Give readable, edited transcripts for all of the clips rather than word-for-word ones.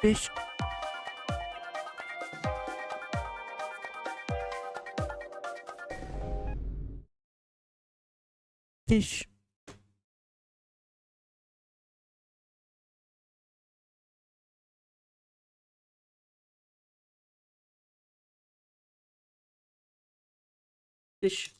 Fish. Fish. Fish.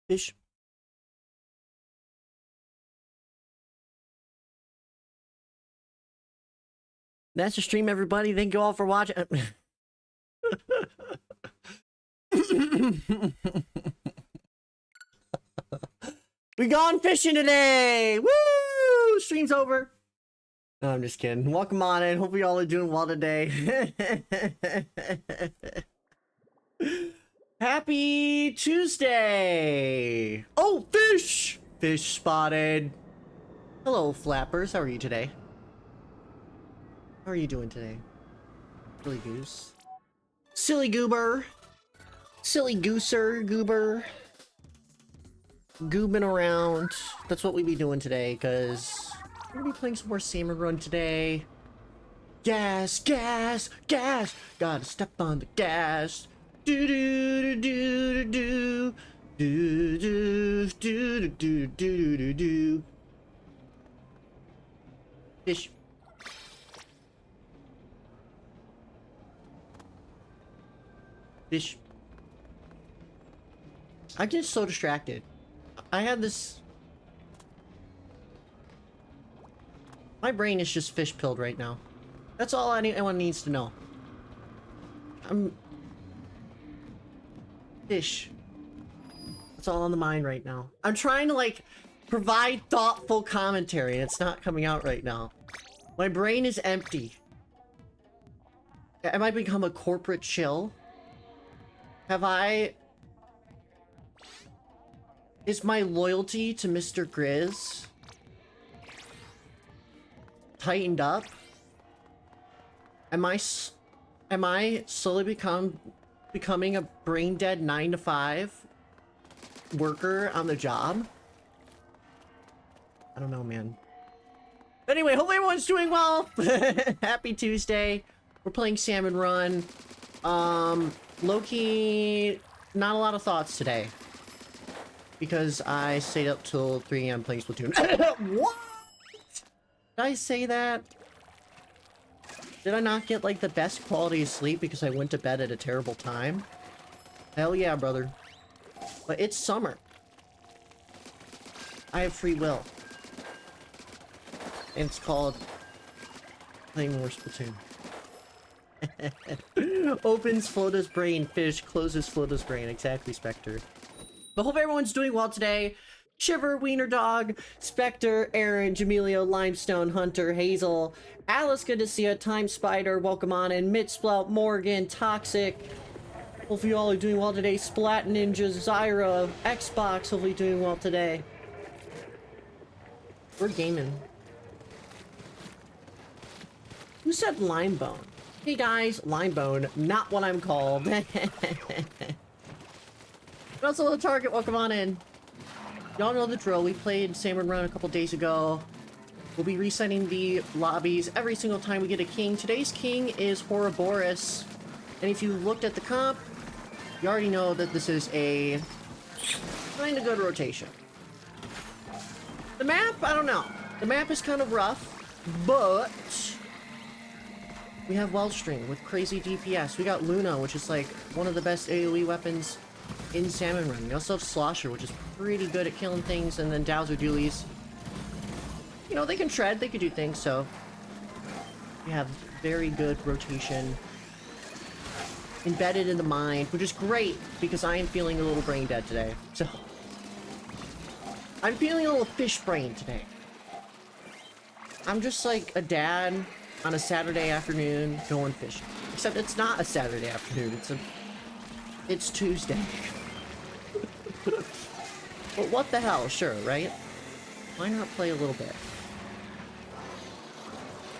Fish. That's the stream, everybody. Thank you all for watching. We gone fishing today! Woo! Stream's over. No, I'm just kidding. Welcome on in. Hope you all are doing well today. Happy Tuesday! Oh, fish! Fish spotted. Hello, flappers. How are you today? How are you doing today? Silly goose. Silly goober. Silly gooser, goober. Goobing around. That's what we be doing today, because we're gonna be playing some more Salmon Run today. Gas, gas, gas. Gotta step on the gas. Do do do do do do do do do do do do do. Fish. Fish. I'm just so distracted. I had this... My brain is just fish pilled right now. That's all anyone needs to know. I'm... Fish. That's all on the mind right now. I'm trying to, like, provide thoughtful commentary, and it's not coming out right now. My brain is empty. Have I become a corporate shill? Have I... Is my loyalty to Mr. Grizz tightened up? Am I slowly becoming a brain dead 9-to-5 worker on the job? I don't know, man. But anyway, hopefully everyone's doing well. Happy Tuesday. We're playing Salmon Run. Low-key, not a lot of thoughts today. Because I stayed up till 3 AM playing Splatoon. What? Did I say that? Did I not get, like, the best quality of sleep because I went to bed at a terrible time? Hell yeah, brother. But it's summer. I have free will. And it's called playing more Splatoon. Opens Flota's brain, fish, closes Flota's brain. Exactly, Spectre. But hope everyone's doing well today. Shiver, Wiener Dog, Spectre, Aaron, Jamilio, Limestone, Hunter, Hazel, Alice, good to see you, Time Spider, welcome on in, Mitsprout, Morgan, Toxic. Hopefully you all are doing well today. Splat Ninja, Zyra, Xbox, hopefully doing well today. We're gaming. Who said Limebone? Hey guys, Limebone, not what I'm called. Also the target, welcome on in. Y'all know the drill. We played Salmon Run a couple days ago. We'll be resetting the lobbies every single time we get a king. Today's king is Ouroboros. And if you looked at the comp, you already know that this is a kind of good rotation. The map, I don't know. The map is kind of rough, but we have Wellstream with crazy DPS. We got Luna, which is like one of the best AoE weapons in Salmon Run. We also have Slosher, which is pretty good at killing things, and then Dowser Doolies. You know, they can shred, they can do things, so we have very good rotation embedded in the mind, which is great because I am feeling a little brain dead today. So I'm feeling a little fish brain today. I'm just like a dad on a Saturday afternoon going fishing. Except it's not a Saturday afternoon, it's Tuesday. But what the hell, sure, right? Why not play a little bit?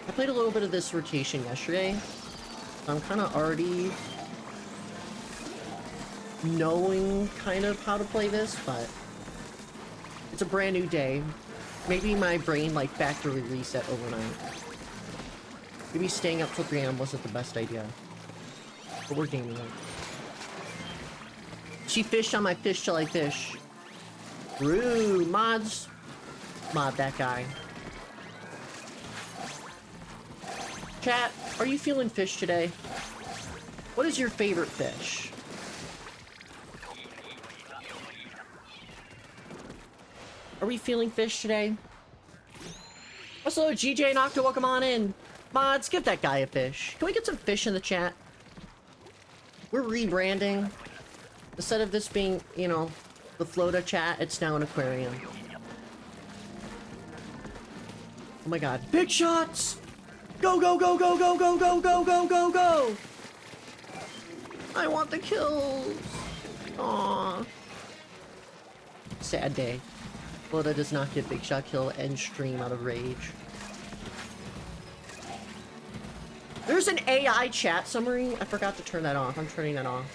I played a little bit of this rotation yesterday. So I'm kind of already knowing kind of how to play this, but it's a brand new day. Maybe my brain like factory reset overnight. Maybe staying up till 3 AM wasn't the best idea. But we're gaming it. She fished on my fish till I fish. Rude, mods. Mod that guy. Chat, are you feeling fish today? What is your favorite fish? Are we feeling fish today? Also, GJ and Octo, welcome on in. Mods, give that guy a fish. Can we get some fish in the chat? We're rebranding. Instead of this being, you know, the Flota chat, it's now an aquarium. Oh my god. Big shots! Go, go, go, go, go, go, go, go, go, go, go! I want the kills! Aww. Sad day. Flota does not get big shot kill and stream out of rage. There's an AI chat summary. I forgot to turn that off. I'm turning that off.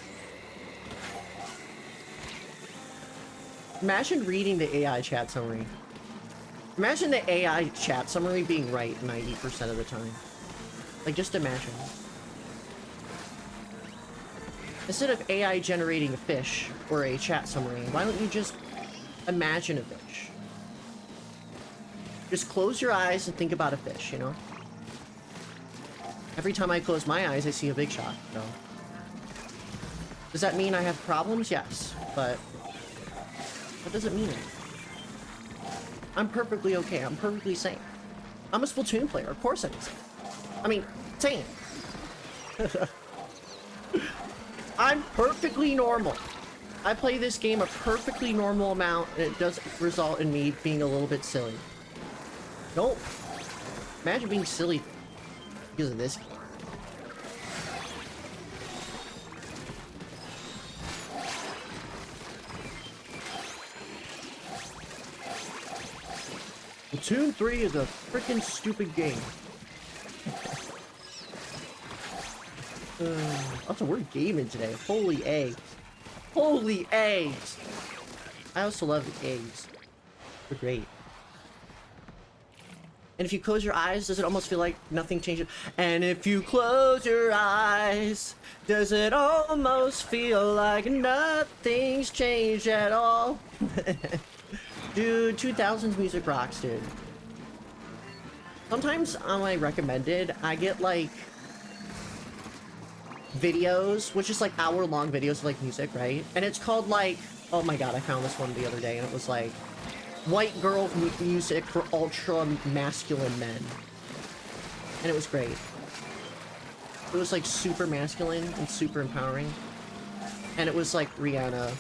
Imagine reading the AI chat summary. Imagine the AI chat summary being right 90% of the time. Like, just imagine. Instead of AI generating a fish or a chat summary, why don't you just imagine a fish? Just close your eyes and think about a fish, you know? Every time I close my eyes, I see a big shot, you know? Does that mean I have problems? Yes, but that doesn't mean anything. I'm perfectly okay. I'm perfectly sane. I'm a Splatoon player. Of course I'm sane. I mean, sane. I'm perfectly normal. I play this game a perfectly normal amount, and it doesn't result in me being a little bit silly. Don't imagine being silly because of this game. Splatoon 3 is a freaking stupid game. Also, we're gaming today. Holy eggs. Holy eggs! I also love the eggs. They're great. And if you close your eyes, does it almost feel like nothing changes? And if you close your eyes, does it almost feel like nothing's changed at all? Dude, 2000s music rocks, dude. Sometimes on my recommended, I get like videos, which is like hour-long videos of like music, right? And it's called like, oh my god, I found this one the other day, and it was like white girl music for ultra masculine men, and it was great. It was like super masculine and super empowering, and it was like Rihanna,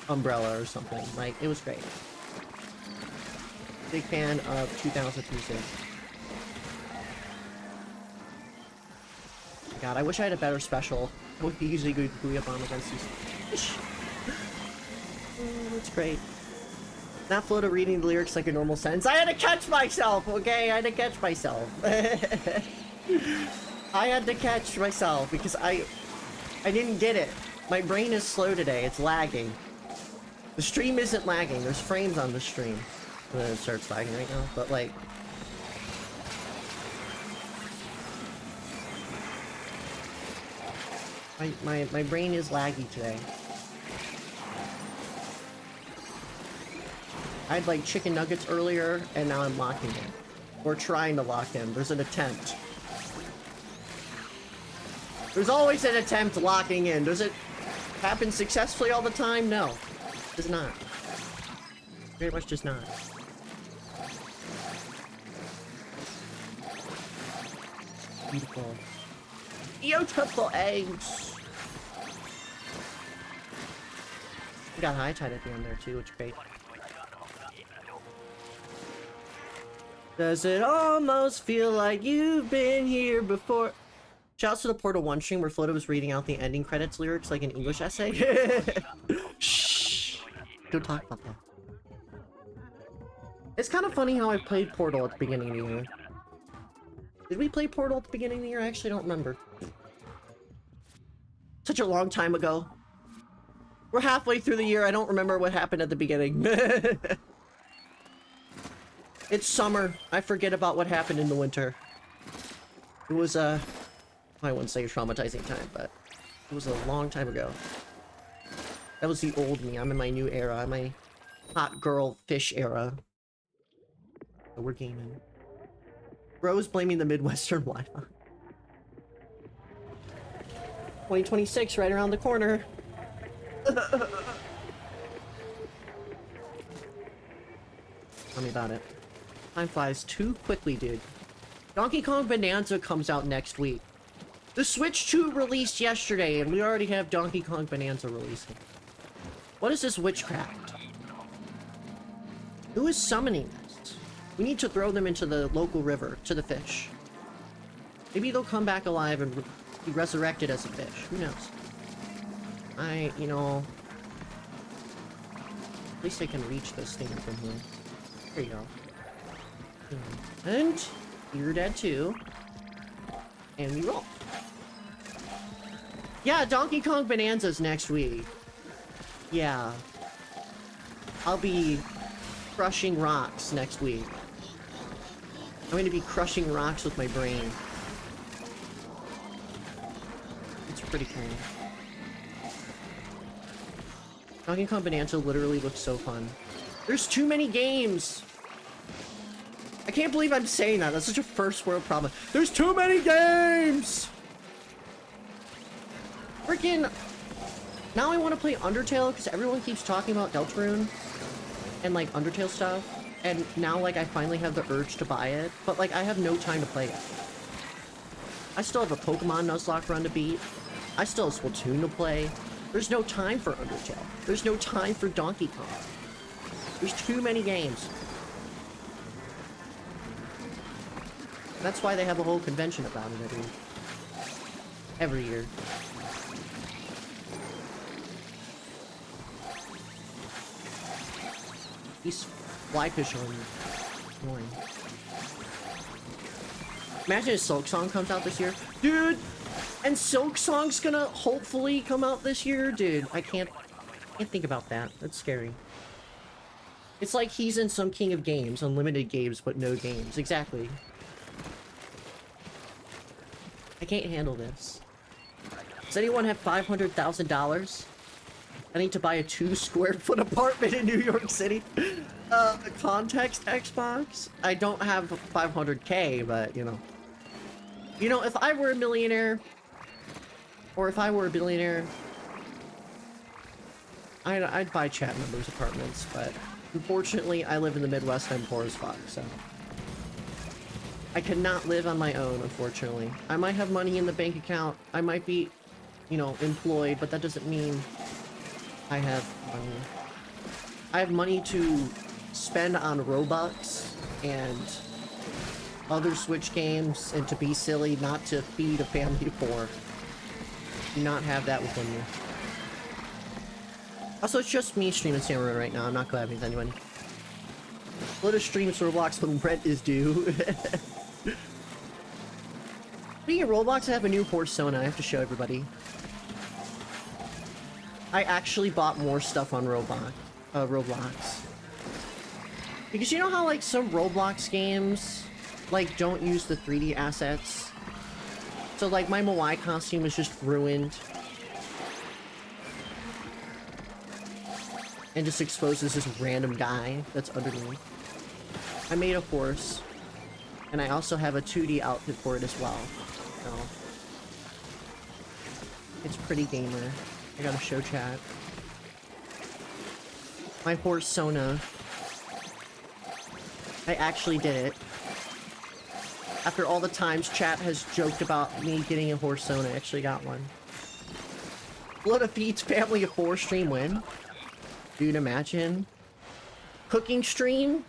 Umbrella or something. Like, it was great. Big fan of 2000s music. God, I wish I had a better special. I would be using good Booyah Bomb against these fish. Oh, that's great. Not Flota reading the lyrics like a normal sentence. I had to catch myself, okay? I had to catch myself. I had to catch myself because I didn't get it. My brain is slow today. It's lagging. The stream isn't lagging. There's frames on the stream. It starts lagging right now, but like... My brain is laggy today. I had like chicken nuggets earlier, and now I'm locking in. Or trying to lock in. There's an attempt. There's always an attempt locking in. Does it happen successfully all the time? No. It does not. Very much does not. Beautiful. Beautiful eggs! We got high tide at the end there too, which is great. Does it almost feel like you've been here before? Shouts to the Portal 1 stream where Flota was reading out the ending credits lyrics like an English essay. Shh! Don't talk about that. It's kind of funny how I played Portal at the beginning of the year. Did we play Portal at the beginning of the year? I actually don't remember. Such a long time ago. We're halfway through the year. I don't remember what happened at the beginning. It's summer. I forget about what happened in the winter. It was I wouldn't say a traumatizing time, but it was a long time ago. That was the old me. I'm in my new era. I'm my hot girl fish era. So we're gaming. Bro's blaming the Midwestern Wi-Fi. 2026 right around the corner. Tell me about it. Time flies too quickly, dude. Donkey Kong Bonanza comes out next week. The Switch 2 released yesterday, and we already have Donkey Kong Bonanza releasing. What is this witchcraft? Who is summoning this? We need to throw them into the local river, to the fish. Maybe they'll come back alive and be resurrected as a fish. Who knows? You know... At least I can reach this thing from here. There you go. And you're dead too. And we roll. Yeah, Donkey Kong Bonanza's next week. Yeah. I'll be crushing rocks next week. I'm going to be crushing rocks with my brain. It's pretty cool. Donkey Kong Bonanza literally looks so fun. There's too many games! I can't believe I'm saying that. That's such a first world problem. There's too many games! Freaking... Now I want to play Undertale because everyone keeps talking about Deltarune and like Undertale stuff. And now like I finally have the urge to buy it. But like I have no time to play it. I still have a Pokemon Nuzlocke run to beat. I still have Splatoon to play. There's no time for Undertale. There's no time for Donkey Kong. There's too many games. That's why they have a whole convention about it every year. These fly fish are annoying. Imagine if Silk Song comes out this year. Dude! And Silk Song's gonna hopefully come out this year? Dude, I can't think about that. That's scary. It's like he's in some King of Games, unlimited games, but no games. Exactly. I can't handle this. Does anyone have $500,000? I need to buy a 2-square-foot apartment in New York City. The context Xbox? I don't have 500K, but, you know. You know, if I were a millionaire, or if I were a billionaire, I'd buy chat members' apartments, but unfortunately, I live in the Midwest and I'm poor as fuck, so. I cannot live on my own, unfortunately. I might have money in the bank account, I might be, you know, employed, but that doesn't mean I have money. I have money to spend on Robux and other Switch games, and to be silly, not to feed a family of 4. Do not have that within me. Also, it's just me streaming Salmon Run right now. I'm not collabing with anyone. Let us stream Roblox when rent is due. Speaking of Roblox, I have a new horse sona I have to show everybody. I actually bought more stuff on Roblox. Because you know how, like, some Roblox games, like, don't use the 3D assets? So, like, my Moai costume is just ruined. And just exposes this random guy that's underneath. I made a horse. And I also have a 2D outfit for it as well. So, it's pretty gamer. I gotta show chat. My horse Sona. I actually did it. After all the times chat has joked about me getting a horse Sona, I actually got one. Blood of Feet's family of 4 stream win. Dude, imagine. Cooking stream?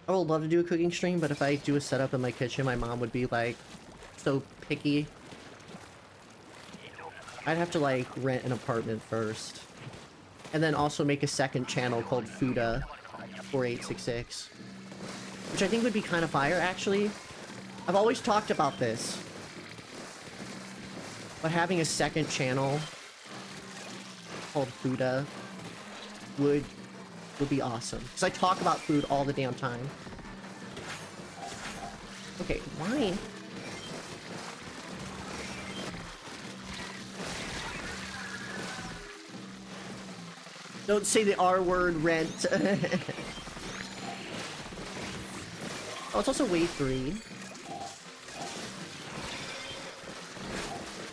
I would love to do a cooking stream, but if I do a setup in my kitchen, my mom would be like, so picky. I'd have to like rent an apartment first. And then also make a second channel called Fuda. 4866. Which I think would be kind of fire, actually. I've always talked about this. But having a second channel called Fuda would be awesome. Because I talk about food all the damn time. Okay, why? Don't say the R word, rent. Oh, it's also wave 3.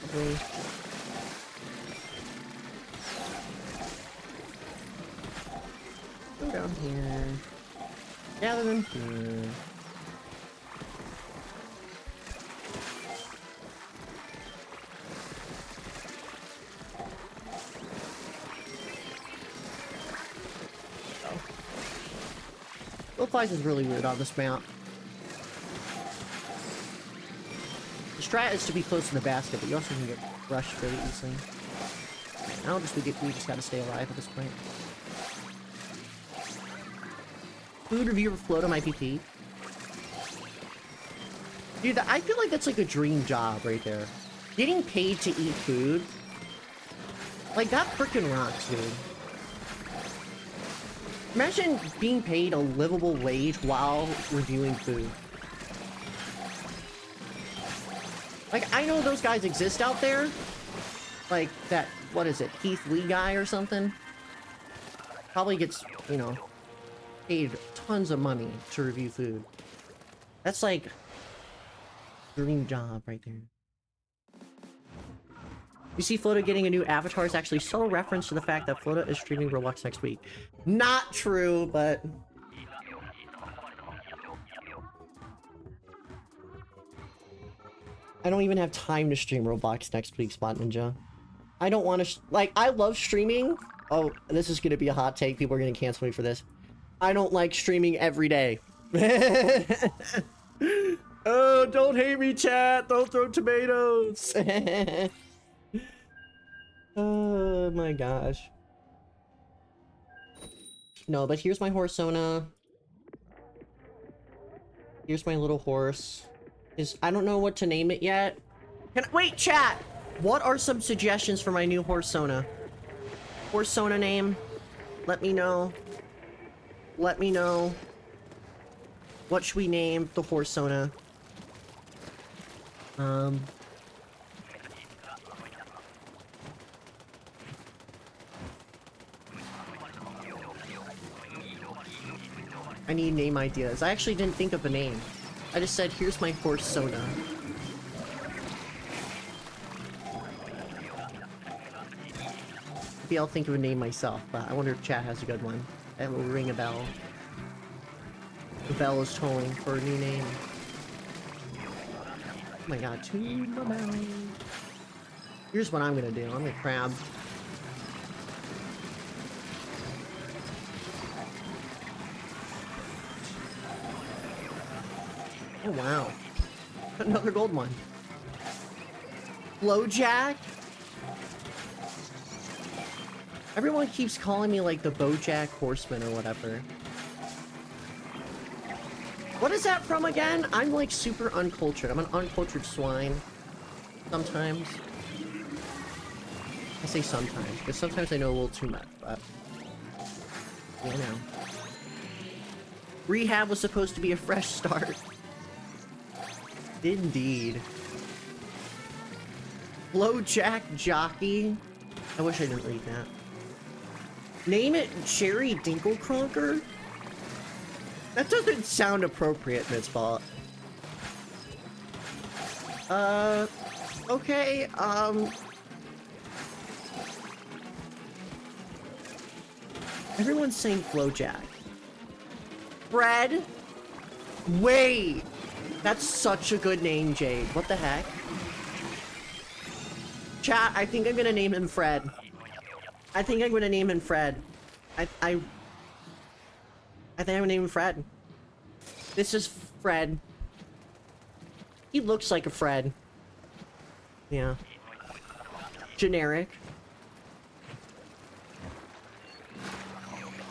Okay. Go down here. Gather them here. Billflies is really weird on this map. The strat is to be close to the basket, but you also can get rushed very easily. Now we just gotta stay alive at this point. Food reviewer float on my PP. Dude, I feel like that's like a dream job right there. Getting paid to eat food. Like, that freaking rocks, dude. Imagine being paid a livable wage while reviewing food. Like, I know those guys exist out there. Like, that, what is it, Keith Lee guy or something? Probably gets, you know, paid tons of money to review food. That's like dream job right there. You see Floda getting a new avatar is actually so a reference to the fact that Floda is streaming Roblox next week. Not true, but... I don't even have time to stream Roblox next week, Spot Ninja. I don't want to... Like, I love streaming. Oh, this is going to be a hot take. People are going to cancel me for this. I don't like streaming every day. Oh, don't hate me, chat. Don't throw tomatoes. Oh my gosh. No, but here's my horse, Sona. Here's my little horse. I don't know what to name it yet. Wait, chat! What are some suggestions for my new horse, Sona? Horse Sona name? Let me know. Let me know. What should we name the horse, Sona? I need name ideas. I actually didn't think of a name. I just said, here's my horse, Sona. Maybe I'll think of a name myself, but I wonder if chat has a good one. That will ring a bell. The bell is tolling for a new name. Oh my god, to the bell. Here's what I'm gonna do. I'm gonna crab. Oh wow. Another gold one. Blowjack? Everyone keeps calling me like the BoJack Horseman or whatever. What is that from again? I'm like super uncultured. I'm an uncultured swine. Sometimes. I say sometimes, because sometimes I know a little too much, but... you know. Rehab was supposed to be a fresh start. Indeed. Blowjack Jockey? I wish I didn't read that. Name it Jerry Dinkelkronker? That doesn't sound appropriate, Mitzbot. Okay, everyone's saying Flowjack. Fred? Wait! That's such a good name, Jade. What the heck? Chat, I think I'm gonna name him Fred. I think I'm gonna name him Fred. I think I'm gonna name him Fred. This is Fred. He looks like a Fred. Yeah. Generic.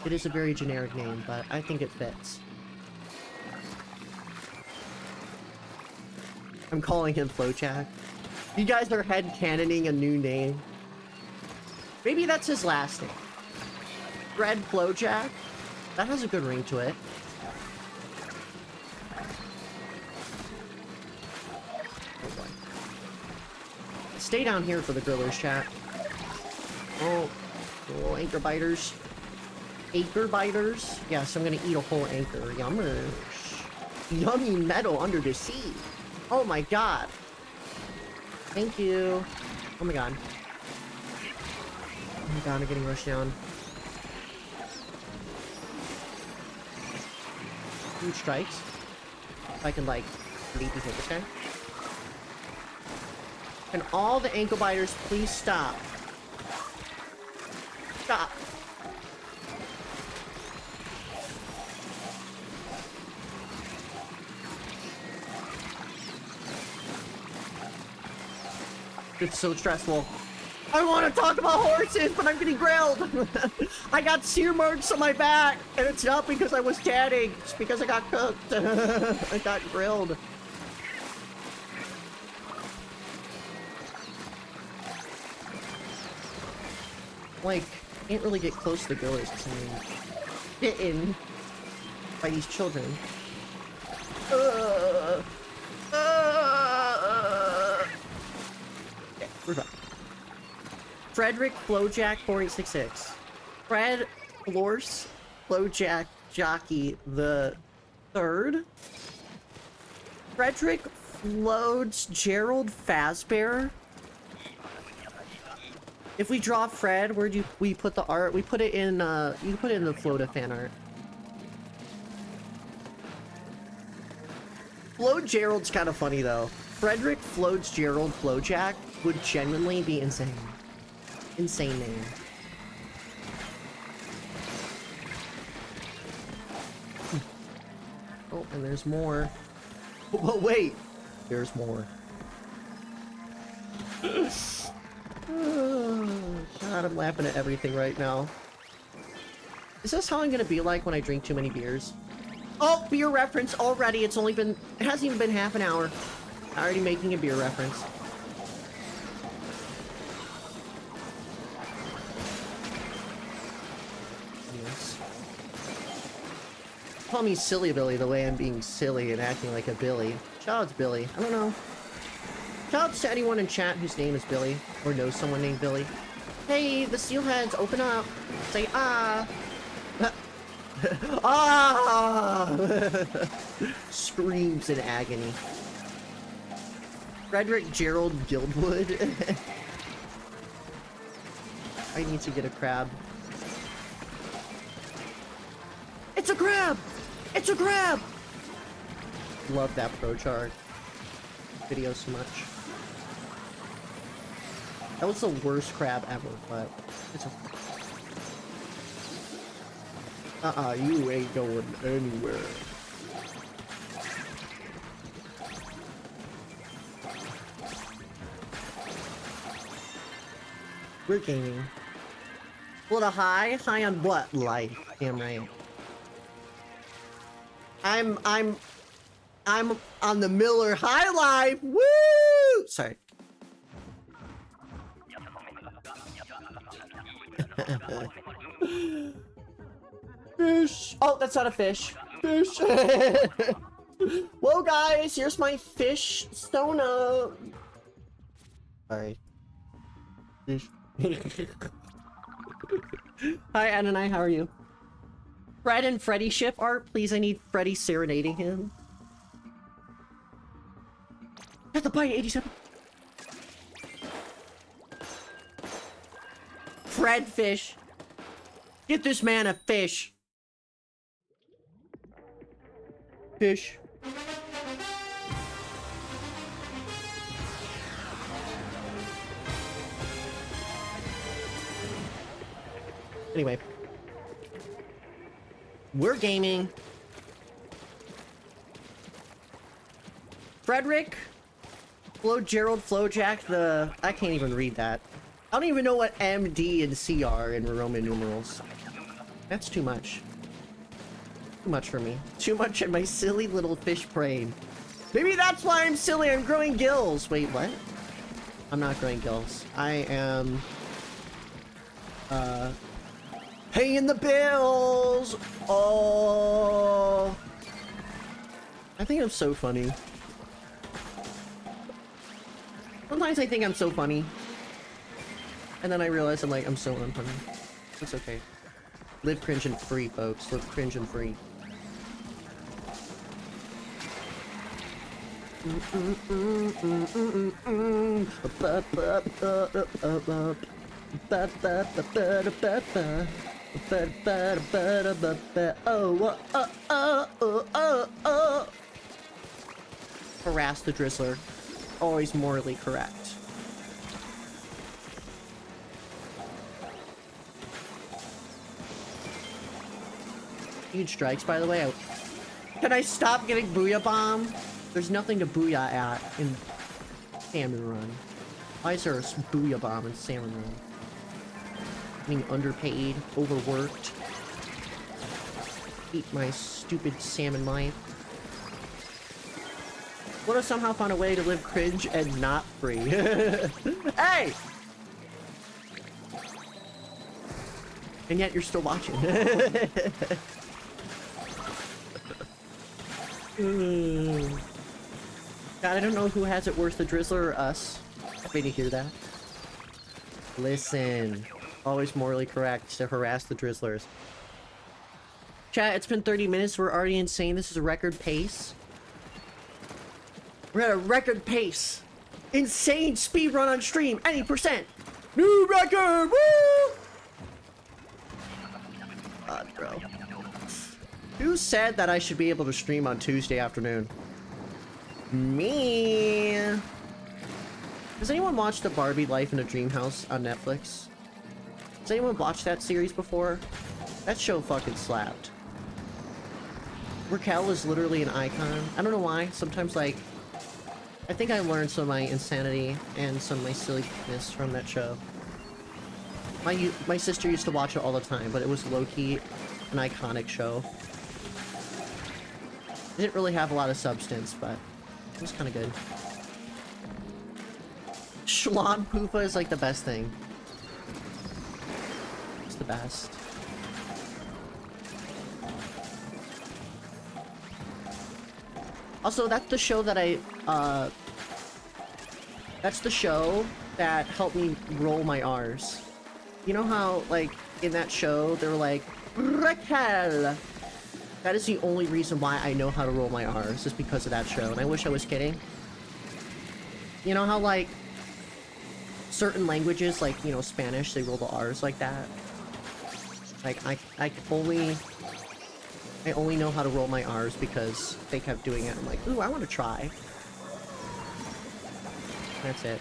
It is a very generic name, but I think it fits. I'm calling him Flowjack. You guys are headcanoning a new name. Maybe that's his last name. Fred Flowjack? That has a good ring to it. Oh boy. Stay down here for the grillers, chat. Oh, little anchor biters. Anchor biters? Yes, I'm gonna eat a whole anchor. Yummers. Yummy metal under the sea. Oh my god. Thank you. Oh my god. Oh my god, I'm getting rushed down. Huge strikes. If I can, like, maybe hit this guy. Can all the ankle biters please stop? Stop. It's so stressful. I want to talk about horses, but I'm getting grilled. I got sear marks on my back, and it's not because I was catting. It's because I got cooked. I got grilled. Like, can't really get close to the grillers because I'm bitten by these children. Okay, we're back. Frederick Flowjack 4866. Fred Florse Flowjack Jockey the Third. Frederick Floats Gerald Fazbear. If we draw Fred, where do we put the art? We put it in, you can put it in the Flota fan art. Flo Gerald's kind of funny though. Frederick Floats Gerald Flowjack would genuinely be insane. Insane name. Oh, and there's more. But wait, there's more. God, I'm laughing at everything right now. Is this how I'm gonna be like when I drink too many beers? Oh, beer reference already. It hasn't even been half an hour. Already making a beer reference. Yes. Call me Silly Billy the way I'm being silly and acting like a Billy. Shout out to Billy. I don't know. Shout out to anyone in chat whose name is Billy, or knows someone named Billy. Hey, the steelheads, open up. Say ah. Ah! Screams in agony. Frederick Gerald Guildwood. I need to get a crab. It's a crab! It's a crab! Love that pro chart video so much. That was the worst crab ever, but it's a... you ain't going anywhere. We're gaming. What a high? High on what? Life. Damn right. I'm on the Miller High Life. Woo! Sorry. Fish. Oh, that's not a fish. Fish. Whoa, guys, here's my fish sona. Sorry. Fish. Hi, Ed and I. How are you? Fred and Freddy ship art, please. I need Freddy serenading him. Got the bite, 87. Fred fish. Get this man a fish. Fish. Anyway. We're gaming. Frederick Gerald Flowjack the... I can't even read that. I don't even know what MD and C are in Roman numerals. That's too much. Too much for me. Too much in my silly little fish brain. Maybe that's why I'm silly. I'm growing gills. Wait, what? I'm not growing gills. I am... paying the bills! Oh... I think I'm so funny. Sometimes I think I'm so funny. And then I realize I'm like, I'm so unfunny. It's okay. Live cringe and free, folks. Live cringe and free. Harass the drizzler. Always morally correct. Huge strikes, by the way. Can I stop getting booyah bomb? There's nothing to booyah at in Salmon Run. Why is there a booyah bomb in Salmon Run? Being underpaid, overworked. Eat my stupid salmon life. What if somehow found a way to live cringe and not free? Hey! And yet you're still watching. God, I don't know who has it worse, the drizzler or us. Happy to hear that. Listen. Always morally correct to harass the drizzlers. Chat, it's been 30 minutes. We're already insane. This is a record pace. We're at a record pace. Insane speed run on stream. Any percent. New record. Woo! God, bro. Who said that I should be able to stream on Tuesday afternoon? Me. Has anyone watched the Barbie Life in a Dream House on Netflix? Has anyone watched that series before? That show fucking slapped. Raquel is literally an icon. I don't know why. Sometimes, like, I think I learned some of my insanity and some of my silliness from that show. My sister used to watch it all the time, but it was low-key an iconic show. It didn't really have a lot of substance, but it was kind of good. Schlon Poofa is like the best thing. It's the best. Also, that's the show that that's the show that helped me roll my R's. You know how, like, in that show, they were like, Raquel! That is the only reason why I know how to roll my R's, is because of that show, and I wish I was kidding. You know how, like, certain languages, like, you know, Spanish, they roll the R's like that? Like, I only know how to roll my R's because they kept doing it. I'm like, ooh, I want to try. That's it.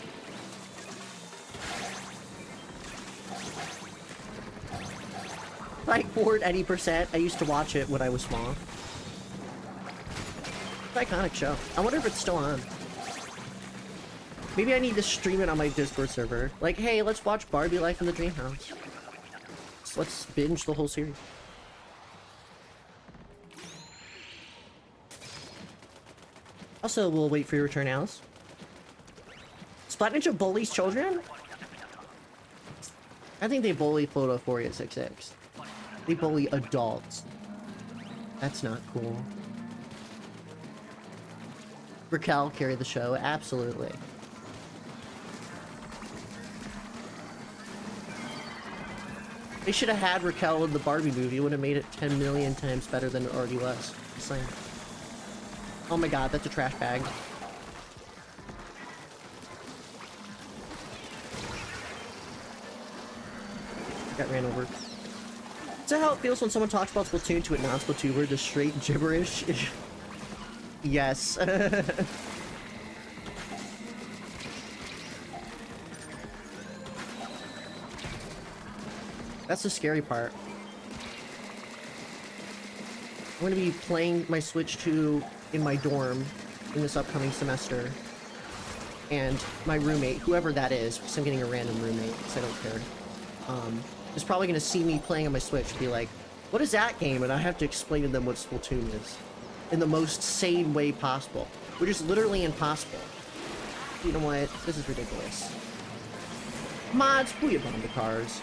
Like, bored any percent. I used to watch it when I was small. It's an iconic show. I wonder if it's still on. Maybe I need to stream it on my Discord server. Like, hey, let's watch Barbie Life in the Dream House. Let's binge the whole series. Also, we'll wait for your return, Alice. Splat Ninja bullies children? I think they bully Photoforia 66. They bully adults. That's not cool. Raquel carried the show, absolutely. They should have had Raquel in the Barbie movie. It would have made it 10 million times better than it already was. Just saying. Oh my god, that's a trash bag. Got ran over. Is that how it feels when someone talks about Splatoon to a non-Splatuber, just straight gibberish? Yes. That's the scary part. I'm gonna be playing my Switch 2 in my dorm in this upcoming semester. And my roommate, whoever that is, because I'm getting a random roommate, because I don't care, is probably gonna see me playing on my Switch and be like, What is that game? And I have to explain to them what Splatoon is in the most sane way possible, which is literally impossible. You know what? This is ridiculous. Mods, booyah bomb the cars.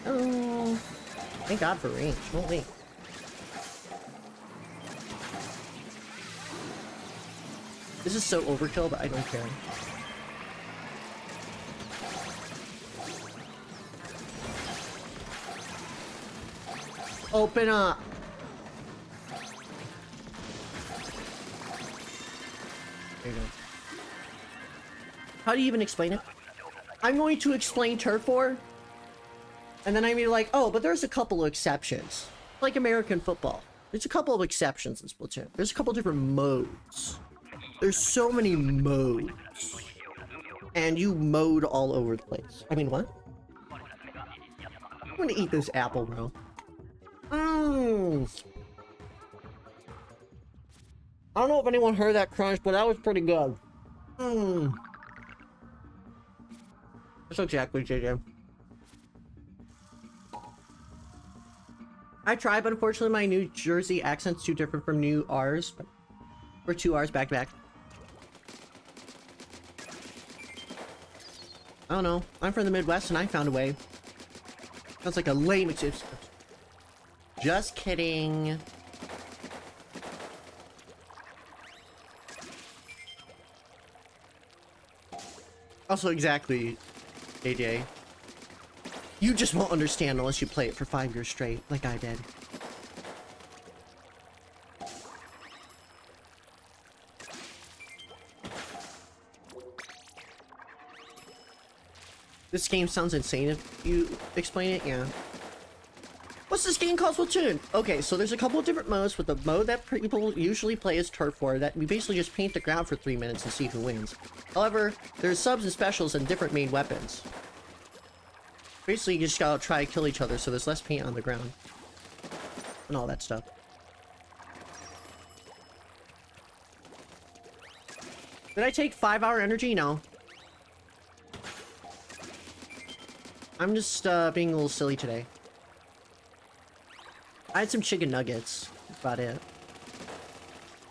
Oh, thank God for range. Holy. This is so overkill, but I don't care. Open up. There you go. How do you even explain it? I'm going to explain turf war, and then I'm gonna be like, oh, but there's a couple of exceptions. Like American football. There's a couple of exceptions in Splatoon. There's a couple different modes. There's so many modes. And you mode all over the place. I mean, what? I'm gonna eat this apple, bro. Mmm. I don't know if anyone heard that crunch, but that was pretty good. Mmm. That's exactly, JJ. I tried, but unfortunately my New Jersey accent's too different from new R's. Or 2 R's back to back. I don't know. I'm from the Midwest and I found a way. Sounds like a lame excuse. Just kidding. Also, exactly, AJ. You just won't understand unless you play it for 5 years straight, like I did. This game sounds insane if you explain it, yeah. What's this game called? Splatoon? Okay, so there's a couple of different modes, but the mode that people usually play is turf war, that we basically just paint the ground for 3 minutes and see who wins. However, there's subs and specials and different main weapons. Basically, you just gotta try to kill each other so there's less paint on the ground. And all that stuff. Did I take 5-hour energy? No. I'm just being a little silly today. I had some chicken nuggets. That's about it.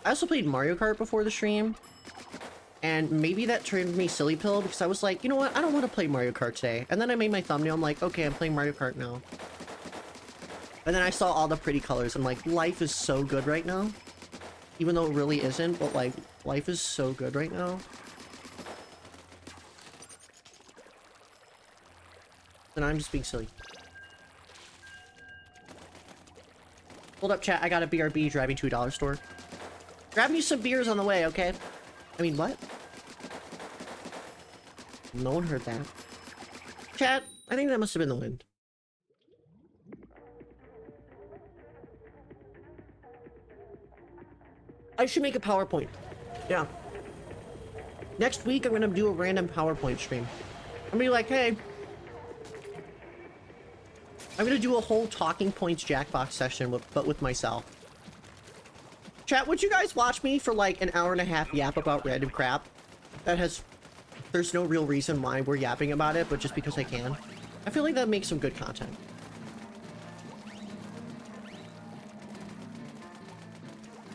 I also played Mario Kart before the stream. And maybe that turned me silly pill because I was like, you know what? I don't want to play Mario Kart today. And then I made my thumbnail. I'm like, okay, I'm playing Mario Kart now. And then I saw all the pretty colors. I'm like, life is so good right now. Even though it really isn't, but like, life is so good right now. And I'm just being silly. Hold up, chat. I got a BRB driving to a dollar store. Grab me some beers on the way, okay? I mean, what? No one heard that. Chat, I think that must have been the wind. I should make a PowerPoint. Yeah. Next week, I'm gonna do a random PowerPoint stream. I'm gonna be like, hey. I'm gonna do a whole talking points Jackbox session, but with myself. Chat, would you guys watch me for like an hour and a half yap about random crap? There's no real reason why we're yapping about it, but just because I can. I feel like that makes some good content.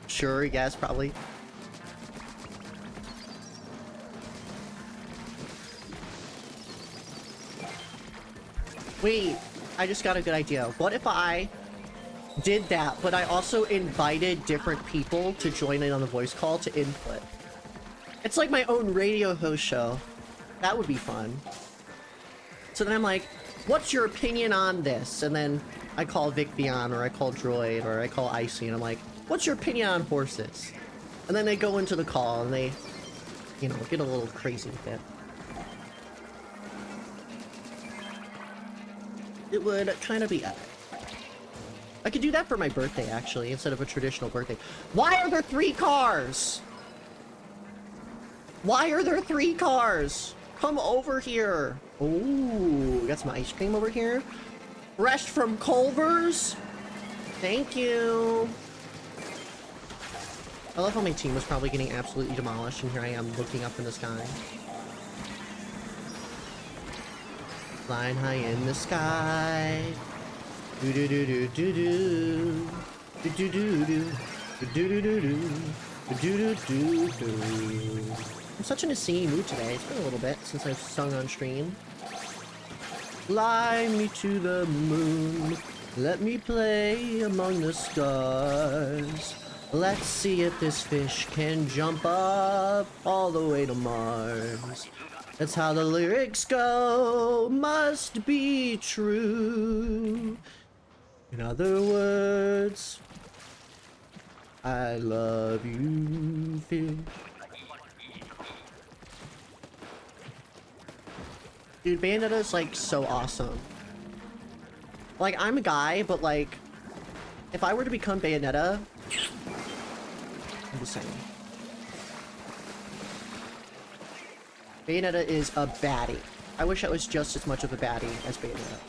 Sure, yes, probably. Wait, I just got a good idea. What if I did that, but I also invited different people to join in on the voice call to input? It's like my own radio host show. That would be fun. So then I'm like, what's your opinion on this? And then I call Vic Beyond, or I call Droid, or I call Icy, and I'm like, what's your opinion on horses? And then they go into the call, and they, you know, get a little crazy with it. It would kind of be epic. I could do that for my birthday, actually, instead of a traditional birthday. Why are there 3 cars? Why are there 3 cars? Come over here. Ooh, got some ice cream over here. Fresh from Culver's. Thank you. I love how my team was probably getting absolutely demolished, and here I am looking up in the sky. Flying high in the sky. Do do do do do do. Do do do do. Do do do do. Do do do do. I'm such in a singing mood today. It's been a little bit since I've sung on stream. Fly me to the moon. Let me play among the stars. Let's see if this fish can jump up all the way to Mars. That's how the lyrics go. Must be true. In other words, I love you, fish. Dude, Bayonetta's like so awesome. Like, I'm a guy, but like, if I were to become Bayonetta, I'm just saying. Bayonetta is a baddie. I wish I was just as much of a baddie as Bayonetta.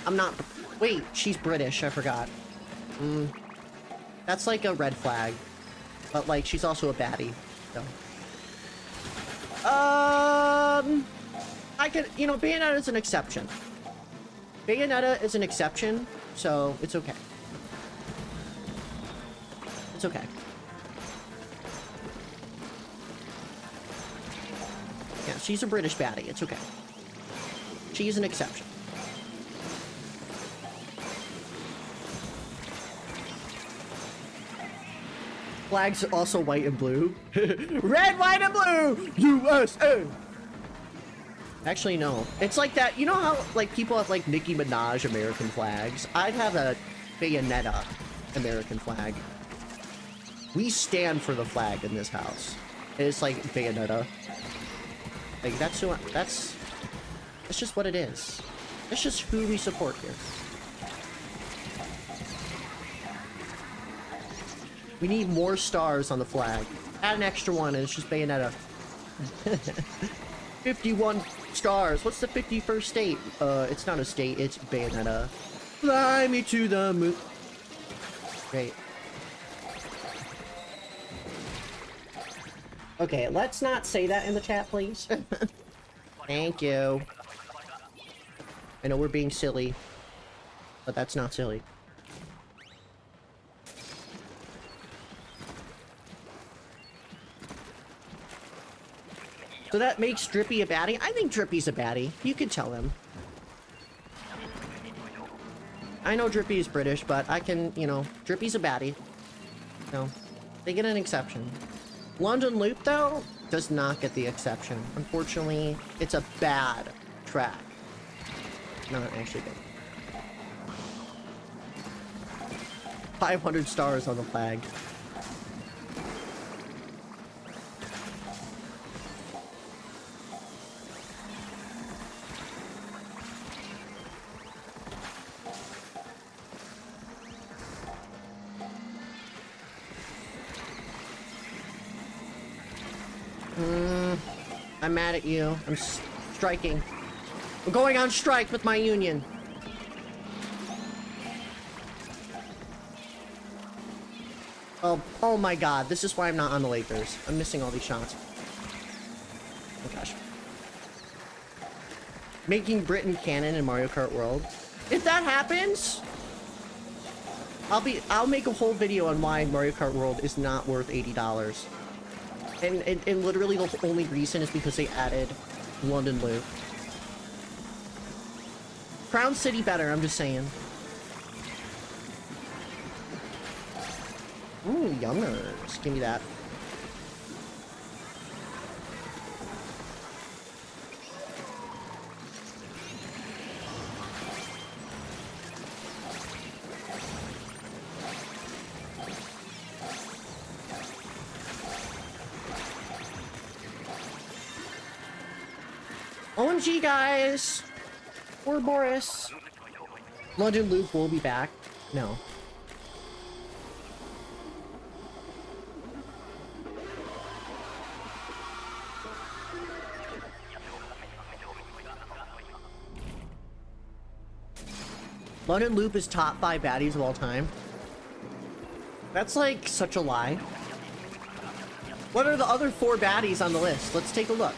I'm not. Wait, she's British. I forgot. That's like a red flag. But like, she's also a baddie. So. I could, you know, Bayonetta is an exception. Bayonetta is an exception, so it's okay. It's okay. Yeah, she's a British baddie. It's okay. She's an exception. Flags are also white and blue. Red, white, and blue! USA! Actually, no. It's like that. You know how, like, people have, like, Nicki Minaj American flags? I'd have a Bayonetta American flag. We stand for the flag in this house. It's like Bayonetta. Like, that's who that's just what it is. That's just who we support here. We need more stars on the flag. Add an extra one and it's just Bayonetta. 51 stars. What's the 51st state? It's not a state, it's Bayonetta. Fly me to the moon. Great. Okay, let's not say that in the chat, please. Thank you. I know we're being silly, but that's not silly. So that makes Drippy a baddie? I think Drippy's a baddie. You could tell him. I know Drippy is British, but I can, you know, Drippy's a baddie. No, they get an exception. London Loop, though, does not get the exception. Unfortunately, it's a bad track. Not actually good. 500 stars on the flag. I'm mad at you. I'm striking. I'm going on strike with my union. Oh my god. This is why I'm not on the Lakers. I'm missing all these shots. Oh gosh. Making Britain canon in Mario Kart World. If that happens, I'll make a whole video on why Mario Kart World is not worth $80. And literally the only reason is because they added London Loop. Crown City better, I'm just saying. Ooh, youngers. Give me that. OMG, guys! Poor Boris. London Loop will be back. No. London Loop is top 5 baddies of all time. That's like such a lie. What are the other 4 baddies on the list? Let's take a look.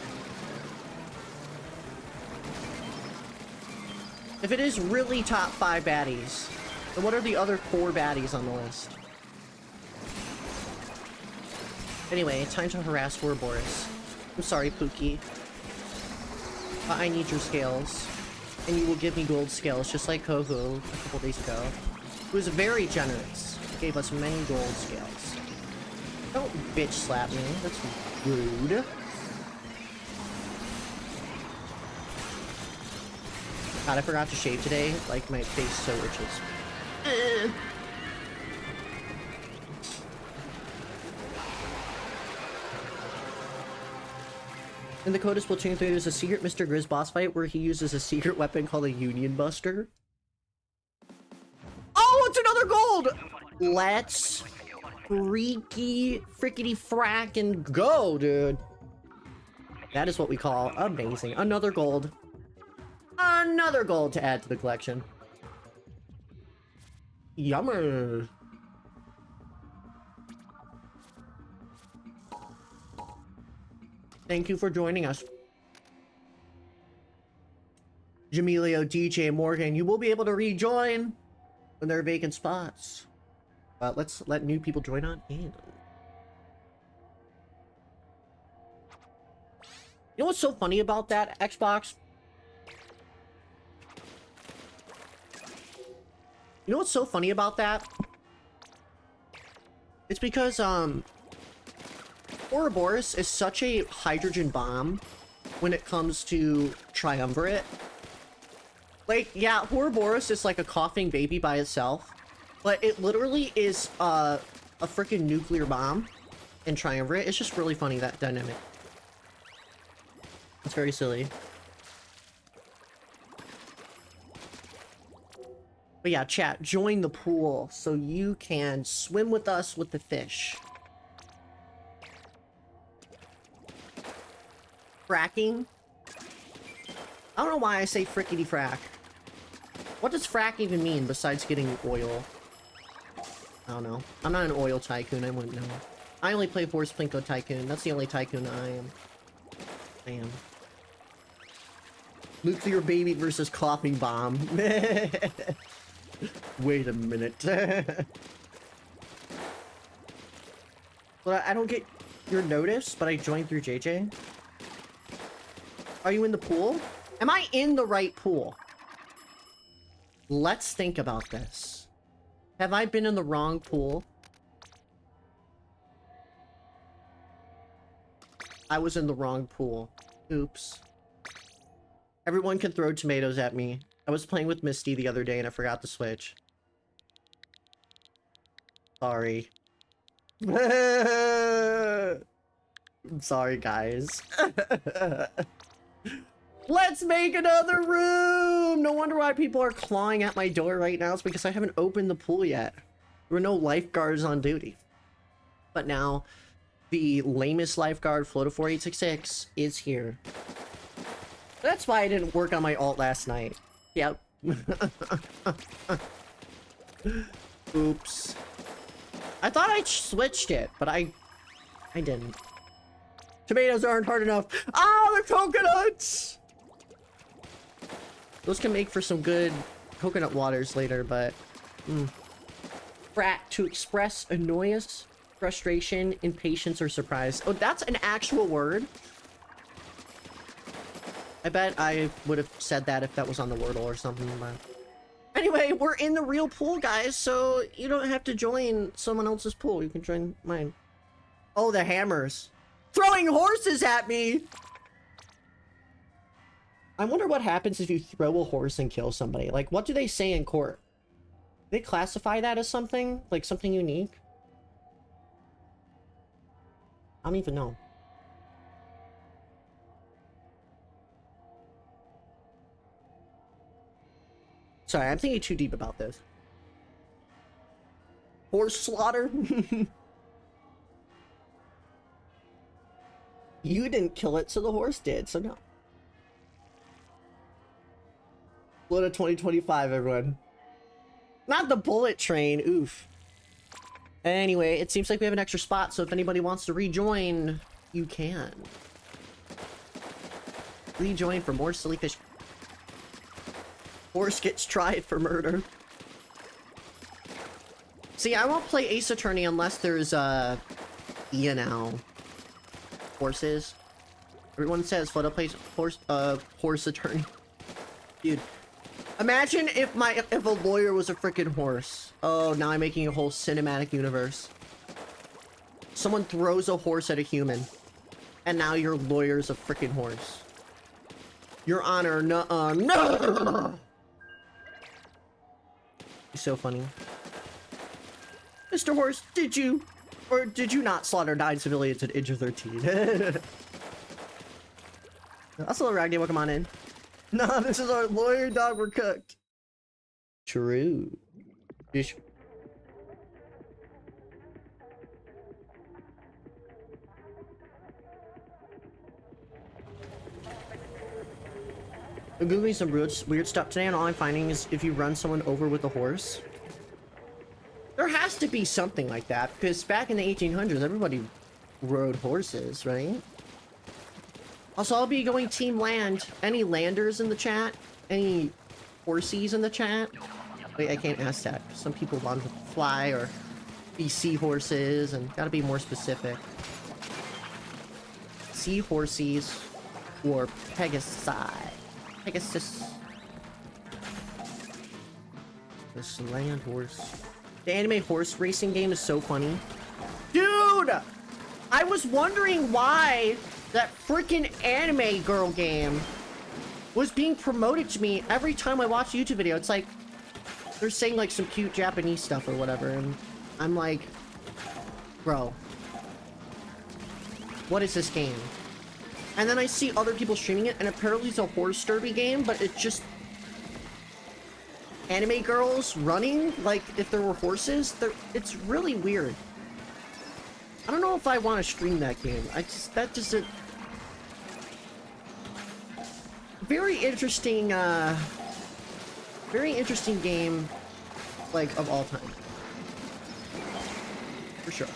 If it is really top 5 baddies, then what are the other 4 baddies on the list? Anyway, time to harass Ouroboros. I'm sorry, Pookie. But I need your scales. And you will give me gold scales, just like Kohu a couple days ago. Who was very generous. Gave us many gold scales. Don't bitch slap me. That's rude. God, I forgot to shave today. Like, my face so itches. In the code of Splatoon 3, there's a secret Mr. Grizz boss fight where he uses a secret weapon called a Union Buster. Oh, it's another gold! Let's freaky frickety frack and go, dude. That is what we call amazing. Another gold. Another gold to add to the collection. Yummer. Thank you for joining us. Jamilio, DJ, Morgan, you will be able to rejoin when there are vacant spots. But let's let new people join on in. You know what's so funny about that, Xbox? You know what's so funny about that? It's because, Ouroboros is such a hydrogen bomb when it comes to triumvirate. Like, yeah, Ouroboros is like a coughing baby by itself, but it literally is a freaking nuclear bomb in triumvirate. It's just really funny, that dynamic. It's very silly. But yeah, chat, join the pool so you can swim with us with the fish. Fracking? I don't know why I say frickety frack. What does frack even mean besides getting oil? I don't know. I'm not an oil tycoon, I wouldn't know. I only play Force Plinko Tycoon. That's the only tycoon I am. Nuclear baby versus coughing bomb. Wait a minute. Well, I don't get your notice, but I joined through JJ. Are you in the pool? Am I in the right pool? Let's think about this. Have I been in the wrong pool? I was in the wrong pool. Oops. Everyone can throw tomatoes at me. I was playing with Misty the other day and I forgot to switch. Sorry. I'm sorry, guys. Let's make another room! No wonder why people are clawing at my door right now. It's because I haven't opened the pool yet. There were no lifeguards on duty. But now, the lamest lifeguard, Floto4866, is here. That's why I didn't work on my alt last night. Yep. Oops. I thought I switched it, but I didn't. Tomatoes aren't hard enough. Ah, they're coconuts! Those can make for some good coconut waters later, but... Frat, to express annoyance, frustration, impatience, or surprise. Oh, that's an actual word? I bet I would have said that if that was on the Wordle or something, but... Anyway, we're in the real pool, guys, so you don't have to join someone else's pool. You can join mine. Oh, the hammers. Throwing horses at me! I wonder what happens if you throw a horse and kill somebody. Like, what do they say in court? Do they classify that as something? Like, something unique? I don't even know. Sorry, I'm thinking too deep about this. Horse slaughter? You didn't kill it, so the horse did, so no. Florida 2025, everyone. Not the bullet train, oof. Anyway, it seems like we have an extra spot, so if anybody wants to rejoin, you can. Rejoin for more silly fish. Horse gets tried for murder. See, I won't play Ace Attorney unless there's, horses. Everyone says Photo plays horse attorney. Dude, imagine if a lawyer was a freaking horse. Oh, now I'm making a whole cinematic universe. Someone throws a horse at a human, and now your lawyer's a freaking horse. Your Honor, no. It's so funny. Mr. Horse, did you not slaughter 9 civilians and injure 13? That's a little ragday. Welcome on in. No, this is our lawyer dog. We're cooked. True. Ish. I'm googling some weird stuff today, and all I'm finding is if you run someone over with a horse, there has to be something like that, because back in the 1800s, everybody rode horses, right? Also, I'll be going Team Land. Any landers in the chat? Any horsies in the chat? Wait, I can't ask that. Some people want to fly or be seahorses, and gotta be more specific. Seahorsies or Pegasi. Pegasus. This land horse. The anime horse racing game is so funny. Dude! I was wondering why that freaking anime girl game was being promoted to me every time I watch a YouTube video. It's like, they're saying like some cute Japanese stuff or whatever, and I'm like, bro, what is this game? And then I see other people streaming it, and apparently it's a horse derby game, but it's just anime girls running like if there were horses. It's really weird. I don't know if I want to stream that game. That just a very interesting game, like, of all time. For sure.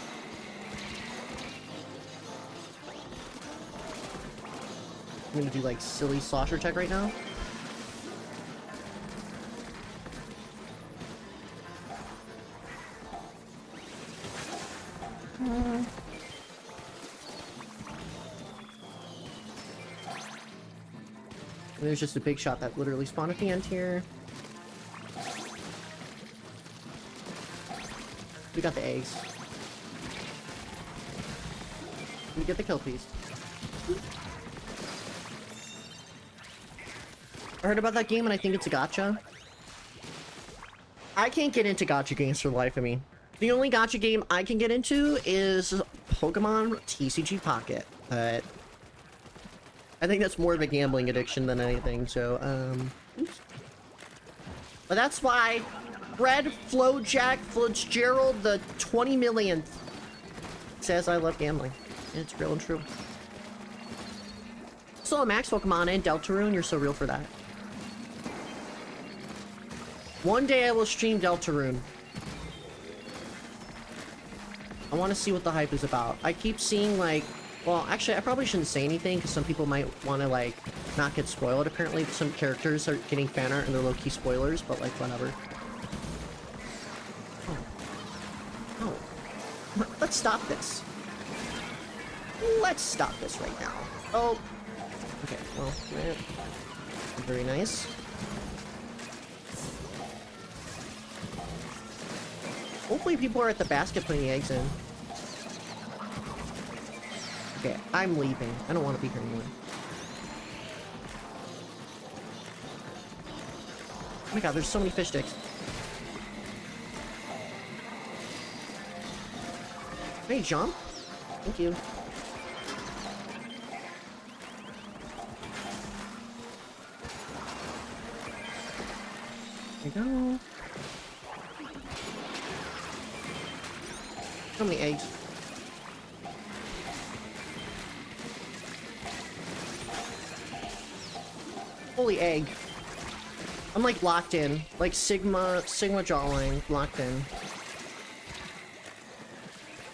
I'm gonna do like silly slosher tech right now. There's just a big shot that literally spawned at the end here. We got the eggs. We get the kill, please. I heard about that game and I think it's a gacha. I can't get into gacha games for the life of me. The only gacha game I can get into is Pokemon TCG Pocket, but I think that's more of a gambling addiction than anything, so, oops. But that's why Fred Flowjack Fitzgerald the 20 millionth says I love gambling. It's real and true. So Max, welcome on in. Deltarune, you're so real for that. One day I will stream Deltarune. I want to see what the hype is about. I keep seeing like, well, actually I probably shouldn't say anything because some people might want to like not get spoiled. Apparently some characters are getting fan art and they're low-key spoilers, but like whatever. Oh. Let's stop this. Let's stop this right now. Oh. Okay, well, very nice. Hopefully people are at the basket putting the eggs in. Okay, I'm leaving. I don't want to be here anymore. Oh my god, there's so many fish sticks. Hey, jump. Thank you. There you go. So many eggs. Holy egg. I'm like locked in. Like Sigma jawline locked in.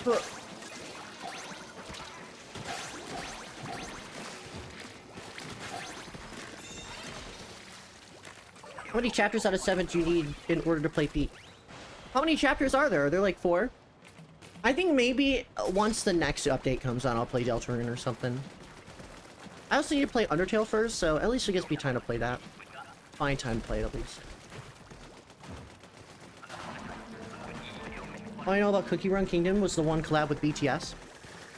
Ugh. How many chapters out of 7 do you need in order to play Pete? How many chapters are there? Are there like 4? I think maybe once the next update comes on, I'll play Deltarune or something. I also need to play Undertale first, so at least it gives me time to play that. Find time to play it at least. All I know about Cookie Run Kingdom was the one collab with BTS.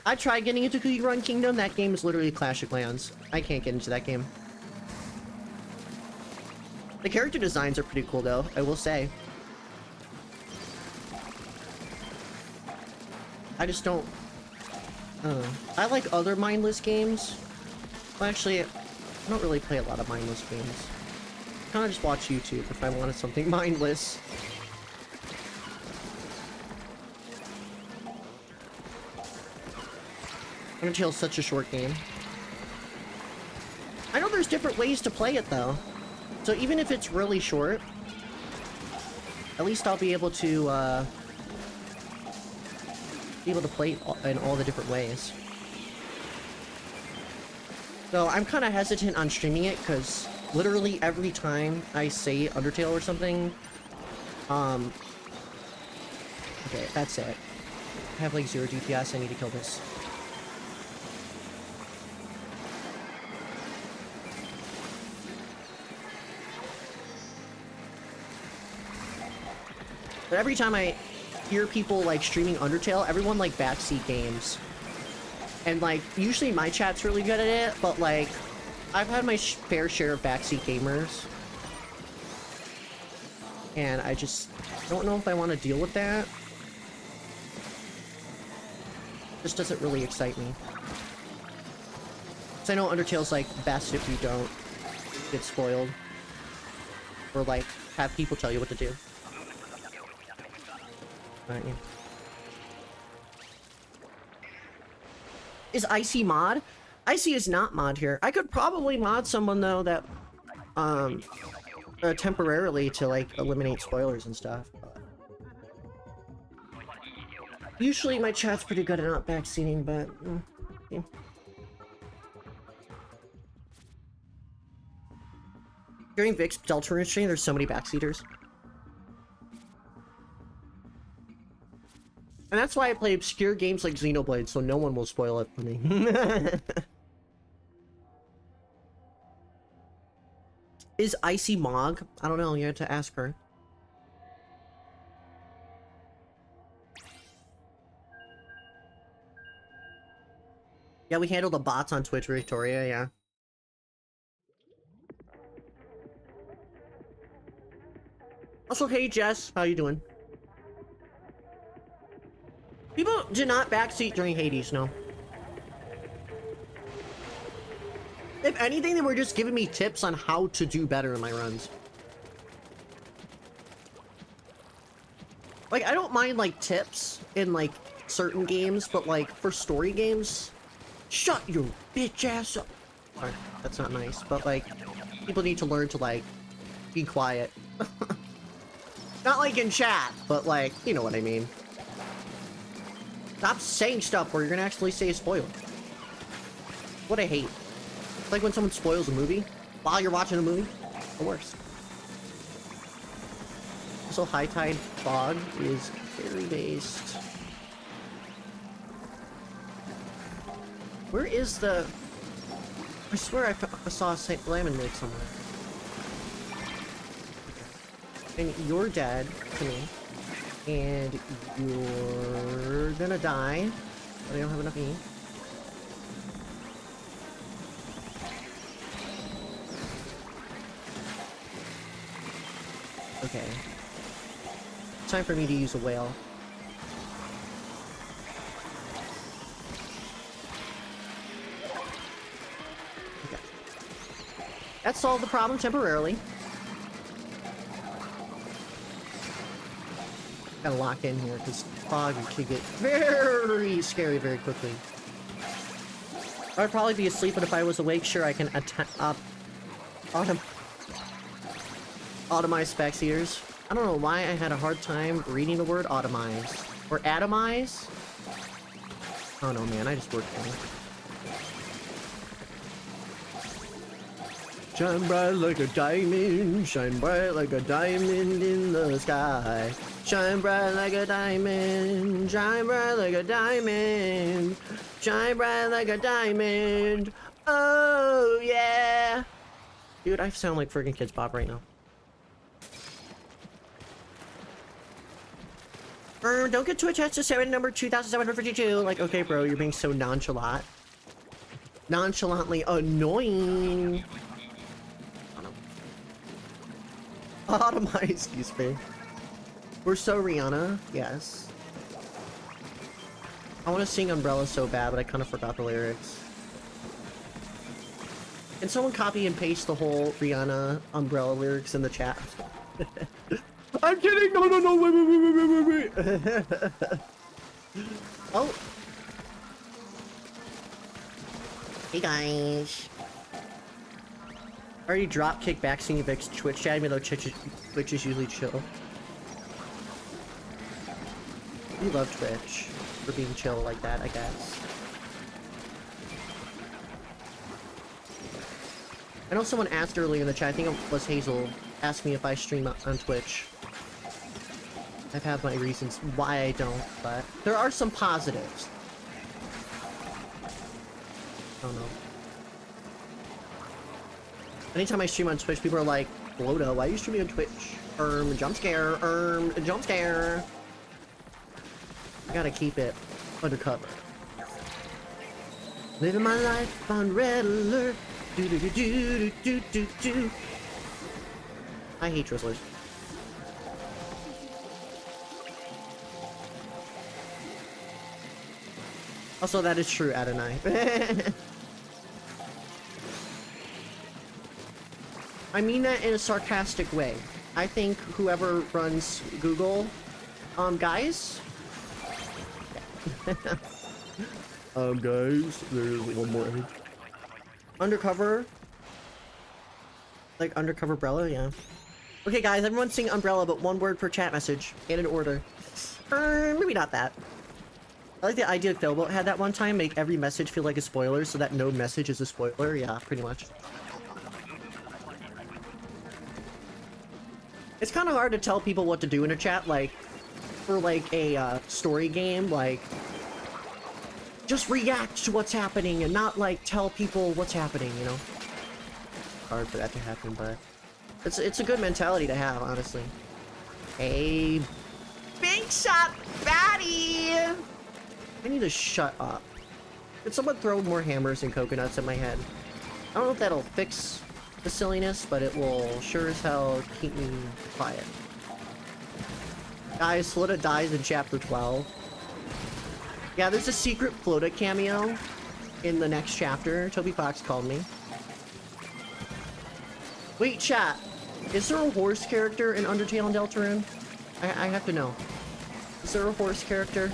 I tried getting into Cookie Run Kingdom. That game is literally Clash of Clans. I can't get into that game. The character designs are pretty cool though, I will say. I just don't... I like other mindless games. Well, actually, I don't really play a lot of mindless games. I kind of just watch YouTube if I wanted something mindless. Undertale's such a short game. I know there's different ways to play it though. So even if it's really short, at least I'll be able to play it in all the different ways. So I'm kind of hesitant on streaming it because literally every time I say Undertale or something, okay, that's it. I have like 0 DPS, I need to kill this. But every time I hear people like streaming Undertale, everyone like backseat games. And like, usually my chat's really good at it, but like, I've had my fair share of backseat gamers. And I just don't know if I want to deal with that. This doesn't really excite me. Because I know Undertale's like best if you don't get spoiled. Or like, have people tell you what to do. Right, yeah. Is Icy mod? Icy is not mod here. I could probably mod someone though that temporarily to like eliminate spoilers and stuff. But usually my chat's pretty good at not backseating, but yeah. During Vic's Deltarune stream, there's so many backseaters. And that's why I play obscure games like Xenoblade, so no one will spoil it for me. Is Icy Mog? I don't know, you have to ask her. Yeah, we handle the bots on Twitch, Victoria, yeah. Also, hey Jess, how you doing? People do not backseat during Hades, no. If anything, they were just giving me tips on how to do better in my runs. Like, I don't mind, like, tips in, like, certain games, but, like, for story games, shut your bitch ass up. Sorry, that's not nice, but, like, people need to learn to, like, be quiet. Not, like, in chat, but, like, you know what I mean. Stop saying stuff where you're gonna actually say a spoiler. What I hate. It's like when someone spoils a movie while you're watching a movie. The worst. Also, High Tide Fog is fairy based. Where is the... I swear I saw a St. Lemon Lake somewhere. And you're dead to me. And you're gonna die. But I don't have enough E. Okay. It's time for me to use a whale. Okay. That solved the problem temporarily. Gotta lock in here, because fog could get very scary very quickly. I'd probably be asleep, but if I was awake, sure, I can automize backseaters. I don't know why I had a hard time reading the word automize. Or atomize? I don't know, man, I just worked for it. Shine bright like a diamond, shine bright like a diamond in the sky. Shine bright like a diamond, shine bright like a diamond, shine bright like a diamond. Oh yeah. Dude, I sound like friggin' Kids Bop right now. Don't get Twitch hats to Sarah number 2752. Like, okay, bro, you're being so nonchalant. Nonchalantly annoying. Automate, excuse me. We're so Rihanna, yes. I want to sing Umbrella so bad, but I kind of forgot the lyrics. Can someone copy and paste the whole Rihanna Umbrella lyrics in the chat? I'm kidding! No, no, no, wait. Oh. Hey guys. I already drop kick BACKSEAT Vic's Twitch chat, even though Twitch is usually chill. We love Twitch for being chill like that, I guess. I know someone asked earlier in the chat, I think it was Hazel, asked me if I stream on Twitch. I've had my reasons why I don't, but there are some positives. I don't know. Anytime I stream on Twitch, people are like, Bloda, why are you streaming on Twitch? Jump scare, jump scare. I gotta keep it undercover. Living my life on red alert. Do do do do do do do. I hate Drizzlers. Also, that is true, Adonai. I mean that in a sarcastic way. I think whoever runs Google, guys. Guys, there's one more. Undercover. Like Undercover Umbrella, yeah. Okay, guys, everyone sing Umbrella, but one word per chat message and an order. Maybe not that. I like the idea that Philboat had that one time, make every message feel like a spoiler so that no message is a spoiler. Yeah, pretty much. It's kind of hard to tell people what to do in a chat, like, for like a story game, like, just react to what's happening and not like tell people what's happening, you know? Hard for that to happen, but it's a good mentality to have, honestly. Hey, big shot baddie! I need to shut up. Could someone throw more hammers and coconuts at my head? I don't know if that'll fix the silliness, but it will sure as hell keep me quiet. Guys, Flota dies in chapter 12. Yeah, there's a secret Flota cameo in the next chapter. Toby Fox called me. Wait, chat. Is there a horse character in Undertale and Deltarune? I have to know. Is there a horse character?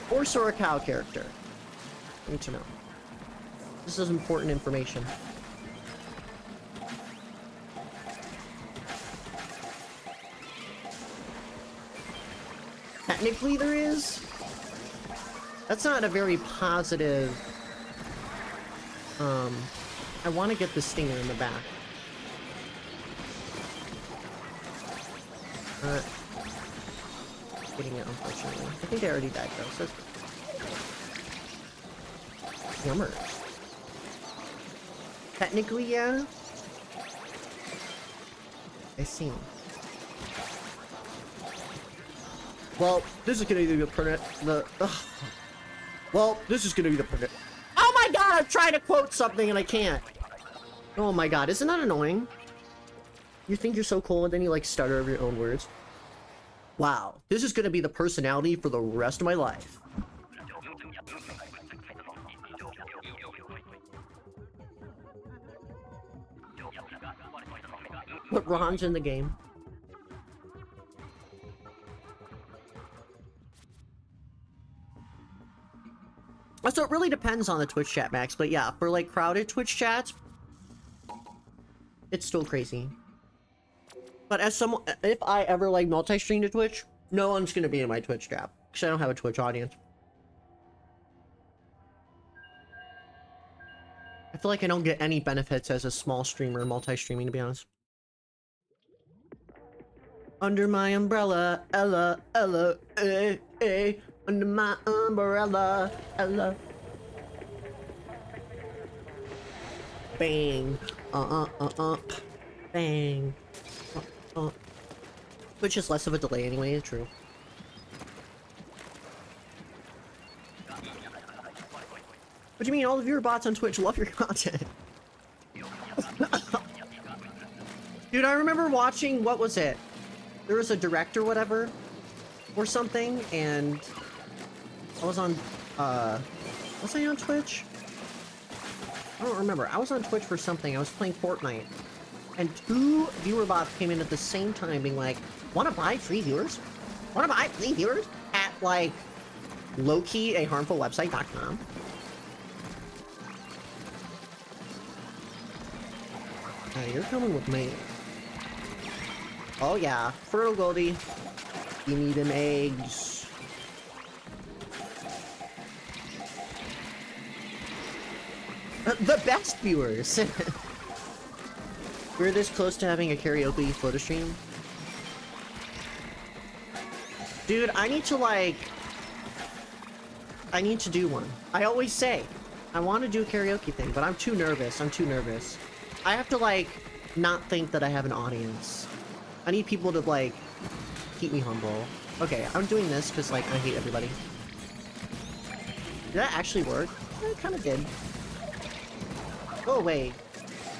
Horse or a cow character? I need to know. This is important information. Technically there is. That's not a very positive. I want to get the stinger in the back. Getting it, unfortunately. I think they already died though, so Yummers. Technically, yeah. I see. Well, this is gonna be the permit. Well, this is gonna be the permit. Oh my god, I'm trying to quote something and I can't. Oh my god, isn't that annoying? You think you're so cool and then you like stutter over your own words. Wow, this is gonna be the personality for the rest of my life. Put Ron's in the game. So it really depends on the Twitch chat, Max, but yeah, for like crowded Twitch chats, it's still crazy. But as someone, if I ever like multi-stream to Twitch, no one's gonna be in my Twitch chat, because I don't have a Twitch audience. I feel like I don't get any benefits as a small streamer, multi-streaming, to be honest. Under my umbrella, Ella, Ella, under my umbrella, Ella. Bang, bang, which is less of a delay anyway, true. What do you mean? All the viewer bots on Twitch love your content. Dude, I remember watching, what was it? There was a direct or whatever, or something, and I was on, was I on Twitch? I don't remember. I was on Twitch for something. I was playing Fortnite, and 2 viewer bots came in at the same time being like, wanna buy free viewers? Wanna buy free viewers? At, like, low-key a harmful website.com. Hey, you're coming with me. Oh yeah, Fertile Goldie. Give me them eggs. The best viewers! We're this close to having a karaoke photo stream. Dude, I need to do one. I always say, I want to do a karaoke thing, but I'm too nervous. I have to, like, not think that I have an audience. I need people to, like, keep me humble. Okay, I'm doing this because, like, I hate everybody. Did that actually work? It kind of did. Go away,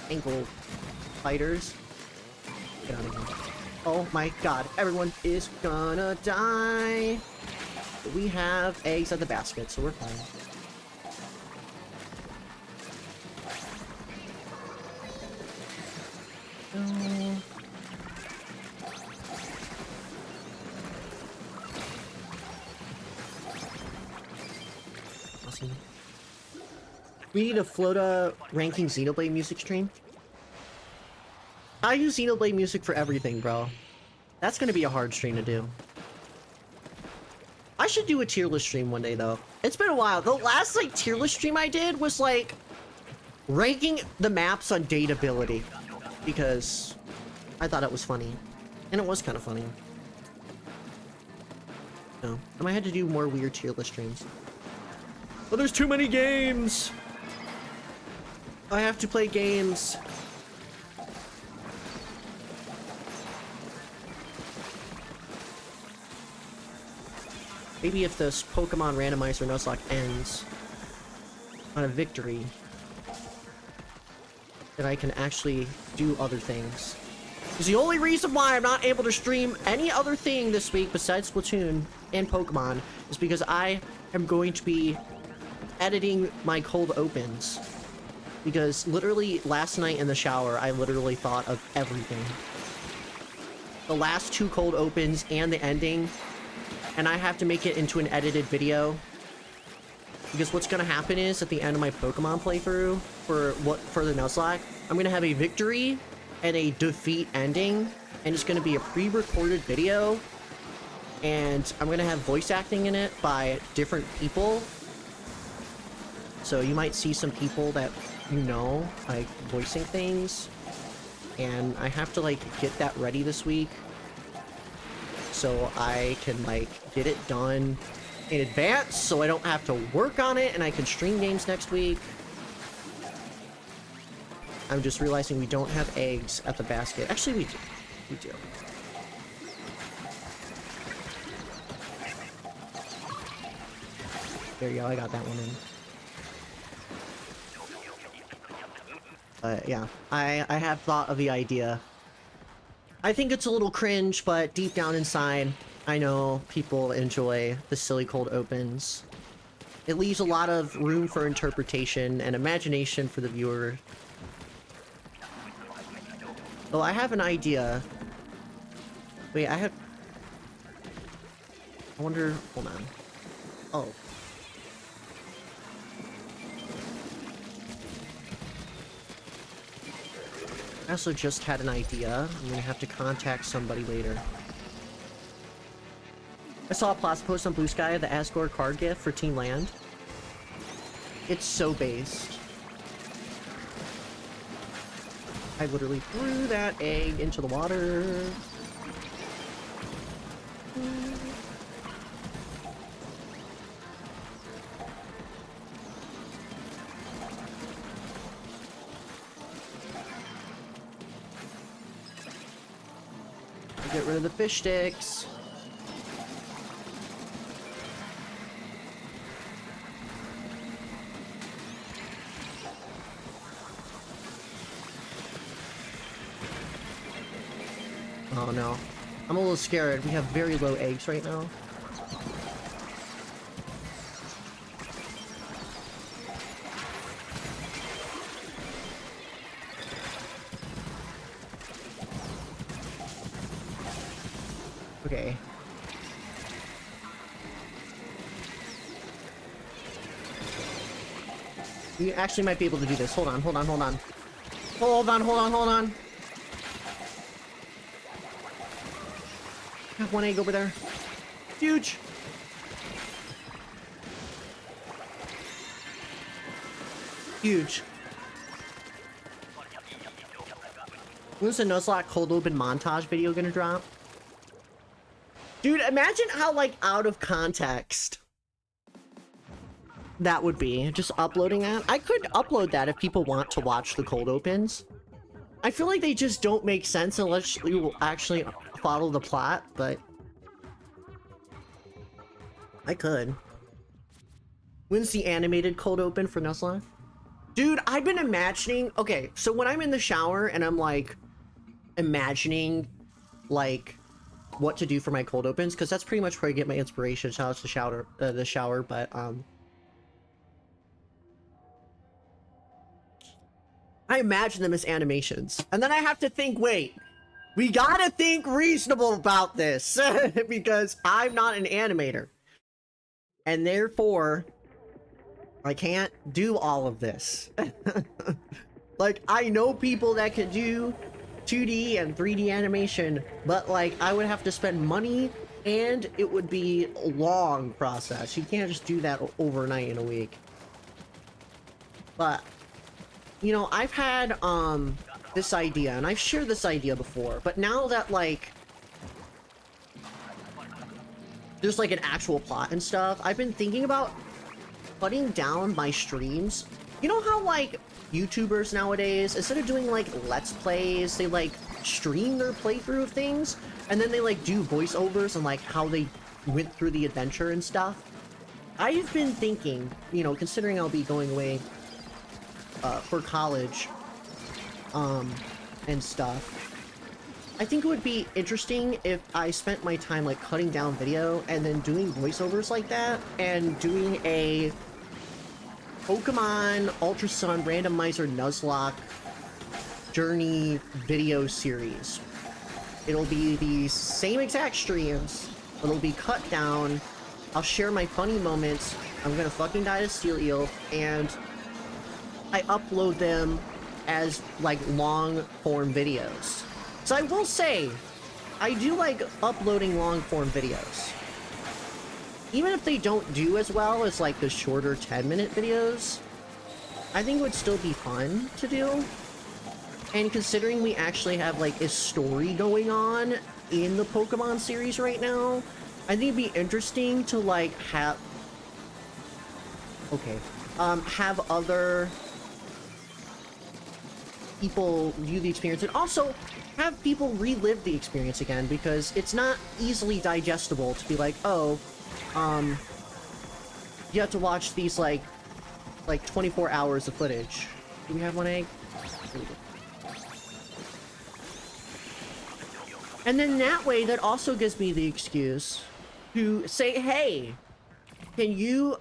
ankle fighters. Get out of here. Oh my god, everyone is gonna die. But we have eggs at the basket, so we're fine. Awesome. We need a Flota ranking Xenoblade music stream. I use Xenoblade music for everything, bro. That's gonna be a hard stream to do. I should do a tier list stream one day, though. It's been a while. The last, like, tier list stream I did was, like, ranking the maps on dateability. Because I thought it was funny. And it was kind of funny. No. I might have to do more weird tier list streams. But there's too many games! I have to play games. Maybe if this Pokemon randomizer Nuzlocke ends on a victory, then I can actually do other things. Because the only reason why I'm not able to stream any other thing this week besides Splatoon and Pokemon is because I am going to be editing my cold opens. Because literally last night in the shower, I literally thought of everything. The last 2 cold opens and the ending. And I have to make it into an edited video. Because what's gonna happen is, at the end of my Pokemon playthrough, for the Nuzlocke, I'm gonna have a victory and a defeat ending. And it's gonna be a pre-recorded video. And I'm gonna have voice acting in it by different people. So you might see some people that you know, like, voicing things. And I have to, like, get that ready this week. So I can, like, get it done in advance so I don't have to work on it and I can stream games next week. I'm just realizing we don't have eggs at the basket. Actually, we do. We do. There you go, I got that one in. Yeah, I have thought of the idea. I think it's a little cringe, but deep down inside, I know people enjoy the silly cold opens. It leaves a lot of room for interpretation and imagination for the viewer. Oh, I have an idea. Wait, I wonder... Hold on. Oh. I also just had an idea. I'm gonna have to contact somebody later. I saw a Plaza post on Blue Sky, the Asgore card gift for Team Land. It's so based. I literally threw that egg into the water. Get rid of the fish sticks. Oh no. I'm a little scared. We have very low eggs right now. Okay. You actually might be able to do this. Hold on, hold on, hold on. Hold on, hold on, hold on. I have one egg over there. Huge. Huge. When's the Nuzlocke cold open montage video gonna drop? Dude, imagine how, like, out of context that would be. Just uploading that. I could upload that if people want to watch the cold opens. I feel like they just don't make sense unless you actually follow the plot, but I could. When's the animated cold open for Nuzlocke? Dude, I've been imagining... Okay, so when I'm in the shower and I'm, like, imagining, like, what to do for my cold opens, because that's pretty much where I get my inspiration. Shout out to the shower, but, I imagine them as animations. And then I have to think, wait, we gotta think reasonable about this, because I'm not an animator. And therefore, I can't do all of this. Like, I know people that could do 2D and 3D animation, but, like, I would have to spend money, and it would be a long process. You can't just do that overnight in a week. But, you know, I've had, this idea, and I've shared this idea before, but now that, like, there's, like, an actual plot and stuff, I've been thinking about cutting down my streams. You know how, like, YouTubers nowadays, instead of doing, like, Let's Plays, they, like, stream their playthrough of things, and then they, like, do voiceovers and, like, how they went through the adventure and stuff. I've been thinking, you know, considering I'll be going away, for college, and stuff, I think it would be interesting if I spent my time, like, cutting down video and then doing voiceovers like that, and doing a Pokemon Ultra Sun Randomizer Nuzlocke Journey video series. It'll be the same exact streams, but it'll be cut down. I'll share my funny moments. I'm gonna fucking die to Steel Eel, and I upload them as, like, long-form videos. So I will say, I do like uploading long-form videos. Even if they don't do as well as, like, the shorter 10-minute videos, I think it would still be fun to do. And considering we actually have, like, a story going on in the Pokemon series right now, I think it'd be interesting to, like, have... Okay. Have other people view the experience, and also have people relive the experience again, because it's not easily digestible to be like, oh, you have to watch these, like 24 hours of footage. Do we have one egg? And then that way, that also gives me the excuse to say, hey, can you,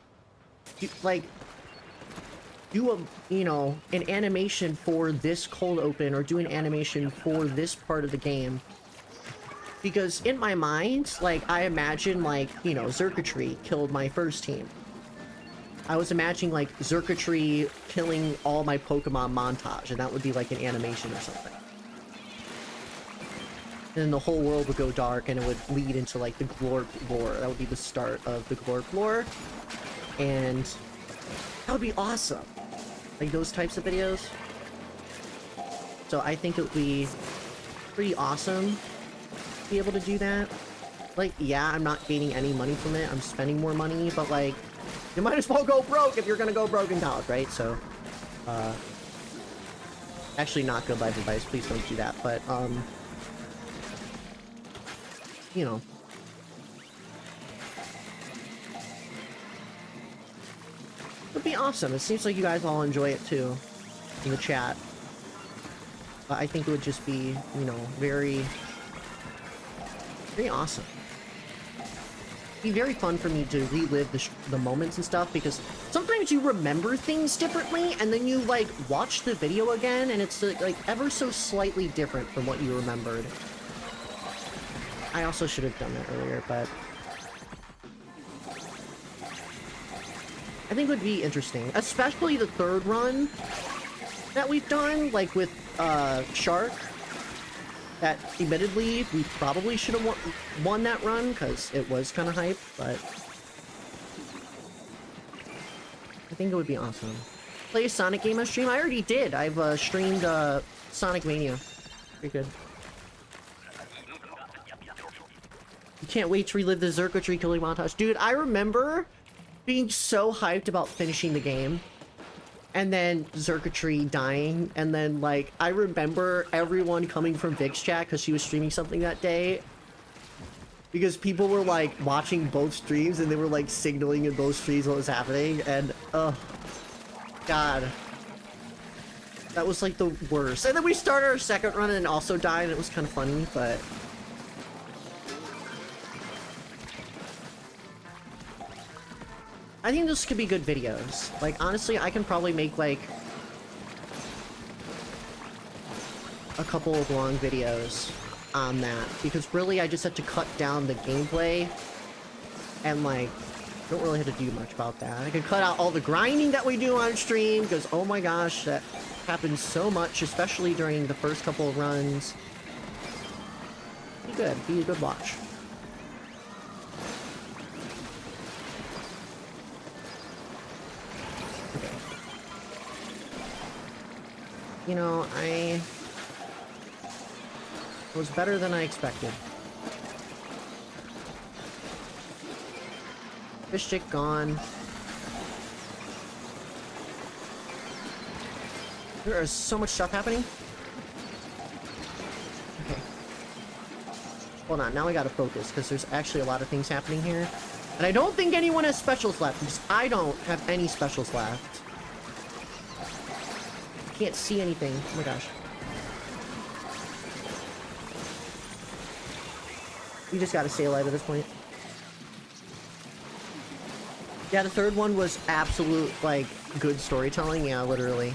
like, do a, you know, an animation for this cold open, or do an animation for this part of the game. Because in my mind, like, I imagine, like, you know, Xurkitree killed my first team. I was imagining, like, Xurkitree killing all my Pokemon montage, and that would be like an animation or something. And then the whole world would go dark, and it would lead into, like, the Glorp lore. That would be the start of the Glorp lore. And that would be awesome. Like, those types of videos. So I think it would be pretty awesome to be able to do that. Like, yeah, I'm not gaining any money from it. I'm spending more money, but like, you might as well go broke if you're gonna go broke in college, right? So, actually not good life advice. Please don't do that. But, you know. It'd be awesome. It seems like you guys all enjoy it too in the chat. But I think it would just be, you know, very awesome. It'd be very fun for me to relive the moments and stuff, because sometimes you remember things differently and then you like watch the video again and it's like ever so slightly different from what you remembered. I also should have done that earlier, but I think it would be interesting, especially the third run that we've done, like with Shark. That, admittedly, we probably should have won that run, because it was kind of hype, but I think it would be awesome. Play a Sonic game on stream? I already did. I've streamed Sonic Mania. Pretty good. You can't wait to relive the Zerko tree killing montage. Dude, I remember being so hyped about finishing the game, and then Zerkatry dying, and then like I remember everyone coming from Vic's chat because she was streaming something that day, because people were like watching both streams and they were like signaling in both streams what was happening, and oh god, that was like the worst. And then we started our second run and also died, and it was kind of funny, but I think this could be good videos. Like, honestly, I can probably make, like, a couple of long videos on that. Because really, I just have to cut down the gameplay. And, like, don't really have to do much about that. I can cut out all the grinding that we do on stream. Because, oh my gosh, that happens so much. Especially during the first couple of runs. Be good. Be a good watch. You know, it was better than I expected. Fish stick gone. There is so much stuff happening. Okay. Hold on, now we gotta focus, because there's actually a lot of things happening here. And I don't think anyone has specials left, because I don't have any specials left. Can't see anything. Oh my gosh. We just gotta stay alive at this point. Yeah, the third one was absolute, like, good storytelling. Yeah, literally.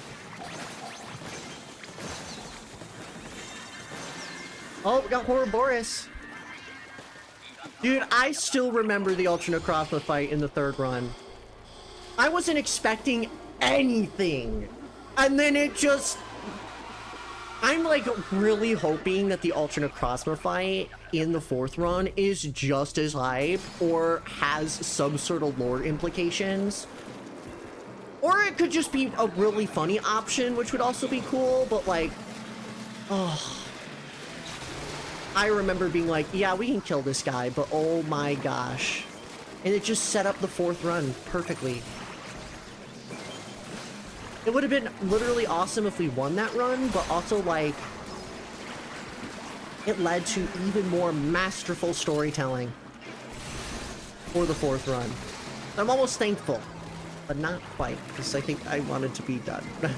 Oh, we got Ouroboros. Dude, I still remember the alternate crossbow fight in the third run. I wasn't expecting anything. And then it just... I'm like really hoping that the alternate crossbow fight in the fourth run is just as hype or has some sort of lore implications. Or it could just be a really funny option, which would also be cool, but like... Oh... I remember being like, yeah, we can kill this guy, but oh my gosh. And it just set up the fourth run perfectly. It would have been literally awesome if we won that run, but also, like, it led to even more masterful storytelling for the fourth run. I'm almost thankful, but not quite, because I think I wanted to be done. But...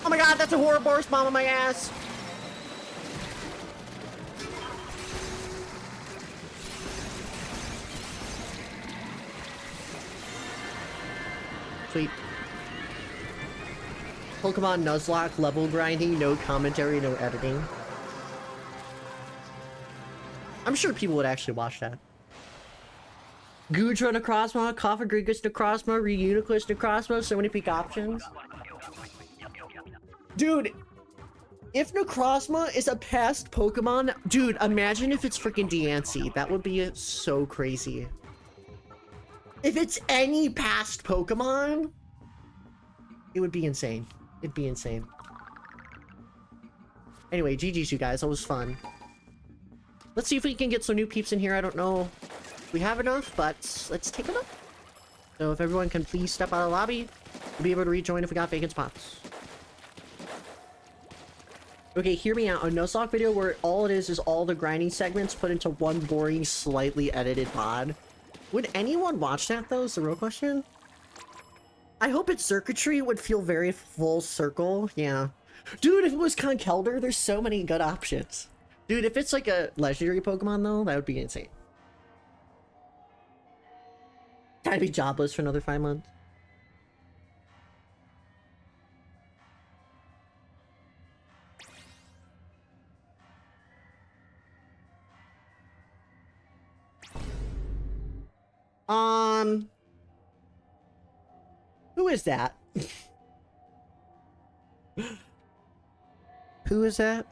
Oh my god, that's a Ouroboros bomb on my ass! Sweet. Pokemon Nuzlocke level grinding, no commentary, no editing. I'm sure people would actually watch that. Gudra Necrozma, Coffagrigus Necrozma, Reuniclus Necrozma, so many peak options. Dude, if Necrozma is a past Pokemon, dude, imagine if it's freaking Diancie. That would be so crazy. If it's any past Pokemon, it would be insane. It'd be insane. Anyway, GG's you guys, that was fun. Let's see if we can get some new peeps in here. I don't know if we have enough, but let's take a look. So if everyone can please step out of the lobby, we'll be able to rejoin if we got vacant spots. Okay, hear me out. A no-sock video where all it is all the grinding segments put into one boring, slightly edited pod. Would anyone watch that, though, is the real question? I hope its circuitry would feel very full circle. Yeah. Dude, if it was Conkeldurr, there's so many good options. Dude, if it's like a legendary Pokemon, though, that would be insane. I'd be jobless for another 5 months. Who is that? Who is that?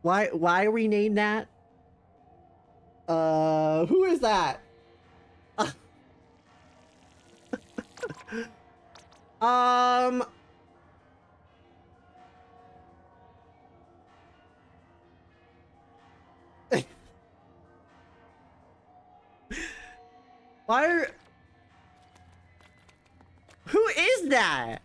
Why are we named that? Who is that? Why are... Who is that?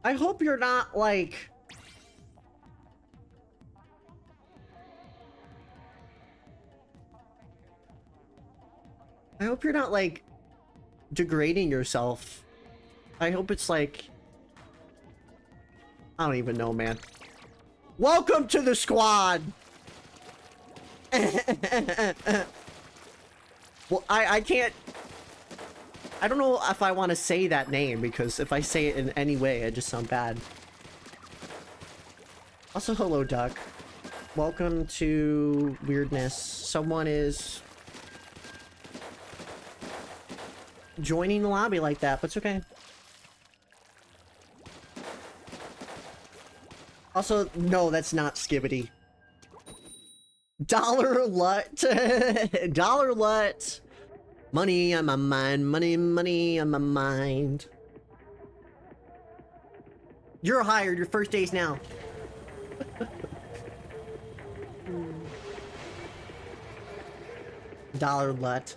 I hope you're not, like... I hope you're not, like, degrading yourself. I hope it's, like... I don't even know, man. Welcome to the squad! Well, I can't... I don't know if I want to say that name, because if I say it in any way, I just sound bad. Also, hello, Duck. Welcome to Weirdness. Someone is... joining the lobby like that, but it's okay. Also, no, that's not Skibbity. Dollar Lut. Dollar Lut. Money on my mind. Money on my mind. You're hired. Your first day's now. Dollar Lut.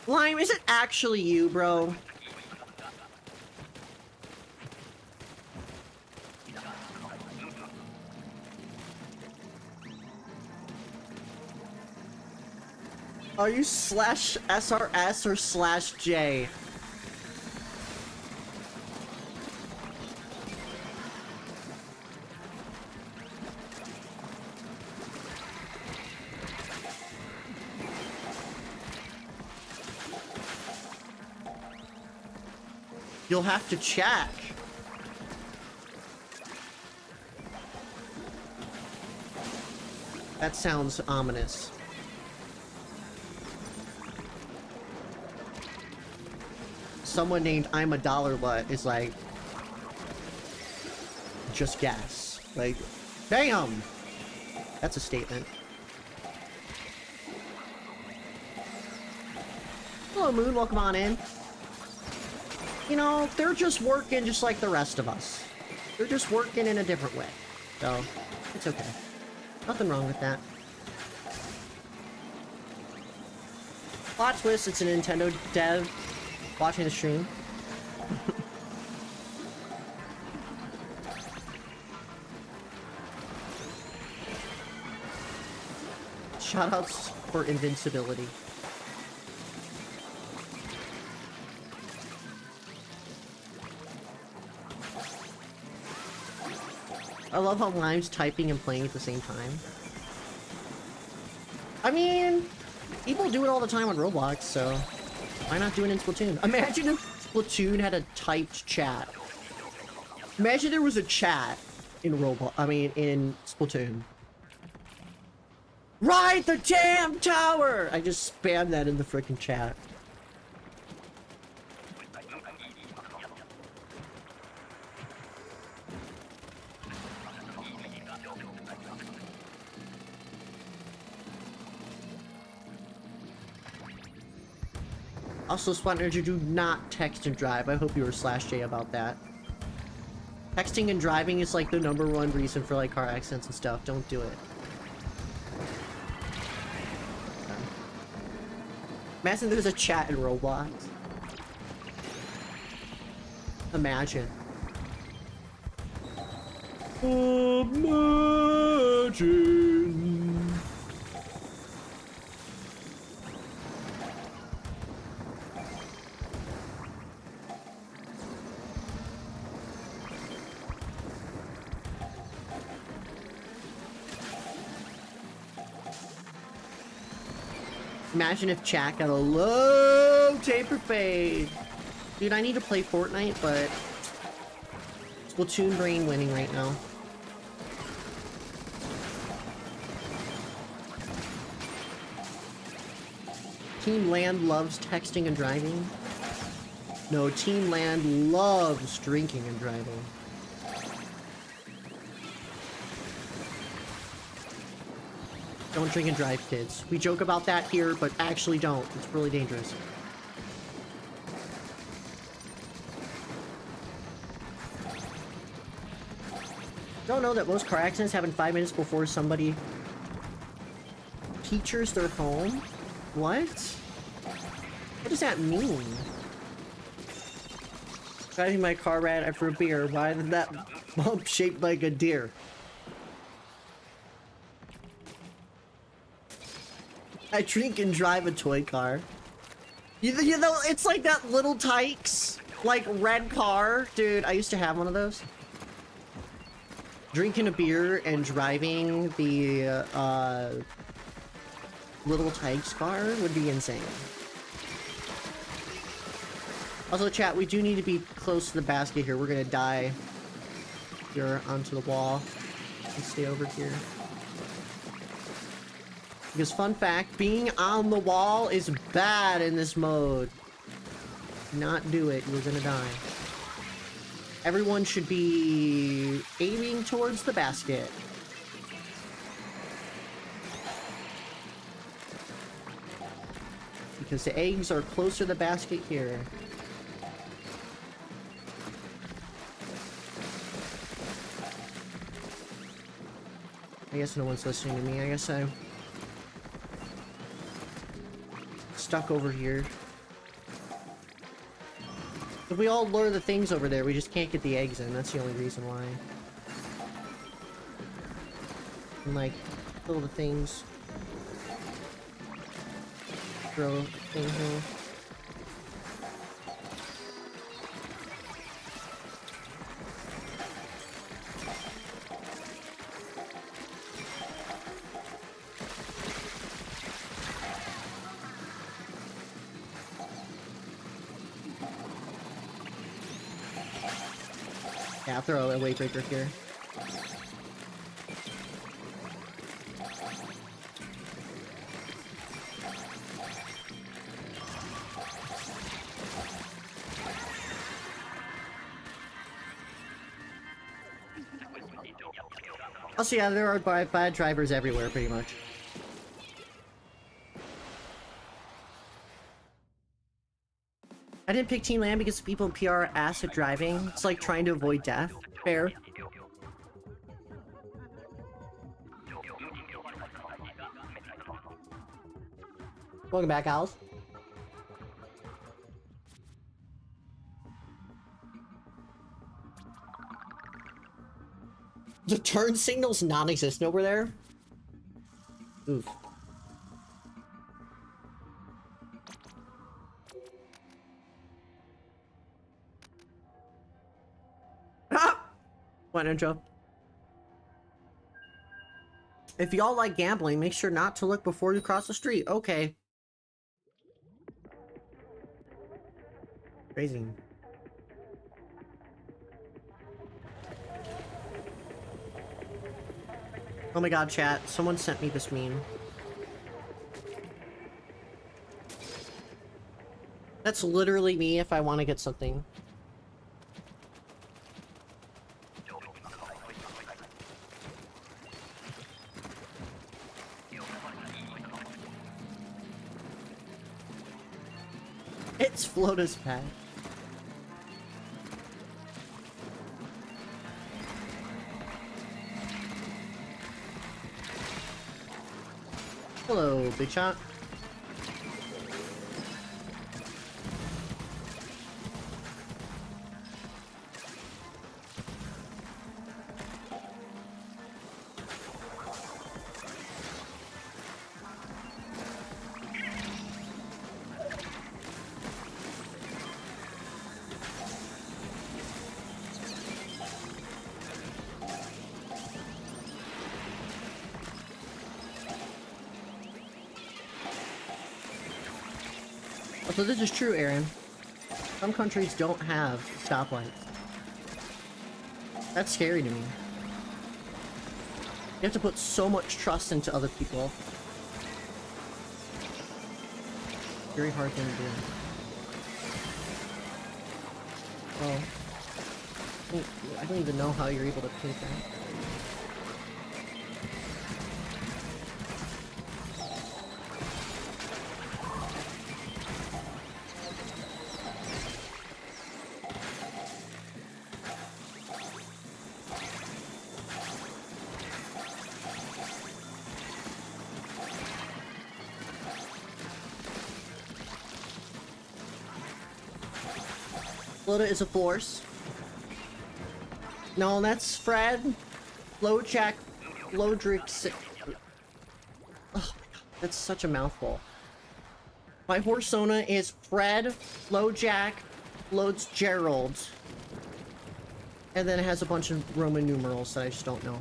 Lime, is it actually you, bro? Are you slash SRS or slash J? You'll have to check. That sounds ominous. Someone named I'm a Dollar Lut is like, just guess. Like, damn! That's a statement. Hello, Moon. Welcome on in. You know, they're just working just like the rest of us. They're just working in a different way. So, it's okay. Nothing wrong with that. Plot twist, it's a Nintendo dev watching the stream. Shoutouts for invincibility. I love how Lime's typing and playing at the same time. I mean, people do it all the time on Roblox, so why not do it in Splatoon? Imagine if Splatoon had a typed chat. Imagine there was a chat in Roblox. I mean, in Splatoon. Ride the damn tower! I just spammed that in the freaking chat. Also, Spot Energy, do not text and drive. I hope you were /J about that. Texting and driving is like the #1 reason for like car accidents and stuff. Don't do it. Imagine there's a chat in Roblox. Imagine. Imagine. Imagine if chat got a low taper fade. Dude, I need to play Fortnite, but Splatoon brain winning right now. Team Land loves texting and driving. No, Team Land loves drinking and driving. Don't drink and drive, kids. We joke about that here, but actually don't. It's really dangerous. Don't know that most car accidents happen 5 minutes before somebody teachers their home? What? What does that mean? Driving my car right after a beer. Why did that bump shaped like a deer? I drink and drive a toy car. You know, it's like that little Tykes, like, red car. Dude, I used to have one of those. Drinking a beer and driving the, little Tykes car would be insane. Also, chat, we do need to be close to the basket here. We're gonna die here onto the wall. Let's stay over here. Because, fun fact, being on the wall is bad in this mode. Do not do it, you're gonna die. Everyone should be aiming towards the basket. Because the eggs are closer to the basket here. I guess no one's listening to me. I guess I'm stuck over here. If we all lure the things over there, we just can't get the eggs in. That's the only reason why. And like, fill the things. Throw things in. Yeah, I'll throw a weight breaker here. Also, yeah, there are bad drivers everywhere, pretty much. I didn't pick Team Land because people in PR are ass at driving. It's like trying to avoid death. Fair. Welcome back, Alice. The turn signal's non-existent over there? Oof. Ah! What intro? If y'all like gambling, make sure not to look before you cross the street. Okay. Crazy. Oh my god, chat. Someone sent me this meme. That's literally me if I want to get something. It's Flota's pet. Hello, Big Shot. So this is true, Aaron. Some countries don't have stoplights. That's scary to me. You have to put so much trust into other people. Very hard thing to do. Oh. I don't even know how you're able to paint that. Flota is a force. No, that's Fred. Flowjack. Flowdrix. Oh my god, that's such a mouthful. My horse Sona is Fred, Flowjack, Flowsgerald. And then it has a bunch of Roman numerals that I just don't know.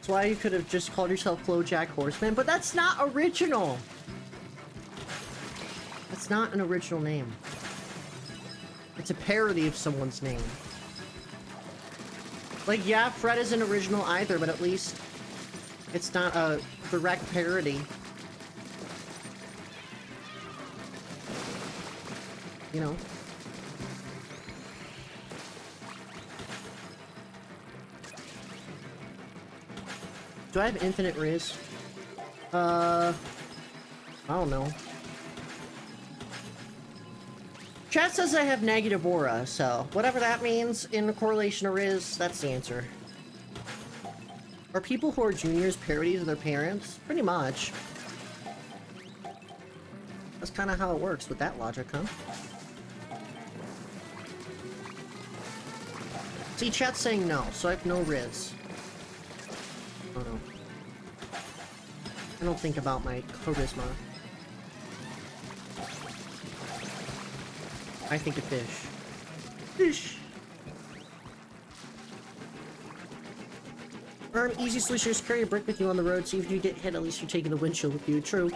Why you could have just called yourself Flowjack Horseman, but that's not original. That's not an original name. It's a parody of someone's name. Like, yeah, Fred isn't original either, but at least it's not a direct parody. You know? Do I have infinite Riz? I don't know. Chat says I have negative aura, so whatever that means in the correlation of Riz, that's the answer. Are people who are juniors parodies of their parents? Pretty much. That's kind of how it works with that logic, huh? See, chat's saying no, so I have no Riz. Oh no. I don't think about my charisma. I think of fish. Fish! Easy solution is carry a brick with you on the road, so if you get hit, at least you're taking the windshield with you. True.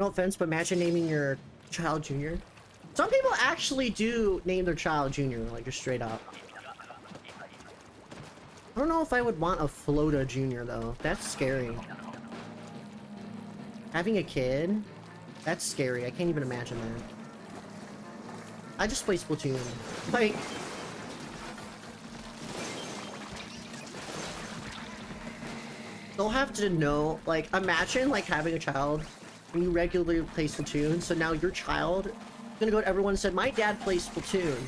No offense, but imagine naming your child Junior. Some people actually do name their child Junior, like just straight up. I don't know if I would want a Flota Junior though. That's scary. Having a kid? That's scary. I can't even imagine that. I just play Splatoon. Like... they'll have to know, like, imagine, like, having a child and you regularly play Splatoon, so now your child is gonna go to everyone and said, my dad plays Splatoon.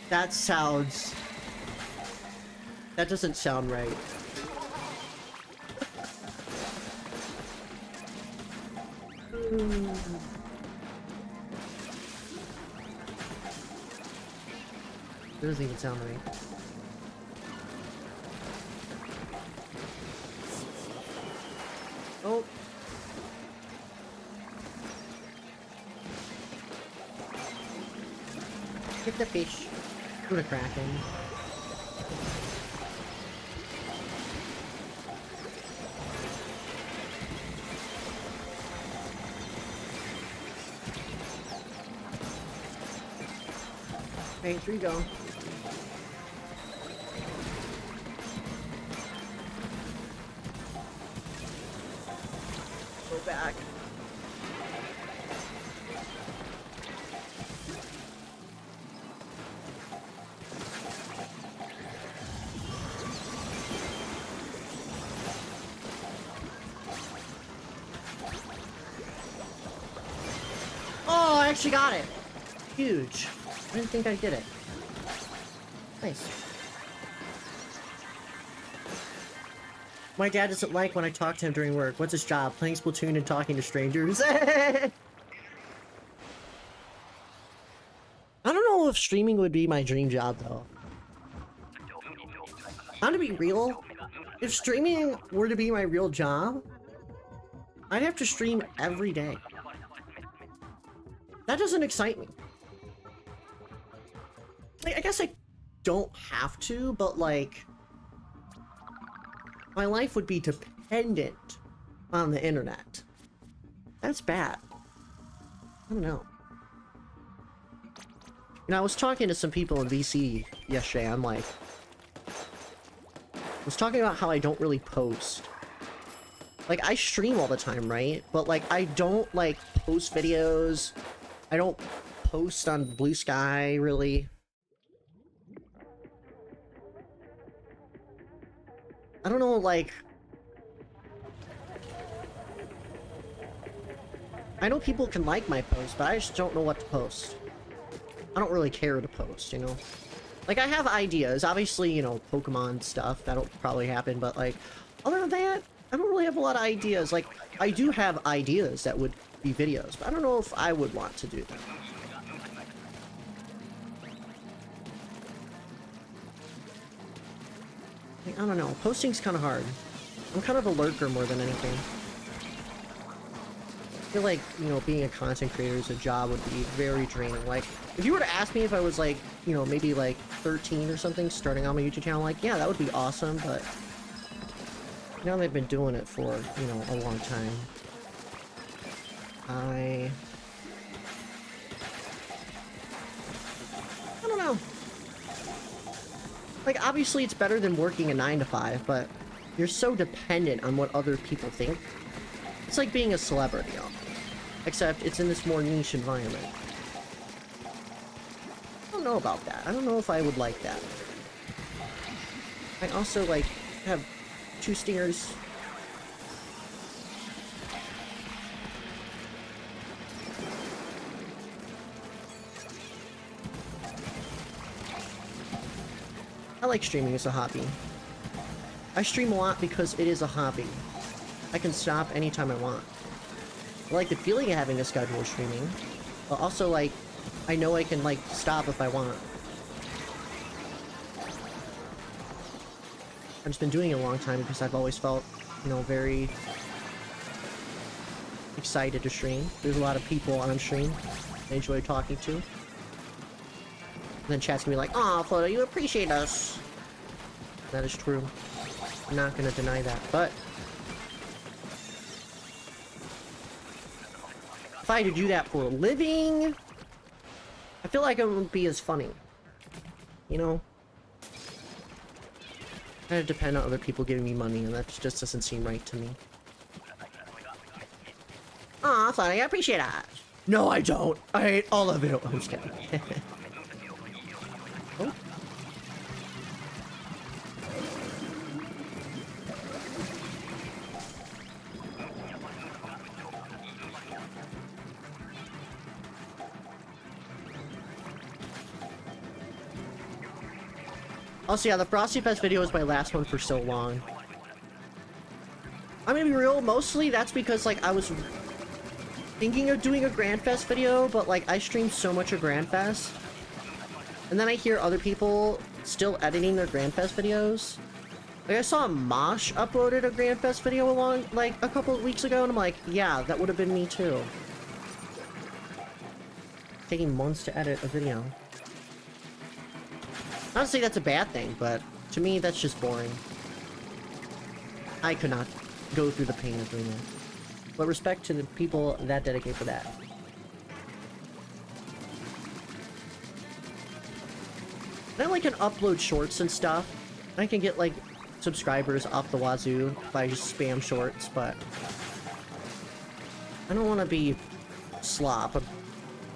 That sounds... That doesn't sound right. It doesn't even sound right. Oh. Get the fish. Put a kraken. Okay, here you go. Go back. Oh, I actually got it. Huge. I didn't think I'd get it. Nice. My dad doesn't like when I talk to him during work. What's his job? Playing Splatoon and talking to strangers. I don't know if streaming would be my dream job, though. I'm gonna be real. If streaming were to be my real job, I'd have to stream every day. That doesn't excite me. Like, I guess I don't have to, but like, my life would be dependent on the internet. That's bad. I don't know. You know, I was talking to some people in VC yesterday. I'm like, I was talking about how I don't really post. Like, I stream all the time, right? But like, I don't like post videos. I don't post on Blue Sky, really. I don't know, like... I know people can like my posts, but I just don't know what to post. I don't really care to post, you know? Like, I have ideas. Obviously, you know, Pokemon stuff, that'll probably happen, but like, other than that, I don't really have a lot of ideas. Like, I do have ideas that would be videos, but I don't know if I would want to do them. Like, I don't know. Posting's kind of hard. I'm kind of a lurker more than anything. I feel like, you know, being a content creator as a job would be very draining. Like, if you were to ask me if I was like, you know, maybe like 13 or something, starting on my YouTube channel, like, yeah, that would be awesome, but now they've been doing it for, you know, a long time. I don't know. Like, obviously it's better than working a 9 to 5, but you're so dependent on what other people think. It's like being a celebrity, except it's in this more niche environment. I don't know about that. I don't know if I would like that. I also, like, have 2 stingers. I like streaming as a hobby. I stream a lot because it is a hobby. I can stop anytime I want. I like the feeling of having a schedule streaming, but also, like, I know I can, like, stop if I want. I've just been doing it a long time because I've always felt, you know, very excited to stream. There's a lot of people on stream I enjoy talking to. And then chat's gonna be like, "Aw, Photo, you appreciate us." That is true. I'm not gonna deny that, but if I had to do that for a living, I feel like it wouldn't be as funny. You know? I had to depend on other people giving me money, and that just doesn't seem right to me. Aw, Photo, I appreciate that. No, I don't. I hate all of it. I'm just kidding. Oh. Also, yeah, the Frosty Fest video was my last one for so long. I'm gonna be real, mostly that's because, like, I was thinking of doing a Grand Fest video, but, like, I streamed so much of Grand Fest. And then I hear other people still editing their Grand Fest videos. Like, I saw Mosh uploaded a Grand Fest video along, like, a couple of weeks ago, and I'm like, yeah, that would have been me too. Taking months to edit a video. Not to say that's a bad thing, but to me, that's just boring. I could not go through the pain of doing that. But respect to the people that dedicate for that. And I, like, can upload shorts and stuff. I can get, like, subscribers off the wazoo by just spam shorts, but I don't want to be slop. I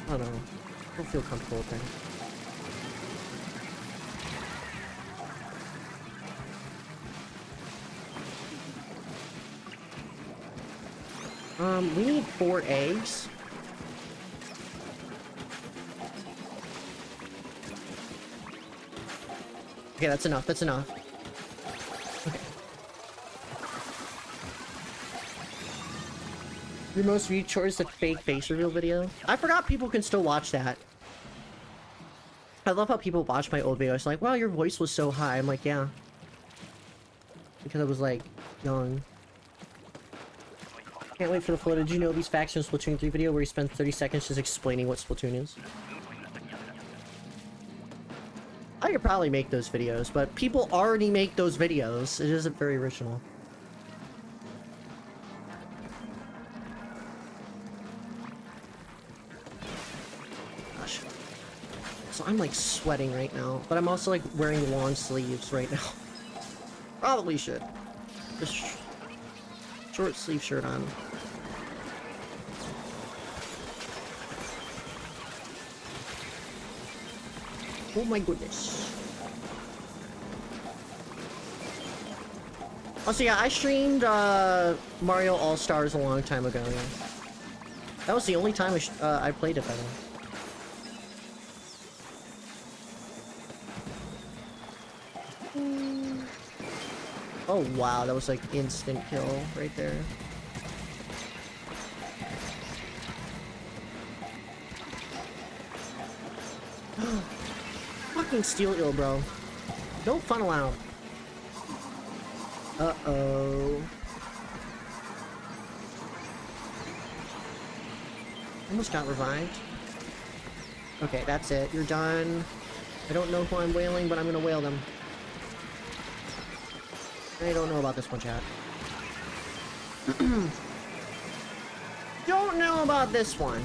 don't know. I don't feel comfortable with that. We need 4 eggs. Okay, that's enough, that's enough. Okay. Your most viewed short is the fake face reveal video? I forgot people can still watch that. I love how people watch my old videos, like, wow, your voice was so high. I'm like, yeah. Because I was, like, young. Can't wait for the flow. Did you know these facts in Splatoon 3 video where he spent 30 seconds just explaining what Splatoon is? I could probably make those videos, but people already make those videos. It isn't very original. Gosh. So I'm like sweating right now, but I'm also like wearing long sleeves right now. Probably should. Just short sleeve shirt on. Oh my goodness. Also, yeah, I streamed Mario All-Stars a long time ago, yeah. That was the only time I played it, by the way. Oh wow, that was like instant kill right there. Fucking steal ill, bro. Don't funnel out. Uh-oh. Almost got revived. Okay, that's it. You're done. I don't know who I'm wailing, but I'm gonna wail them. I don't know about this one, chat. Don't know about this one.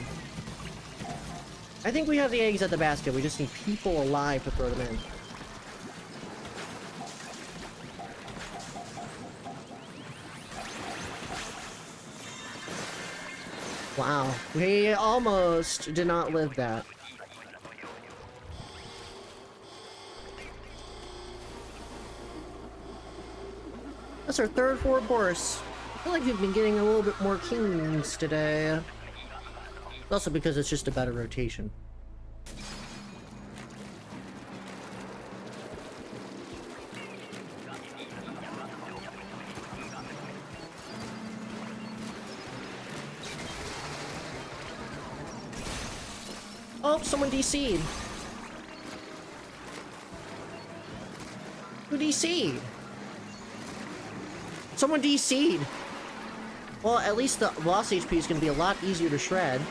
I think we have the eggs at the basket. We just need people alive to throw them in. Wow. We almost did not live that. That's our third Ouroboros. I feel like we've been getting a little bit more kings today. Also because it's just a better rotation. Oh, someone DC'd. Who DC'd? Someone DC'd. Well, at least the lost HP is going to be a lot easier to shred.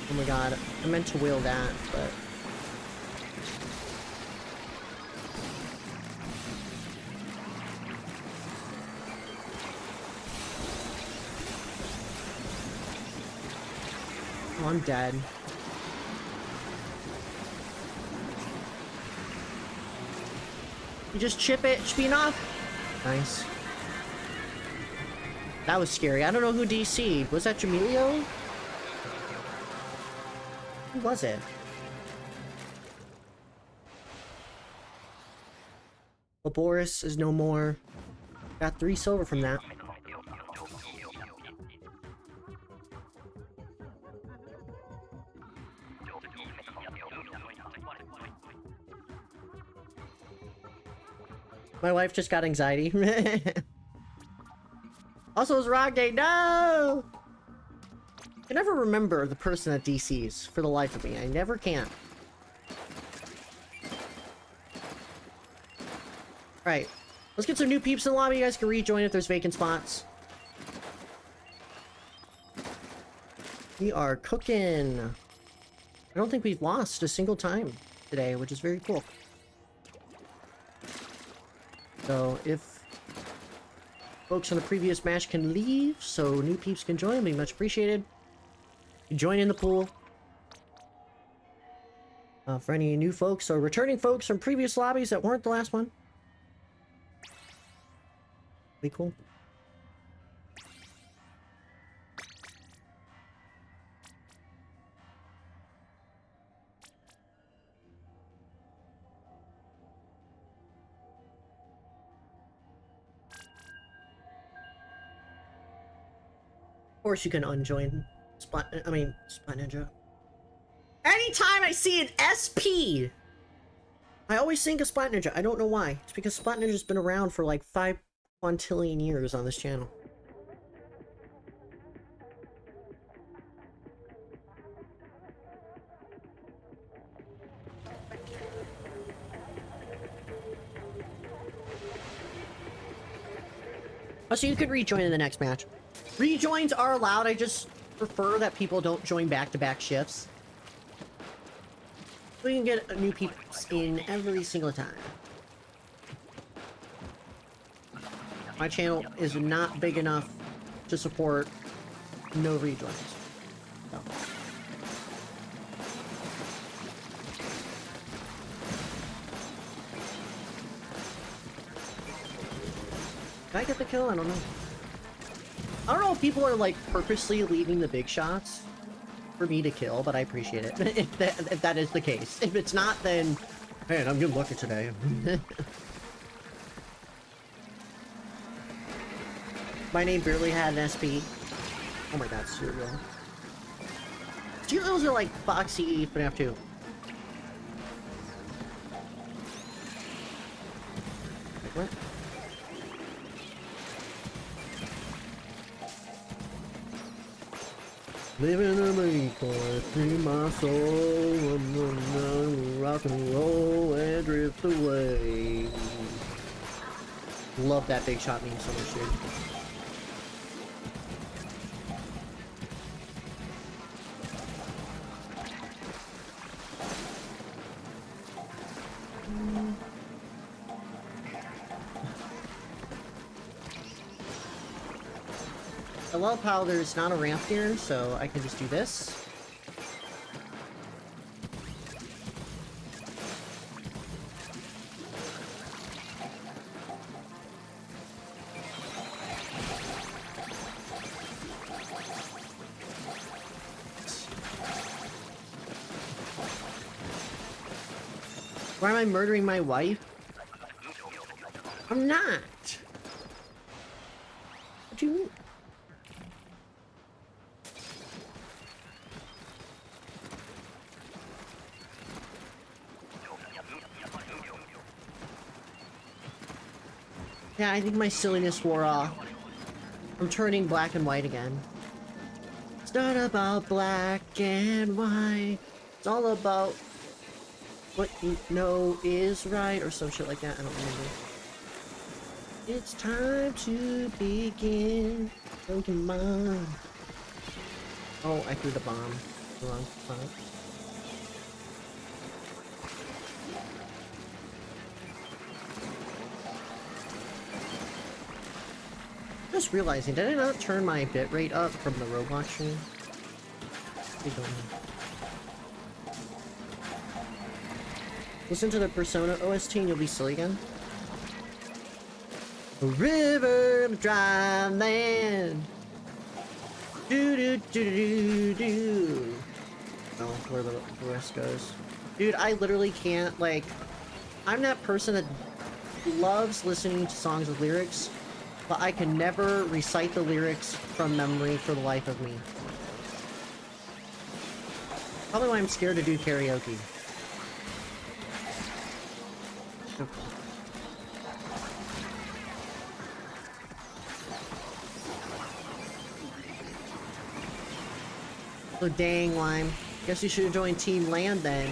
Oh my god, I meant to wheel that, but... Oh, I'm dead. You just chip it, should be enough. Nice. That was scary. I don't know who DC'd. Was that Jamilio? Who was it? Well, Boris is no more. Got 3 silver from that. My wife just got anxiety. Also, it's Rock Day. No! I can never remember the person at DC's for the life of me. I never can. Alright. Let's get some new peeps in the lobby. You guys can rejoin if there's vacant spots. We are cooking. I don't think we've lost a single time today, which is very cool. So, if folks on the previous match can leave, so new peeps can join, it'll be much appreciated. You join in the pool. For any new folks or returning folks from previous lobbies that weren't the last one. Be cool. Of course you can unjoin Splat Ninja. Anytime I see an SP, I always think of Splat Ninja. I don't know why. It's because Splat Ninja's been around for like 5 quintillion years on this channel. Oh, so you could rejoin in the next match. Rejoins are allowed. I just prefer that people don't join back-to-back shifts. We can get new people in every single time. My channel is not big enough to support no rejoins. So. Did I get the kill? I don't know. I don't know if people are like purposely leaving the big shots for me to kill, but I appreciate it. if that is the case. If it's not, then man, I'm getting lucky today. My name barely had an SP. Oh my god, cereal. Cereals are like Foxy FNAF 2. Like what? Living in a make free my soul, rock and roll and drift away. Love that big shot meme so much, dude. I love how there's not a ramp here, so I can just do this. Why am I murdering my wife? I'm not! What do you mean? Yeah, I think my silliness wore off. I'm turning black and white again. It's not about black and white. It's all about what you know is right, or some shit like that. I don't remember. It's time to begin. Broken mind. Oh, I threw the bomb. The wrong spot. Just realizing, did I not turn my bitrate up from the Roblox stream? I don't know. Listen to the Persona OST and you'll be silly again. A river, dry land. Do do do do do. Oh, where the rest goes. Dude, I literally can't, like... I'm that person that loves listening to songs with lyrics, but I can never recite the lyrics from memory for the life of me. Probably why I'm scared to do karaoke. Oh dang, Lime. Guess you should have joined Team Land then.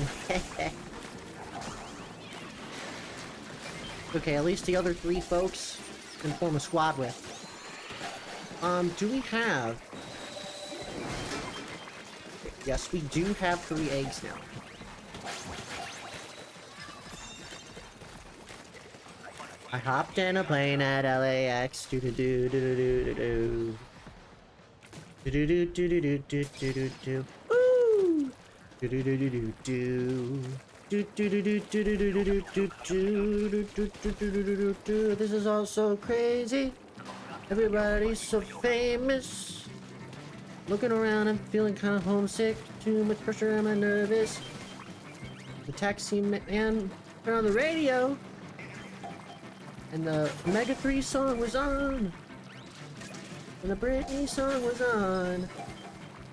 Okay, at least the other 3 folks can form a squad with. Do we have... Yes, we do have 3 eggs now. I hopped in a plane at LAX. Do do do do do do do. Do do do do do do do do do. Woo! Do do do do do do. This is all so crazy. Everybody's so famous. Looking around and feeling kind of homesick. Too much pressure, I'm nervous. The taxi man turned on the radio, and the Mega 3 song was on. And the Britney song was on.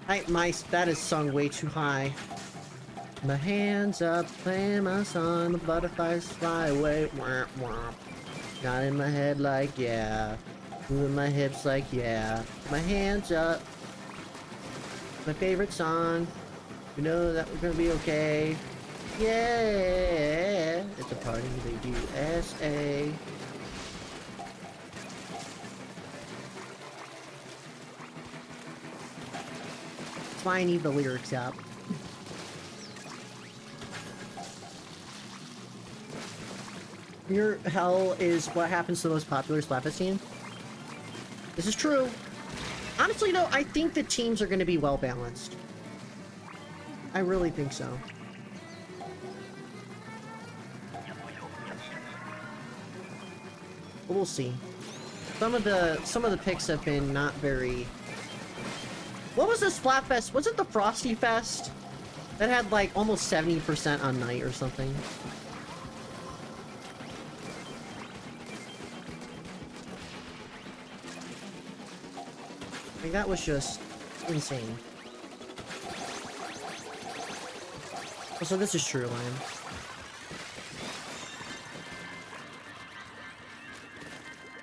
That is sung way too high. My hands up, playing my song, the butterflies fly away, womp womp. Not in my head like yeah, moving my hips like yeah. My hands up, my favorite song, you know that we're gonna be okay. Yeah, it's a party, the USA. That's why I need the lyrics up. Your hell is what happens to the most popular Splatfest team. This is true. Honestly, though, I think the teams are going to be well balanced. I really think so. But we'll see. Some of the picks have been not very. What was the Splatfest? Was it the Frosty Fest that had like almost 70% on night or something? Like, that was just insane. Oh, so this is true, Lion.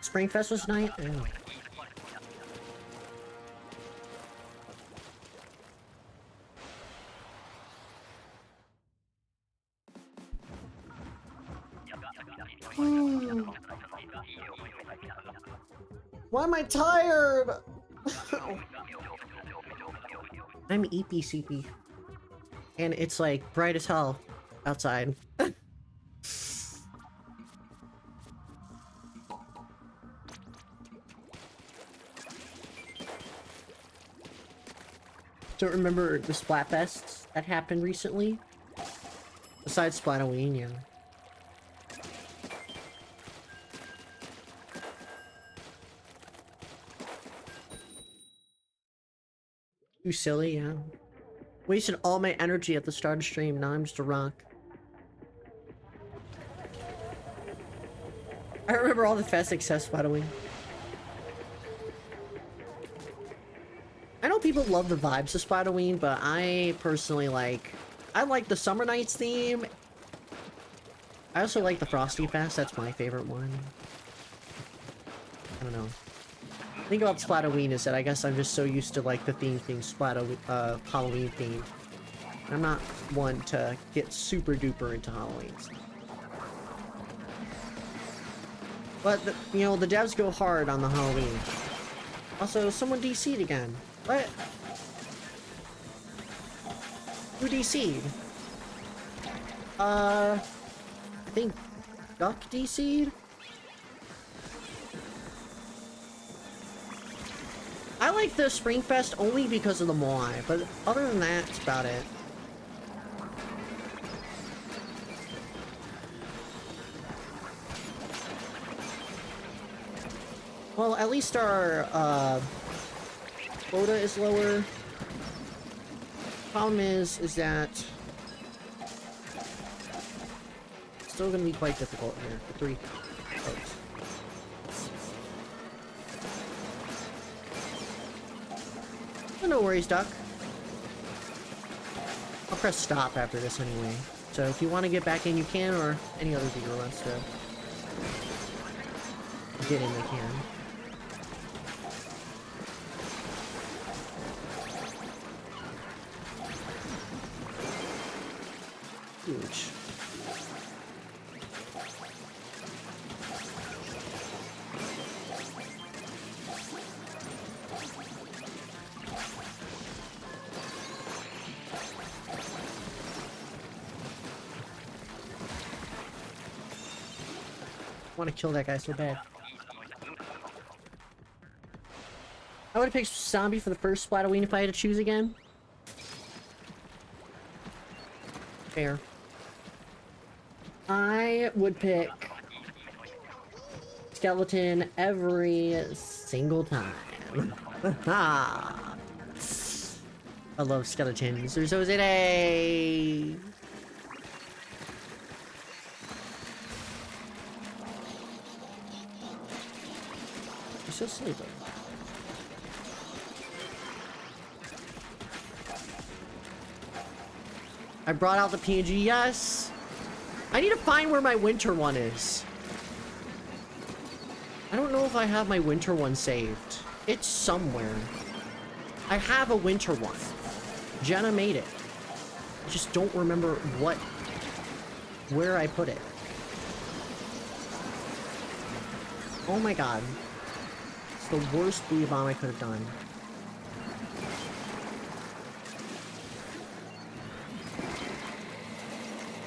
Springfest was night? Oh. Why am I tired? I'm EPCP. And it's like bright as hell outside. Don't remember the Splatfests that happened recently? Besides Splatoween, yeah. Too silly, yeah. Wasted all my energy at the start of stream, now I'm just a rock. I remember all the fest except Splatoween. I know people love the vibes of Splatoween, but I personally I like the Summer Nights theme. I also like the Frosty Fest, that's my favorite one. I don't know. The thing about Splatoween is that I guess I'm just so used to like the theme being Halloween themed. I'm not one to get super duper into Halloween. But you know, the devs go hard on the Halloween. Also, someone DC'd again. What? Who DC'd? I think Duck DC'd? I like the Springfest only because of the Moai, but other than that, that's about it. Well, at least our quota is lower. Problem is that it's still going to be quite difficult here for 3 folks. But no worries, Duck. I'll press stop after this anyway. So if you want to get back in, you can, or any other viewer wants to get in, they can. want to kill that guy so bad. I would have picked zombie for the first Splatoon if I had to choose again. Fair. I would pick skeleton every single time. I love skeletons. They're so today. You're so silly, though. I brought out the PNG, yes. I need to find where my winter one is. I don't know if I have my winter one saved. It's somewhere. I have a winter one. Jenna made it. I just don't remember where I put it. Oh my god. It's the worst blue bomb I could have done.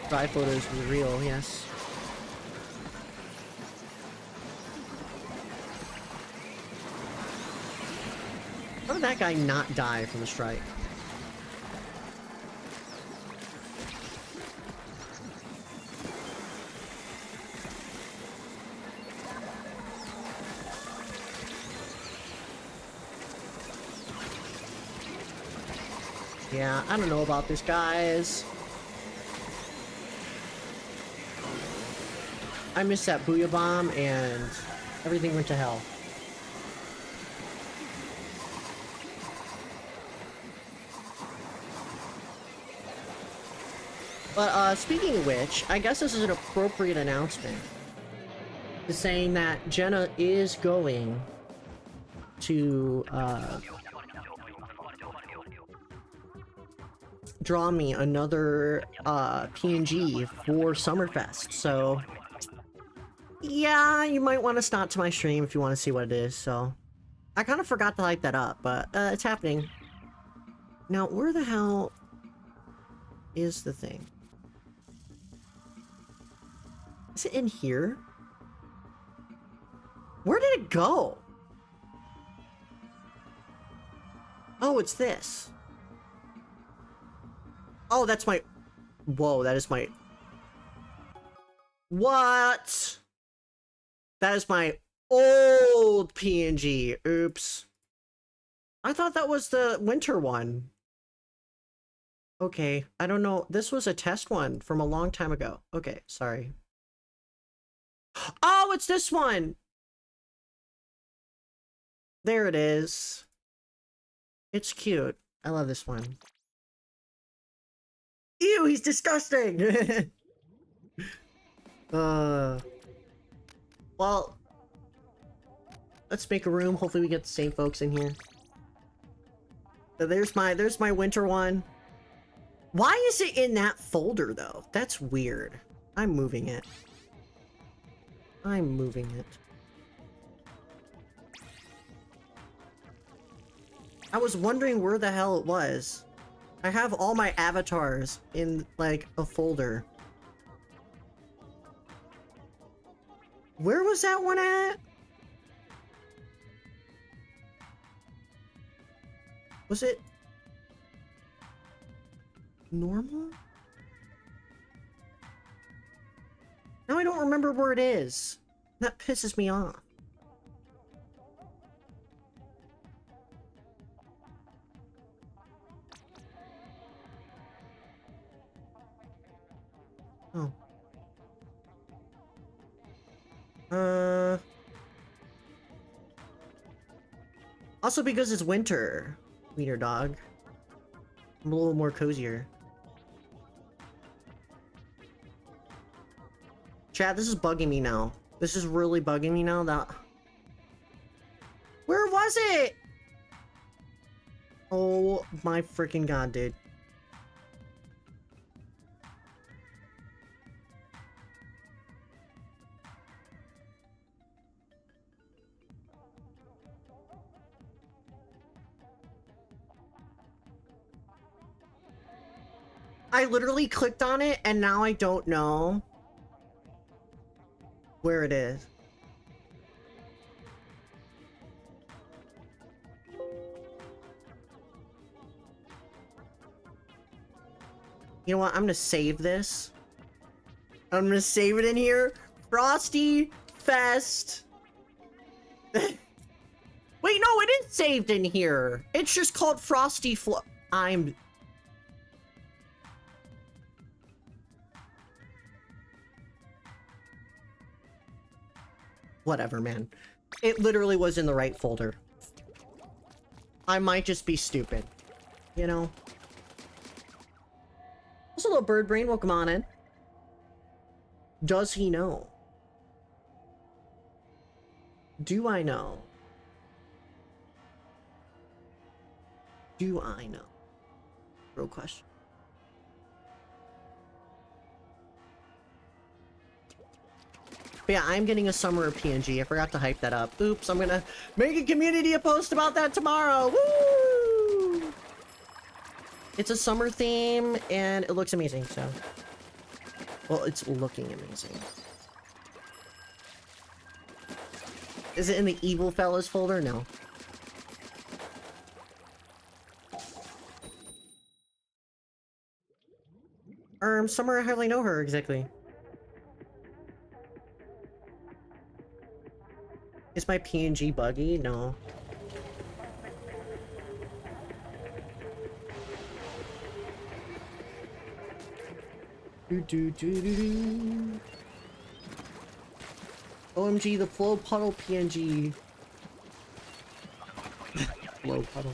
Dry photos was real, yes. How did that guy not die from the strike? Yeah, I don't know about this, guys. I missed that Booyah Bomb, and everything went to hell. But, speaking of which, I guess this is an appropriate announcement. Is saying that Jenna is going to, draw me another, PNG for Summerfest, so... Yeah, you might want to stop to my stream if you want to see what it is, so... I kind of forgot to hype that up, but, it's happening. Now, where the hell is the thing? Is it in here? Where did it go? Oh, it's this. Oh, that's my... Whoa, that is my... What? That is my old PNG. Oops. I thought that was the winter one. Okay, I don't know. This was a test one from a long time ago. Okay, sorry. Oh, it's this one! There it is. It's cute. I love this one. Ew, he's disgusting! Well, let's make a room. Hopefully we get the same folks in here. So there's my winter one. Why is it in that folder, though? That's weird. I'm moving it. I'm moving it. I was wondering where the hell it was. I have all my avatars in, like, a folder. Where was that one at? Was it... normal? Now I don't remember where it is. That pisses me off. Oh. Also because it's winter, wiener dog. I'm a little more cozier. Chat, this is bugging me now. This is really bugging me now that... Where was it? Oh my freaking god, dude. I literally clicked on it and now I don't know. where it is. You know what? I'm gonna save this. I'm gonna save it in here. Frosty Fest. Wait, no, it is saved in here. It's just called Frosty I'm... Whatever, man. It literally was in the right folder. I might just be stupid. You know? Also, little bird brain, welcome on in. Does he know? Do I know? Do I know? Real question. But yeah, I'm getting a summer of PNG. I forgot to hype that up. Oops, I'm gonna make a community post about that tomorrow. Woo! It's a summer theme, and it looks amazing, so... Well, it's looking amazing. Is it in the Evil Fellas folder? No. Summer, I hardly know her exactly. Is my PNG buggy? No. OMG, the flow puddle PNG. Flow puddle.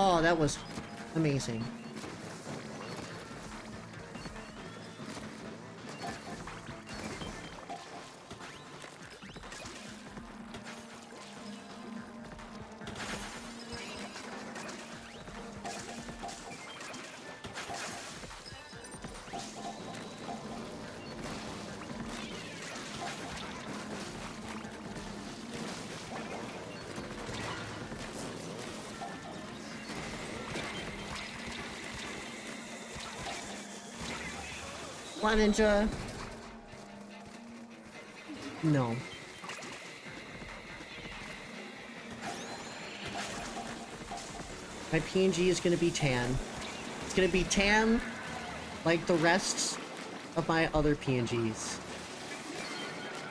Oh, that was amazing. Ninja. No. My PNG is gonna be tan. It's gonna be tan like the rest of my other PNGs.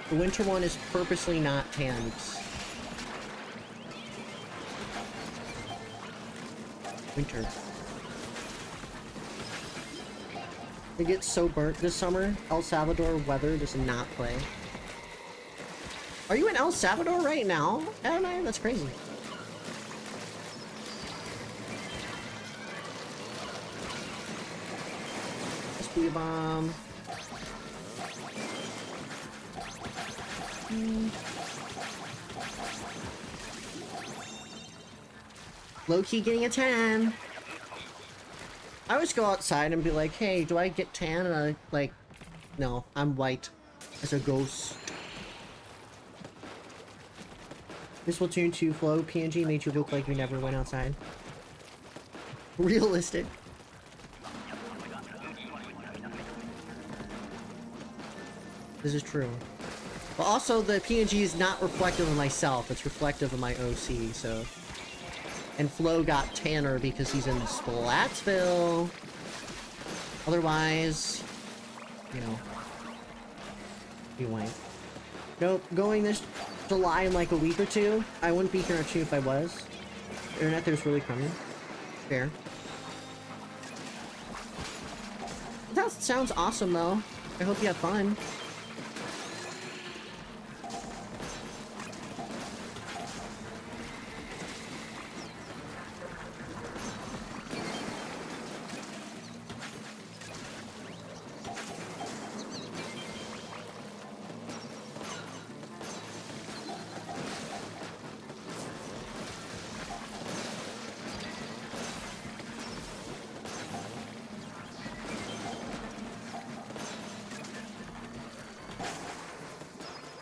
The winter one is purposely not tanned. Winter. I get so burnt this summer. El Salvador weather does not play. Are you in El Salvador right now, Adonai? That's crazy. Let's be a bomb. Low-key getting a 10. I always go outside and be like, hey, do I get tan? And I, like, no, I'm white as a ghost. This Splatoon 2 flow PNG made you look like you never went outside. Realistic. This is true. But also, the PNG is not reflective of myself, it's reflective of my OC, so... And Flo got tanner because he's in Splatsville. Otherwise, you know, be white. Nope, going this July in like a week or two. I wouldn't be here too if I was. The internet there's really crummy. Fair. That sounds awesome though. I hope you have fun.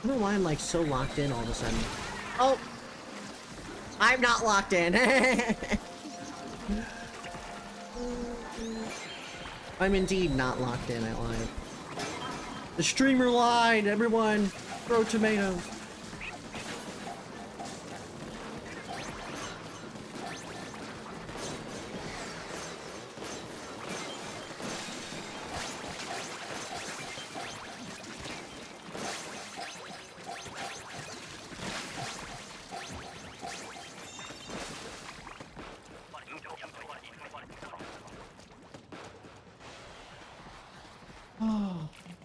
I don't know why I'm like so locked in all of a sudden. Oh! I'm not locked in. I'm indeed not locked in, I lied. The streamer lied! Everyone, throw tomatoes.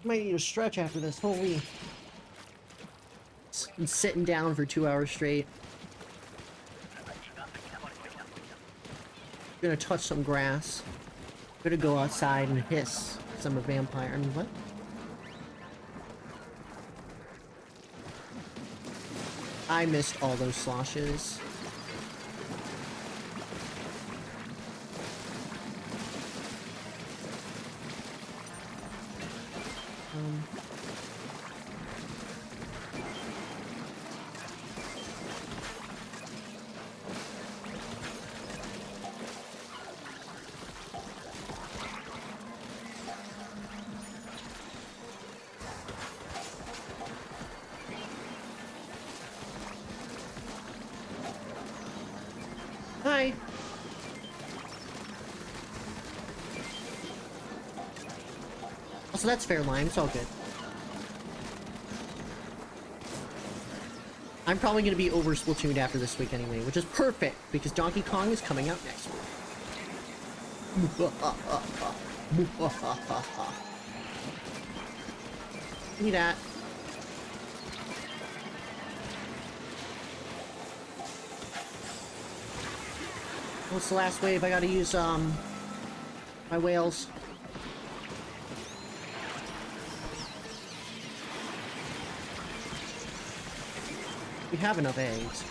Might need a stretch after this. Holy. I'm sitting down for 2 hours straight. Gonna touch some grass. Gonna go outside and hiss some vampire. I mean, what? I missed all those sloshes. Hi. Also, that's fair line. It's all good. I'm probably going to be over Splatoon after this week anyway, which is perfect, because Donkey Kong is coming out next week. Give me that. What's the last wave? I gotta use, my whales. We have enough eggs.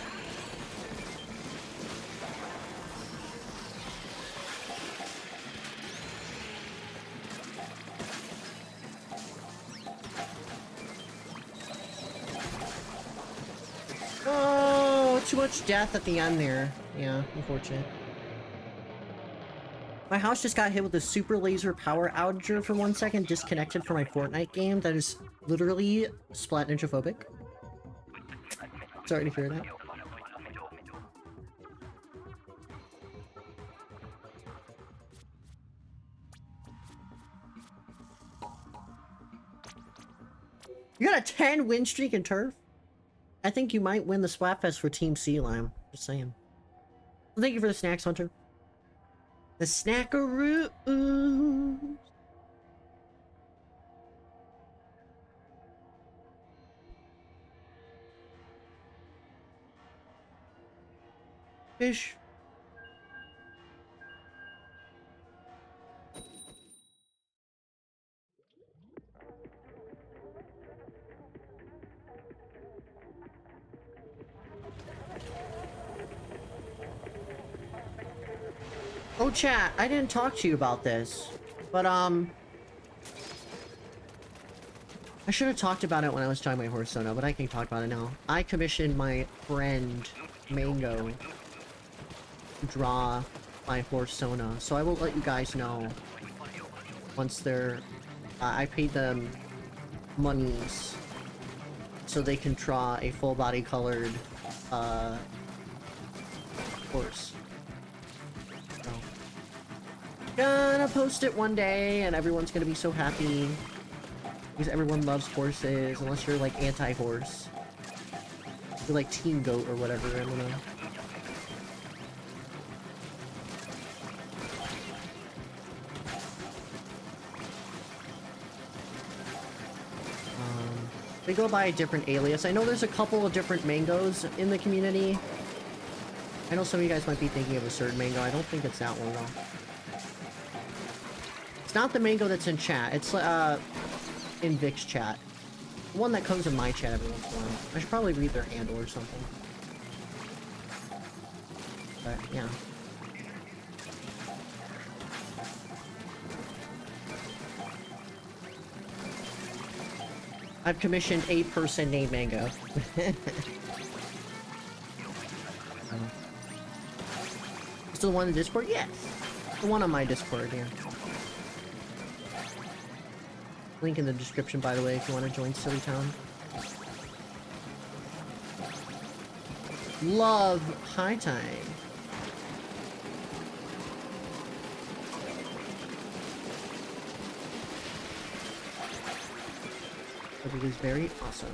Oh, too much death at the end there. Yeah, unfortunate. My house just got hit with a super laser power outage for 1 second, disconnected from my Fortnite game. That is literally splat ninjaphobic. Sorry to hear that. You got a 10 win streak in turf? I think you might win the Splatfest for Team Sea Lime. Just saying. Well, thank you for the snacks, Hunter. The snackaroo. Fish. Oh, chat, I didn't talk to you about this, but, I should have talked about it when I was talking about horse sona, but I can talk about it now. I commissioned my friend, Mango, to draw my horse sona, so I will let you guys know once they're, I paid them monies so they can draw a full body colored, horse. Gonna post it one day, and everyone's gonna be so happy. Because everyone loves horses, unless you're, like, anti-horse. You're, like, team goat or whatever, I don't know. They go by a different alias. I know there's a couple of different mangoes in the community. I know some of you guys might be thinking of a certain mango. I don't think it's that one, though. It's not the mango that's in chat. It's, in Vic's chat. The one that comes in my chat every once in a while. I should probably read their handle or something. But, yeah. I've commissioned a person named Mango. Still the one in Discord? Yes. The one on my Discord, yeah. Link in the description, by the way, if you want to join Silly Town. Love High Time. But it is very awesome.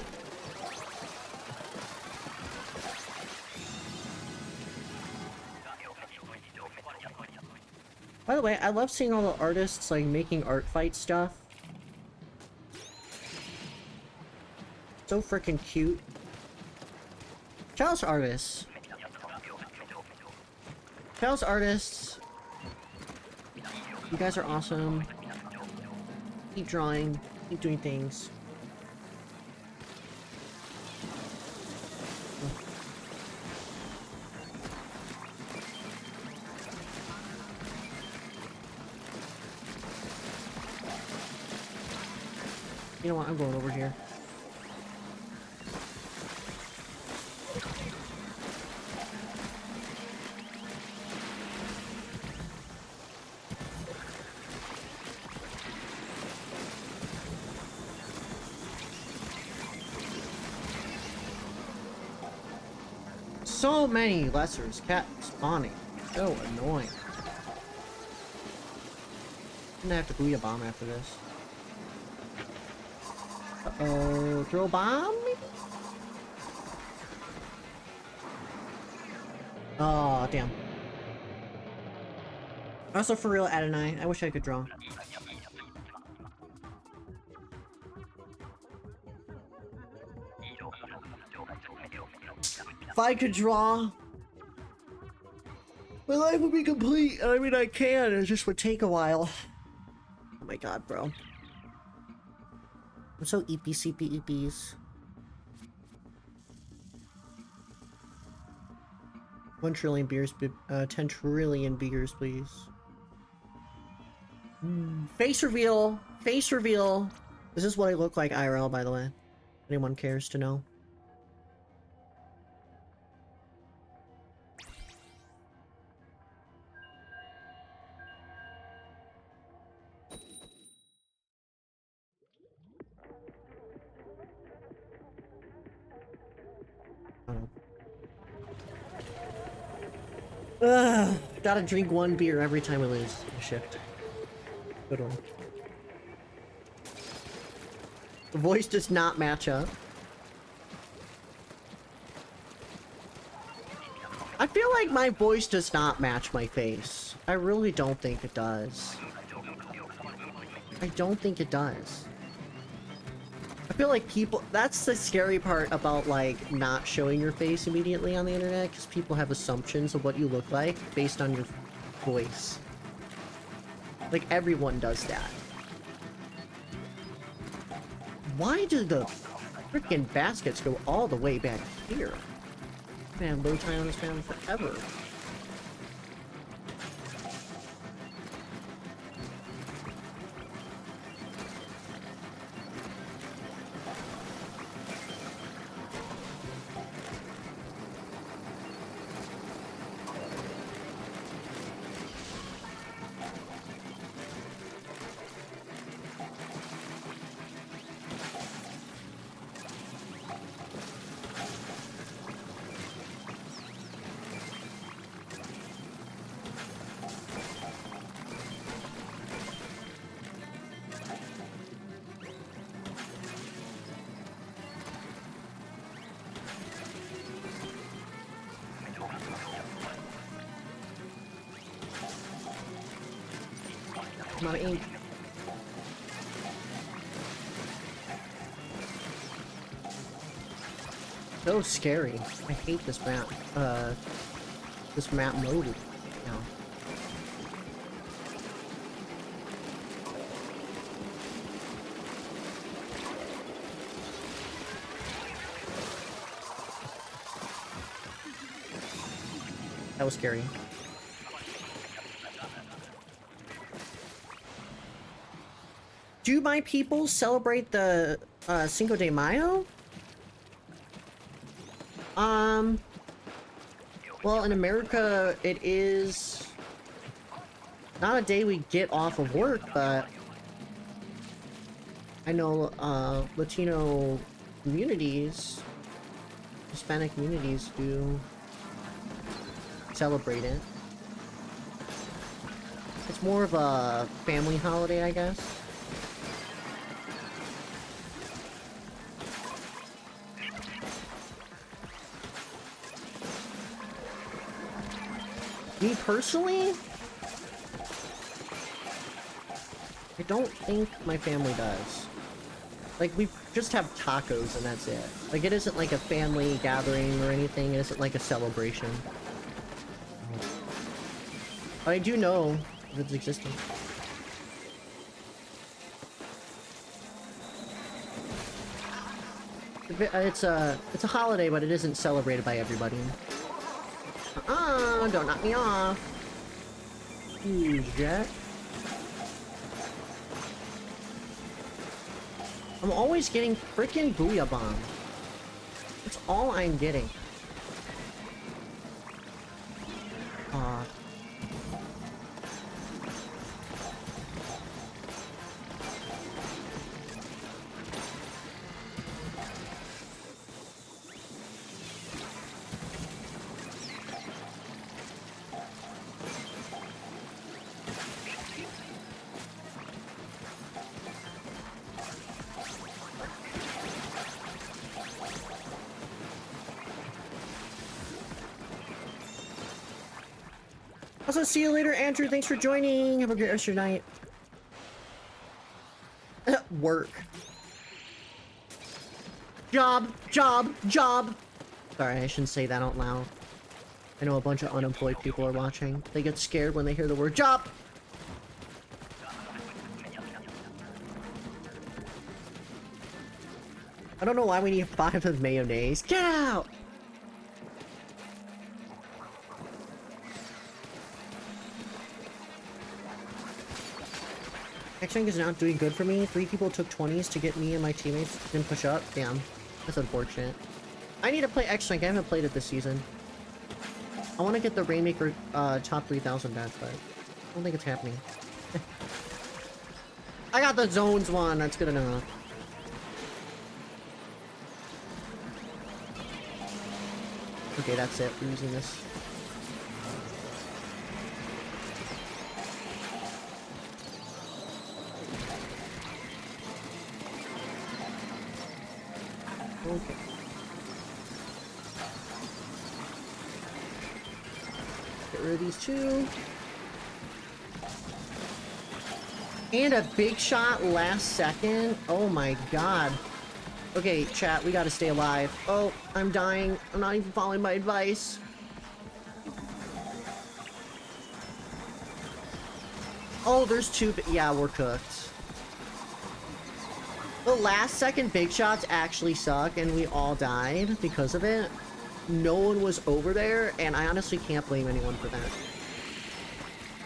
By the way, I love seeing all the artists like making art fight stuff. So freaking cute. Chalice artists. Chalice artists. You guys are awesome. Keep drawing. Keep doing things. You know what? I'm going over here. So many lessers kept spawning. So annoying. I'm gonna have to booyah bomb after this. Uh-oh, throw a bomb? Oh, damn. Also, for real, Adonai, I wish I could draw. If I could draw, my life would be complete. I mean, I can, it just would take a while. Oh my god, bro. I'm so EPs. 1 trillion beers, 10 trillion beers, please. Face reveal! Face reveal! This is what I look like IRL, by the way. Anyone cares to know. Ugh, gotta drink 1 beer every time we lose a shift. Good one. The voice does not match up. I feel like my voice does not match my face. I really don't think it does. I don't think it does. I feel like people, that's the scary part about like not showing your face immediately on the internet, because people have assumptions of what you look like based on your voice. Like everyone does that. Why do the freaking baskets go all the way back here? Man, low time on this man forever. Come on, ink. So scary. I hate this map. This map mode now. That was scary. Do my people celebrate the Cinco de Mayo? Well, in America, it is not a day we get off of work, but I know, Latino communities, Hispanic communities do celebrate it. It's more of a family holiday, I guess. Me personally, I don't think my family does. Like, we just have tacos and that's it. Like, it isn't like a family gathering or anything. It isn't like a celebration. But I do know of its existence. It's a holiday, but it isn't celebrated by everybody. Don't knock me off. Ooh, Jack. I'm always getting frickin' Booyah Bomb. That's all I'm getting. Also, see you later, Andrew. Thanks for joining. Have a great rest of your night. Work. Job, job, job. Sorry, I shouldn't say that out loud. I know a bunch of unemployed people are watching. They get scared when they hear the word job. I don't know why we need 5 of mayonnaise. Get out! X-Rank is not doing good for me. 3 people took 20s to get me and my teammates didn't push up. Damn. That's unfortunate. I need to play X-Rank. I haven't played it this season. I want to get the Rainmaker top 3000 badge, but I don't think it's happening. I got the zones one. That's good enough. Okay, that's it. We're using this. Okay. Get rid of these 2. And a big shot last second. Oh my god. Okay, chat, we gotta stay alive. Oh, I'm dying. I'm not even following my advice. Oh, there's 2. Yeah, we're cooked. The last second big shots actually suck, and we all died because of it. No one was over there, and I honestly can't blame anyone for that.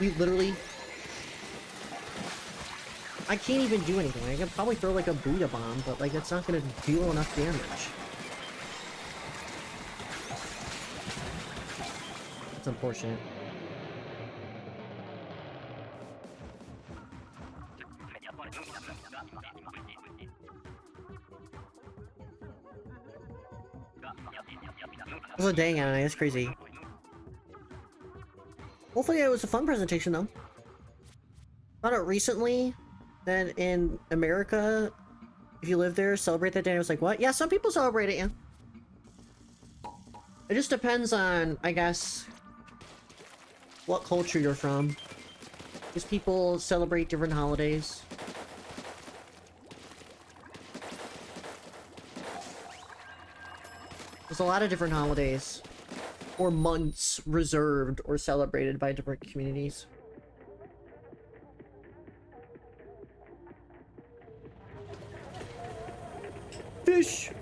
We literally... I can't even do anything. I could probably throw like a Booyah Bomb, but like it's not gonna deal enough damage. That's unfortunate. Also, dang, Anna, that's crazy. Hopefully it was a fun presentation, though. Found out recently that in America, if you live there, celebrate that day. And I was like, what? Yeah, some people celebrate it, yeah. It just depends on, I guess, what culture you're from. Because people celebrate different holidays. There's a lot of different holidays or months reserved or celebrated by different communities. Fish!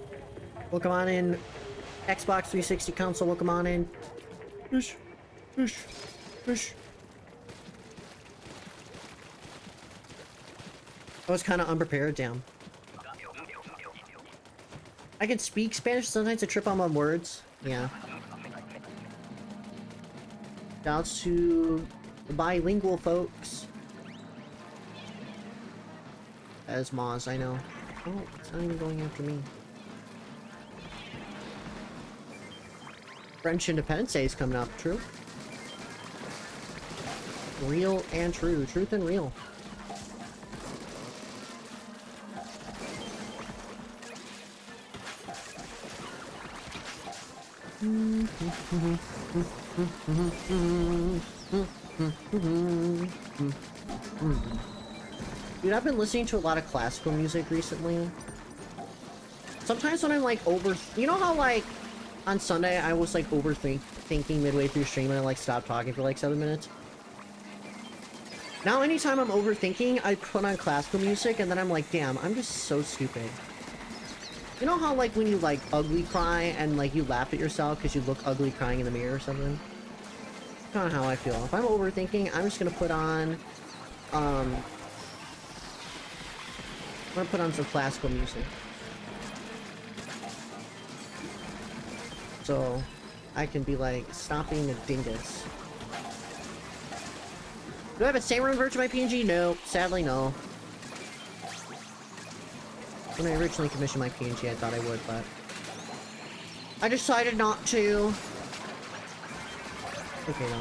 Welcome on in. Xbox 360 console, welcome on in. Fish! Fish! Fish! I was kind of unprepared, damn. I can speak Spanish, sometimes I trip on my words. Yeah. Shouts to the bilingual folks. As Moz, I know. Oh, it's not even going after me. French Independence Day is coming up, true? Real and true. Truth and real. Dude, I've been listening to a lot of classical music recently. Sometimes when I'm like you know how like on Sunday I was like overthinking midway through stream and I like stopped talking for like 7 minutes? Now anytime I'm overthinking, I put on classical music and then I'm like, damn, I'm just so stupid. You know how like when you like ugly cry and like you laugh at yourself because you look ugly crying in the mirror or something? That's kind of how I feel. If I'm overthinking, I'm just gonna put on I'm gonna put on some classical music. So I can be like, stop being a dingus. Do I have a Salmon Run version of my PNG? No, sadly no. When I originally commissioned my PNG, I thought I would, but I decided not to. Okay, no.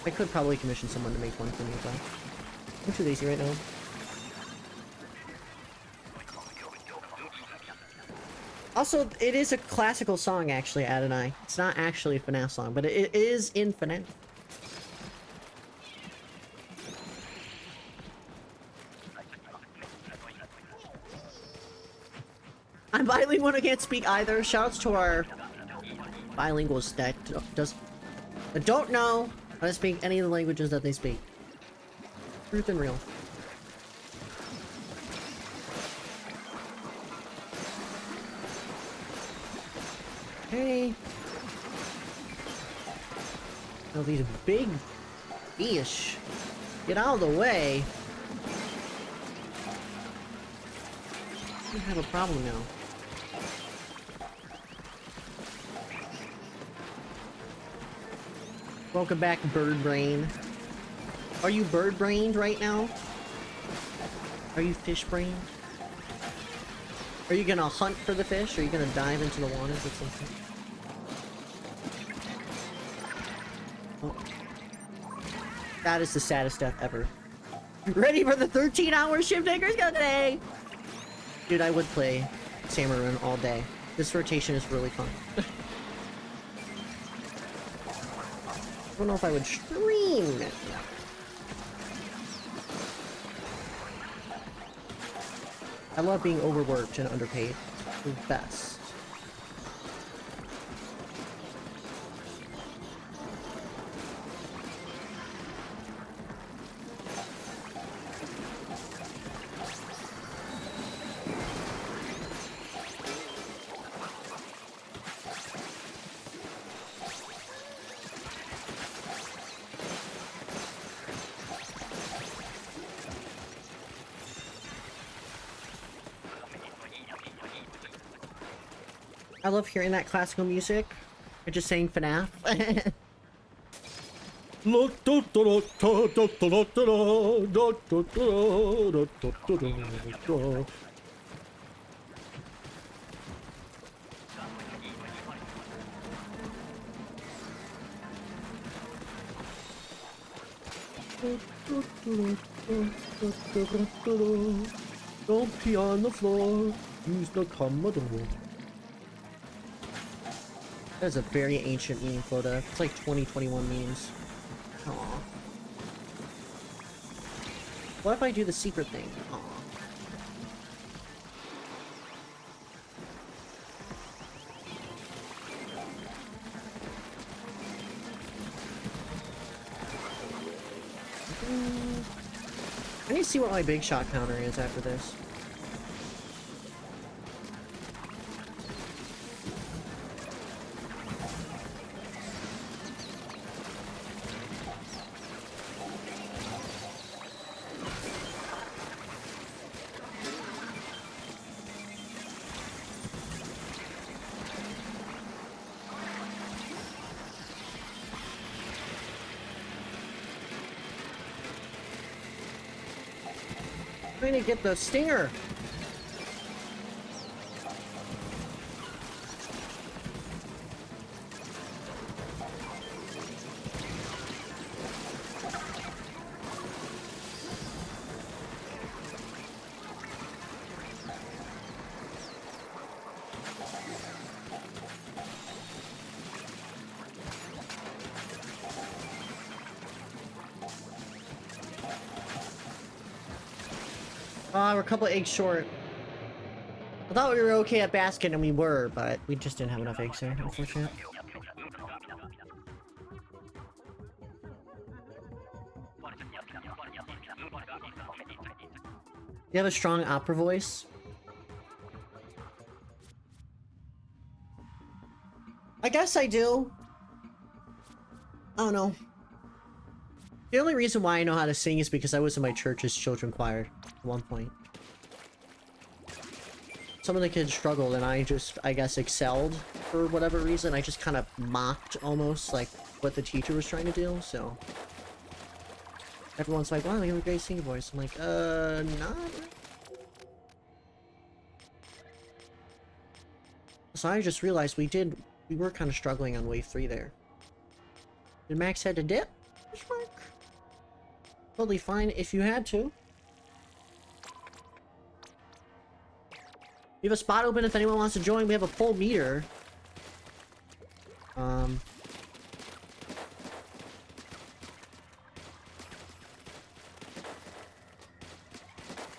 I could probably commission someone to make one for me, but I'm too lazy right now. Also, it is a classical song, actually, Adonai. It's not actually a FNAF song, but it is in FNAF. I'm bilingual, I can't speak either. Shoutouts to our bilinguals that don't know how to speak any of the languages that they speak. Truth and real. Hey. Oh, these big fish. Get out of the way. We have a problem now. Welcome back, Bird Brain. Are you bird brained right now? Are you fish brained? Are you gonna hunt for the fish? Are you gonna dive into the waters or something? Oh. That is the saddest death ever. Ready for the 13-hour shift takers go today! Dude, I would play Salmon Run all day. This rotation is really fun. I don't know if I would stream it. I love being overworked and underpaid. The best. I love hearing that classical music. Or just saying FNAF. Don't pee on the floor. Use the commodore. That is a very ancient meme, Floda. It's like 2021 memes. Aww. What if I do the secret thing? Aww. I need to see what my big shot counter is after this. Trying to get the stinger. We're a couple eggs short. I thought we were okay at basket, and we were, but we just didn't have enough eggs there, unfortunately. You have a strong opera voice? I guess I do. I don't know. The only reason why I know how to sing is because I was in my church's children's choir at one point. Some of the kids struggled, and I guess, excelled for whatever reason. I just kind of mocked, almost, like, what the teacher was trying to do, so... Everyone's like, wow, you have a great singing voice. I'm like, not really. So I just realized we were kind of struggling on wave 3 there. Did Max had to dip? Totally fine if you had to. We have a spot open if anyone wants to join. We have a full meter. If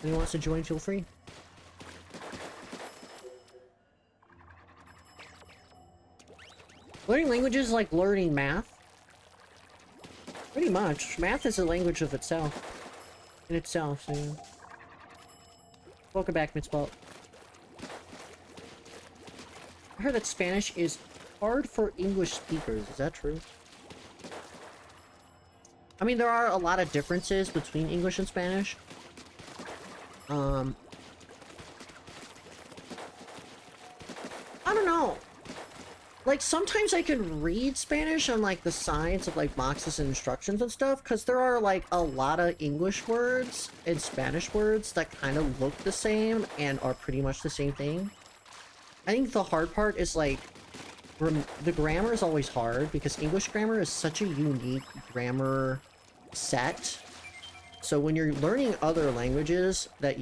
anyone wants to join, feel free. Learning languages is like learning math. Pretty much. Math is a language of itself. In itself, so yeah. Welcome back, Mitzvot. I heard that Spanish is hard for English speakers. Is that true? I mean, there are a lot of differences between English and Spanish. I don't know. Like, sometimes I can read Spanish on, like, the sides of, like, boxes and instructions and stuff, because there are, like, a lot of English words and Spanish words that kind of look the same and are pretty much the same thing. I think the hard part is, like, the grammar is always hard, because English grammar is such a unique grammar set. So when you're learning other languages that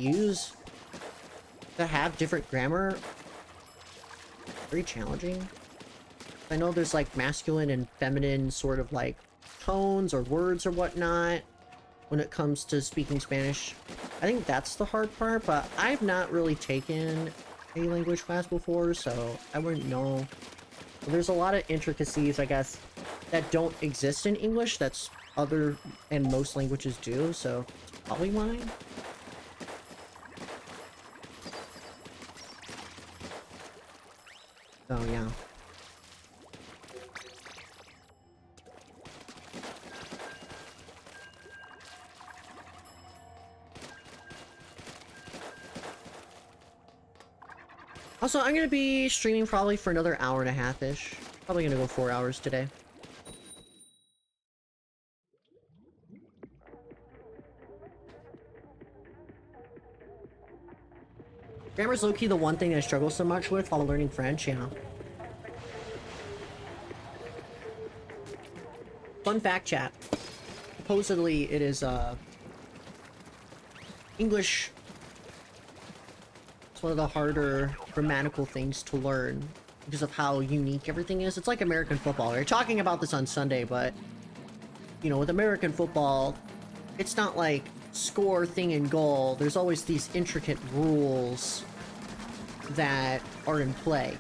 have different grammar, very challenging. I know there's like masculine and feminine sort of like tones or words or whatnot when it comes to speaking Spanish. I think that's the hard part, but I've not really taken a language class before, so I wouldn't know. But there's a lot of intricacies, I guess, that don't exist in English that's other and most languages do, so it's probably mine. So yeah. Also, I'm gonna be streaming probably for another hour and a half-ish. Probably gonna go 4 hours today. Grammar's low-key the one thing I struggle so much with while learning French, yeah. Fun fact, chat. Supposedly, it is, English... It's one of the harder grammatical things to learn because of how unique everything is. It's like American football. We were talking about this on Sunday, but, you know, with American football, it's not like score, thing, and goal. There's always these intricate rules that are in play.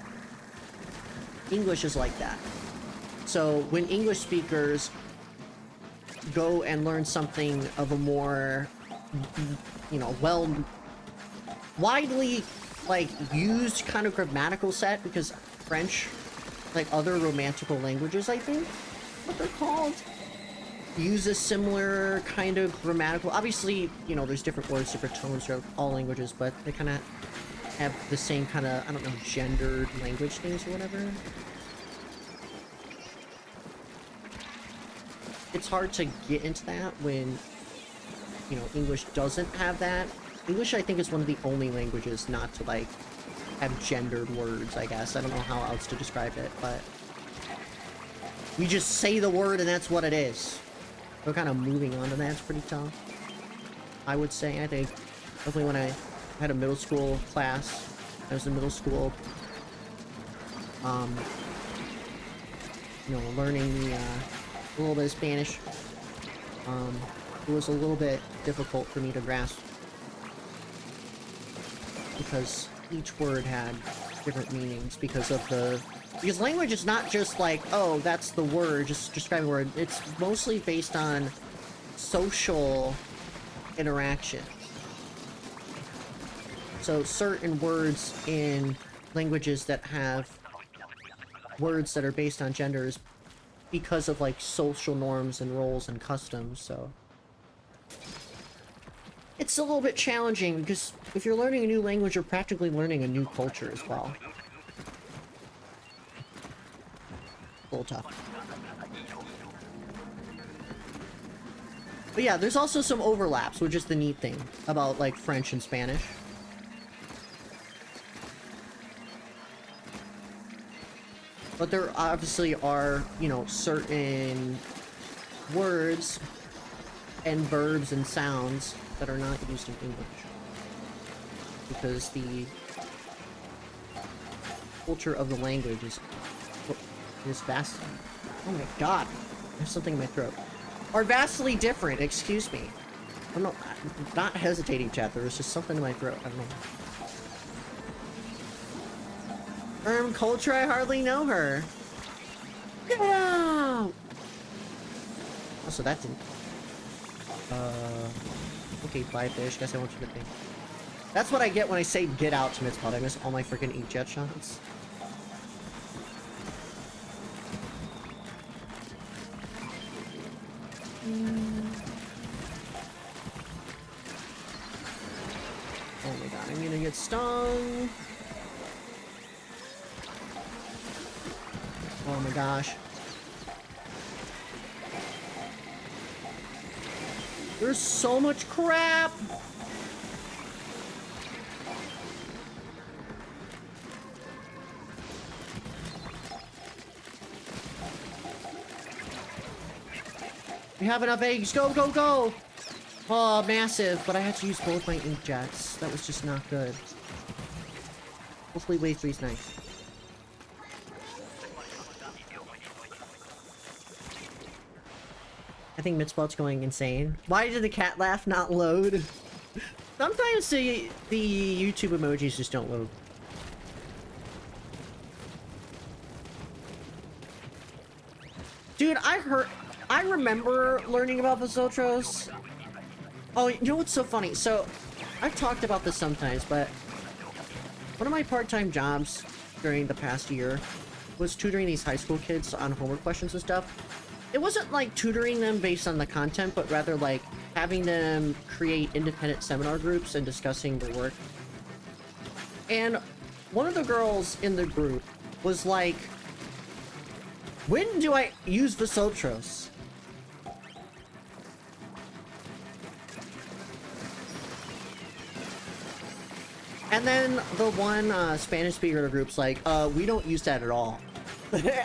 English is like that. So when English speakers go and learn something of a more, you know, widely, like, used kind of grammatical set, because French, like other romantical languages, I think, what they're called, use a similar kind of grammatical... Obviously, you know, there's different words, different tones throughout all languages, but they kind of have the same kind of, I don't know, gendered language things or whatever. It's hard to get into that when, you know, English doesn't have that English, I think, is one of the only languages not to, like, have gendered words, I guess. I don't know how else to describe it, but... You just say the word and that's what it is. So kind of moving on to that's pretty tough. I would say, I think, definitely when I had a middle school class, I was in middle school, you know, learning the, a little bit of Spanish, it was a little bit difficult for me to grasp because each word had different meanings because language is not just like, oh, that's the word, just describing a word. It's mostly based on social interaction. So certain words in languages that have words that are based on genders because of like social norms and roles and customs, so it's a little bit challenging because if you're learning a new language, you're practically learning a new culture as well. A little tough. But yeah, there's also some overlaps, which is the neat thing about like French and Spanish. But there obviously are, you know, certain words and verbs and sounds that are not used in English. Because the culture of the language is vastly... Oh my god! There's something in my throat. Are vastly different, excuse me. I'm not hesitating, chat. There was just something in my throat. I don't know. Culture, I hardly know her. Get out! Also, that didn't... Okay, bye, fish. Guess I want you to think. That's what I get when I say get out to Mitzpot. I miss all my freaking inkjet shots. Oh my god, I'm gonna get stung. Oh my gosh. There's so much crap! We have enough eggs! Go, go, go! Oh, massive! But I had to use both my inkjets. That was just not good. Hopefully wave 3's nice. I think Mitzbot's going insane. Why did the cat laugh not load? Sometimes the YouTube emojis just don't load. Dude, I remember learning about Vosotros. Oh, you know what's so funny? So, I've talked about this sometimes, but one of my part-time jobs during the past year was tutoring these high school kids on homework questions and stuff. It wasn't like tutoring them based on the content, but rather like having them create independent seminar groups and discussing their work. And one of the girls in the group was like, when do I use Vosotros? And then the one Spanish speaker of the group's like, we don't use that at all.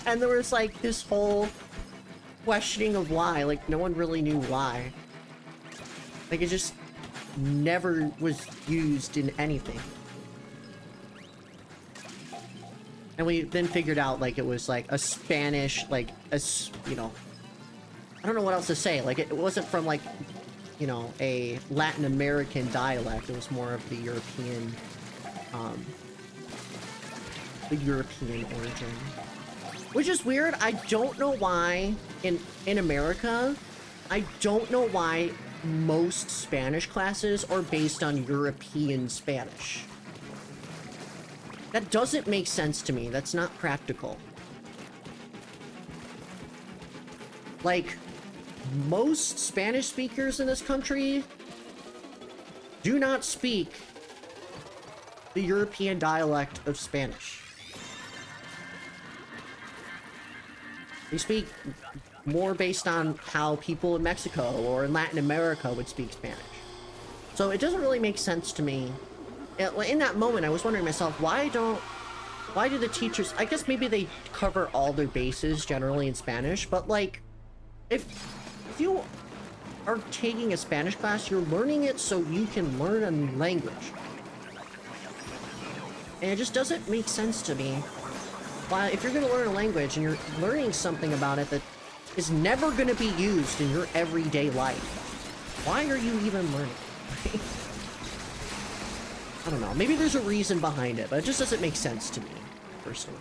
And there was like this whole questioning of why, like no one really knew why. Like it just never was used in anything. And we then figured out like it was like a Spanish, like a, you know, I don't know what else to say. Like it wasn't from like, you know, a Latin American dialect. It was more of the European origin. Which is weird. I don't know why in America, I don't know why most Spanish classes are based on European Spanish. That doesn't make sense to me. That's not practical. Like, most Spanish speakers in this country do not speak the European dialect of Spanish. They speak more based on how people in Mexico or in Latin America would speak Spanish. So it doesn't really make sense to me. In that moment, I was wondering myself, why do the teachers, I guess maybe they cover all their bases generally in Spanish, but like, if you are taking a Spanish class, you're learning it so you can learn a language. And it just doesn't make sense to me. Why, if you're going to learn a language and you're learning something about it that is never going to be used in your everyday life, why are you even learning? I don't know. Maybe there's a reason behind it, but it just doesn't make sense to me, personally.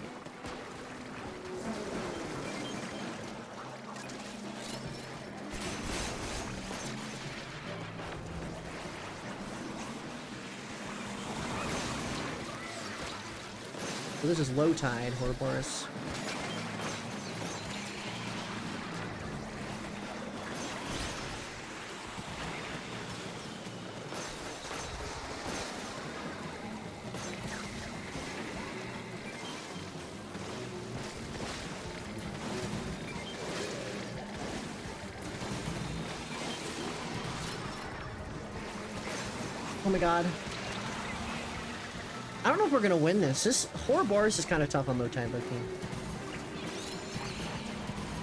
So this is low tide, Horriboris. Oh my god. I don't know if we're gonna win this. This Horriboris is kind of tough on low tide looking.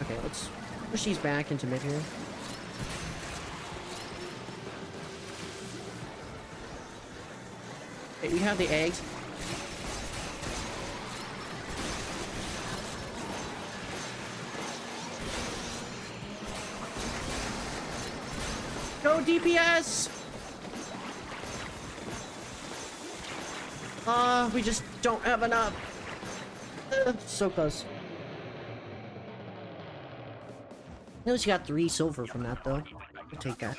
Okay, let's push these back into mid here. Okay, we have the eggs. Go DPS! We just don't have enough. So close. At least you got 3 silver from that, though. I'll take that.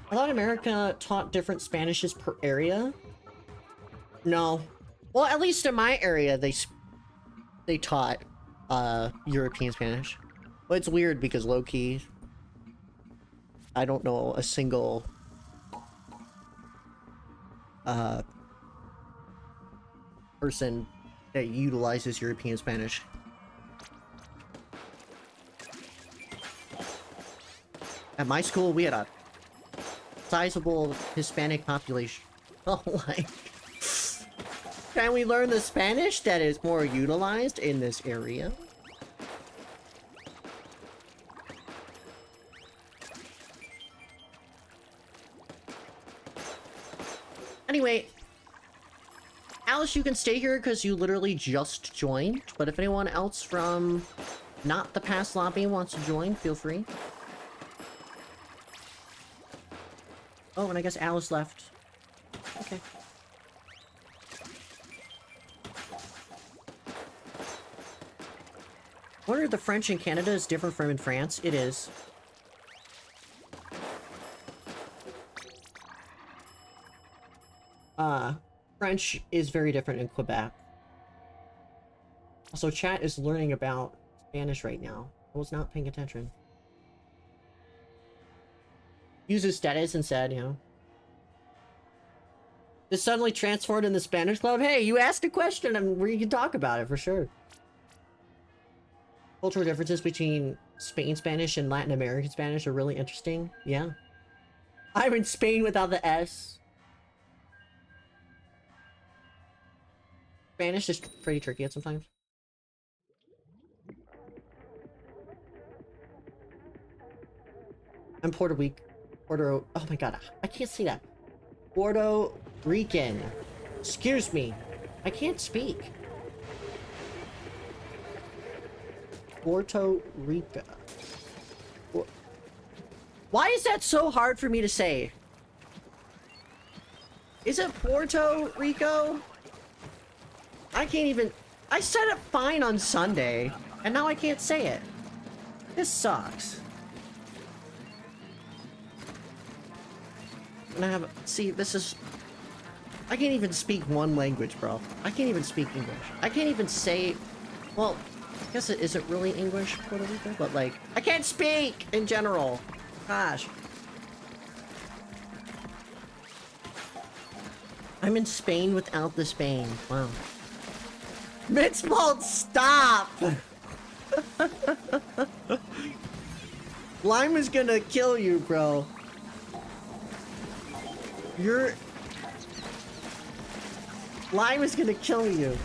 I thought America taught different Spanishes per area. No. Well, at least in my area, they taught European Spanish. But it's weird because low-key, I don't know a single person that utilizes European Spanish. At my school, we had a sizable Hispanic population. Oh, like, can we learn the Spanish that is more utilized in this area? Anyway, Alice, you can stay here because you literally just joined. But if anyone else from not the past lobby wants to join, feel free. Oh, and I guess Alice left. Okay. I wonder if the French in Canada is different from in France. It is. French is very different in Quebec. Also, chat is learning about Spanish right now. I was not paying attention. Uses status instead, you know. Just suddenly transformed in the Spanish club? Hey, you asked a question and we can talk about it for sure. Cultural differences between Spain Spanish and Latin American Spanish are really interesting. Yeah. I'm in Spain without the S. Spanish is pretty tricky at sometimes. I'm Puerto oh my god, I can't see that. Puerto Rican. Excuse me. I can't speak. Puerto Rico. Why is that so hard for me to say? Is it Puerto Rico? I can't even... I said it fine on Sunday, and now I can't say it. This sucks. And I have... See, this is... I can't even speak one language, bro. I can't even speak English. I can't even say... Well, I guess it isn't really English, Puerto Rico, but like... I can't speak in general. Gosh. I'm in Spain without the Spain. Wow. Mitzmold, stop! Lime is gonna kill you, bro. Lime is gonna kill you.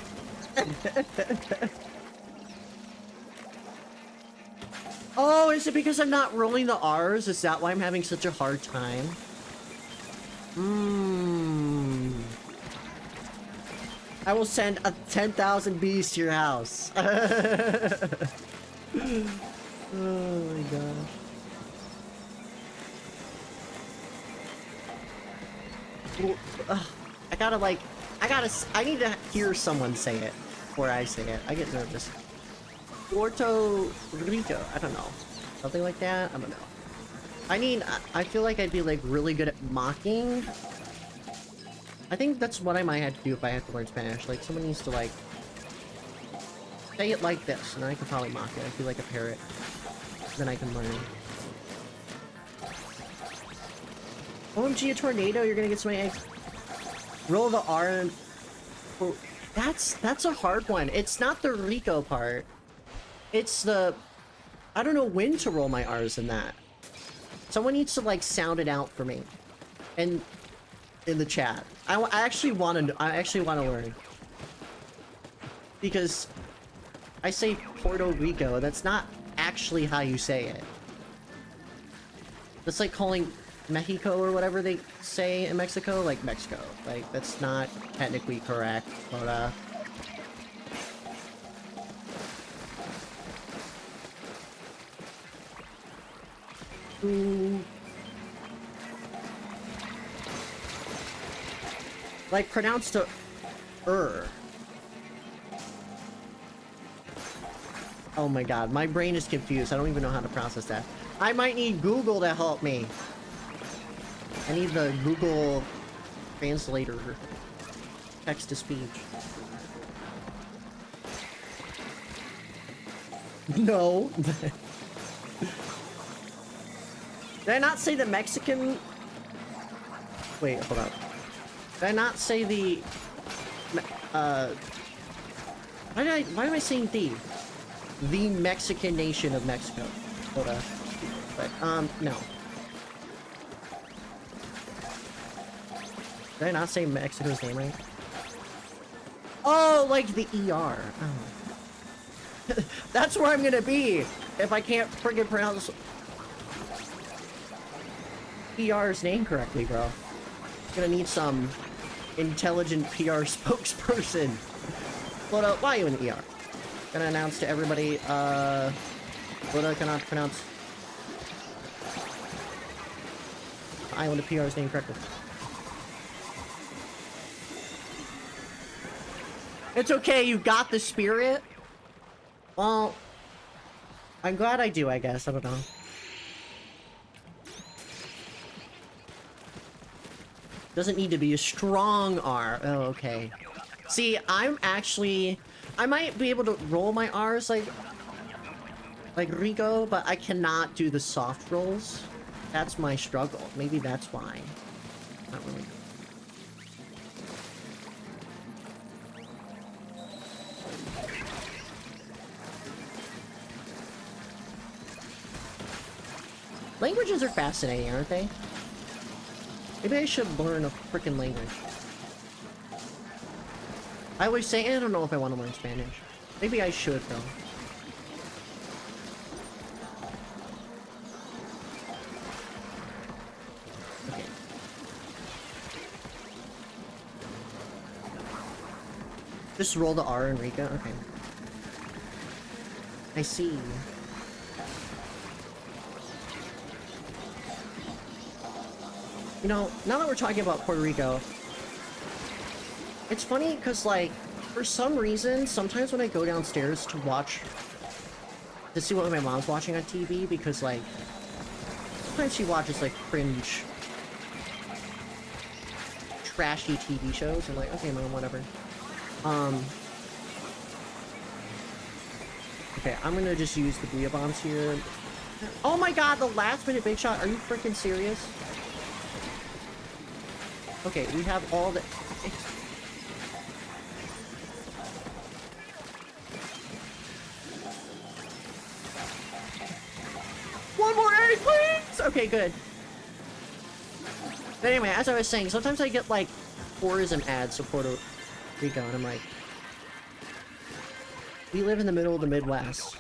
Oh, is it because I'm not rolling the R's? Is that why I'm having such a hard time? I will send 10,000 bees to your house. Oh my gosh. I need to hear someone say it before I say it. I get nervous. Puerto Rico, I don't know. Something like that? I don't know. I feel like I'd be like really good at mocking. I think that's what I might have to do if I have to learn Spanish. Like someone needs to like say it like this, and I can probably mock it. I feel like a parrot. Then I can learn. OMG, a tornado! You're gonna get some eggs. Roll the R and... Oh, that's a hard one. It's not the Rico part. It's the... I don't know when to roll my R's in that. Someone needs to like sound it out for me. And in the chat. I actually want to learn. Because I say Puerto Rico, that's not actually how you say it. That's like calling Mexico or whatever they say in Mexico, like Mexico. Like, that's not technically correct, but like pronounced a Oh my god, my brain is confused. I don't even know how to process that. I might need Google to help me. I need the Google translator. Text to speech. No. Did I not say the Mexican... Wait, hold up. Did I not say the... Why am I saying the? The Mexican nation of Mexico. Hold up. But, no. Did I not say Mexico's name right? Oh, like the ER. Oh. That's where I'm gonna be if I can't friggin' pronounce PR's name correctly, bro. Gonna need some intelligent PR spokesperson. But why are you in the ER? Gonna announce to everybody, Buddha cannot pronounce Island of PR's name correctly. It's okay, you got the spirit? Well, I'm glad I do, I guess. I don't know. Doesn't need to be a strong R. Oh, okay. See, I might be able to roll my R's like Rico, but I cannot do the soft rolls. That's my struggle. Maybe that's why. Not really. Languages are fascinating, aren't they? Maybe I should learn a freaking language. I always say, I don't know if I want to learn Spanish. Maybe I should, though. Okay. Just roll the R, Enrica? Okay. I see. You know, now that we're talking about Puerto Rico, it's funny because, like, for some reason, sometimes when I go downstairs to see what my mom's watching on TV, because, like, sometimes she watches, like, cringe, trashy TV shows. I'm like, okay, mom, whatever. Okay, I'm gonna just use the Booyah Bombs here. Oh my god, the last minute big shot. Are you freaking serious? Okay, we have all the... Okay, good. But anyway, as I was saying, sometimes I get like tourism ads for Puerto Rico, and I'm like, we live in the middle of the Midwest.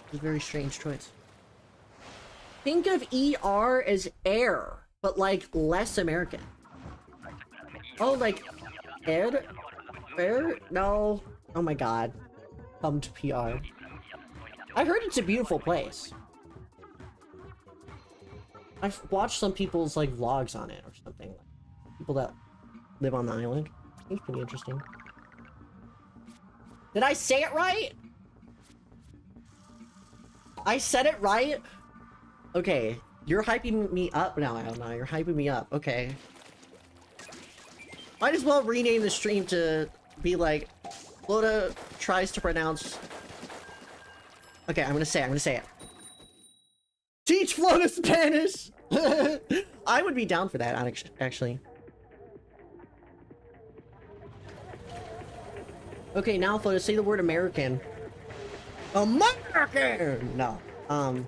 It's a very strange choice. Think of ER as air, but like less American. Oh, like Ed? Air? No. Oh my god. Come to PR. I heard it's a beautiful place. I've watched some people's like vlogs on it or something. Like, people that live on the island. It's pretty interesting. Did I say it right? I said it right? Okay. You're hyping me up now, Elna. You're hyping me up. Okay. Might as well rename the stream to be like, Loda tries to pronounce... Okay, I'm gonna say it. Teach Flota Spanish! I would be down for that, actually. Okay, now Flota, say the word American. American! No. I'm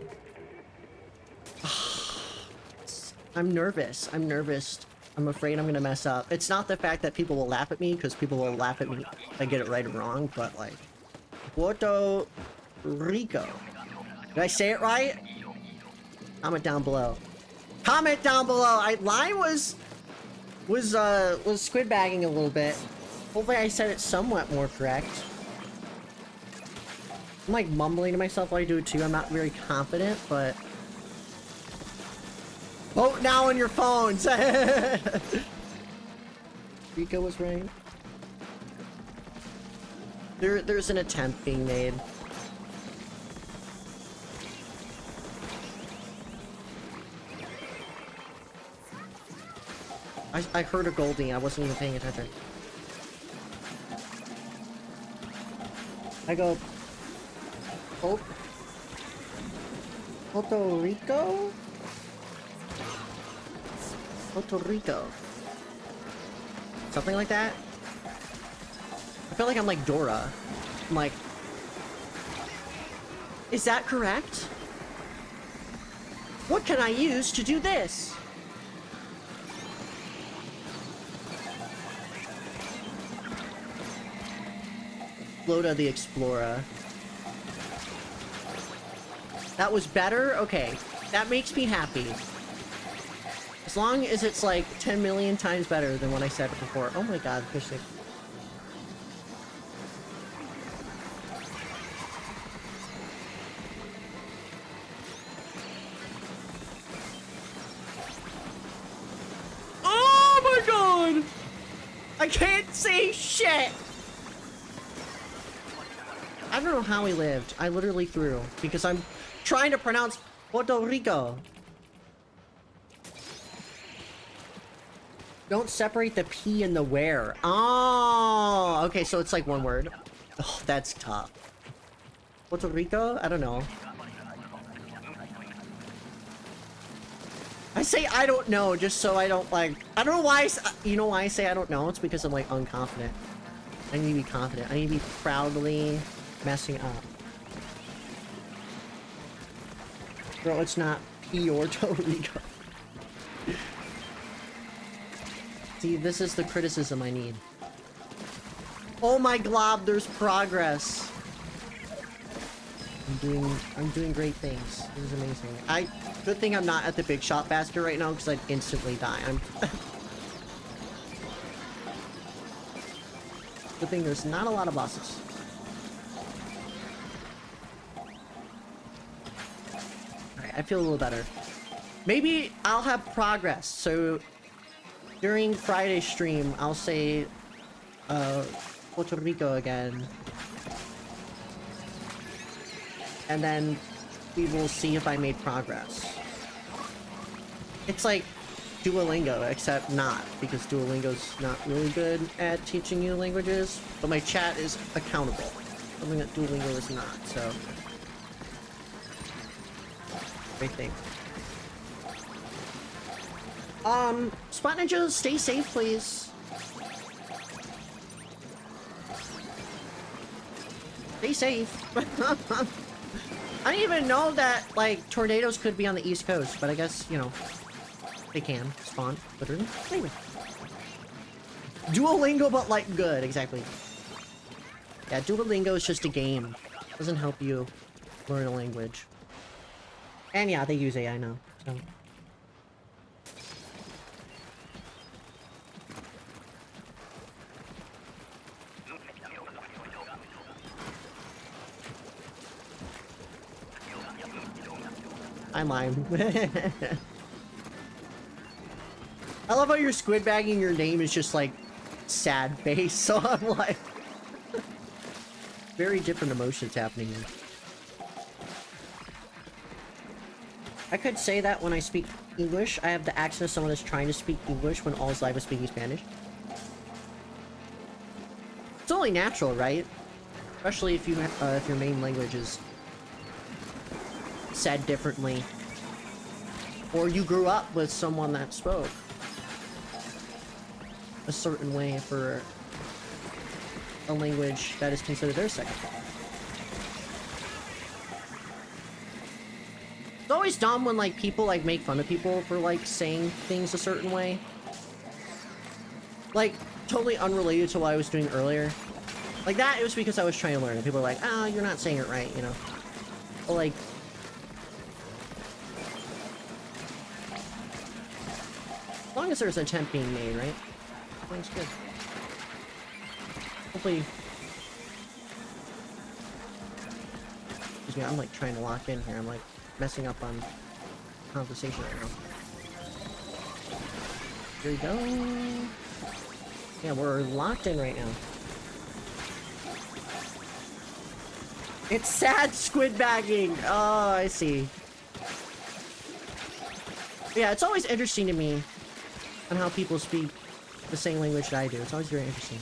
nervous. I'm afraid I'm gonna mess up. It's not the fact that people will laugh at me, because people will laugh at me if I get it right or wrong, but like... Puerto Rico. Did I say it right? Comment down below. Comment down below! Line was squid bagging a little bit. Hopefully I said it somewhat more correct. I'm like mumbling to myself while I do it too. I'm not very confident, but... Vote now on your phones! Rico was right. There's an attempt being made. I heard a Goldie, I wasn't even paying attention. I go... Oh... Puerto Rico? Puerto Rico. Something like that? I feel like I'm like Dora. I'm like... Is that correct? What can I use to do this? Flota the Explorer. That was better? Okay. That makes me happy. As long as it's like 10 million times better than what I said before. Oh my god, fish stick. Oh my god! I can't see shit! I don't know how he lived. I literally threw because I'm trying to pronounce Puerto Rico. Don't separate the P and the where. Oh, okay, so it's like one word. Oh, that's tough. Puerto Rico? I don't know. I say I don't know just so I don't like... I don't know why you know why I say I don't know? It's because I'm like unconfident. I need to be confident. I need to be proudly messing up. Bro, it's not Puerto Rico. See, this is the criticism I need. Oh my glob, there's progress. I'm doing great things. This is amazing. Good thing I'm not at the big shot basket right now because I'd instantly die. Good thing there's not a lot of bosses. Alright, I feel a little better. Maybe I'll have progress, so during Friday's stream, I'll say Puerto Rico again. And then we will see if I made progress. It's like Duolingo, except not, because Duolingo's not really good at teaching you languages, but my chat is accountable. Something that Duolingo is not, so... Great thing. Spot Ninjas, stay safe, please. Stay safe. I didn't even know that, like, tornadoes could be on the East Coast, but I guess, you know, they can spawn, literally. Anyway. Duolingo, but, like, good, exactly. Yeah, Duolingo is just a game. It doesn't help you learn a language. And yeah, they use AI now, so... I'm lying. I love how you're squid bagging, your name is just like sad face, so I'm like very different emotions happening here. I could say that when I speak English, I have the accent of someone that's trying to speak English when all his life is speaking Spanish. It's only natural, right? Especially if you if your main language is said differently, or you grew up with someone that spoke a certain way for a language that is considered their second. It's always dumb when like people like make fun of people for like saying things a certain way, like totally unrelated to what I was doing earlier. Like that, it was because I was trying to learn, and people are like, "Ah, you're not saying it right," you know. But like, as long as there's an attempt being made, right? Everything's good. Hopefully... Excuse me, I'm like trying to lock in here. I'm like messing up on conversation right now. Here we go. Yeah, we're locked in right now. It's sad squid bagging! Oh, I see. Yeah, it's always interesting to me on how people speak the same language that I do. It's always very interesting.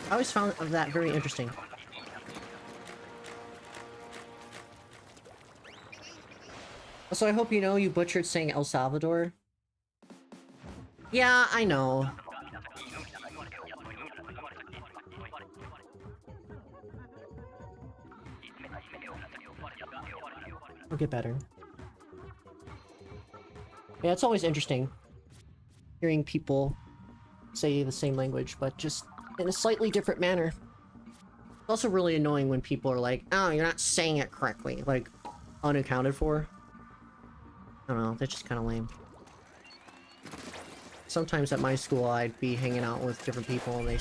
I always found that very interesting. Also, I hope you know you butchered saying El Salvador. Yeah, I know. I'll get better. Yeah, it's always interesting hearing people say the same language, but just in a slightly different manner. It's also really annoying when people are like, "Oh, you're not saying it correctly," like unaccounted for. I don't know, that's just kind of lame. Sometimes at my school, I'd be hanging out with different people and they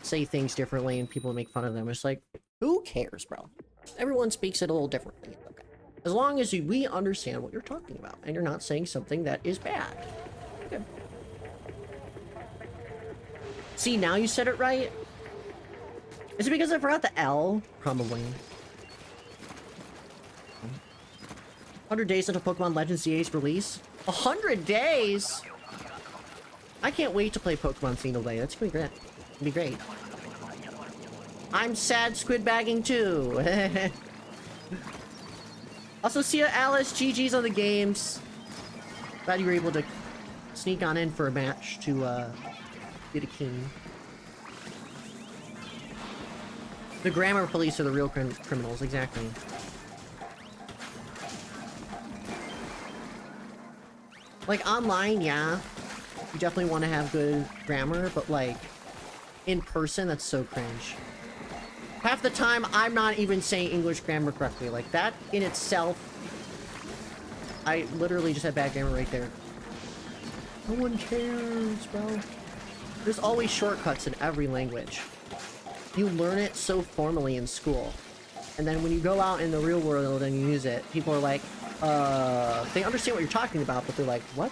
say things differently and people make fun of them. It's like, who cares, bro? Everyone speaks it a little differently. Okay. As long as we understand what you're talking about and you're not saying something that is bad. Okay. See, now you said it right? Is it because I forgot the L? Probably. 100 days until Pokemon Legends ZA's release? 100 days?! I can't wait to play Pokemon Single Day. That's gonna be great. It'll be great. I'm sad squid bagging too. Also, see ya, Alice. GG's on the games. Glad you were able to sneak on in for a match to get a king. The grammar police are the real criminals, exactly. Like online, yeah, you definitely want to have good grammar, but like in person, that's so cringe. Half the time, I'm not even saying English grammar correctly. Like, that in itself... I literally just had bad grammar right there. No one cares, bro. There's always shortcuts in every language. You learn it so formally in school. And then when you go out in the real world and you use it, people are like, they understand what you're talking about, but they're like, what?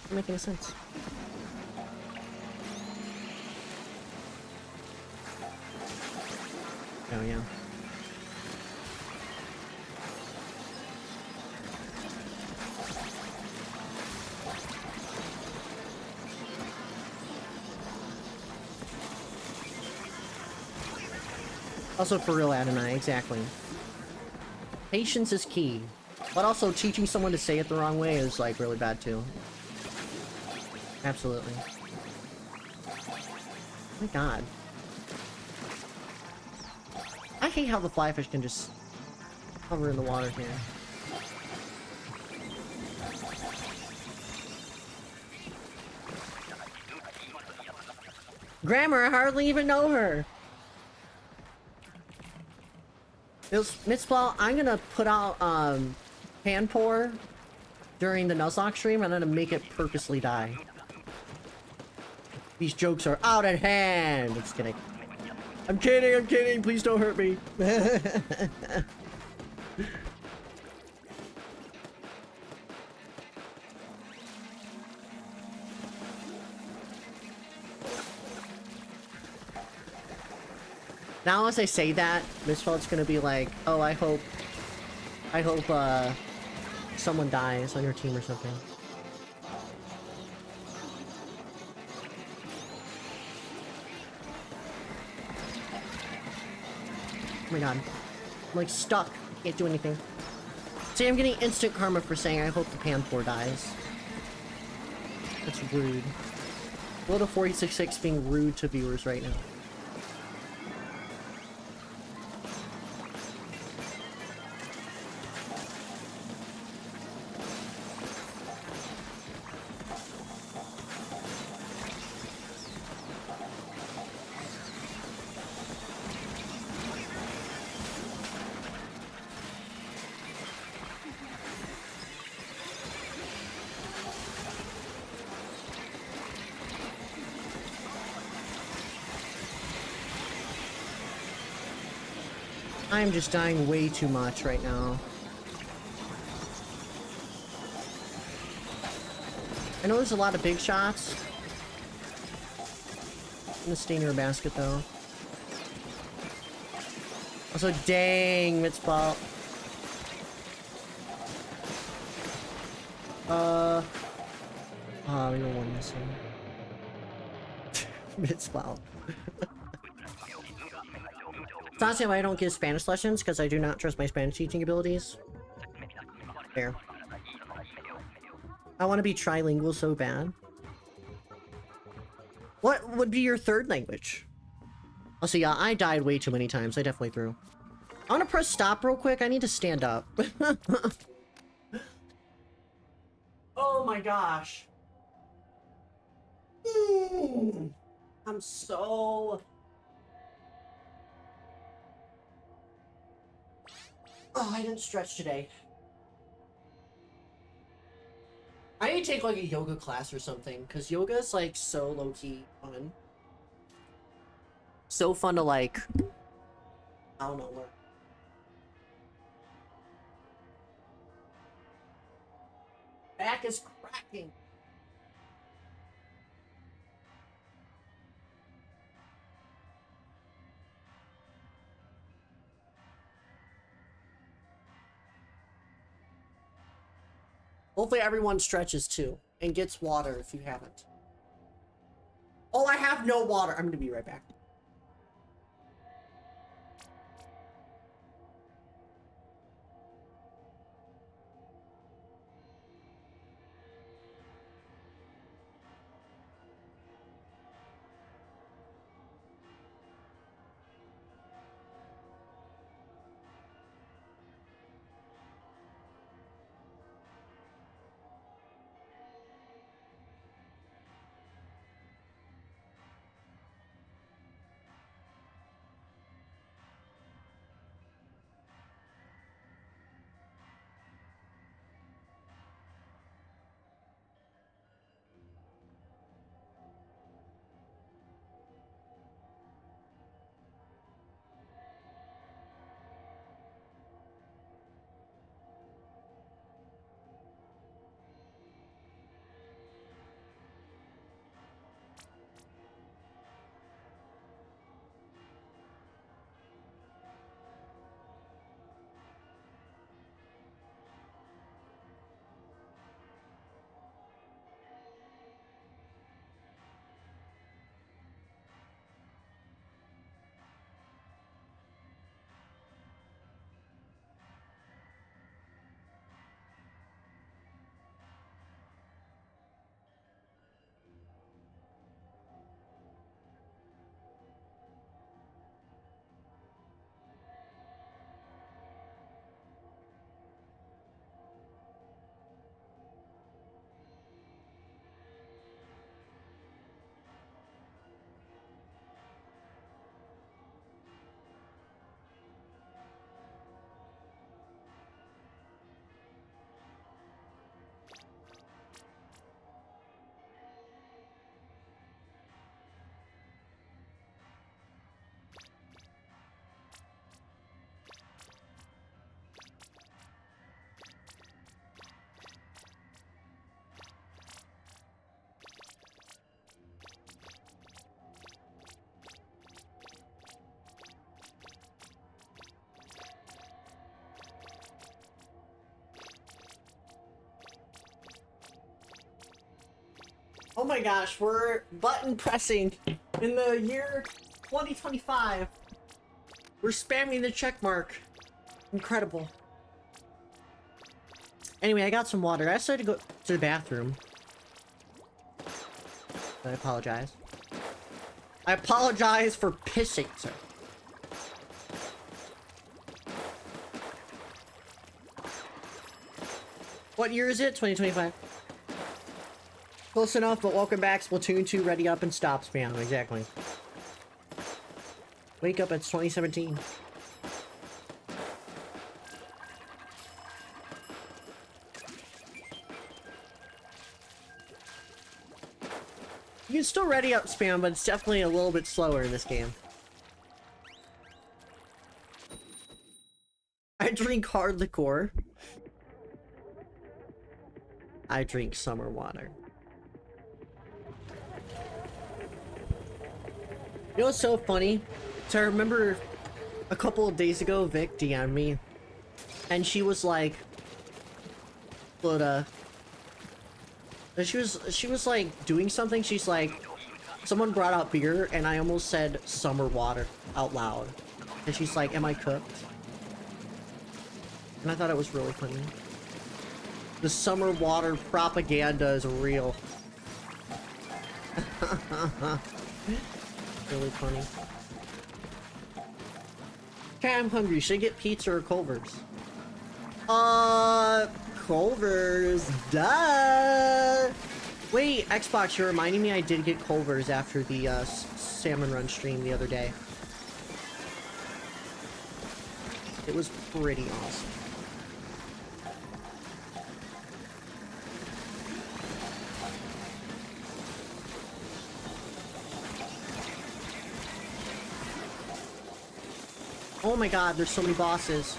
Doesn't make any sense. Oh, yeah. Also, for real, Adonai, exactly. Patience is key. But also, teaching someone to say it the wrong way is, like, really bad, too. Absolutely. Oh my god. hate how the flyfish can just hover in the water here. Grammar, I hardly even know her. Mitzplow, I'm gonna put out pan pour during the Nuzlocke stream. I'm gonna make it purposely die. These jokes are out of hand. I'm just kidding. I'm kidding, I'm kidding. Please don't hurt me. Now as I say that, Misfeld's gonna be like, oh, I hope someone dies on your team or something. Oh my god. I'm like stuck. Can't do anything. See, I'm getting instant karma for saying I hope the pan pour dies. That's rude. Load of 466 being rude to viewers right now. I'm just dying way too much right now. I know there's a lot of big shots. I'm gonna stay near a basket though. Also, dang, Mitzball. We got one missing. Mitzball. It's honestly why I don't give Spanish lessons, because I do not trust my Spanish teaching abilities. Fair. I want to be trilingual so bad. What would be your third language? Oh, so yeah, I died way too many times. I definitely threw. I want to press stop real quick. I need to stand up. Oh my gosh. I'm so... Oh, I didn't stretch today. I need to take like a yoga class or something, because yoga is like so low-key fun. So fun to like... I don't know where. Back is cracking. Hopefully everyone stretches too, and gets water if you haven't. Oh, I have no water. I'm gonna be right back. Oh my gosh, we're button pressing in the year 2025. We're spamming the check mark. Incredible. Anyway, I got some water. I decided to go to the bathroom. I apologize. I apologize for pissing, sir. What year is it? 2025. Close enough, but welcome back. Splatoon 2, ready up and stop spam. Exactly. Wake up, it's 2017. You can still ready up spam, but it's definitely a little bit slower in this game. I drink hard liqueur. I drink summer water. You know what's so funny? So I remember a couple of days ago, Vic DM'd me, and she was like, but she was like doing something. She's like, someone brought out beer, and I almost said summer water out loud, and she's like, am I cooked? And I thought it was really funny. The summer water propaganda is real. Really funny. Okay, I'm hungry. Should I get pizza or Culver's? Culver's. Duh! Wait, Xbox, you're reminding me I did get Culver's after the Salmon Run stream the other day. It was pretty awesome. Oh my god, there's so many bosses.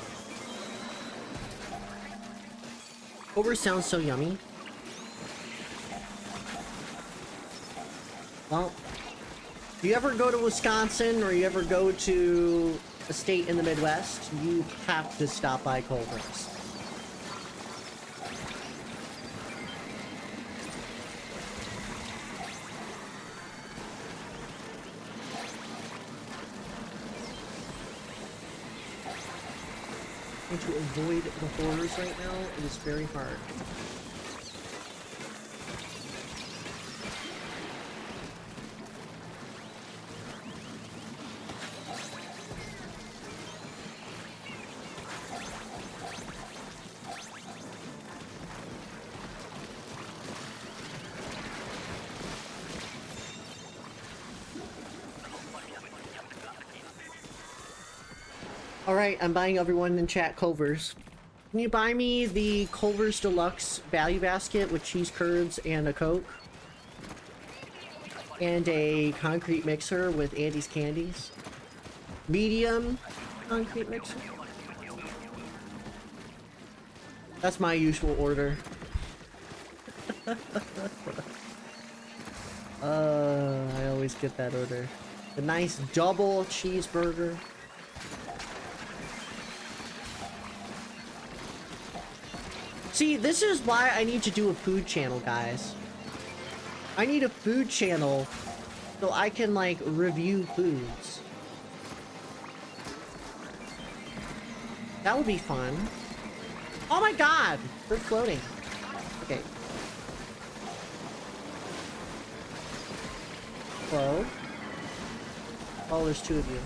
Culver's sounds so yummy. Well, if you ever go to Wisconsin or you ever go to a state in the Midwest, you have to stop by Culver's. To avoid the horrors right now, it is very hard. Alright, I'm buying everyone in chat Culver's. Can you buy me the Culver's Deluxe Value Basket with cheese curds and a Coke? And a concrete mixer with Andy's Candies? Medium concrete mixer? That's my usual order. I always get that order. A nice double cheeseburger. See, this is why I need to do a food channel, guys. I need a food channel so I can, like, review foods. That would be fun. Oh my god! They're floating. Okay. Hello? Oh, there's two of you.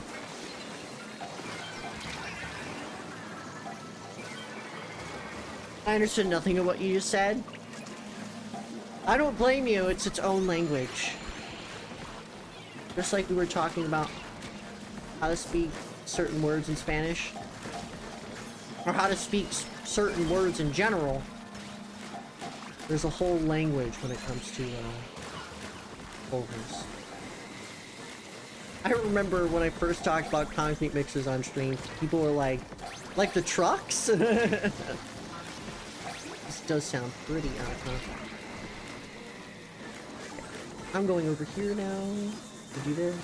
I understood nothing of what you just said. I don't blame you, it's its own language. Just like we were talking about how to speak certain words in Spanish. Or how to speak certain words in general. There's a whole language when it comes to Culver's. I remember when I first talked about concrete mixers on stream, people were like the trucks? This does sound pretty odd, huh? I'm going over here now to do this.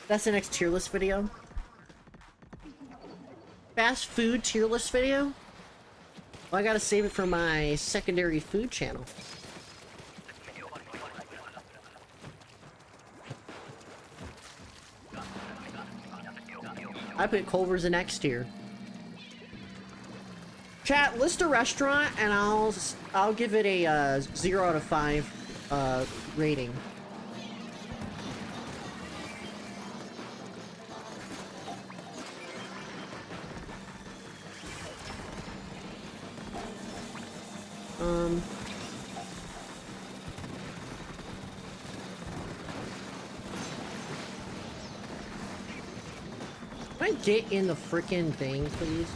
That's the next tier list video. Fast food tier list video? Well, I gotta save it for my secondary food channel. I put Culver's the next tier. Chat, list a restaurant and I'll give it a 0 out of 5 rating. Can I get in the frickin' thing, please?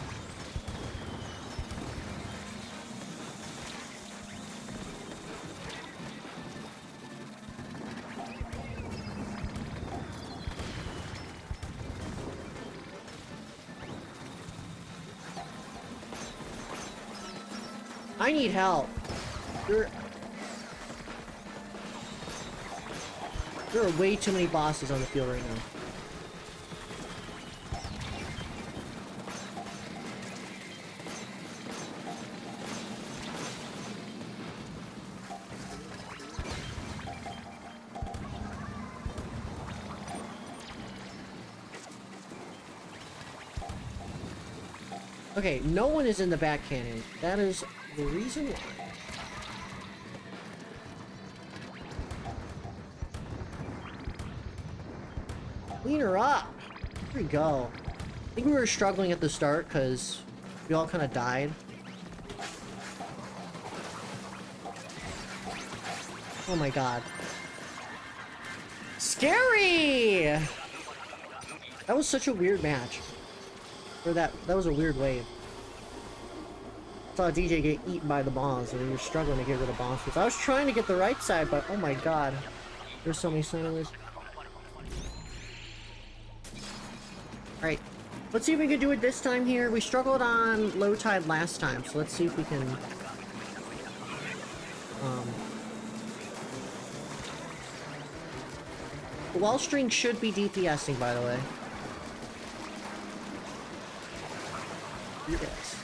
I need help. There are way too many bosses on the field right now. Okay, no one is in the back cannon. That is the reason why. Clean her up. Here we go. I think we were struggling at the start because we all kind of died. Oh my god. Scary! That was such a weird match. Or that was a weird wave. I saw DJ get eaten by the boss and we were struggling to get rid of bosses. I was trying to get the right side, but oh my god. There's so many sentinels. Alright. Let's see if we can do it this time here. We struggled on low tide last time, so let's see if we can... The wall string should be DPSing, by the way. Yes.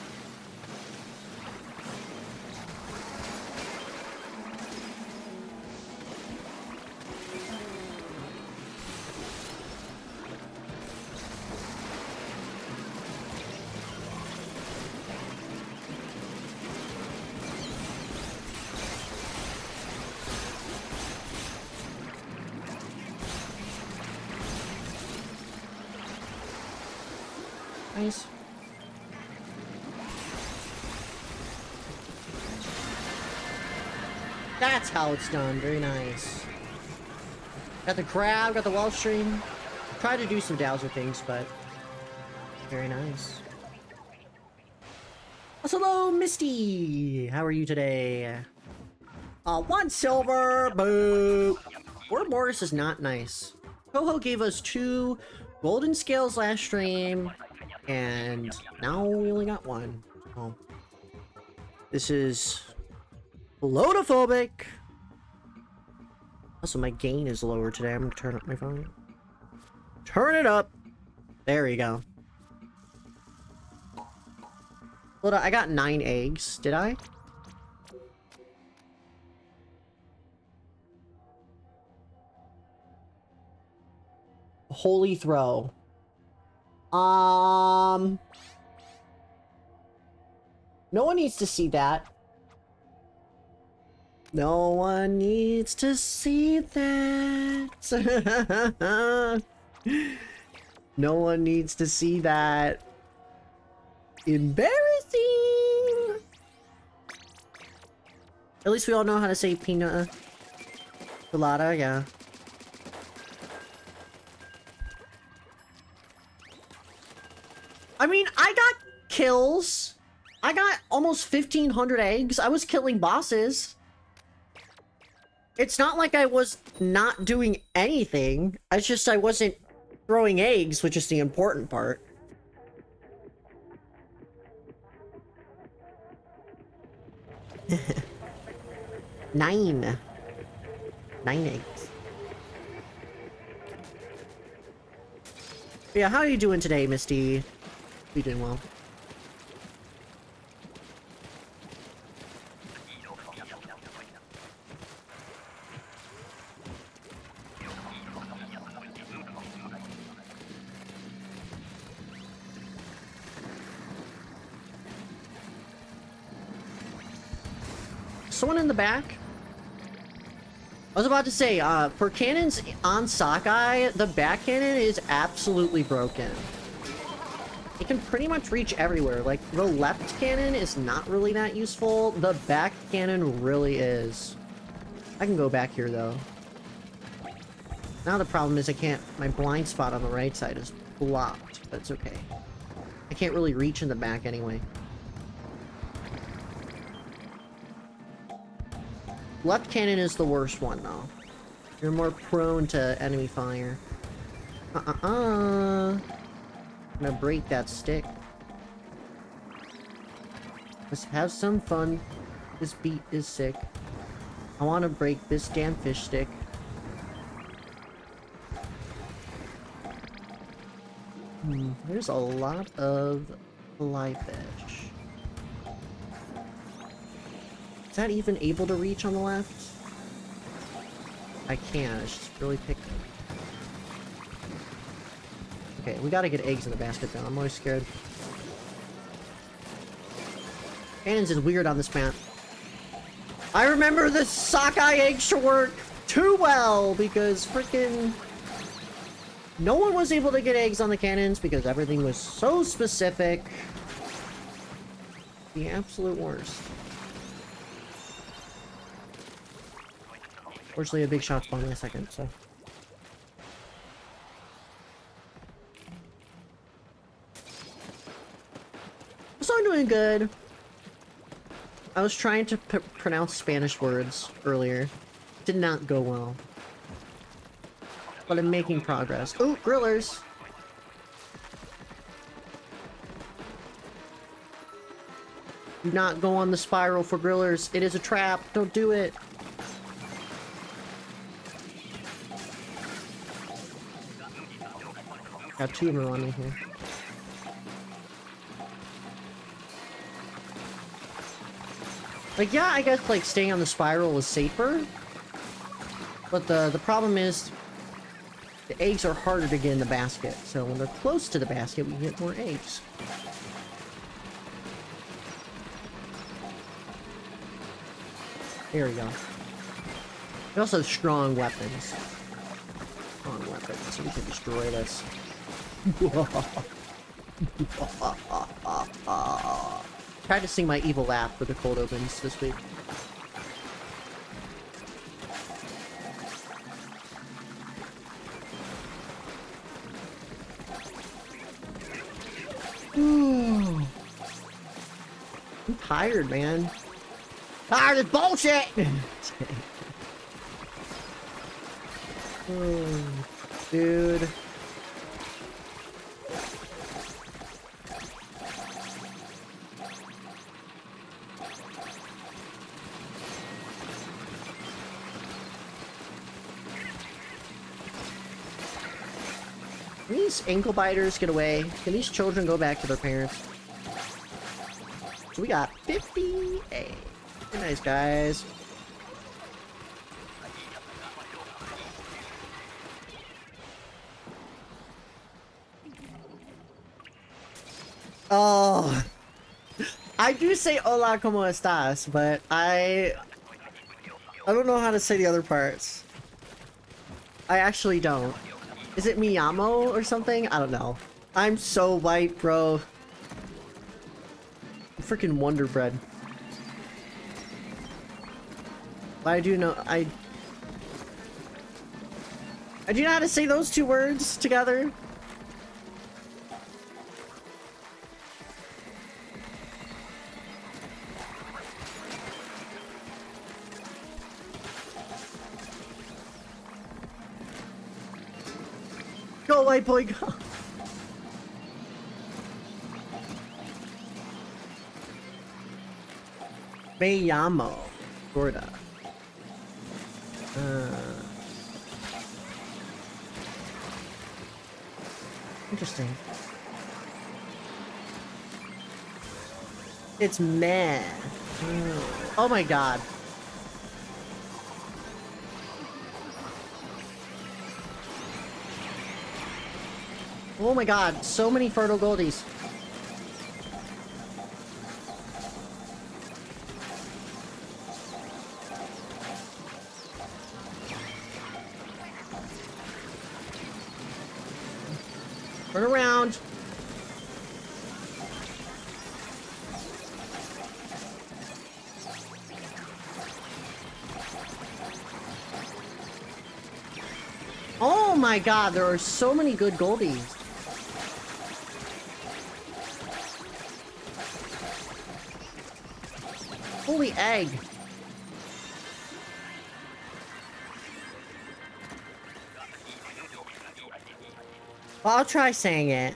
Nice. That's how it's done. Very nice. Got the crab, got the wall stream. Tried to do some dowser things, but very nice. Also, hello, Misty. How are you today? 1 silver. Boo. Word Morris is not nice. Coho gave us 2 golden scales last stream, and now we only got 1. Oh. This is HOMOPHOBIC. Also, my gain is lower today. I'm gonna turn up my volume. Turn it up. There we go. Hold on, I got 9 eggs. Did I? Holy throw. No one needs to see that. No one needs to see that. No one needs to see that. Embarrassing. At least we all know how to say pina colada, yeah. I mean, I got kills. I got almost 1,500 eggs. I was killing bosses. It's not like I was not doing anything. It's just I wasn't throwing eggs, which is the important part. Nine eggs. Yeah, how are you doing today, Misty? You doing well? Someone in the back? I was about to say, for cannons on sockeye, the back cannon is absolutely broken. It can pretty much reach everywhere. Like, the left cannon is not really that useful. The back cannon really is. I can go back here, though. Now the problem is I can't... My blind spot on the right side is blocked. But it's okay. I can't really reach in the back anyway. Left cannon is the worst one, though. You're more prone to enemy fire. I'm gonna break that stick. Let's have some fun. This beat is sick. I want to break this damn fish stick. There's a lot of fly fish. Is that even able to reach on the left? I can't. It's just really picky. Okay, we gotta get eggs in the basket though. I'm always scared. Cannons is weird on this map. I remember the sockeye eggs to work too well because freaking no one was able to get eggs on the cannons because everything was so specific. The absolute worst. Fortunately, a big shot spawned in a second, so. So I'm doing good. I was trying to pronounce Spanish words earlier. Did not go well. But I'm making progress. Oh, grillers! Do not go on the spiral for grillers. It is a trap. Don't do it. Got two of them on me here. Like, yeah, I guess, like, staying on the spiral is safer. But the problem is, the eggs are harder to get in the basket. So when they're close to the basket, we get more eggs. There we go. We also have strong weapons. Strong weapons, so we can destroy this. Tried to sing my evil laugh for the cold opens this week. I'm tired, man. Tired of bullshit! Oh, dude. Can these ankle biters get away? Can these children go back to their parents? So we got 50 eggs. Very nice, guys. Oh, I do say hola, como estas, but I don't know how to say the other parts. I actually don't. Is it mi amo or something? I don't know. I'm so white, bro. Freaking Wonder Bread. But I do know I do know how to say those two words together. Go, white boy, go! Me llamo Gorda. Interesting. It's meh. Oh my god. Oh my god, so many fertile goldies. Turn around. Oh my god, there are so many good goldies. Holy egg. Well, I'll try saying it.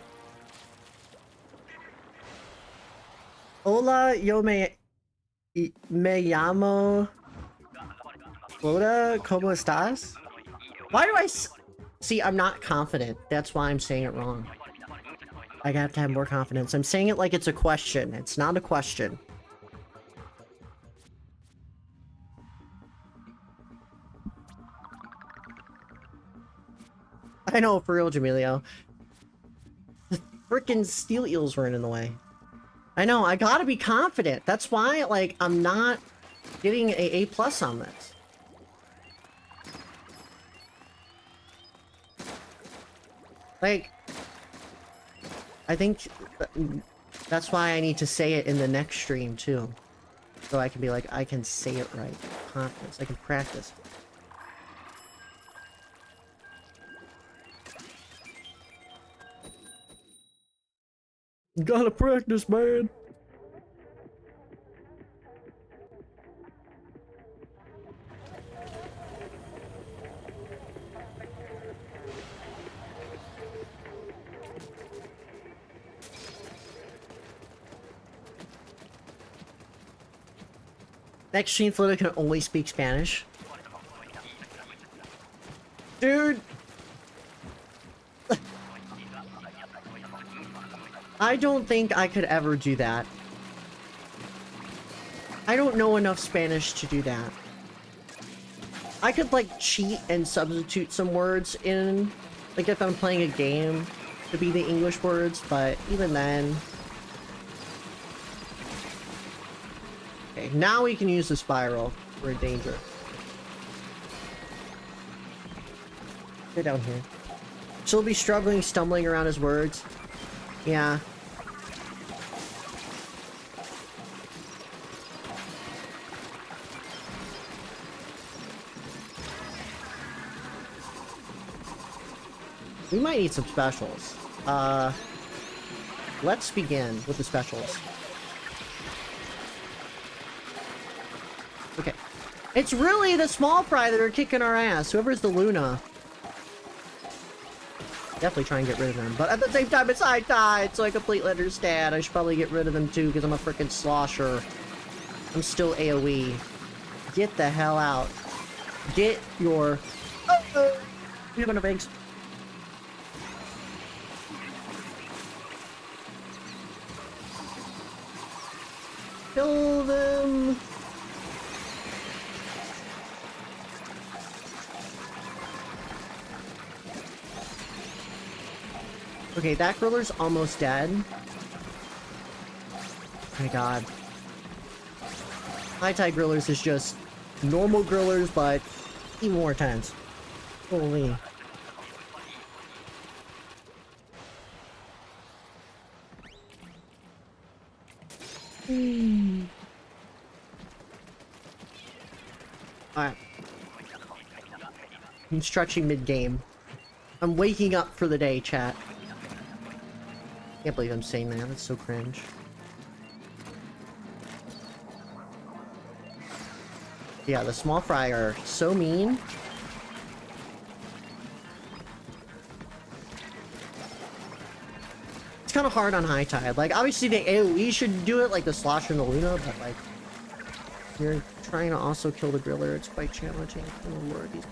Hola, yo me llamo Flora, ¿cómo estás? Why do I see, I'm not confident. That's why I'm saying it wrong. I have to have more confidence. I'm saying it like it's a question. It's not a question. I know, for real, Jamilio. The frickin' steel eels weren't in the way. I know, I gotta be confident. That's why, like, I'm not getting a A+ on this. Like, I think that's why I need to say it in the next stream, too. So I can be like, I can say it right. Confidence. I can practice. Gotta practice, man. Next stream, Florida can only speak Spanish. Dude! I don't think I could ever do that. I don't know enough Spanish to do that. I could, like, cheat and substitute some words in, like, if I'm playing a game to be the English words, but even then... Okay, now we can use the spiral for danger. Get down here. She'll be struggling, stumbling around his words. Yeah. We might need some specials. Let's begin with the specials. Okay. It's really the small fry that are kicking our ass. Whoever's the Luna. Definitely try and get rid of them. But at the same time, it's high tide, so I completely understand. I should probably get rid of them too, because I'm a freaking slosher. I'm still AoE. Get the hell out. Get your... Oh! We have enough eggs. Kill them! Okay, that griller's almost dead. Oh my god. High tide grillers is just normal grillers, but even more intense. Holy. Alright. I'm stretching mid-game. I'm waking up for the day, chat. Can't believe I'm saying that. That's so cringe. Yeah, the small fry are so mean. It's kind of hard on high tide. Like, obviously the AoE should do it, like the Slosher and the Luna, but like, you're trying to also kill the griller. It's quite challenging. Oh lord, these...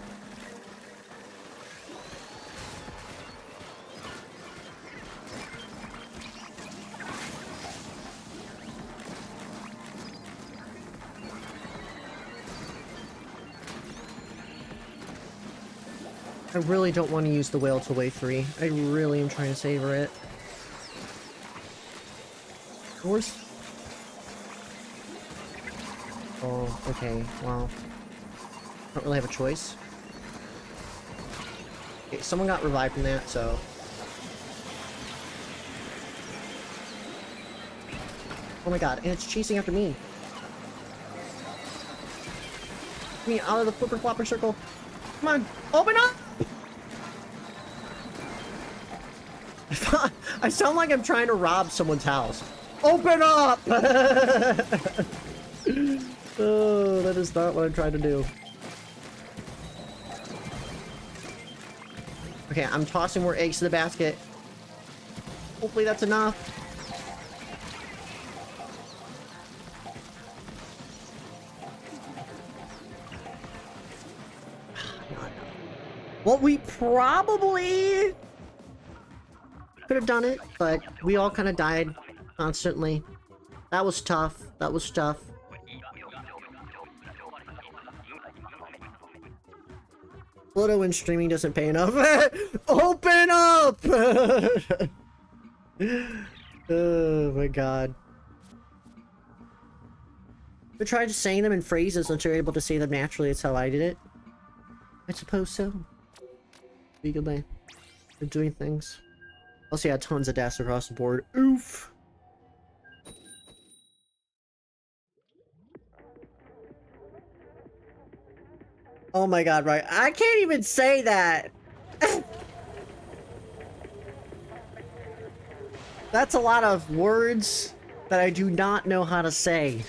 I really don't want to use the whale till wave 3. I really am trying to savor it. Where's... Oh, okay, well... Don't really have a choice. Okay, someone got revived from that, so... Oh my god, and it's chasing after me. Get me out of the flipper flopper circle. Come on, open up! I sound like I'm trying to rob someone's house. Open up! Oh, that is not what I'm trying to do. Okay, I'm tossing more eggs to the basket. Hopefully that's enough. Well, we probably could have done it, but we all kind of died constantly. That was tough. That was tough. Pluto when streaming doesn't pay enough. Open up! Oh my god. I tried saying them in phrases until you're able to say them naturally. It's how I did it. I suppose so. Be a good way of doing things. Also, yeah, tons of deaths across the board. Oof! Oh my god, right. I can't even say that! That's a lot of words that I do not know how to say.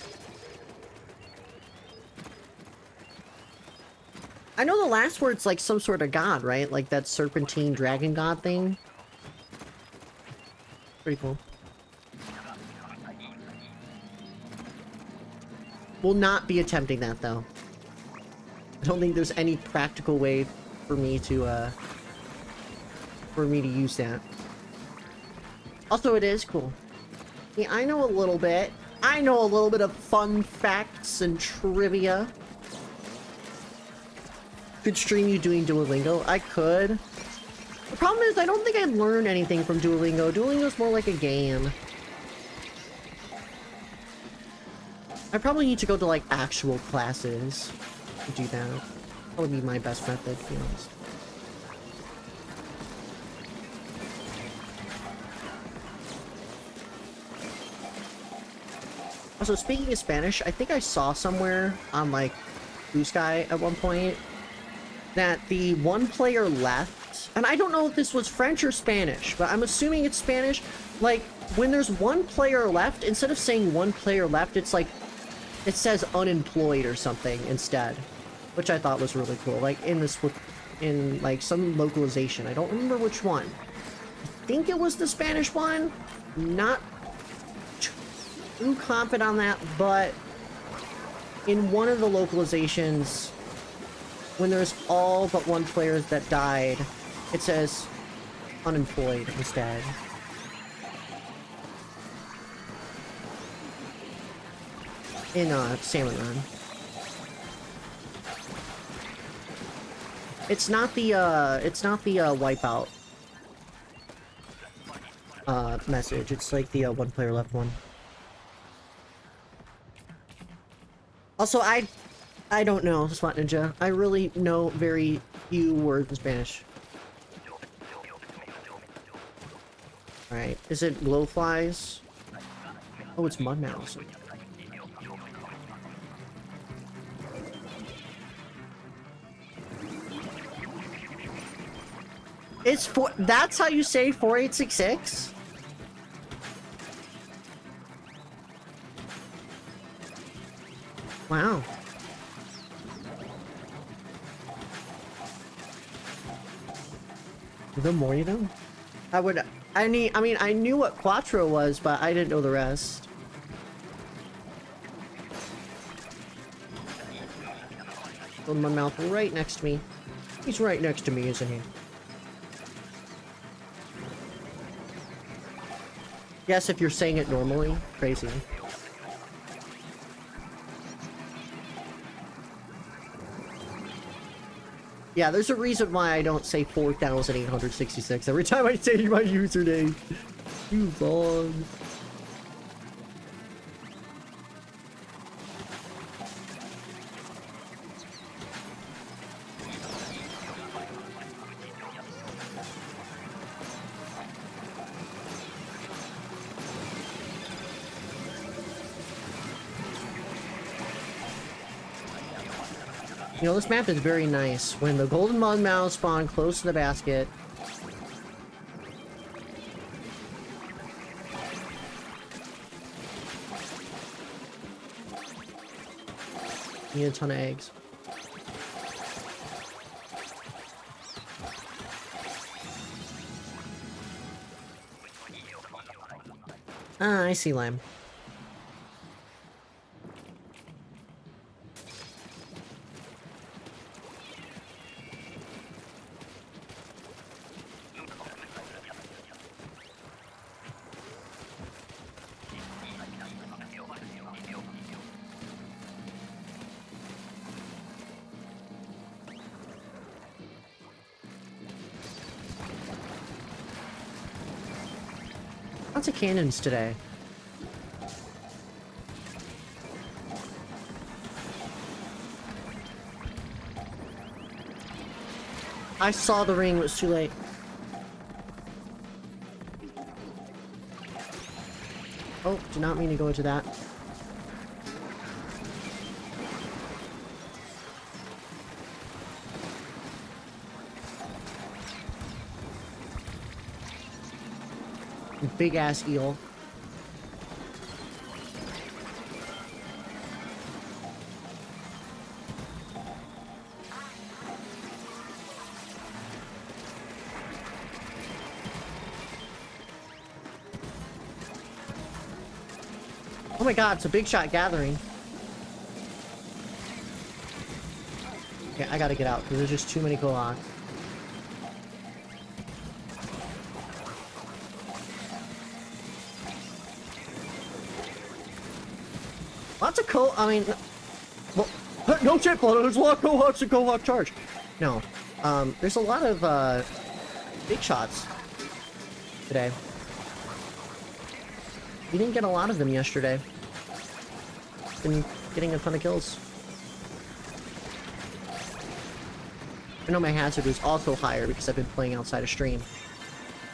I know the last word's like some sort of god, right? Like that serpentine dragon god thing. Pretty cool. Will not be attempting that though. I don't think there's any practical way for me to use that. Also, it is cool. Yeah, I know a little bit. I know a little bit of fun facts and trivia. Could stream you doing Duolingo? I could. The problem is I don't think I'd learn anything from Duolingo. Duolingo's more like a game. I probably need to go to like actual classes to do that. That would be my best method, to be honest. Also, speaking of Spanish, I think I saw somewhere on like Blue Sky at one point that the one player left, and I don't know if this was French or Spanish, but I'm assuming it's Spanish. Like, when there's one player left, instead of saying one player left, it's like, it says unemployed or something instead, which I thought was really cool. Like, in like some localization. I don't remember which one. I think it was the Spanish one. Not too confident on that, but in one of the localizations, when there's all but one player that died, it says unemployed instead. In Salmon Run. It's not the wipeout message. It's like the one player left one. Also, I don't know, Spot Ninja. I really know very few words in Spanish. Alright, is it glowflies? Oh, it's mud mouse. That's how you say 4866? Wow. The more you know. I mean, I knew what Quattro was, but I didn't know the rest. Put my mouth right next to me. He's right next to me, isn't he? Yes, if you're saying it normally. Crazy. Yeah, there's a reason why I don't say 4,866 every time I say my username. Too long. You know, this map is very nice. When the golden mug mouse spawn close to the basket. Need a ton of eggs. Ah, I see lime. Lots of cannons today. I saw the ring, it was too late. Oh, did not mean to go into that. Big ass eel. Oh my god, it's a big shot gathering. Okay, I gotta get out because there's just too many Kohawks. Lots of I mean, well, no shit, but there's a lot of Kohawks and Kohawk charge. No, there's a lot of big shots today. We didn't get a lot of them yesterday. Been getting a ton of kills. I know my hazard is also higher because I've been playing outside of stream.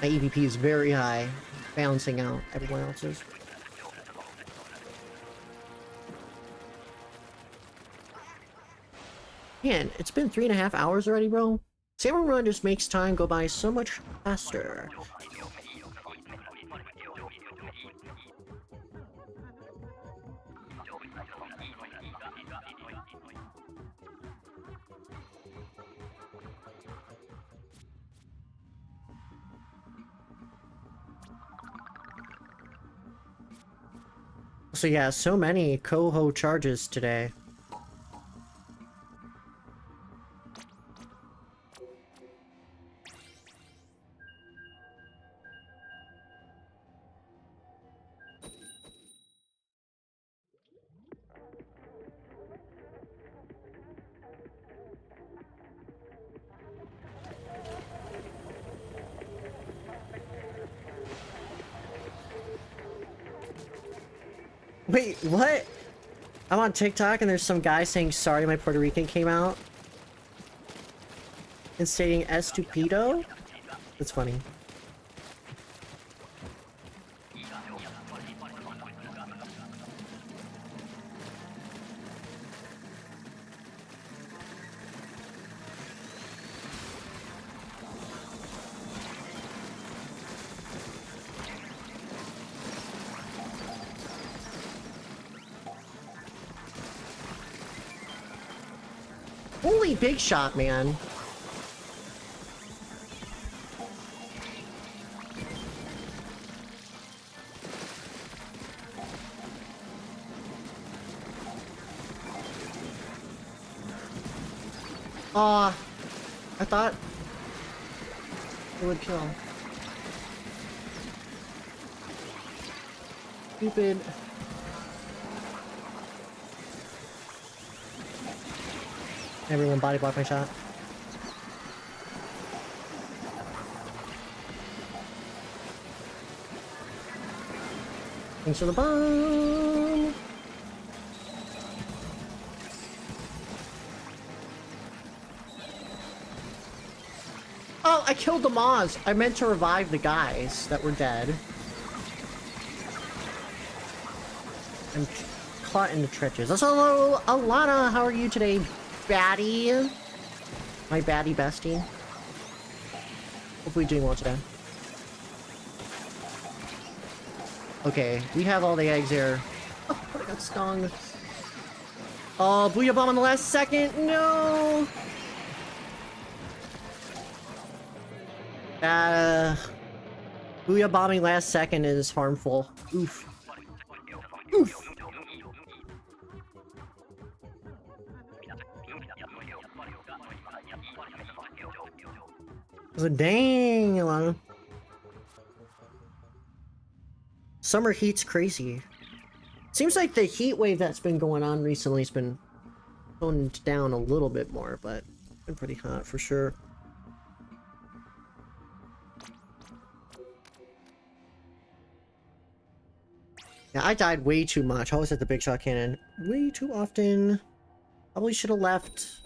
My EVP is very high, balancing out everyone else's. Man, it's been 3.5 hours already, bro. Salmon Run just makes time go by so much faster. So yeah, so many coho charges today. Wait, what? I'm on TikTok and there's some guy saying sorry my Puerto Rican came out. And stating estupido? That's funny. Holy big shot, man. Aw, I thought it would kill. Stupid. Everyone body blocked my shot. Thanks for the bomb! Oh, I killed the moths! I meant to revive the guys that were dead. I'm caught in the trenches. Hello, Alana! How are you today, baddie? My baddie bestie. Hopefully doing well today. Okay, we have all the eggs here. Oh, I got stung. Oh, booyah bomb on the last second! No! Booyah bombing last second is harmful. Oof. Oof! So dang, Alana. Summer heat's crazy. Seems like the heat wave that's been going on recently has been toned down a little bit more, but it's been pretty hot for sure. Yeah, I died way too much. I always hit the big shot cannon way too often. Probably should have left.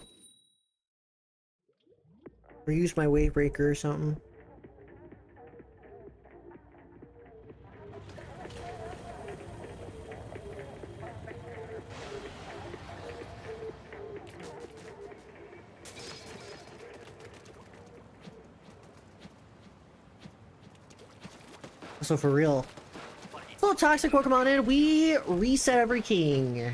Or used my wave breaker or something. So for real. Hello, toxic Pokemon, and we reset every king.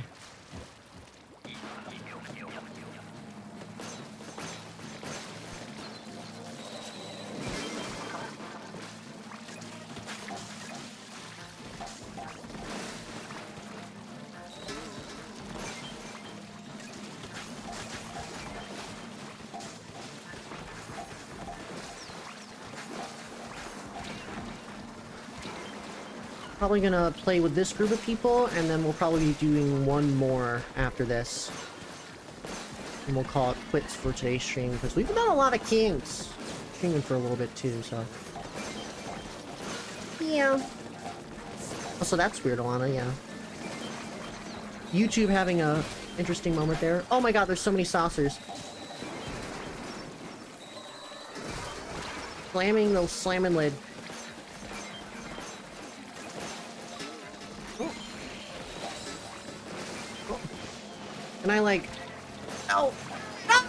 Probably gonna play with this group of people, and then we'll probably be doing one more after this. And we'll call it quits for today's stream, because we've done a lot of kings. Streaming for a little bit too, so. Yeah. Also, that's weird, Alana, yeah. YouTube having a interesting moment there. Oh my god, there's so many saucers. Slamming the slamming lid. And I like, no, no,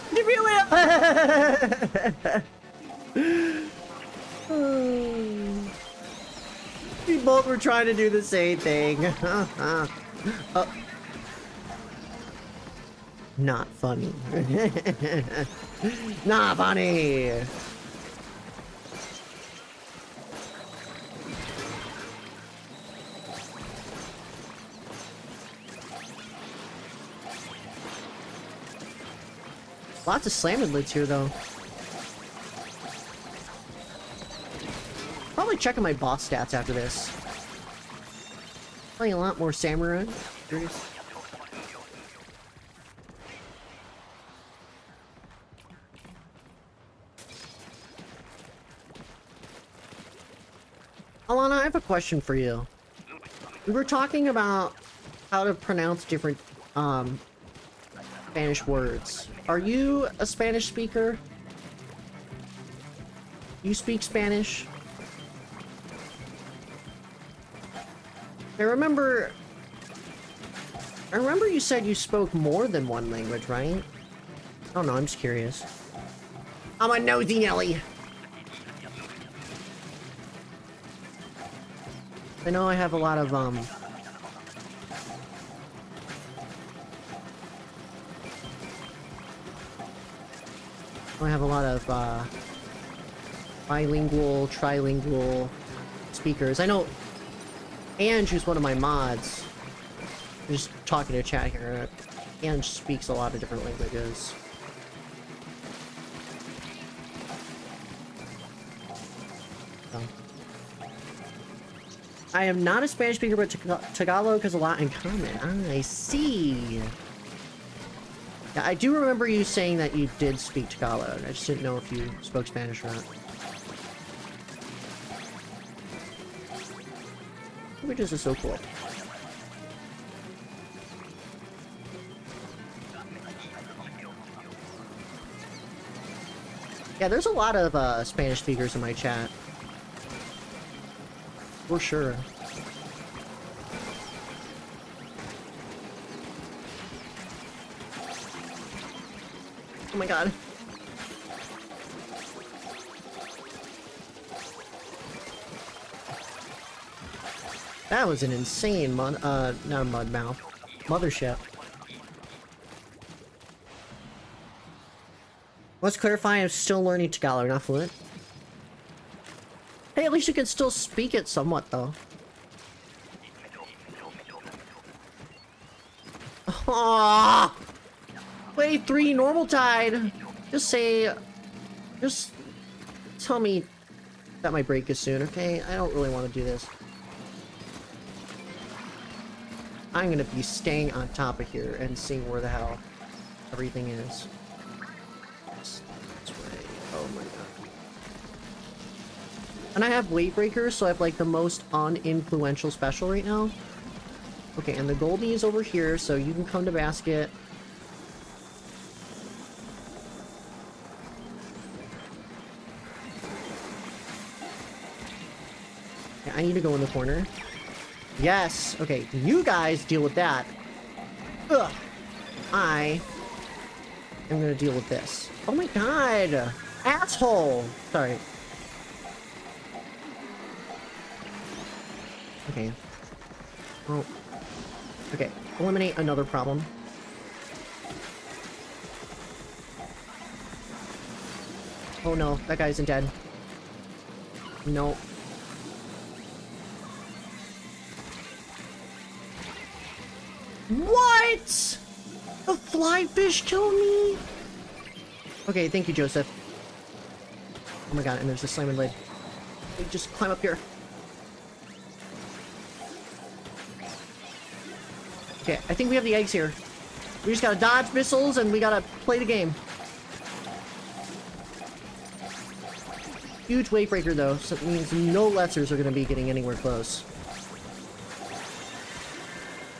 we both were trying to do the same thing. Not funny. Not funny. Lots of slamming lids here, though. Probably checking my boss stats after this. Playing a lot more Salmon Run. Curious. Alana, I have a question for you. We were talking about how to pronounce different, Spanish words. Are you a Spanish speaker? You speak Spanish? I remember you said you spoke more than one language, right? I don't know, I'm just curious. I'm a nosy Nelly. I know I have a lot of, bilingual, trilingual speakers. I know Ange, who's one of my mods, just talking to chat here, Ange speaks a lot of different languages. So. I am not a Spanish speaker, but Tagalog has a lot in common. I see. Yeah, I do remember you saying that you did speak Tagalog. I just didn't know if you spoke Spanish or not. Images are so cool. Yeah, there's a lot of Spanish speakers in my chat. For sure. Oh my god. That was an insane not a mud mouth. Mothership. Let's clarify, I'm still learning Tagalog, not fluent. Hey, at least you can still speak it somewhat, though. Aww! Wave 3, normal tide! Just tell me that my break is soon, okay? I don't really want to do this. I'm gonna be staying on top of here and seeing where the hell everything is. That's right. Oh my god. And I have weight breakers, so I have like the most uninfluential special right now. Okay, and the Goldie is over here, so you can come to basket. Yeah, I need to go in the corner. Yes! Okay, you guys deal with that. Ugh! I am gonna deal with this. Oh my god! Asshole! Sorry. Okay. Oh. Okay, eliminate another problem. Oh no, that guy isn't dead. No. What? The fly fish killed me? Okay, thank you, Joseph. Oh my god, and there's a slamming lid. We just climb up here. Okay, I think we have the eggs here. We just gotta dodge missiles and we gotta play the game. Huge wave breaker though, so it means no lessers are gonna be getting anywhere close.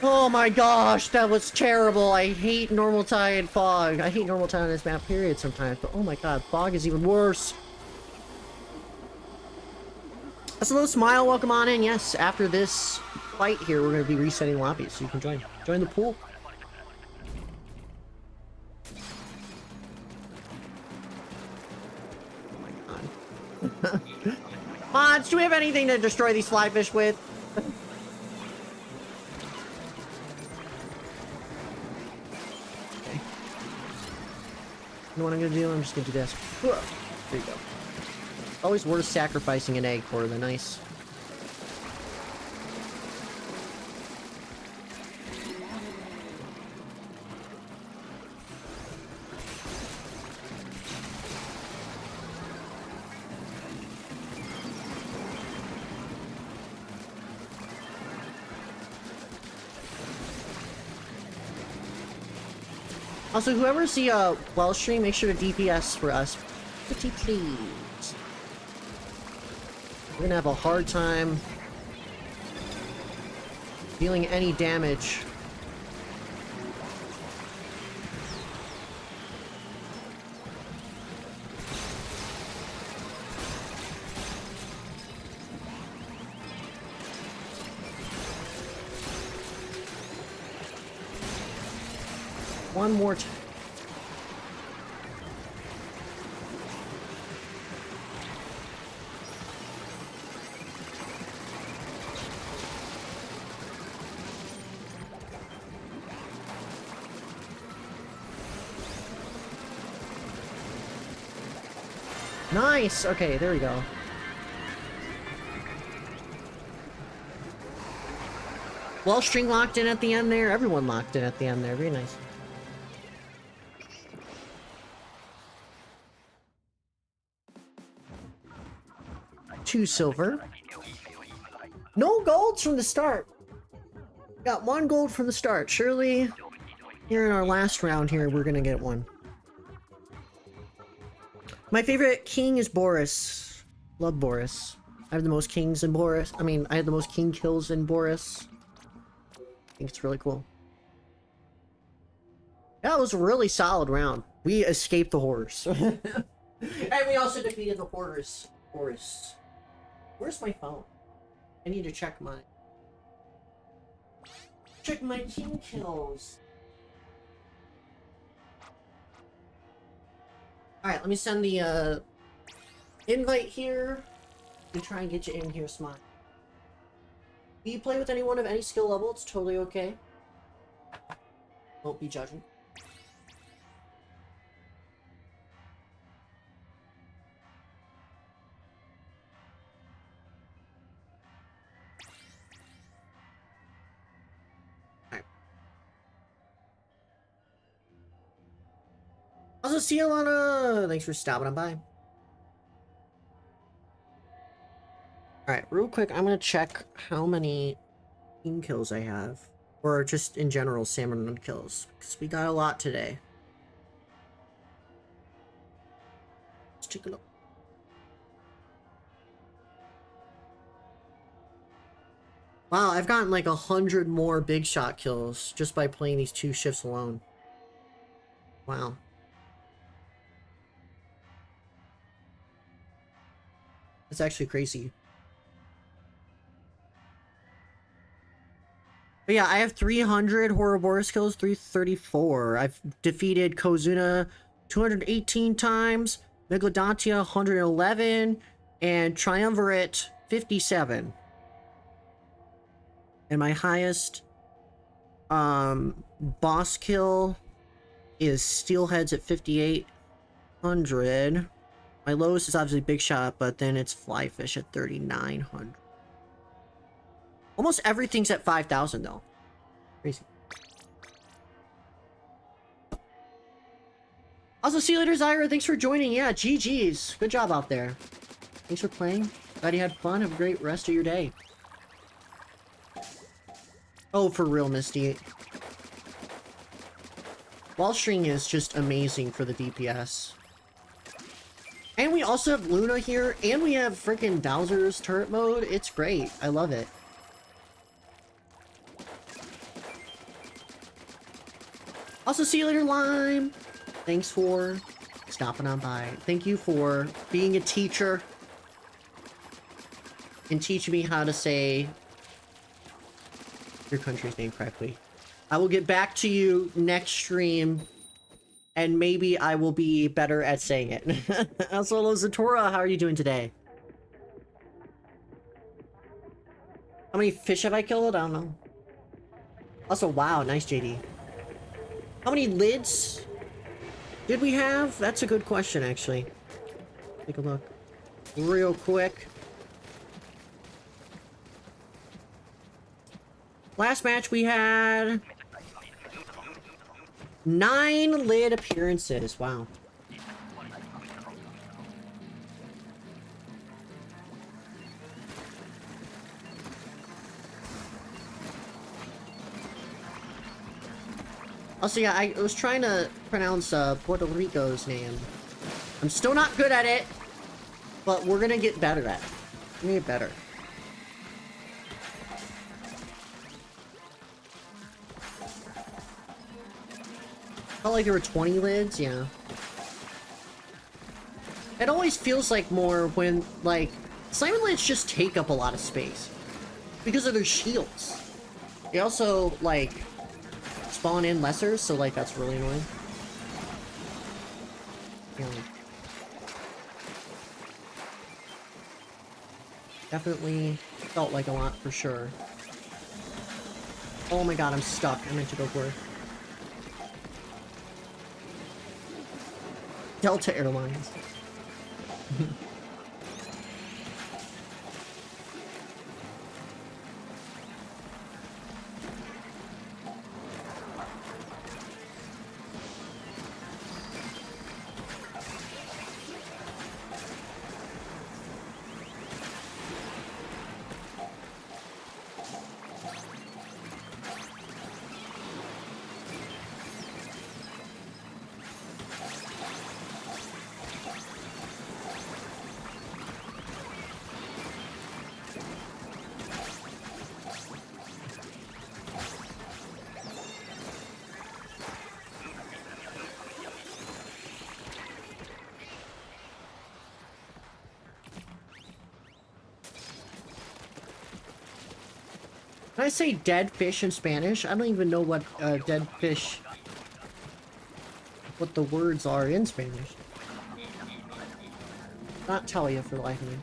Oh my gosh, that was terrible. I hate normal tide fog. I hate normal tide on this map, period, sometimes. But oh my god, fog is even worse. That's a little smile. Welcome on in. Yes, after this fight here, we're going to be resetting lobbies, so you can join. Join the pool. Oh my god. Mods, do we have anything to destroy these fly fish with? Okay. You know what I'm gonna do? I'm just gonna do this. There you go. Always worth sacrificing an egg for the nice. Also, whoever see a well stream, make sure to DPS for us. Pretty please. We're gonna have a hard time dealing any damage. One more time. Nice! Okay, there we go. Well, string locked in at the end there. Everyone locked in at the end there. Very nice. Two silver. No golds from the start. Got one gold from the start. Surely, here in our last round here, we're gonna get one. My favorite king is Boris. Love Boris. I have the most kings in Boris. I mean, I had the most king kills in Boris. I think it's really cool. That was a really solid round. We escaped the horrors. And we also defeated the horrors. Where's my phone? I need to check my king kills. Alright, let me send the invite here and try and get you in here, Smile. Do you play with anyone of any skill level? It's totally okay. Don't be judging. Also, see you, Alana! Thanks for stopping on by. Alright, real quick, I'm gonna check how many team kills I have. Or just in general, Salmon Run kills. Because we got a lot today. Let's take a look. Wow, I've gotten like 100 more big shot kills just by playing these 2 shifts alone. Wow. That's actually crazy. But yeah, I have 300 Ouroboros kills, 334. I've defeated Kozuna 218 times, Megalodontia 111, and Triumvirate 57. And my highest boss kill is Steelheads at 5,800. My lowest is obviously Big Shot, but then it's Flyfish at 3,900. Almost everything's at 5,000 though. Crazy. Also, see you later, Zyra. Thanks for joining. Yeah, GG's. Good job out there. Thanks for playing. Glad you had fun. Have a great rest of your day. Oh, for real, Misty. Wall String is just amazing for the DPS. And we also have Luna here, and we have freaking Bowser's turret mode. It's great. I love it. Also, see you later, Lime. Thanks for stopping on by. Thank you for being a teacher and teaching me how to say your country's name correctly. I will get back to you next stream, and maybe I will be better at saying it. Also, hello, Zatora. How are you doing today? How many fish have I killed? I don't know. Also, wow, nice, JD. How many lids did we have? That's a good question, actually. Take a look real quick. Last match we had 9 lid appearances. Wow. Also, yeah, I was trying to pronounce Puerto Rico's name. I'm still not good at it, but we're gonna get better at it. We're gonna get better. Felt like there were 20 lids, yeah. It always feels like more when, like, Simon lids just take up a lot of space because of their shields. They also, like, spawn in lesser, so, like, that's really annoying. Yeah. Definitely felt like a lot for sure. Oh my god, I'm stuck. I meant to go for it. Delta Airlines. When I say dead fish in Spanish, I don't even know what dead fish, what the words are in Spanish. Not tell you for the life of me.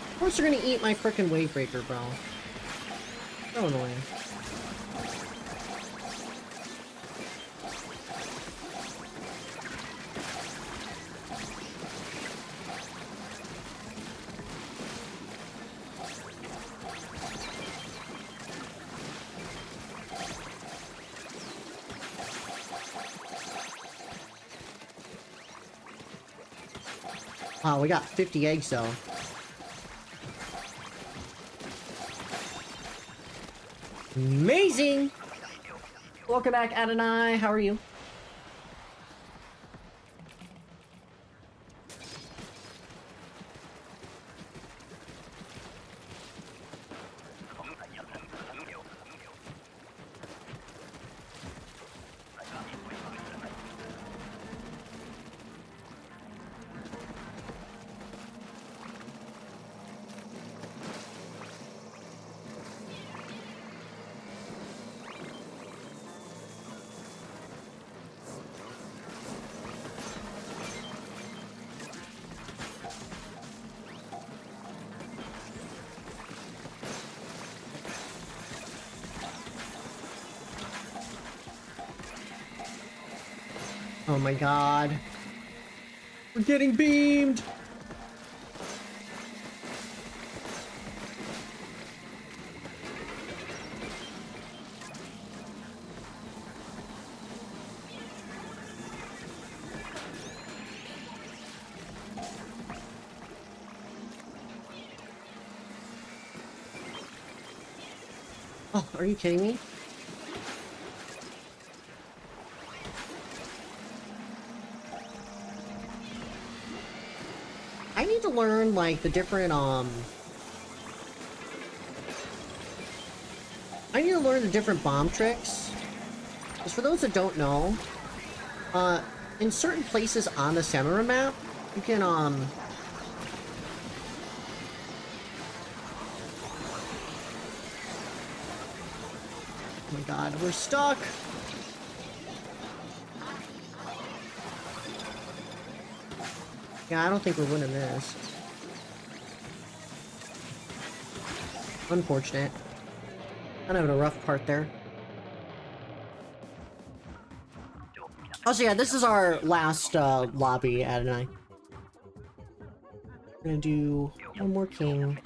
Of course they're gonna eat my frickin' wave breaker, bro. So annoying. Wow, we got 50 eggs though. Amazing! Welcome back, Adonai. How are you? Oh my god. We're getting beamed! Oh, are you kidding me? I need to learn, like, the different, I need to learn the different bomb tricks. Because for those that don't know, in certain places on the Salmon Run map, you can, oh my god, we're stuck! Yeah, I don't think we're winning this. Unfortunate. I'm having a rough part there. Also, yeah, this is our last lobby, Adonai. We're gonna do one more king.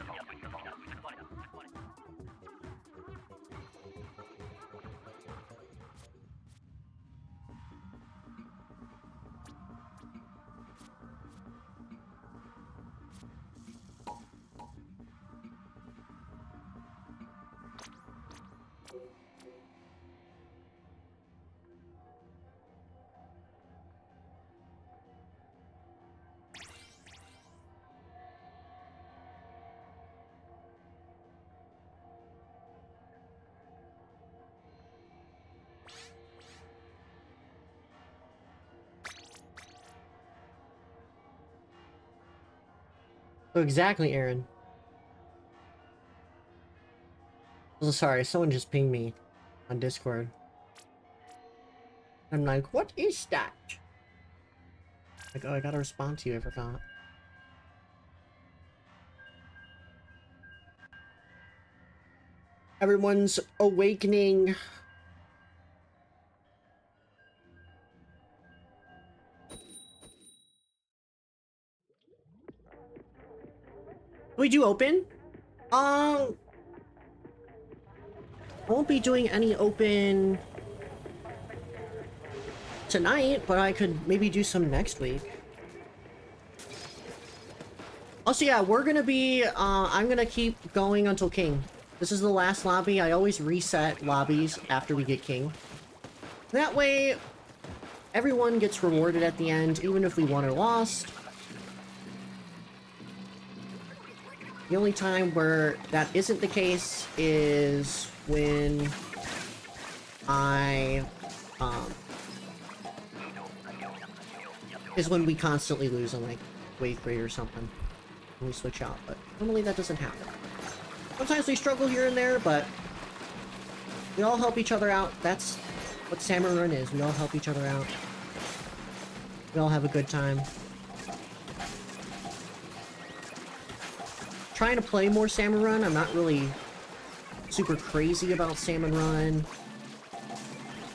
Oh, exactly, Aaron. Oh, sorry, someone just pinged me on Discord. I'm like, what is that? Like, oh, I gotta respond to you, I forgot. Everyone's awakening. We do open? I won't be doing any open tonight, but I could maybe do some next week. Also, yeah, we're gonna be, I'm gonna keep going until King. This is the last lobby. I always reset lobbies after we get King. That way, everyone gets rewarded at the end, even if we won or lost. The only time where that isn't the case is when when we constantly lose on, like, wave 3 or something. When we switch out, but normally that doesn't happen. Sometimes we struggle here and there, but we all help each other out. That's what Salmon Run is. We all help each other out. We all have a good time. Trying to play more Salmon Run. I'm not really super crazy about Salmon Run.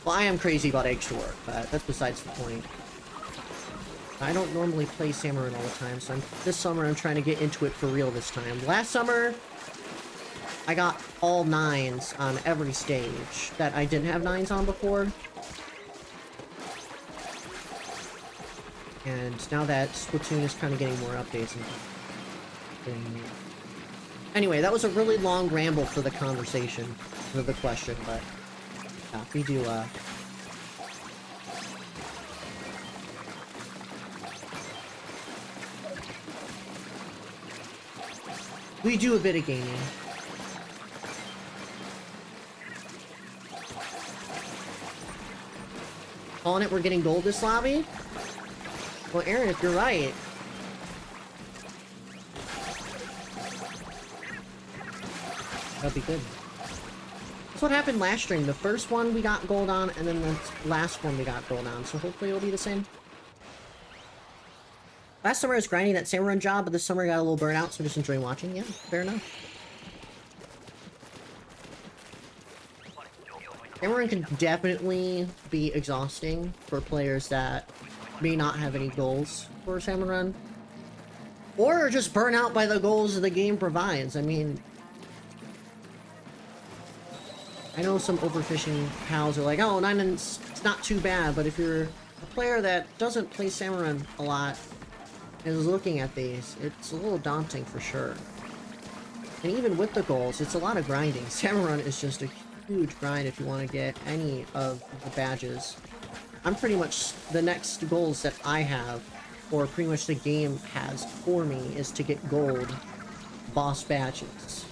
Well, I am crazy about Eggs to Work, but that's besides the point. I don't normally play Salmon Run all the time, so this summer I'm trying to get into it for real this time. Last summer, I got all 9s on every stage that I didn't have 9s on before. And now that Splatoon is kind of getting more updates. Anyway, that was a really long ramble for the conversation, for the question, but yeah, we do, we do a bit of gaming. On it, we're getting gold this lobby? Well, Aaron, if you're right. That'd be good. That's what happened last stream. The first one we got gold on, and then the last one we got gold on. So hopefully it'll be the same. Last summer I was grinding that Salmon Run job, but this summer I got a little burnt out, so just enjoying watching. Yeah, fair enough. Salmon Run can definitely be exhausting for players that may not have any goals for Salmon Run. Or are just burnt out by the goals the game provides. I mean, I know some overfishing pals are like, oh, 9 and it's not too bad, but if you're a player that doesn't play Salmon Run a lot, is looking at these, it's a little daunting for sure. And even with the goals, it's a lot of grinding. Salmon Run is just a huge grind if you want to get any of the badges. I'm pretty much, the next goals that I have, or pretty much the game has for me, is to get gold boss badges.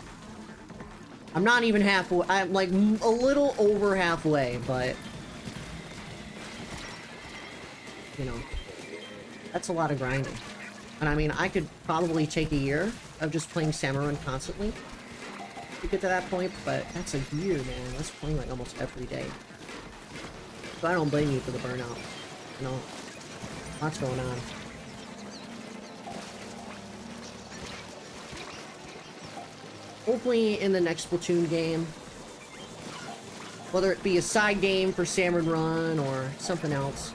I'm not even halfway, I'm like a little over halfway, but you know, that's a lot of grinding. And I mean, I could probably take a year of just playing Salmon Run constantly to get to that point, but that's a year, man. That's playing like almost every day. So I don't blame you for the burnout. You know, lots going on. Hopefully in the next Splatoon game, whether it be a side game for Salmon Run or something else,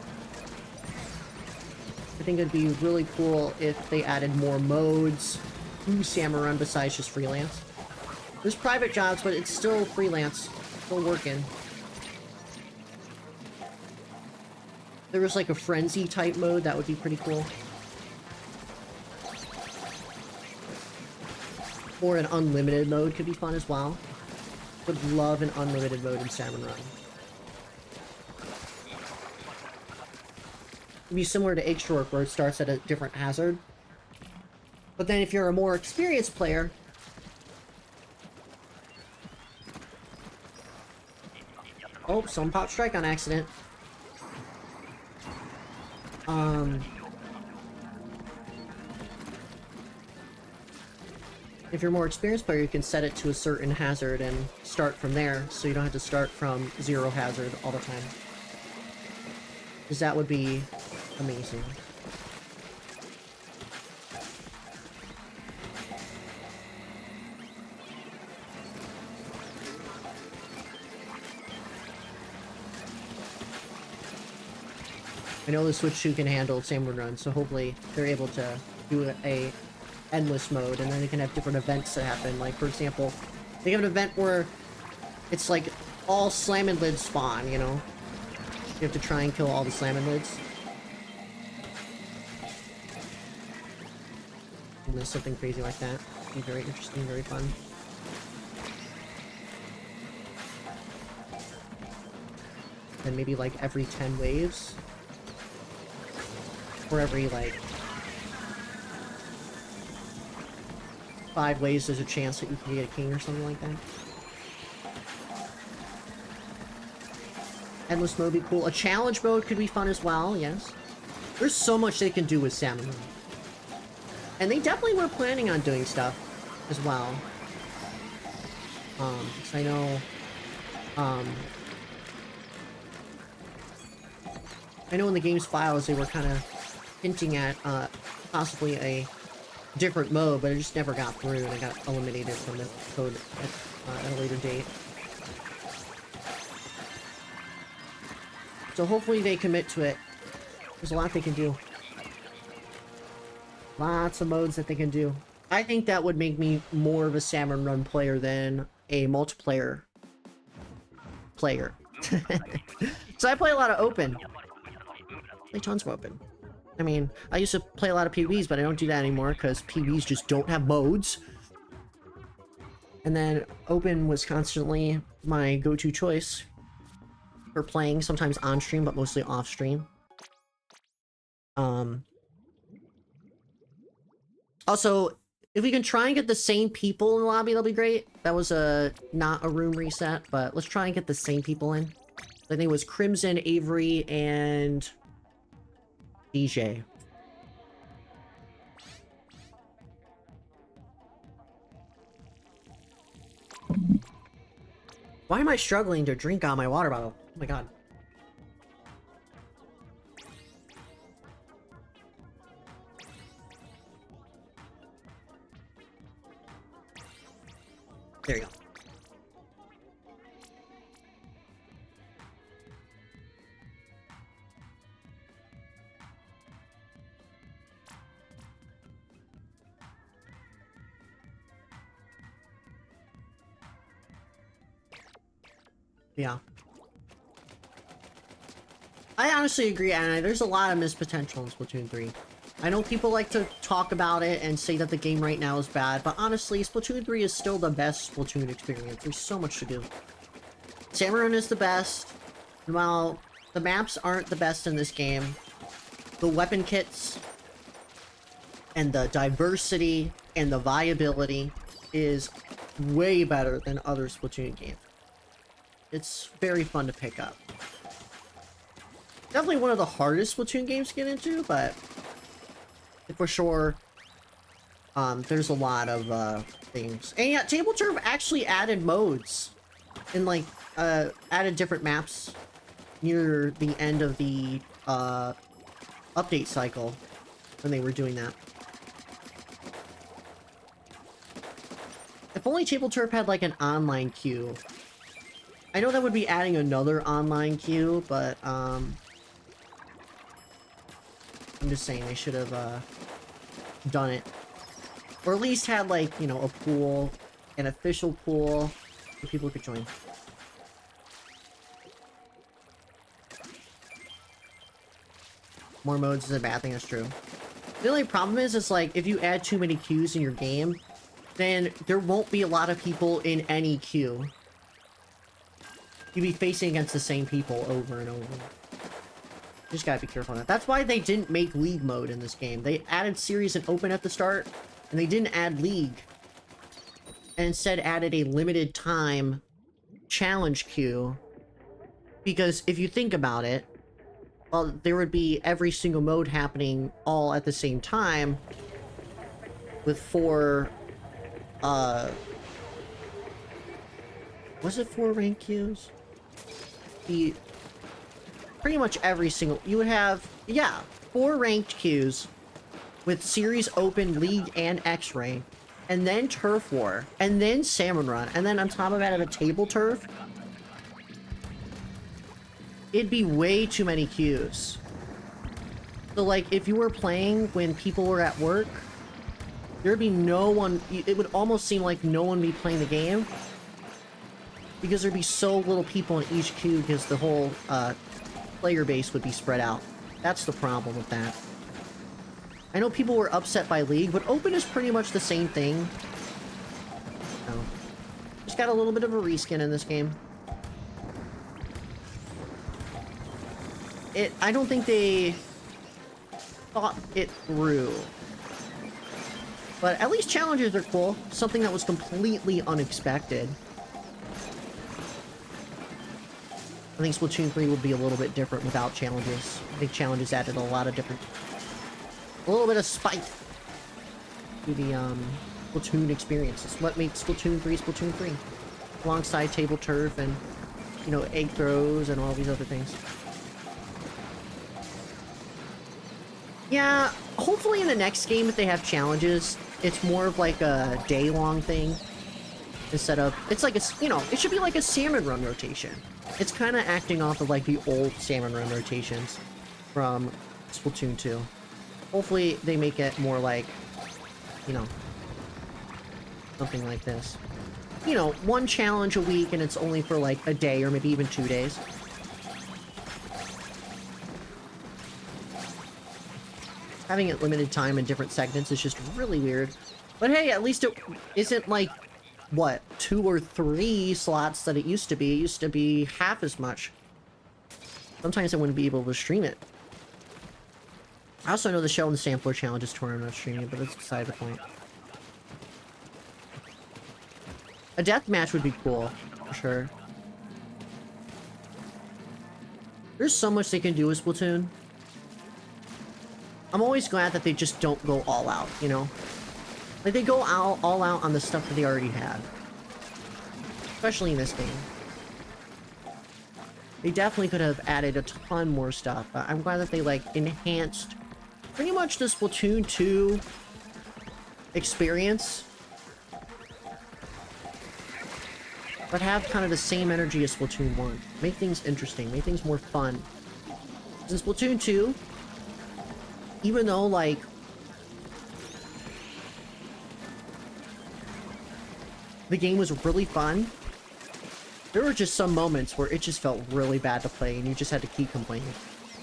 I think it'd be really cool if they added more modes to Salmon Run besides just freelance. There's private jobs, but it's still freelance, still working. There was like a frenzy type mode, that would be pretty cool. Or an unlimited mode could be fun as well. Would love an unlimited mode in Salmon Run. It'd be similar to Eggs to Work, where it starts at a different hazard. But then if you're a more experienced player, oh, someone popped strike on accident. If you're a more experienced player, you can set it to a certain hazard and start from there, so you don't have to start from 0 hazard all the time. Because that would be amazing. I know the Switch 2 can handle Salmon Run, so hopefully they're able to do a endless mode, and then they can have different events that happen. Like, for example, they have an event where it's like all salmon lids spawn, you know? You have to try and kill all the salmon lids. And there's something crazy like that. It'd be very interesting, very fun. And maybe like every 10 waves. Or every like 5 waves there's a chance that you can get a king or something like that. Endless mode would be cool. A challenge mode could be fun as well, yes. There's so much they can do with Salmon Run. And they definitely were planning on doing stuff as well. Because I know, in the game's files they were kind of hinting at, possibly a different mode, but it just never got through and it got eliminated from the code at a later date. So hopefully they commit to it. There's a lot they can do. Lots of modes that they can do. I think that would make me more of a Salmon Run player than a multiplayer player. So I play a lot of open. Play tons of open. I mean, I used to play a lot of PvEs, but I don't do that anymore because PvEs just don't have modes. And then open was constantly my go-to choice for playing, sometimes on stream, but mostly off stream. Also, if we can try and get the same people in the lobby, that'll be great. That was not a room reset, but let's try and get the same people in. I think it was Crimson, Avery, and DJ. Why am I struggling to drink out my water bottle? Oh my god. There you go. Yeah. I honestly agree, Anna. There's a lot of missed potential in Splatoon 3. I know people like to talk about it and say that the game right now is bad, but honestly, Splatoon 3 is still the best Splatoon experience. There's so much to do. Salmon Run is the best, and while the maps aren't the best in this game, the weapon kits and the diversity and the viability is way better than other Splatoon games. It's very fun to pick up. Definitely one of the hardest Splatoon games to get into, but for sure, there's a lot of things. And yeah, Table Turf actually added modes and like added different maps near the end of the update cycle when they were doing that. If only Table Turf had like an online queue. I know that would be adding another online queue, but I'm just saying they should have done it. Or at least had like, you know, a pool, an official pool where people could join. More modes is a bad thing, that's true. The only problem is like, if you add too many queues in your game, then there won't be a lot of people in any queue. You'd be facing against the same people over and over. Just gotta be careful on that. That's why they didn't make League mode in this game. They added Series and Open at the start, and they didn't add League. And instead added a limited time challenge queue. Because if you think about it, well, there would be every single mode happening all at the same time. With 4, was it 4 rank queues? Pretty much every single... You would have, yeah, 4 ranked queues with Series Open, League, and X-Ray. And then Turf War. And then Salmon Run. And then on top of that, a Table Turf. It'd be way too many queues. So, like, if you were playing when people were at work, there'd be no one... It would almost seem like no one would be playing the game. Because there'd be so little people in each queue because the whole player base would be spread out. That's the problem with that. I know people were upset by League, but Open is pretty much the same thing. So, just got a little bit of a reskin in this game. I don't think they thought it through. But at least challenges are cool. Something that was completely unexpected. I think Splatoon 3 would be a little bit different without challenges. I think challenges added a lot of different... A little bit of spite to the Splatoon experience. It's what makes Splatoon 3 Splatoon 3. Alongside table turf and, you know, egg throws and all these other things. Yeah, hopefully in the next game, if they have challenges, it's more of like a day-long thing. Instead of... It's like a... You know, it should be like a Salmon Run rotation. It's kind of acting off of like the old Salmon Run rotations from Splatoon 2. Hopefully they make it more like, you know, something like this. You know, one challenge a week and it's only for like a day or maybe even 2 days. Having it limited time in different segments is just really weird. But hey, at least it isn't like, what, 2 or 3 slots that it used to be. It used to be half as much. Sometimes I wouldn't be able to stream it. I also know the Shell and the Sand Floor Challenge is torn. I'm not streaming it, but that's beside the point. A death match would be cool, for sure. There's so much they can do with Splatoon. I'm always glad that they just don't go all out, you know? Like, they go all out on the stuff that they already have. Especially in this game. They definitely could have added a ton more stuff, but I'm glad that they, like, enhanced pretty much the Splatoon 2 experience. But have kind of the same energy as Splatoon 1. Make things interesting, make things more fun. In Splatoon 2, even though, like, the game was really fun, there were just some moments where it just felt really bad to play and you just had to keep complaining.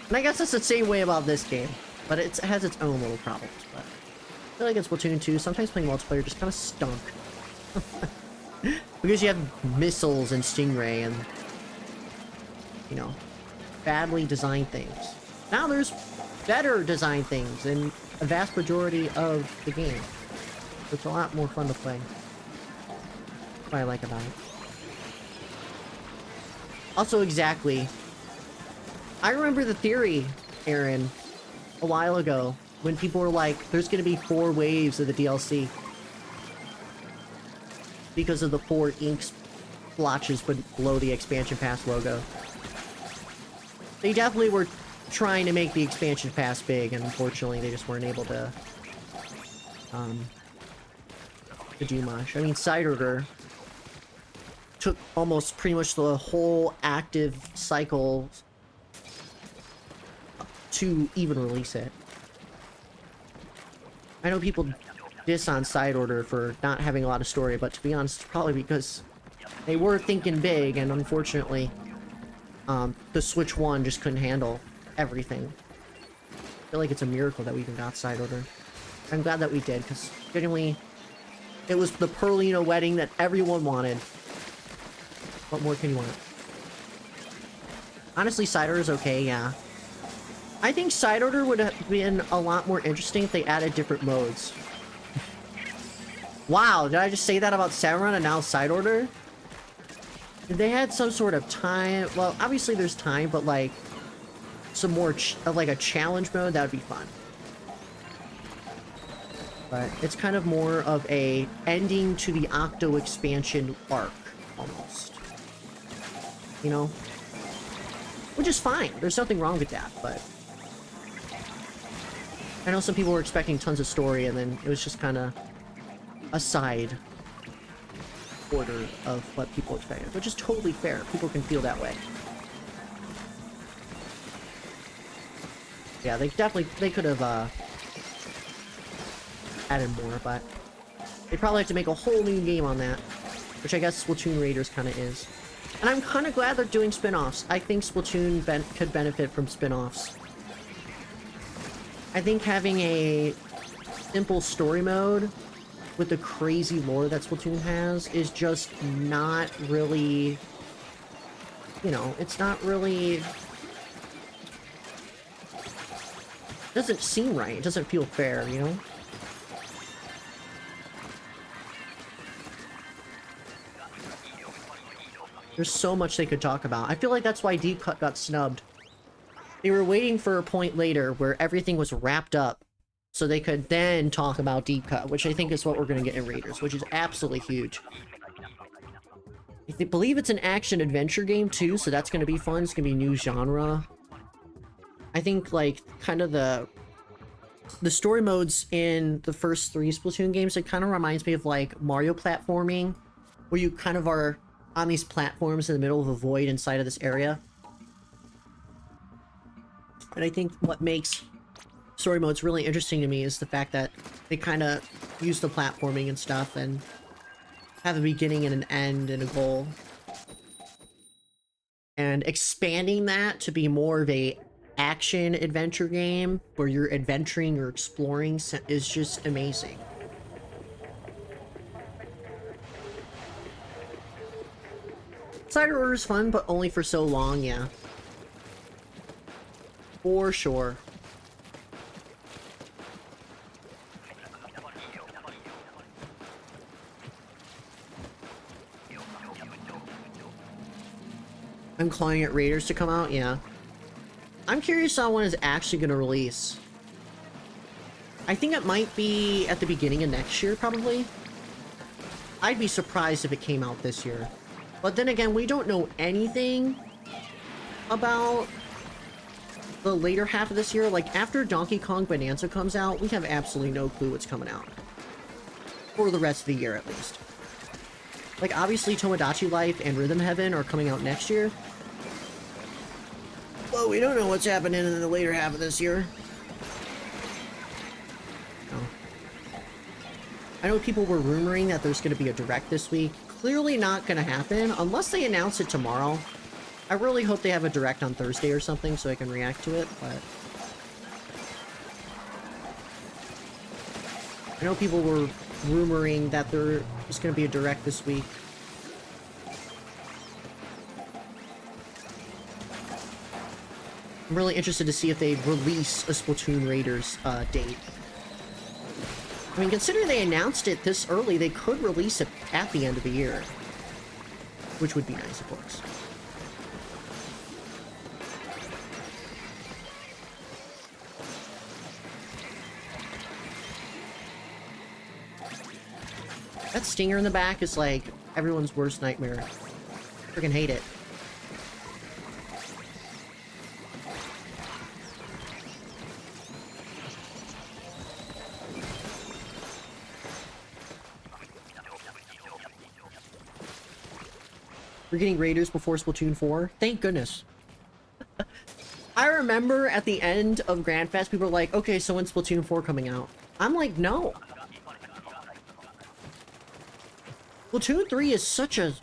And I guess it's the same way about this game, but it has its own little problems. But I feel like in Splatoon 2, sometimes playing multiplayer just kind of stunk. Because you have missiles and Stingray and, you know, badly designed things. Now there's better designed things in a vast majority of the game. It's a lot more fun to play. That's what I like about it. Also, exactly. I remember the theory, Aaron, a while ago, when people were like, there's gonna be 4 waves of the DLC. Because of the 4 ink splotches below the expansion pass logo. They definitely were trying to make the expansion pass big, and unfortunately they just weren't able to do much. I mean, Side Order took almost pretty much the whole active cycle to even release it. I know people diss on Side Order for not having a lot of story, but to be honest, probably because they were thinking big, and unfortunately, the Switch 1 just couldn't handle everything. I feel like it's a miracle that we even got Side Order. I'm glad that we did, because genuinely, it was the Perlino wedding that everyone wanted. What more can you want? Honestly, Side Order is okay, yeah. I think Side Order would have been a lot more interesting if they added different modes. Wow, did I just say that about Salmon Run and now Side Order? If they had some sort of time... Well, obviously there's time, but like... some more... like a challenge mode, that would be fun. But it's kind of more of a ending to the Octo expansion arc, almost. You know? Which is fine. There's nothing wrong with that, but... I know some people were expecting tons of story, and then it was just kind of a side order of what people expected, which is totally fair. People can feel that way. Yeah, they could have added more, but they probably have to make a whole new game on that, which I guess Splatoon Raiders kind of is. And I'm kind of glad they're doing spin-offs. I think Splatoon could benefit from spin-offs. I think having a simple story mode with the crazy lore that Splatoon has is just not really, you know, it's not really, doesn't seem right. It doesn't feel fair, you know? There's so much they could talk about. I feel like that's why Deep Cut got snubbed. They were waiting for a point later where everything was wrapped up so they could then talk about Deep Cut, which I think is what we're going to get in Raiders, which is absolutely huge. I believe it's an action-adventure game, too, so that's going to be fun. It's going to be a new genre. I think, like, kind of the story modes in the first 3 Splatoon games, it kind of reminds me of, like, Mario platforming, where you kind of are on these platforms in the middle of a void inside of this area. And I think what makes story modes really interesting to me is the fact that they kind of use the platforming and stuff and have a beginning and an end and a goal. And expanding that to be more of a action adventure game where you're adventuring or exploring is just amazing. Cider Order is fun, but only for so long, yeah. For sure. I'm calling it Raiders to come out, yeah. I'm curious on when it's actually going to release. I think it might be at the beginning of next year, probably. I'd be surprised if it came out this year. But then again, we don't know anything about the later half of this year. Like, after Donkey Kong Bonanza comes out, we have absolutely no clue what's coming out. For the rest of the year, at least. Like, obviously, Tomodachi Life and Rhythm Heaven are coming out next year. Well, we don't know what's happening in the later half of this year. No. I know people were rumoring that there's going to be a direct this week. Clearly not going to happen, unless they announce it tomorrow. I really hope they have a direct on Thursday or something so I can react to it, but... I know people were rumoring that there is going to be a direct this week. I'm really interested to see if they release a Splatoon Raiders date. I mean, considering they announced it this early, they could release it at the end of the year. Which would be nice, of course. That stinger in the back is like everyone's worst nightmare. Freaking hate it. We're getting Raiders before Splatoon 4. Thank goodness. I remember at the end of Grand Fest, people were like, okay, so when's Splatoon 4 coming out? I'm like, no. Splatoon 3 is such a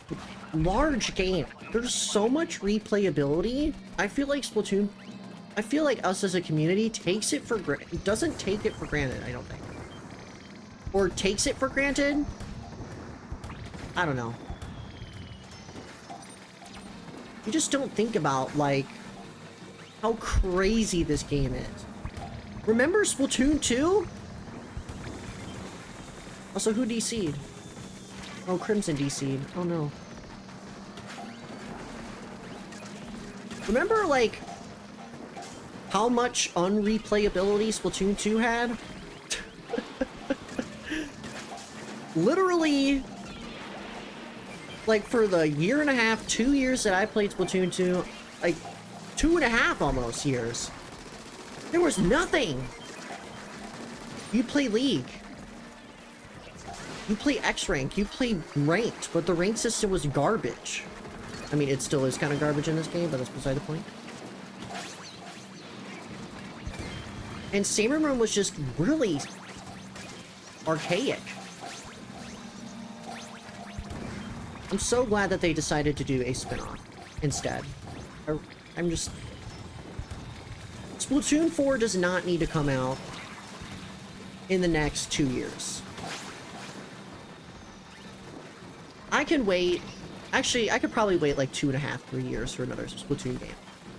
large game. There's so much replayability. I feel like us as a community takes it for granted. Doesn't take it for granted, I don't think. Or takes it for granted? I don't know. You just don't think about, like, how crazy this game is. Remember Splatoon 2? Also, who DC'd? Oh, Crimson DC'd. Oh, no. Remember, like, how much unreplayability Splatoon 2 had? Literally... like, for the year and a half, 2 years that I played Splatoon 2, like, 2.5 almost years, there was nothing. You play League. You play X-Rank. You play Ranked, but the rank system was garbage. I mean, it still is kind of garbage in this game, but that's beside the point. And Salmon Run was just really archaic. I'm so glad that they decided to do a spin-off instead. I'm just... Splatoon 4 does not need to come out in the next 2 years. I can wait... Actually, I could probably wait like 2.5, 3 years for another Splatoon game.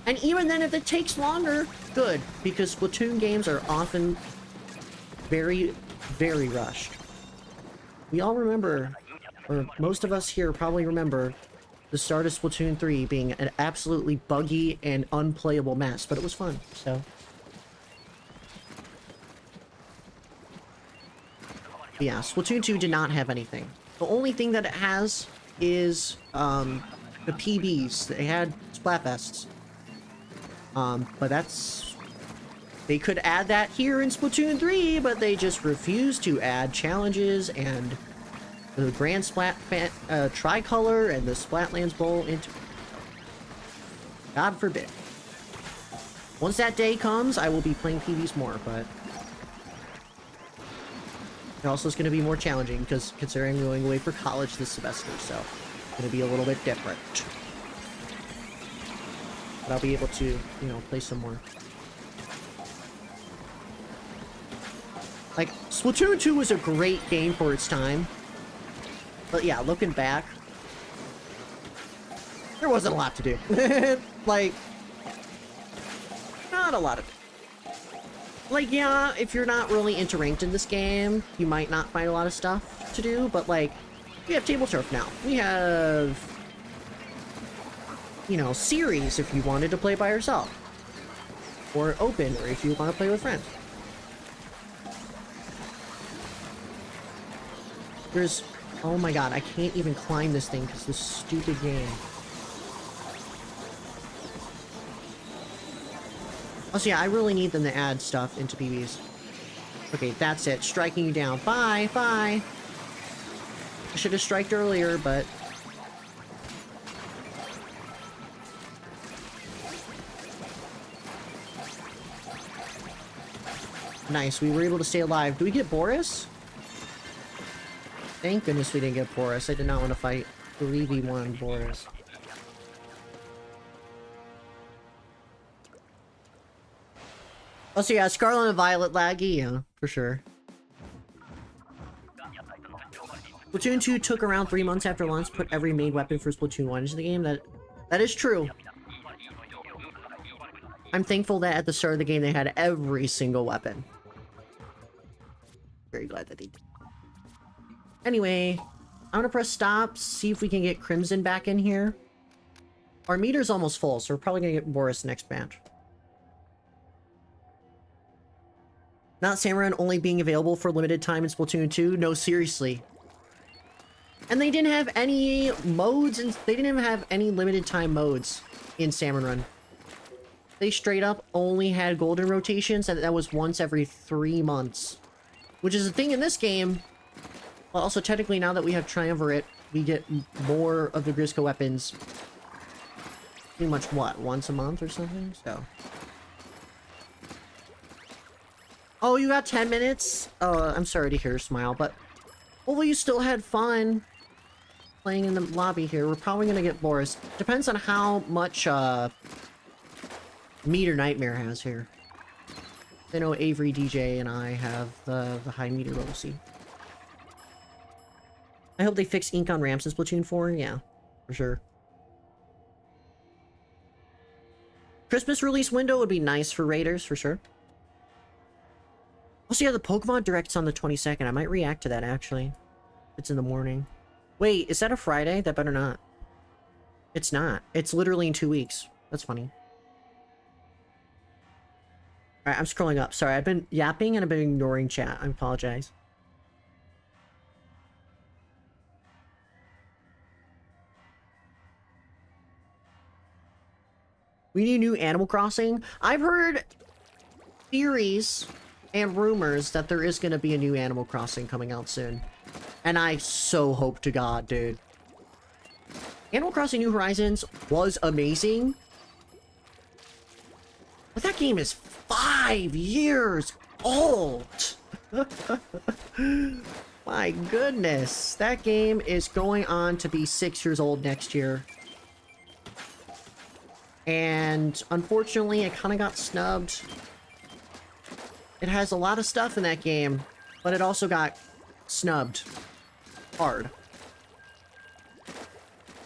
And even then, if it takes longer, good. Because Splatoon games are often very, very rushed. We all remember, or most of us here probably remember, the start of Splatoon 3 being an absolutely buggy and unplayable mess. But it was fun, so... But yeah, Splatoon 2 did not have anything. The only thing that it has is the PBs. They had Splatfests. But that's... They could add that here in Splatoon 3, but they just refused to add challenges and the Grand Splat Tricolor and the Splatlands Bowl into... God forbid. Once that day comes, I will be playing PBs more, but... It also is going to be more challenging, because considering I'm going away for college this semester, so it's going to be a little bit different. But I'll be able to, you know, play some more. Like, Splatoon 2 was a great game for its time. But yeah, looking back, there wasn't a lot to do. Like, not a lot of... Like, yeah, if you're not really into ranked in this game, you might not find a lot of stuff to do, but, like, we have table turf now. We have, you know, series if you wanted to play by yourself. Or open, or if you want to play with friends. There's... Oh my god, I can't even climb this thing because this stupid game. Also, yeah, I really need them to add stuff into PBs. Okay, that's it. Striking you down. Bye, bye. I should have striked earlier, but... Nice, we were able to stay alive. Do we get Boris? Thank goodness we didn't get Boris. I did not want to fight 3v1 Boris. Oh, so yeah, Scarlet and Violet laggy, yeah, for sure. Splatoon 2 took around 3 months after launch to put every main weapon for Splatoon 1 into the game. That is true. I'm thankful that at the start of the game they had every single weapon. Very glad that they did. Anyway, I'm gonna press stop, see if we can get Crimson back in here. Our meter's almost full, so we're probably gonna get Boris next match. Not Salmon Run only being available for limited time in Splatoon 2. No, seriously. And they didn't have any modes, and they didn't even have any limited time modes in Salmon Run. They straight up only had golden rotations, and that was once every 3 months. Which is a thing in this game. Well, also technically now that we have Triumvirate, we get more of the Grizzco weapons. Pretty much, what, once a month or something? So... Oh, you got 10 minutes? Oh, I'm sorry to hear, Smile, but... Hopefully you still had fun playing in the lobby here. We're probably gonna get Boris. Depends on how much, meter Nightmare has here. I know Avery, DJ, and I have the high meter level C. I hope they fix ink on ramps in Splatoon 4. Yeah, for sure. Christmas release window would be nice for Raiders, for sure. Also, yeah, the Pokemon Direct's on the 22nd. I might react to that, actually. It's in the morning. Wait, is that a Friday? That better not. It's not. It's literally in 2 weeks. That's funny. Alright, I'm scrolling up. Sorry, I've been yapping and I've been ignoring chat. I apologize. We need new Animal Crossing. I've heard theories and rumors that there is going to be a new Animal Crossing coming out soon. And I so hope to God, dude. Animal Crossing New Horizons was amazing. But that game is 5 years old! My goodness, that game is going on to be 6 years old next year. And unfortunately, it kind of got snubbed. It has a lot of stuff in that game, but it also got snubbed hard.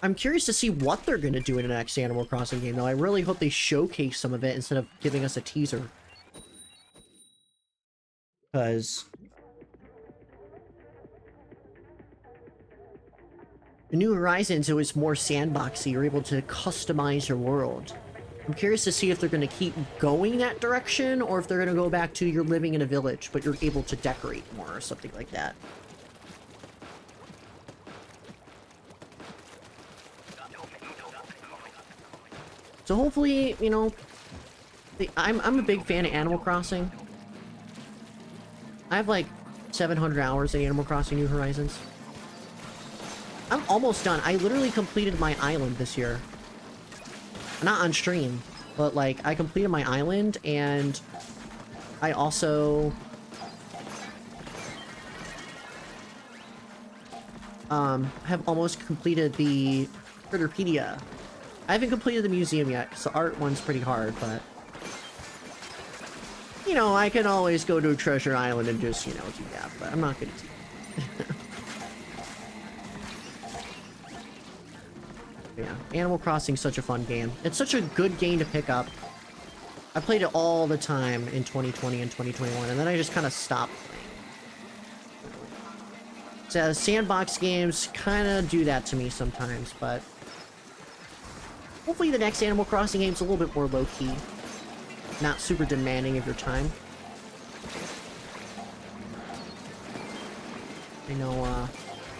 I'm curious to see what they're going to do in the next Animal Crossing game, though. I really hope they showcase some of it instead of giving us a teaser. Because the New Horizons, it was more sandboxy. You're able to customize your world. I'm curious to see if they're going to keep going that direction, or if they're going to go back to you're living in a village, but you're able to decorate more, or something like that. So hopefully, you know, I'm a big fan of Animal Crossing. I have like 700 hours in Animal Crossing New Horizons. I'm almost done. I literally completed my island this year. Not on stream, but like I completed my island, and I also have almost completed the Critterpedia. I haven't completed the museum yet, because the art one's pretty hard, but you know, I can always go to Treasure Island and just, you know, do that, but I'm not gonna do that. Yeah, Animal Crossing's such a fun game. It's such a good game to pick up. I played it all the time in 2020 and 2021, and then I just kind of stopped playing. So sandbox games kind of do that to me sometimes, but hopefully the next Animal Crossing game's a little bit more low-key. Not super demanding of your time. I know,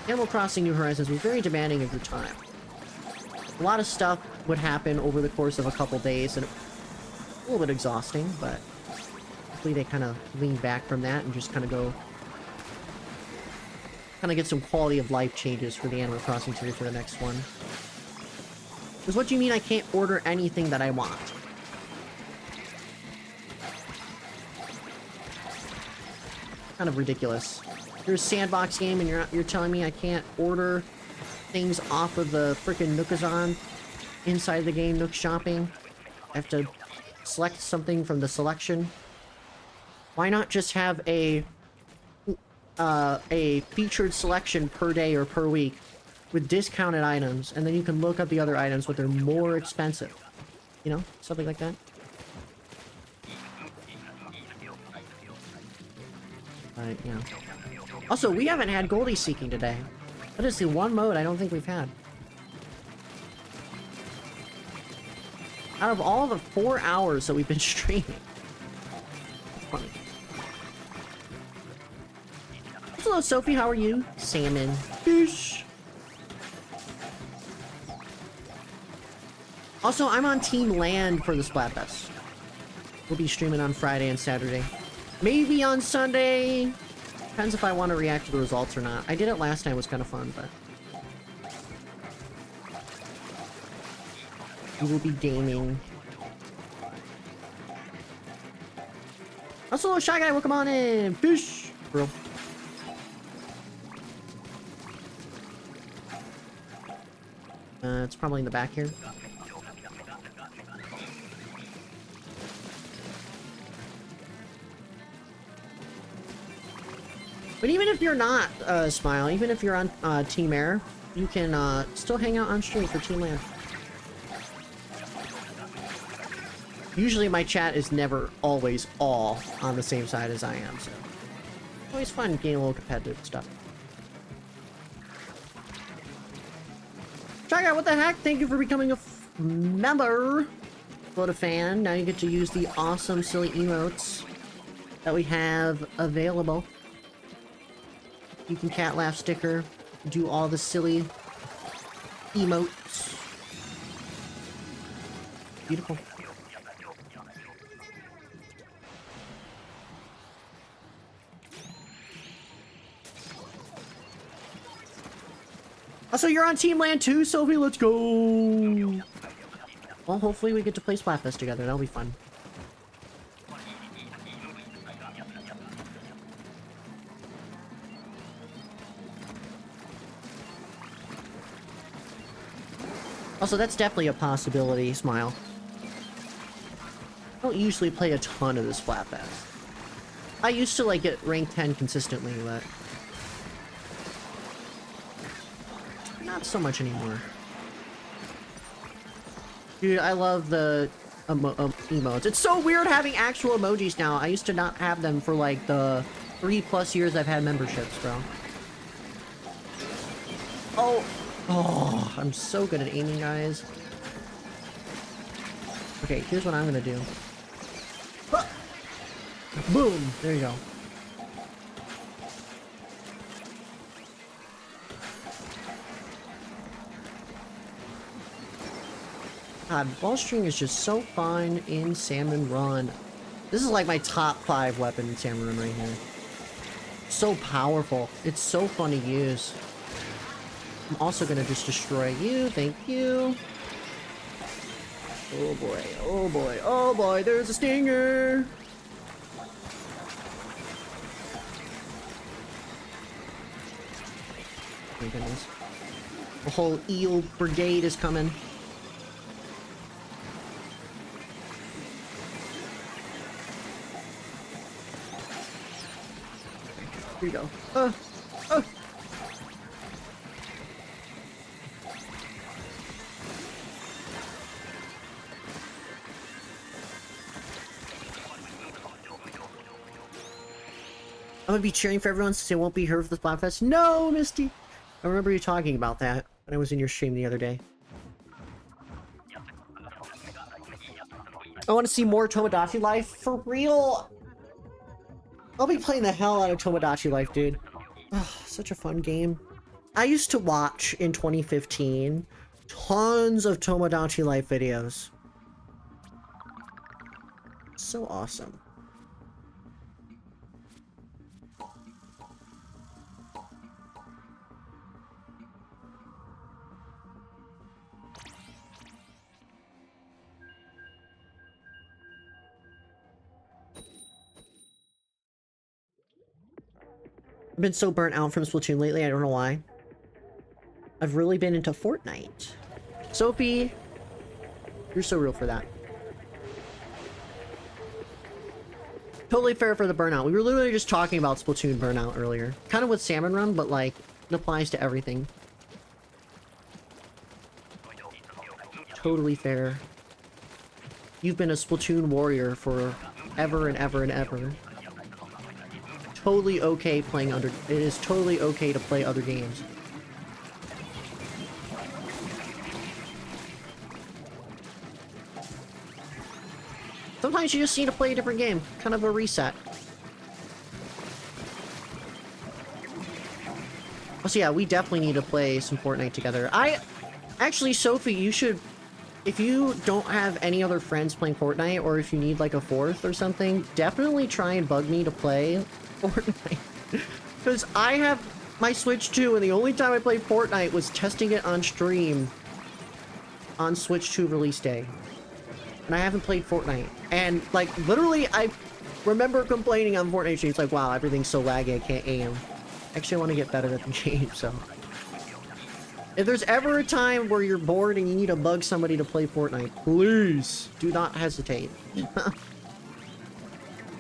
Animal Crossing New Horizons was very demanding of your time. A lot of stuff would happen over the course of a couple days, and a little bit exhausting, but hopefully they kind of lean back from that and just kind of go... kind of get some quality of life changes for the Animal Crossing series for the next one. Because what do you mean I can't order anything that I want? Kind of ridiculous. You're a sandbox game and you're telling me I can't order things off of the frickin' Nookazon inside the game, Nook Shopping. I have to select something from the selection. Why not just have a featured selection per day or per week with discounted items, and then you can look up the other items but they're more expensive. You know, something like that. You know. Also, we haven't had Goldie Seeking today. That is the one mode I don't think we've had. Out of all the 4 hours that we've been streaming. That's funny. Hello, Sophie. How are you? Salmon. Fish. Also, I'm on Team Land for the Splatfest. We'll be streaming on Friday and Saturday. Maybe on Sunday. Depends if I want to react to the results or not. I did it last time. It was kind of fun, but... we will be gaming. Also, Shy Guy, welcome on in! Fish! Bro. It's probably in the back here. But even if you're not, Smile, even if you're on Team Air, you can still hang out on stream for Team Land. Usually my chat is never always all on the same side as I am, so always fun getting a little competitive stuff. Check out what the heck! Thank you for becoming a member! What a fan. Now you get to use the awesome silly emotes that we have available. You can cat laugh sticker, do all the silly emotes. Beautiful. Also, you're on Team Land too, Sophie. Let's go. Well, hopefully we get to play Splatfest together. That'll be fun. Also, that's definitely a possibility, Smile. I don't usually play a ton of this Splatfest. I used to, like, get rank 10 consistently, but... not so much anymore. Dude, I love the emotes. It's so weird having actual emojis now. I used to not have them for, like, the 3+ years I've had memberships, bro. Oh! Oh, I'm so good at aiming, guys. Okay, here's what I'm gonna do. Ah! Boom! There you go. God, ball string is just so fun in Salmon Run. This is like my top 5 weapon in Salmon Run right here. So powerful. It's so fun to use. I'm also gonna just destroy you. Thank you. Oh boy, oh boy, oh boy, there's a stinger! Oh my goodness. The whole eel brigade is coming. Here you go. Oh! I'm gonna be cheering for everyone since they won't be here for the Splatfest. No, Misty! I remember you talking about that when I was in your stream the other day. I want to see more Tomodachi Life. For real! I'll be playing the hell out of Tomodachi Life, dude. Oh, such a fun game. I used to watch, in 2015, tons of Tomodachi Life videos. So awesome. I've been so burnt out from Splatoon lately, I don't know why. I've really been into Fortnite. Sophie, you're so real for that. Totally fair for the burnout. We were literally just talking about Splatoon burnout earlier. Kind of with Salmon Run, but like, it applies to everything. Totally fair. You've been a Splatoon warrior for ever and ever and ever. Totally okay playing it is totally okay to play other games. Sometimes you just need to play a different game. Kind of a reset. Oh, so yeah, we definitely need to play some Fortnite together. Actually, Sophie, you should... if you don't have any other friends playing Fortnite, or if you need like a fourth or something, definitely try and bug me to play Fortnite. Because I have my Switch 2, and the only time I played Fortnite was testing it on stream on Switch 2 release day. And I haven't played Fortnite. And, like, literally, I remember complaining on Fortnite streams, like, wow, everything's so laggy, I can't aim. Actually, I want to get better at the game, so... if there's ever a time where you're bored and you need to bug somebody to play Fortnite, please do not hesitate.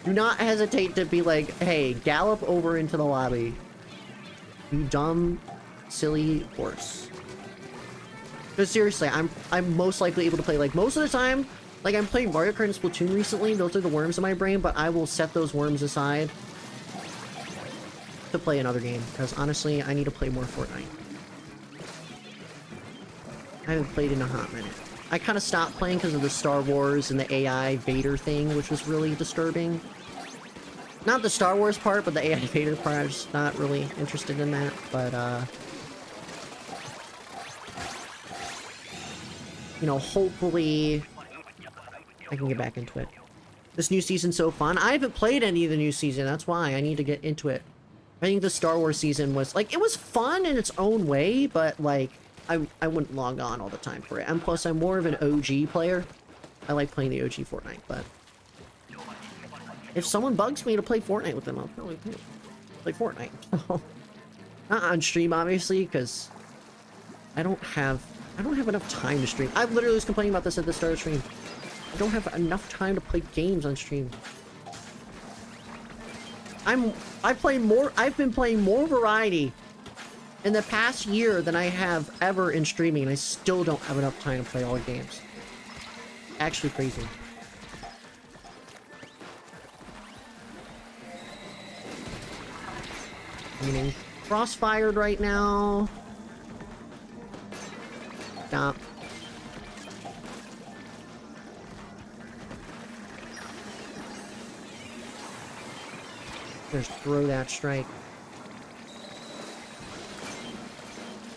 Do not hesitate to be like, hey, gallop over into the lobby. You dumb, silly horse. But seriously, I'm most likely able to play, like, most of the time, like, I'm playing Mario Kart and Splatoon recently, those are the worms in my brain, but I will set those worms aside to play another game, because honestly, I need to play more Fortnite. I haven't played in a hot minute. I kind of stopped playing because of the Star Wars and the AI Vader thing, which was really disturbing. Not the Star Wars part, but the AI Vader part. I'm just not really interested in that, but, you know, hopefully I can get back into it. This new season's so fun. I haven't played any of the new season, that's why I need to get into it. I think the Star Wars season was, like, it was fun in its own way, but, like, I wouldn't log on all the time for it. And plus, I'm more of an OG player. I like playing the OG Fortnite, but... if someone bugs me to play Fortnite with them, I'll probably play Fortnite. Not on stream, obviously, because I don't have I don't have enough time to stream. I literally was complaining about this at the start of stream. I don't have enough time to play games on stream. I've been playing more variety in the past year than I have ever in streaming, and I still don't have enough time to play all the games. Actually crazy. Meaning crossfired right now. Stop. Just throw that strike.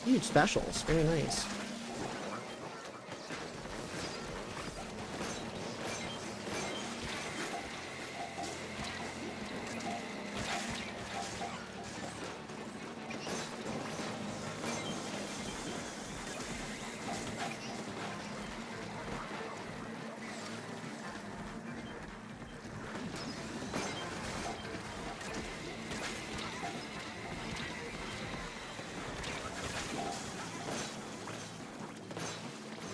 Huge specials. Very nice.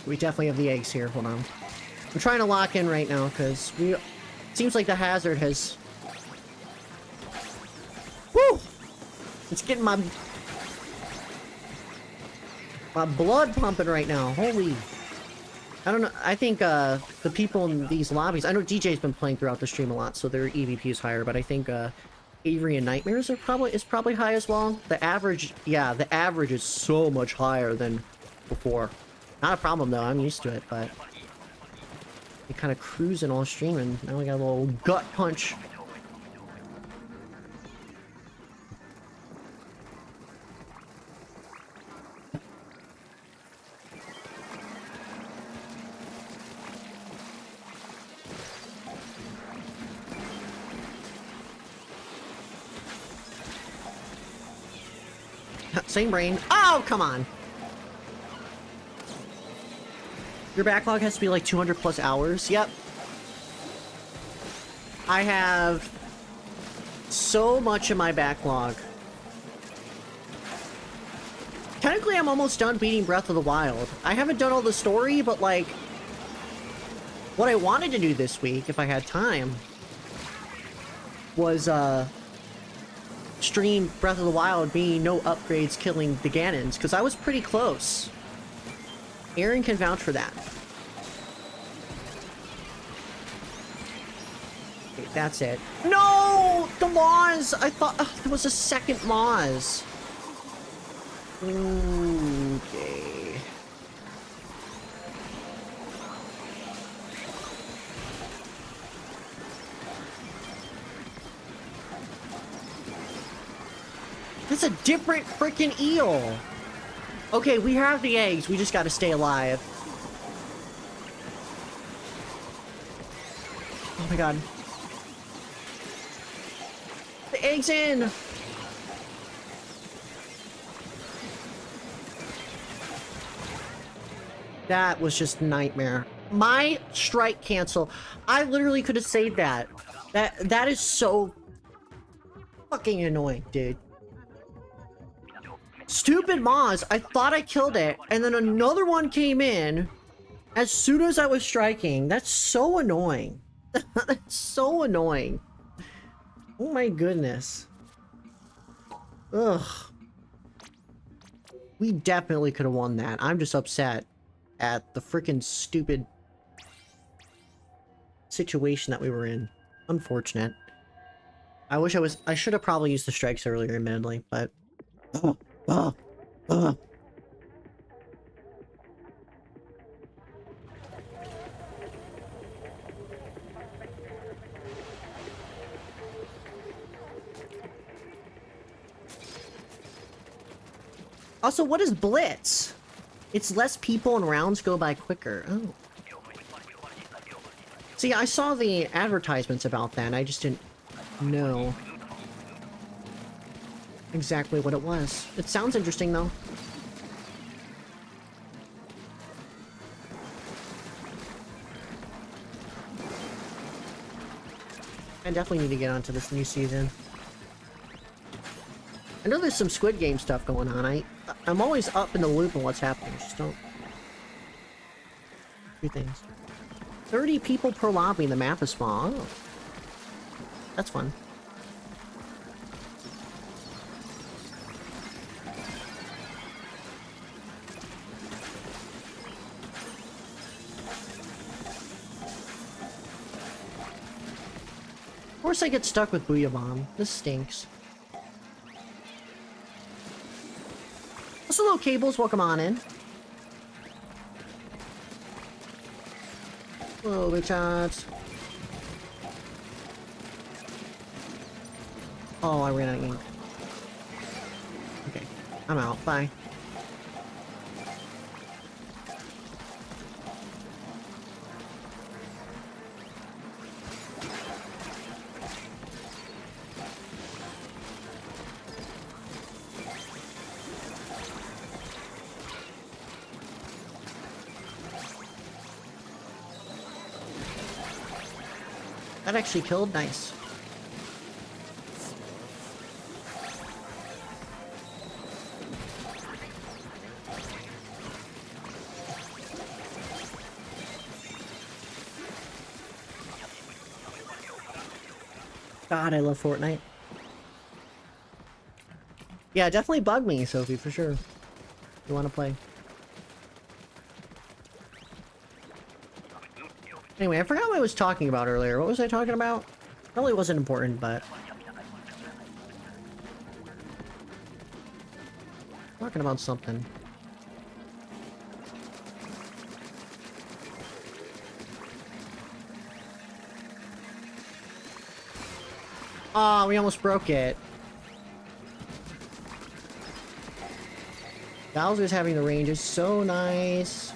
We definitely have the eggs here. Hold on. I'm trying to lock in right now because it seems like the hazard has... Woo! It's getting my blood pumping right now. Holy... I don't know. I think the people in these lobbies... I know DJ's been playing throughout the stream a lot, so their EVP is higher, but I think Avery and Nightmares is probably high as well. The average... Yeah, the average is so much higher than before. Not a problem though, I'm used to it, but... You're kind of cruising all streaming. Now we got a little gut punch. Same brain. Oh, come on! Your backlog has to be like 200 plus hours. Yep. I have so much in my backlog. Technically, I'm almost done beating Breath of the Wild. I haven't done all the story, but like... What I wanted to do this week, if I had time, was, stream Breath of the Wild being no upgrades killing the Ganons, because I was pretty close. Aaron can vouch for that. Okay, that's it. No! The Moz! I thought there was a second Moz. Okay. That's a different freaking eel. Okay, we have the eggs. We just gotta stay alive. Oh my god. The egg's in! That was just nightmare. My strike cancel. I literally could have saved that. That is so fucking annoying, dude. Stupid Moz, I thought I killed it, and then another one came in as soon as I was striking. That's so annoying. That's so annoying. Oh my goodness. Ugh. We definitely could have won that. I'm just upset at the freaking stupid situation that we were in. Unfortunate. I should have probably used the strikes earlier, admittedly, but... Also, what is Blitz? It's less people and rounds go by quicker. Oh. See, I saw the advertisements about that, and I just didn't know exactly what it was. It sounds interesting, though. I definitely need to get onto this new season. I know there's some Squid Game stuff going on. I'm always up in the loop of what's happening. Just don't Two things. 30 people per lobby. The map is small. Oh. That's fun. Of course I get stuck with Booyah Bomb. This stinks. What's the little cables? Welcome on in. Hello, big shots. Oh, I ran out of ink. Okay, I'm out. Bye. That actually killed. Nice. God, I love Fortnite. Yeah, definitely bug me, Sophie, for sure. You want to play. Anyway, I forgot what I was talking about earlier. What was I talking about? Probably wasn't important, but... talking about something. Oh, we almost broke it. Bowser's having the range is so nice.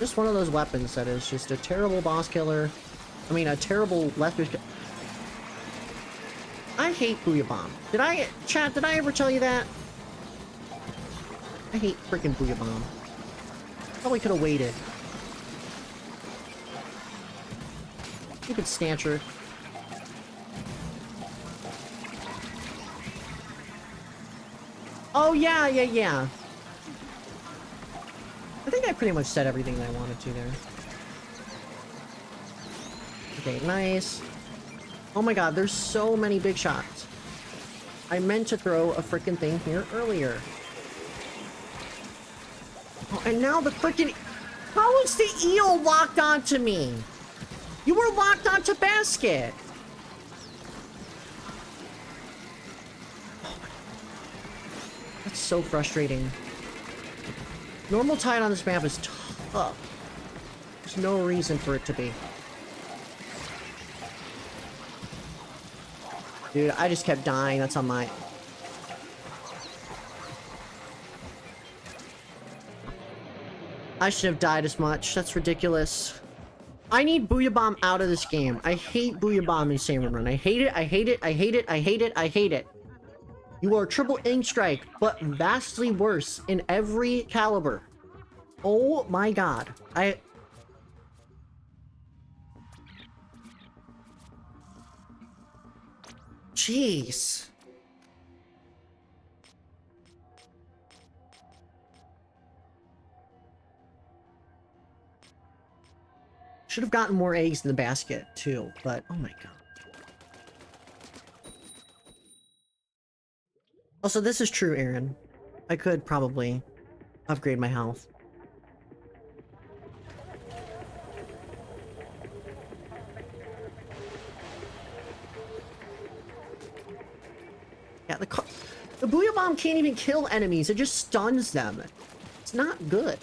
Just one of those weapons that is just a terrible boss killer. I mean, a terrible left. I hate Booyah Bomb. Chat, did I ever tell you that? I hate freaking Booyah Bomb. Probably could have waited. Stupid Snatcher. Oh, yeah. I think I pretty much said everything that I wanted to there. Okay, nice. Oh my god, there's so many big shots. I meant to throw a freaking thing here earlier. Oh, and now the freaking... How is the eel locked onto me? You were locked onto basket. That's so frustrating. Normal tide on this map is tough. There's no reason for it to be. Dude, I just kept dying. That's on my... I should have died as much. That's ridiculous. I need Booyah Bomb out of this game. I hate Booyah Bomb in Salmon Run. I hate it. I hate it. I hate it. I hate it. I hate it. You are triple ink strike, but vastly worse in every caliber. Oh my god. Jeez. Should have gotten more eggs in the basket too, but oh my god. Also, this is true, Aaron. I could probably upgrade my health. Yeah, the Booyah Bomb can't even kill enemies. It just stuns them. It's not good.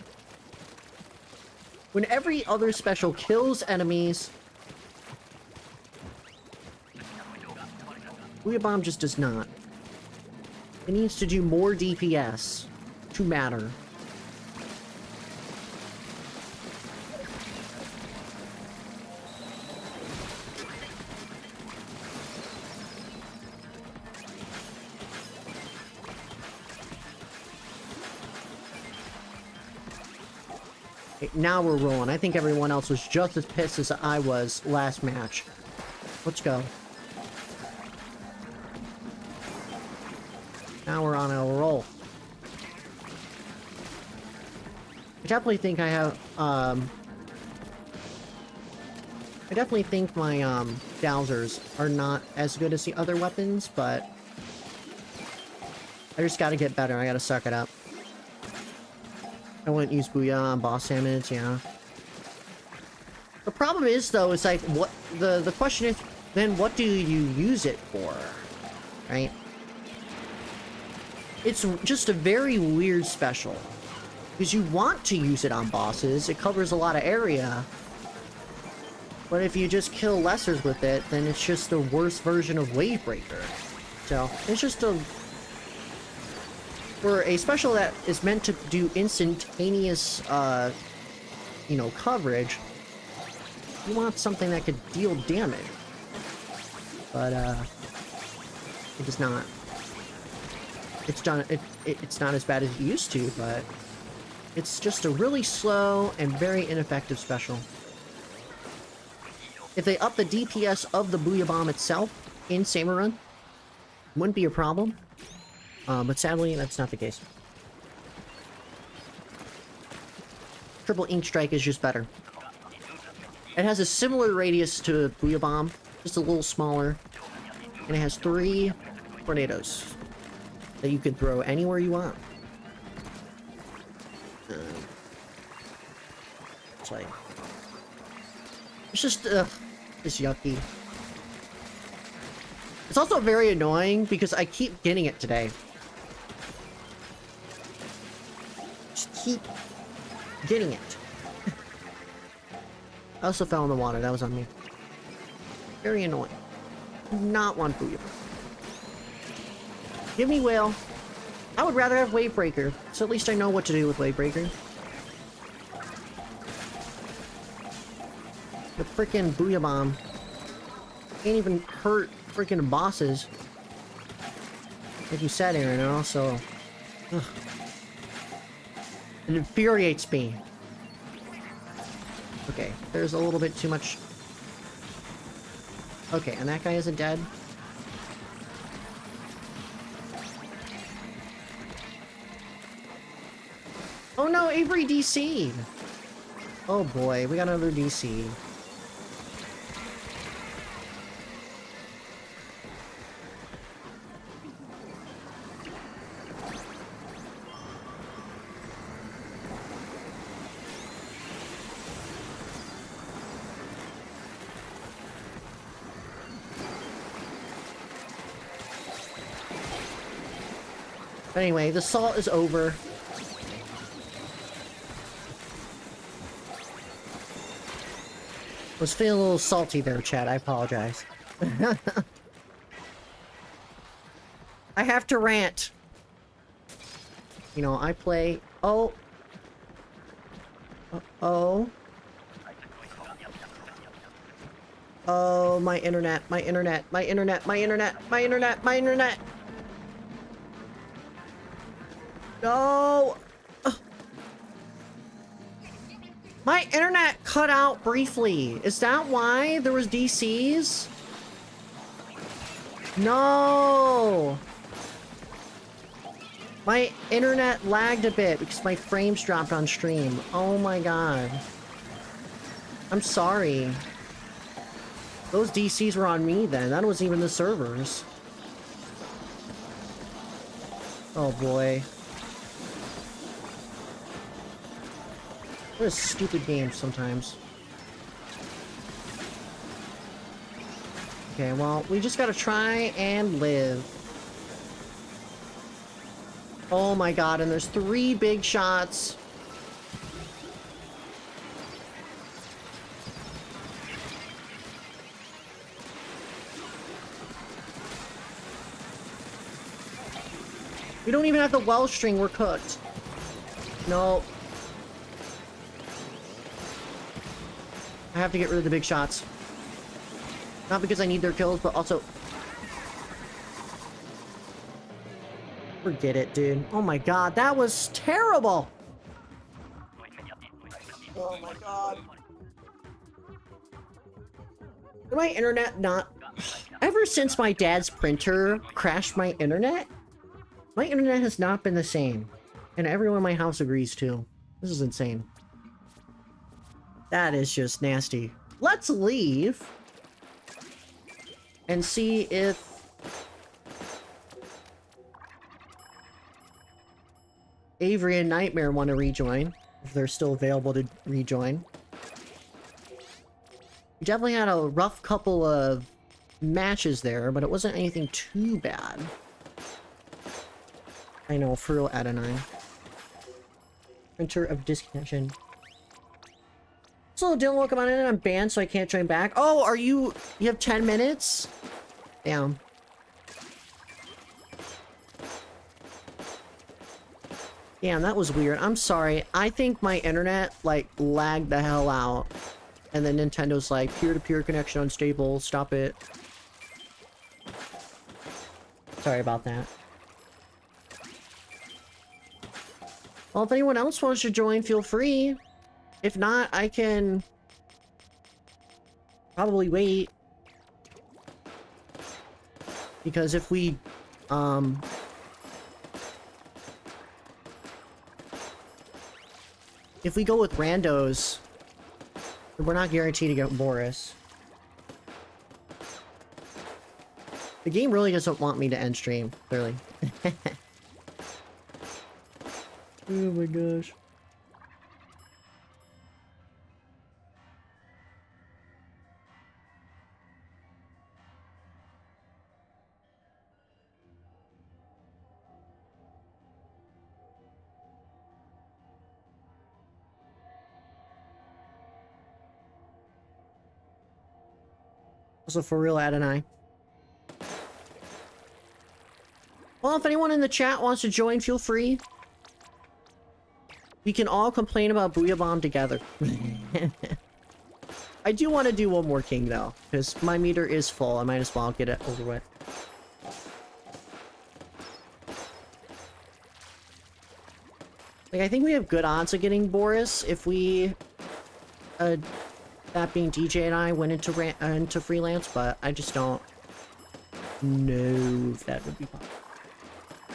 When every other special kills enemies, Booyah Bomb just does not. It needs to do more DPS to matter. Okay, now we're rolling. I think everyone else was just as pissed as I was last match. Let's go. Now we're on a roll. I definitely think I have, I definitely think my, dowsers are not as good as the other weapons, but I just gotta get better. I gotta suck it up. I wouldn't use Booyah on boss damage, yeah. The problem is, though, is like, what, the question is, then what do you use it for, right? It's just a very weird special. Because you want to use it on bosses, it covers a lot of area. But if you just kill lessers with it, then it's just the worst version of Wavebreaker. So, it's just a... For a special that is meant to do instantaneous, you know, coverage, you want something that could deal damage. But, it does not. It's not as bad as it used to, but it's just a really slow and very ineffective special. If they up the DPS of the Booyah Bomb itself in Salmon Run, wouldn't be a problem. But sadly, that's not the case. Triple Ink Strike is just better. It has a similar radius to Booyah Bomb, just a little smaller. And it has 3 tornadoes that you can throw anywhere you want. It's like... It's just, it's yucky. It's also very annoying because I keep getting it today. Just keep getting it. I also fell in the water. That was on me. Very annoying. Do not want Booyah. Give me Whale. I would rather have Wavebreaker, so at least I know what to do with Wavebreaker. The frickin' Booyah Bomb can't even hurt frickin' bosses. Like you said, Aaron, and also... Ugh. It infuriates me. Okay, there's a little bit too much... Okay, and that guy isn't dead. Oh no, Avery DC'd! Oh boy, we got another DC. But anyway, the salt is over. Was feeling a little salty there, chat. I apologize. I have to rant. You know, I play... Oh. Oh. Oh, my internet, my internet, my internet, my internet, my internet, my internet. No! Ugh. My internet cut out briefly. Is that why there was DCs? No! My internet lagged a bit because my frames dropped on stream. Oh my god. I'm sorry. Those DCs were on me then. That wasn't even the servers. Oh boy. What a stupid game sometimes. Okay, well, we just gotta try and live. Oh my god, and there's 3 big shots. We don't even have the well string, we're cooked. No. I have to get rid of the big shots. Not because I need their kills, but also... Forget it, dude. Oh my god, that was terrible! Oh my god. My internet not... Ever since my dad's printer crashed my internet has not been the same. And everyone in my house agrees too. This is insane. That is just nasty. Let's leave and see if Avery and Nightmare want to rejoin, if they're still available to rejoin. We definitely had a rough couple of matches there, but it wasn't anything too bad. I know, for real, Adenine. Printer of disconnection. So, Dylan, welcome on in. I'm banned, so I can't join back. Oh, are you... You have 10 minutes? Damn. Damn, that was weird. I'm sorry. I think my internet, like, lagged the hell out. And then Nintendo's like, peer-to-peer connection unstable. Stop it. Sorry about that. Well, if anyone else wants to join, feel free. If not, I can probably wait. Because if we, if we go with randos, we're not guaranteed to get Boris. The game really doesn't want me to end stream, clearly. Oh my gosh. Also, for real, Adonai. Well, if anyone in the chat wants to join, feel free. We can all complain about Booyah Bomb together. I do want to do one more king, though, because my meter is full. I might as well get it over with. Like, I think we have good odds of getting Boris if we... that being DJ and I went into freelance, but I just don't know if that would be possible.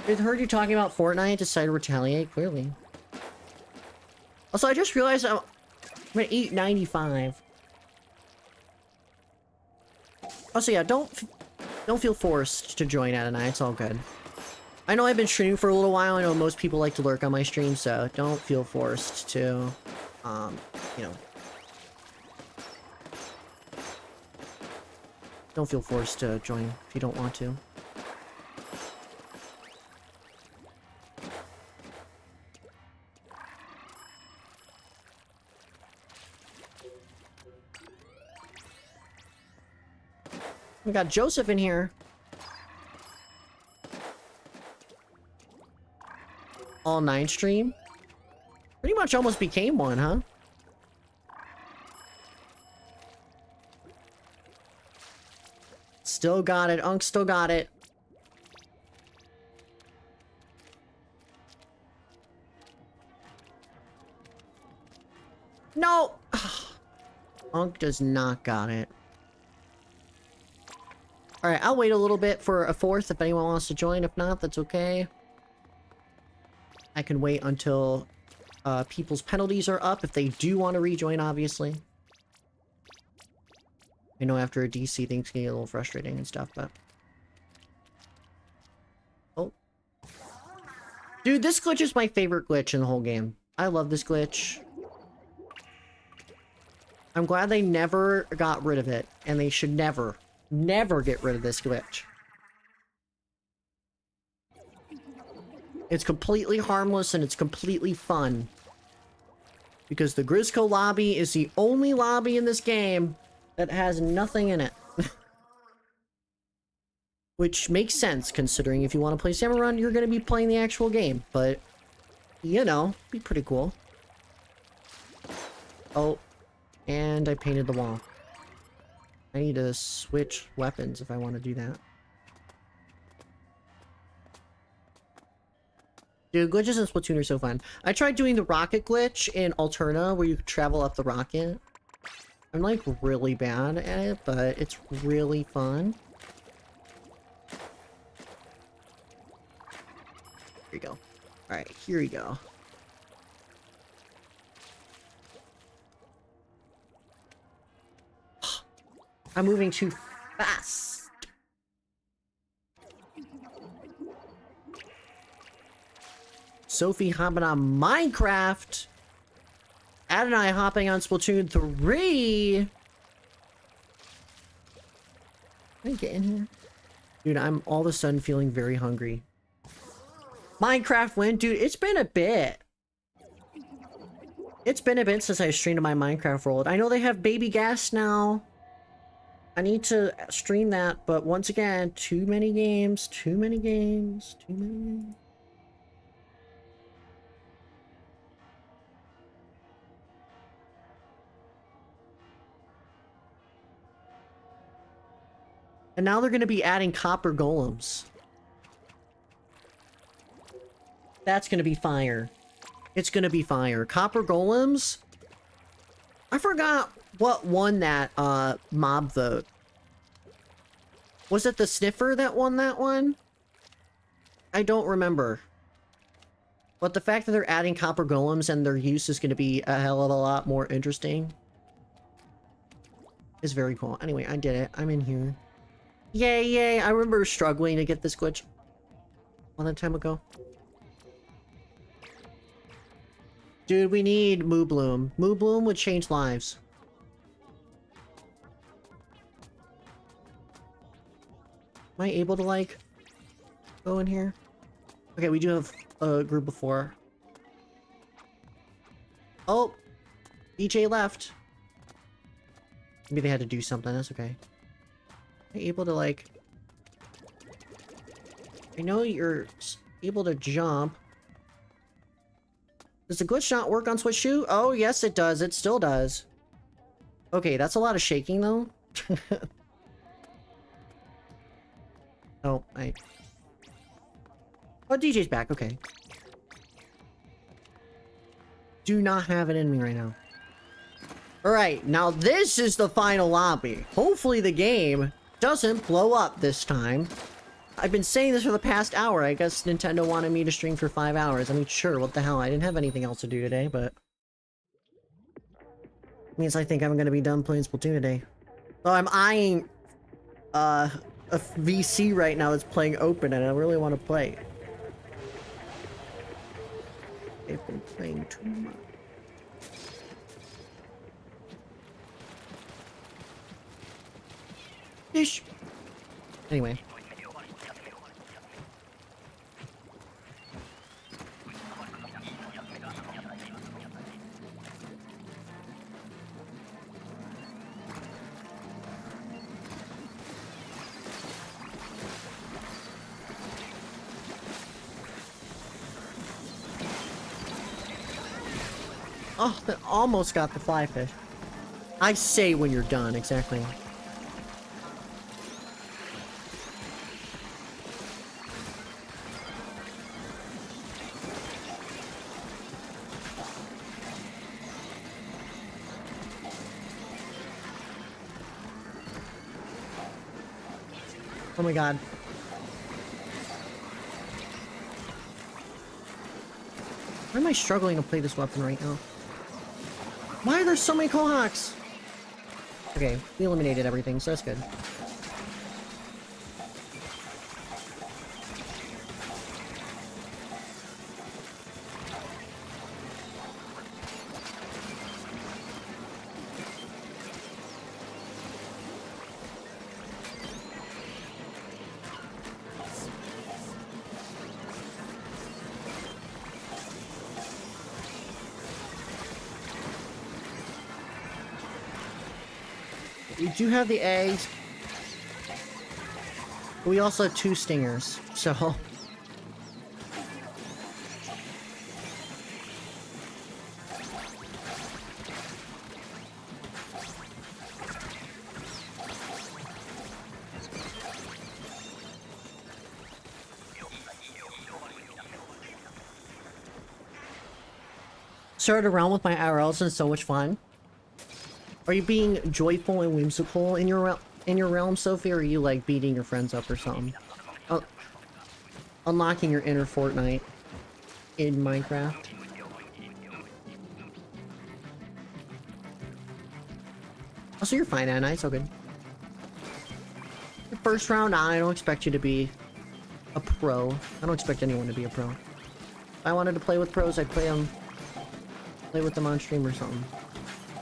I heard you talking about Fortnite, decided to retaliate, clearly. Also, I just realized I'm at 895. Also, yeah, don't feel forced to join Adonai, it's all good. I know I've been streaming for a little while, I know most people like to lurk on my stream, so don't feel forced to, you know. Don't feel forced to join if you don't want to. We got Joseph in here. All 9 stream? Pretty much almost became one, huh? Still got it. Unk still got it. No! Unk does not got it. Alright, I'll wait a little bit for a 4th if anyone wants to join. If not, that's okay. I can wait until people's penalties are up if they do want to rejoin, obviously. I know after a DC things can get a little frustrating and stuff, but... Oh. Dude, this glitch is my favorite glitch in the whole game. I love this glitch. I'm glad they never got rid of it, and they should never get rid of this glitch. It's completely harmless and it's completely fun. Because the Grizzco lobby is the only lobby in this game that has nothing in it. Which makes sense, considering if you want to play Salmon Run, you're going to be playing the actual game. But, you know, be pretty cool. Oh, and I painted the wall. I need to switch weapons if I want to do that. Dude, glitches in Splatoon are so fun. I tried doing the rocket glitch in Alterna, where you travel up the rocket. I'm, like, really bad at it, but it's really fun. Here you go. Alright, here we go. I'm moving too fast. Sophie hopping on Minecraft. Ad and I hopping on Splatoon 3. Can I get in here? Dude, I'm all of a sudden feeling very hungry. Minecraft win? Dude, it's been a bit. It's been a bit since I streamed my Minecraft world. I know they have baby gas now. I need to stream that, but once again, too many games, too many games, too many games. And now they're going to be adding copper golems. That's going to be fire. It's going to be fire. Copper golems? I forgot what won that mob vote. Was it the sniffer that won that one? I don't remember. But the fact that they're adding copper golems and their use is going to be a hell of a lot more interesting is very cool. Anyway, I did it. I'm in here. Yay, yay. I remember struggling to get this glitch a long time ago. Dude, we need Moo Bloom. Moo Bloom would change lives. Am I able to, like, go in here? Okay, we do have a group of 4. Oh! DJ left. Maybe they had to do something. That's okay. Am I able to, like... I know you're able to jump. Does the glitch not work on Switch 2? Oh, yes, it does. It still does. Okay, that's a lot of shaking, though. Oh, Oh, DJ's back. Okay. Do not have it in me right now. Alright, now this is the final lobby. Hopefully the game doesn't blow up this time. I've been saying this for the past hour. I guess Nintendo wanted me to stream for 5 hours. I mean, sure, what the hell? I didn't have anything else to do today, but... means I think I'm gonna be done playing Splatoon today. So I'm eyeing... a VC right now that's playing open, and I really want to play. They've been playing too much. Ish. Anyway. Oh, that almost got the fly fish. I say when you're done, exactly. Oh my god. Why am I struggling to play this weapon right now? Why are there so many Kohawks? Okay, we eliminated everything, so that's good. We do have the eggs. We also have 2 stingers, so... Started around with my IRLs and so much fun. Are you being joyful and whimsical in your realm, Sophie, or are you like beating your friends up or something? Unlocking your inner Fortnite in Minecraft. Also, you're fine, Anna. It's all good. first round? Nah, I don't expect you to be a pro. I don't expect anyone to be a pro. If I wanted to play with pros, I'd play with them on stream or something.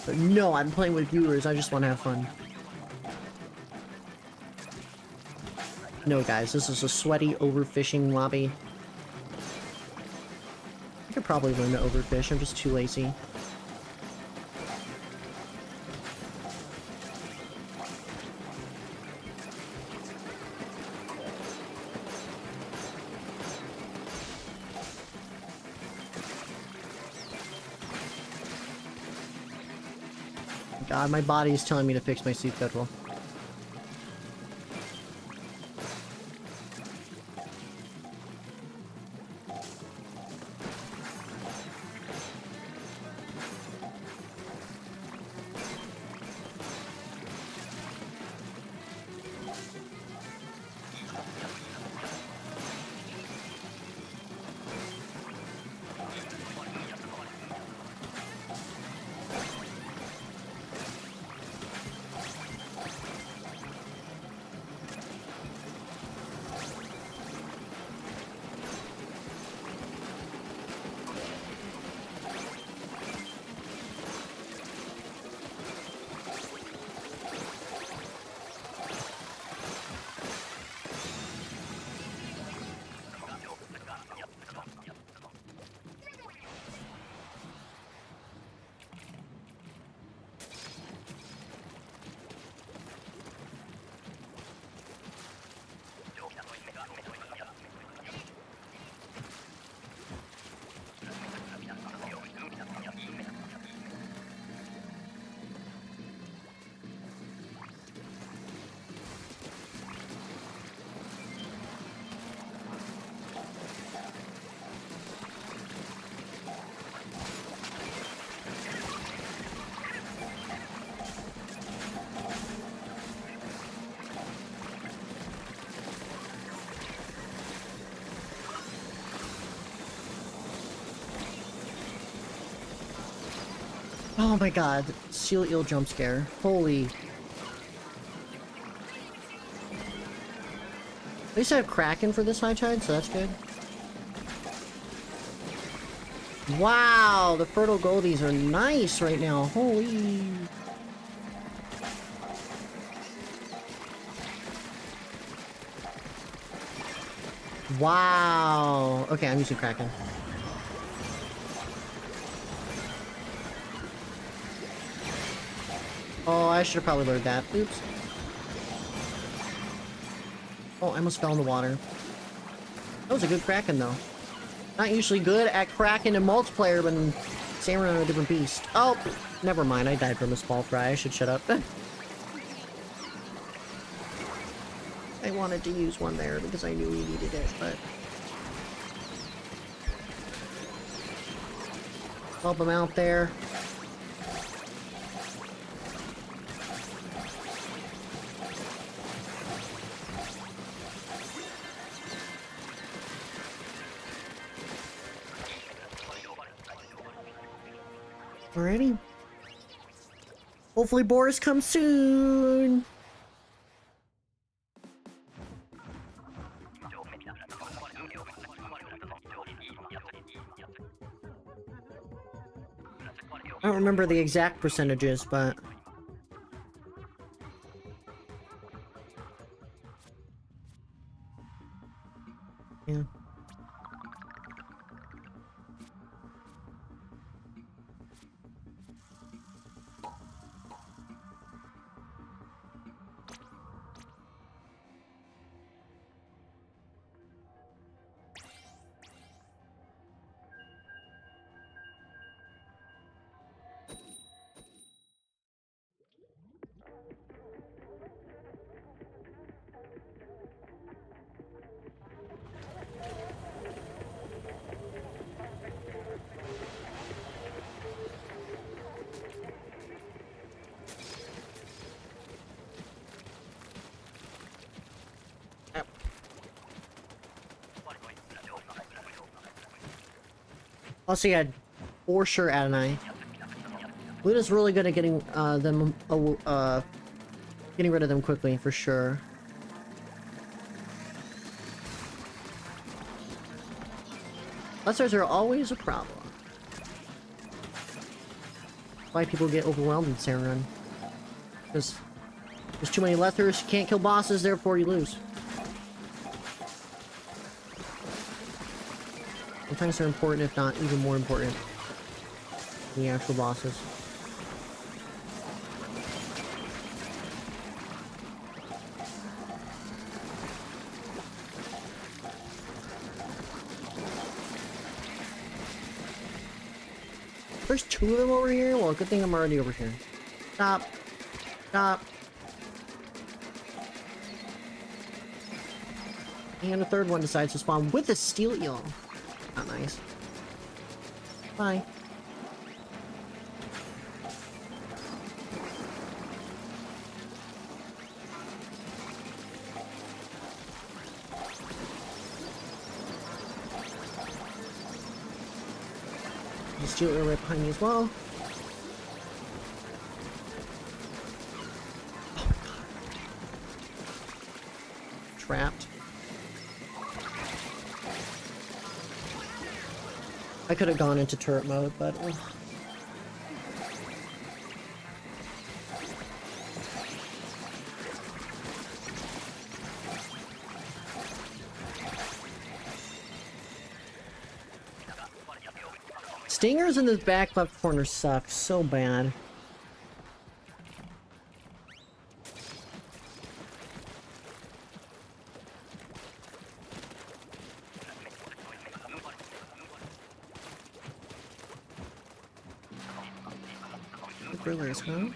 But no, I'm playing with viewers. I just want to have fun. No, guys, this is a sweaty overfishing lobby. I could probably learn to overfish. I'm just too lazy. God, my body is telling me to fix my sleep schedule. Oh my god, seal eel jump scare. Holy. At least I have Kraken for this high tide, so that's good. Wow, the fertile goldies are nice right now. Holy. Wow. Okay, I'm using Kraken. Oh, I should have probably learned that. Oops. Oh, I almost fell in the water. That was a good Kraken, though. Not usually good at Kraken in multiplayer, but in Salmon Run, a different beast. Oh, never mind. I died from a small fry. I should shut up. I wanted to use one there because I knew he needed it, but... help him out there. Alrighty. Hopefully Boris comes soon. I don't remember the exact percentages, but... yeah. Also, yeah, for sure, Adonai. Luda's really good at getting them, getting rid of them quickly, for sure. Lessers are always a problem. Why people get overwhelmed in Salmon Run. Because there's too many lessers, you can't kill bosses, therefore you lose. Sometimes they're important, if not even more important than the actual bosses. There's two of them over here? Well, good thing I'm already over here. Stop. Stop. And a third one decides to spawn with a steel eel. Not nice. Bye. The steel eel right behind me as well. Oh my god. Trapped. I could have gone into turret mode, but... Stingers in this back left corner suck so bad. Grillers, huh?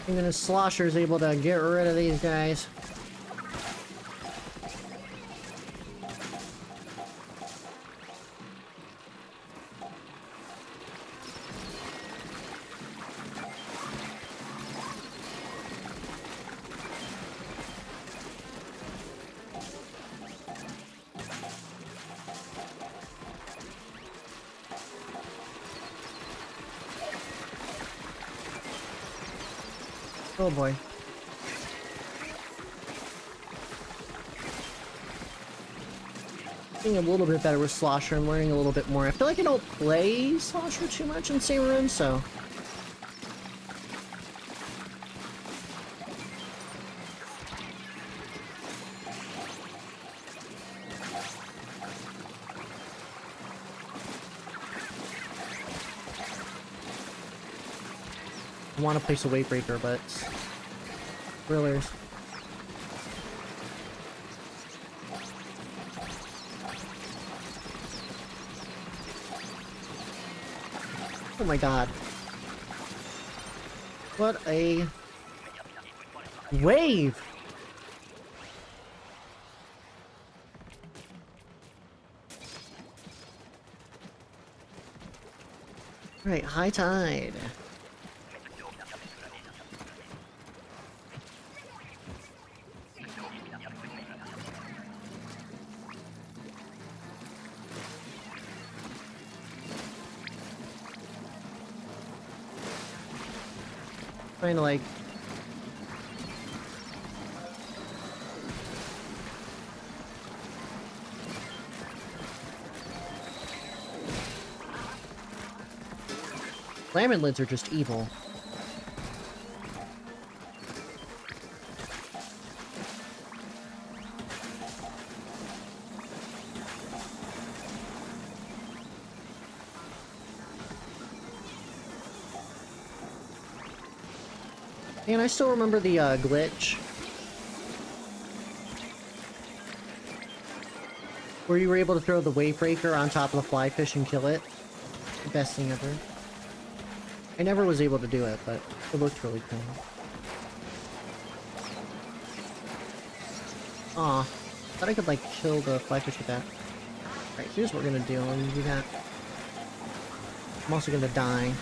Even a slosher is able to get rid of these guys. Oh boy. Getting a little bit better with Slosher and learning a little bit more. I feel like I don't play Slosher too much in Salmon Run, so... I want to place a weight breaker, but thrillers. Oh my god. What a wave! Right, high tide. Trying to like Salmon lids are just evil. And I still remember the glitch where you were able to throw the wave breaker on top of the fly fish and kill it. The best thing ever. I never was able to do it, but it looked really cool. Aw, thought I could like kill the fly fish with that. Alright, here's what we're gonna do. I'm gonna do that. I'm also gonna die.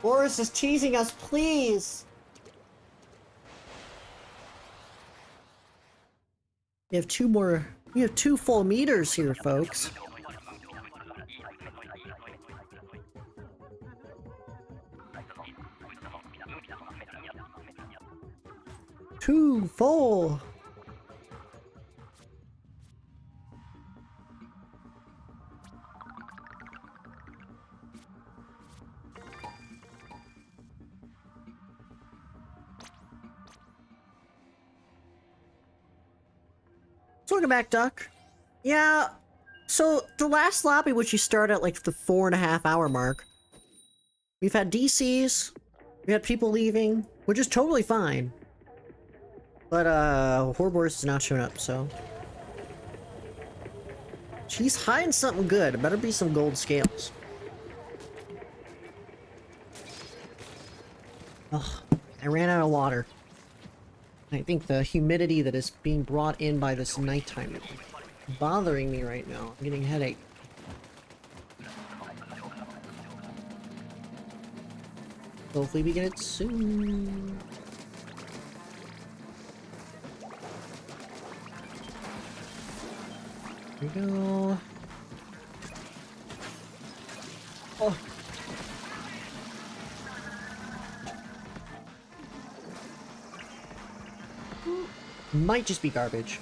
Boris is teasing us, please! We have two full meters here, folks. Two full! Welcome back, Duck. Yeah, so the last lobby, which you start at like the 4.5 hour mark, we've had DCs, we had people leaving, which is totally fine. But, Horboris is not showing up, so. She's hiding something good. It better be some gold scales. Ugh, I ran out of water. I think the humidity that is being brought in by this nighttime is bothering me right now. I'm getting a headache. Hopefully we get it soon. Here we go. Oh. Might just be garbage.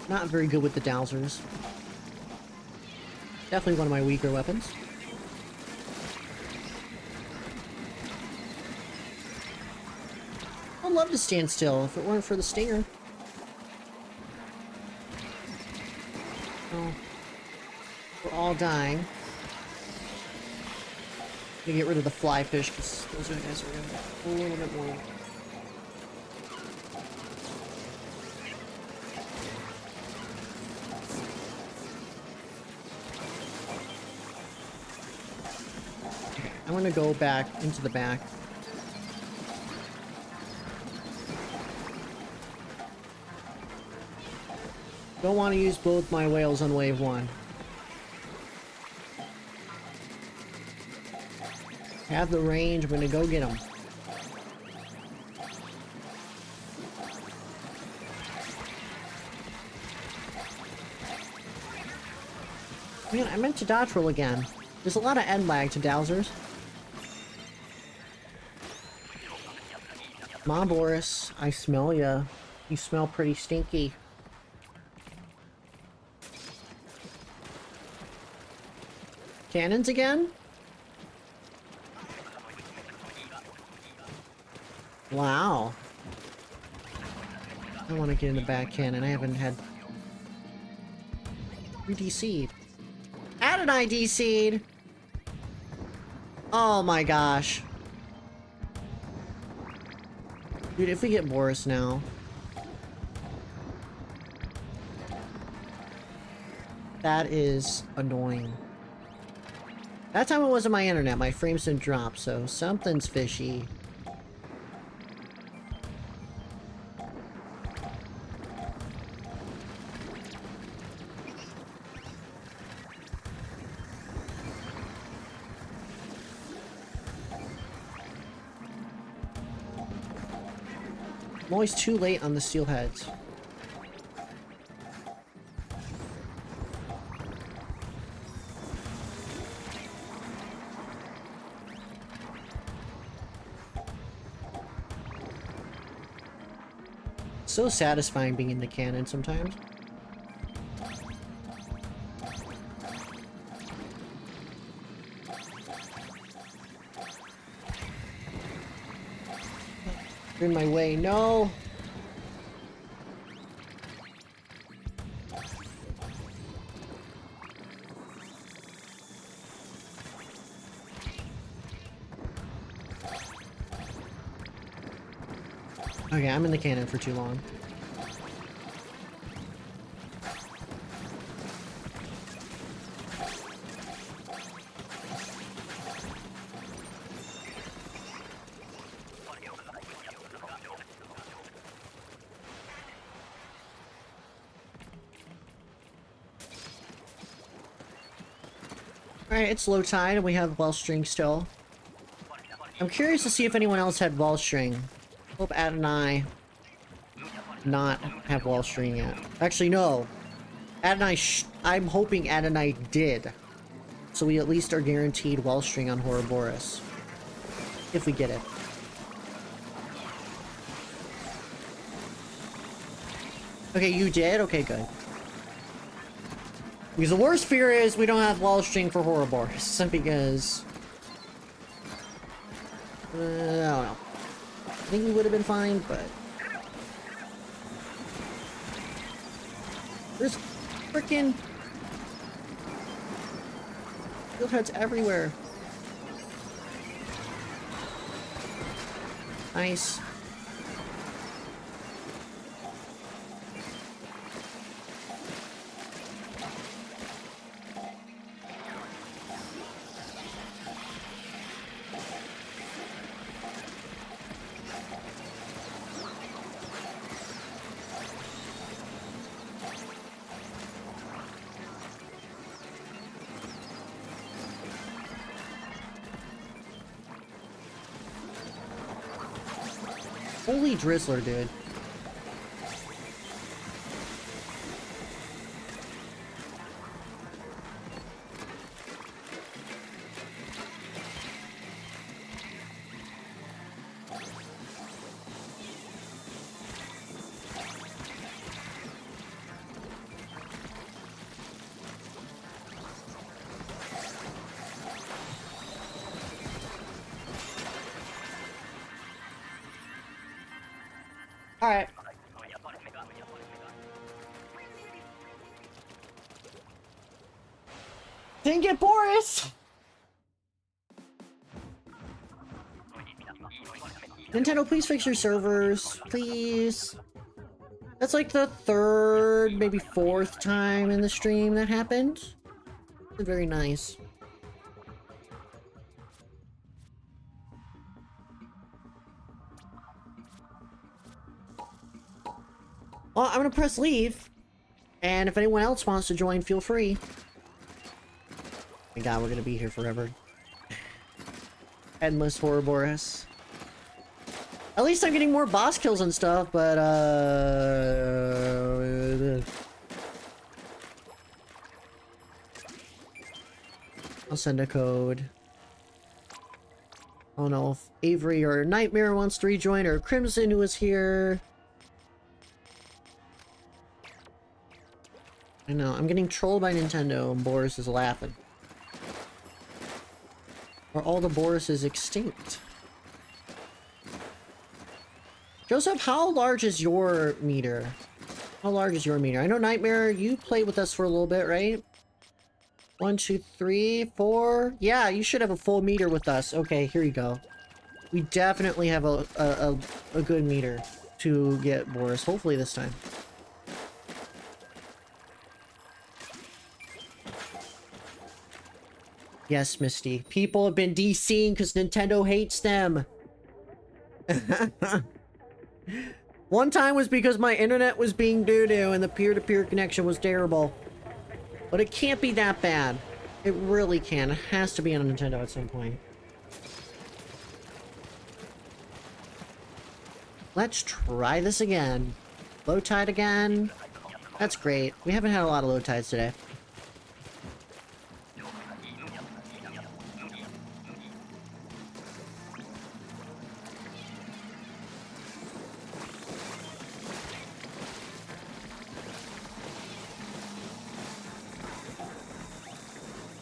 Not very good with the dowsers. Definitely one of my weaker weapons. I'd love to stand still if it weren't for the stinger. Oh, we're all dying. I'm gonna get rid of the fly fish because those guys are a little bit more. Okay, I'm gonna go back into the back. Don't want to use both my whales on wave 1. Have the range, I'm gonna go get them. Man, I meant to dodge roll again. There's a lot of end lag to dowsers. Come on, Boris. I smell ya. You smell pretty stinky. Cannons again? Wow. I want to get in the back cannon. I haven't had... We DC'd. Add an ID seed! Oh my gosh. Dude, if we get Boris now... That is annoying. That time it wasn't my internet. My frames didn't drop, so something's fishy. I'm always too late on the steelheads. So satisfying being in the cannon sometimes. You're in my way, no! Okay, I'm in the cannon for too long. Alright, it's low tide and we have well string still. I'm curious to see if anyone else had wall string. Hope Ad and I not have wall string yet. Actually, no. Ad and I'm hoping Ad and I did. So we at least are guaranteed wall string on Ouroboros. If we get it. Okay, you did? Okay, good. Because the worst fear is we don't have wall string for Ouroboros. Because... I don't know. I think we would have been fine, but... There's frickin' field heads everywhere. Nice. Holy Drizzler, dude. Alright. Didn't get Boris! Nintendo, please fix your servers. Please. That's like the third, maybe fourth time in the stream that happened. Very nice. Well, I'm gonna press leave, and if anyone else wants to join, feel free. My god, we're gonna be here forever. Endless Ouroboros. At least I'm getting more boss kills and stuff, but I'll send a code. I don't know if Avery or Nightmare wants to rejoin, or Crimson, who was here. I know, I'm getting trolled by Nintendo and Boris is laughing. Are all the Borises extinct? Joseph, how large is your meter? How large is your meter? I know Nightmare, you played with us for a little bit, right? 1, 2, 3, 4. Yeah, you should have a full meter with us. Okay, here you go. We definitely have a good meter to get Boris, hopefully this time. Yes, Misty. People have been DCing because Nintendo hates them. One time was because my internet was being doo-doo and the peer-to-peer connection was terrible. But it can't be that bad. It really can. It has to be on Nintendo at some point. Let's try this again. Low tide again. That's great. We haven't had a lot of low tides today.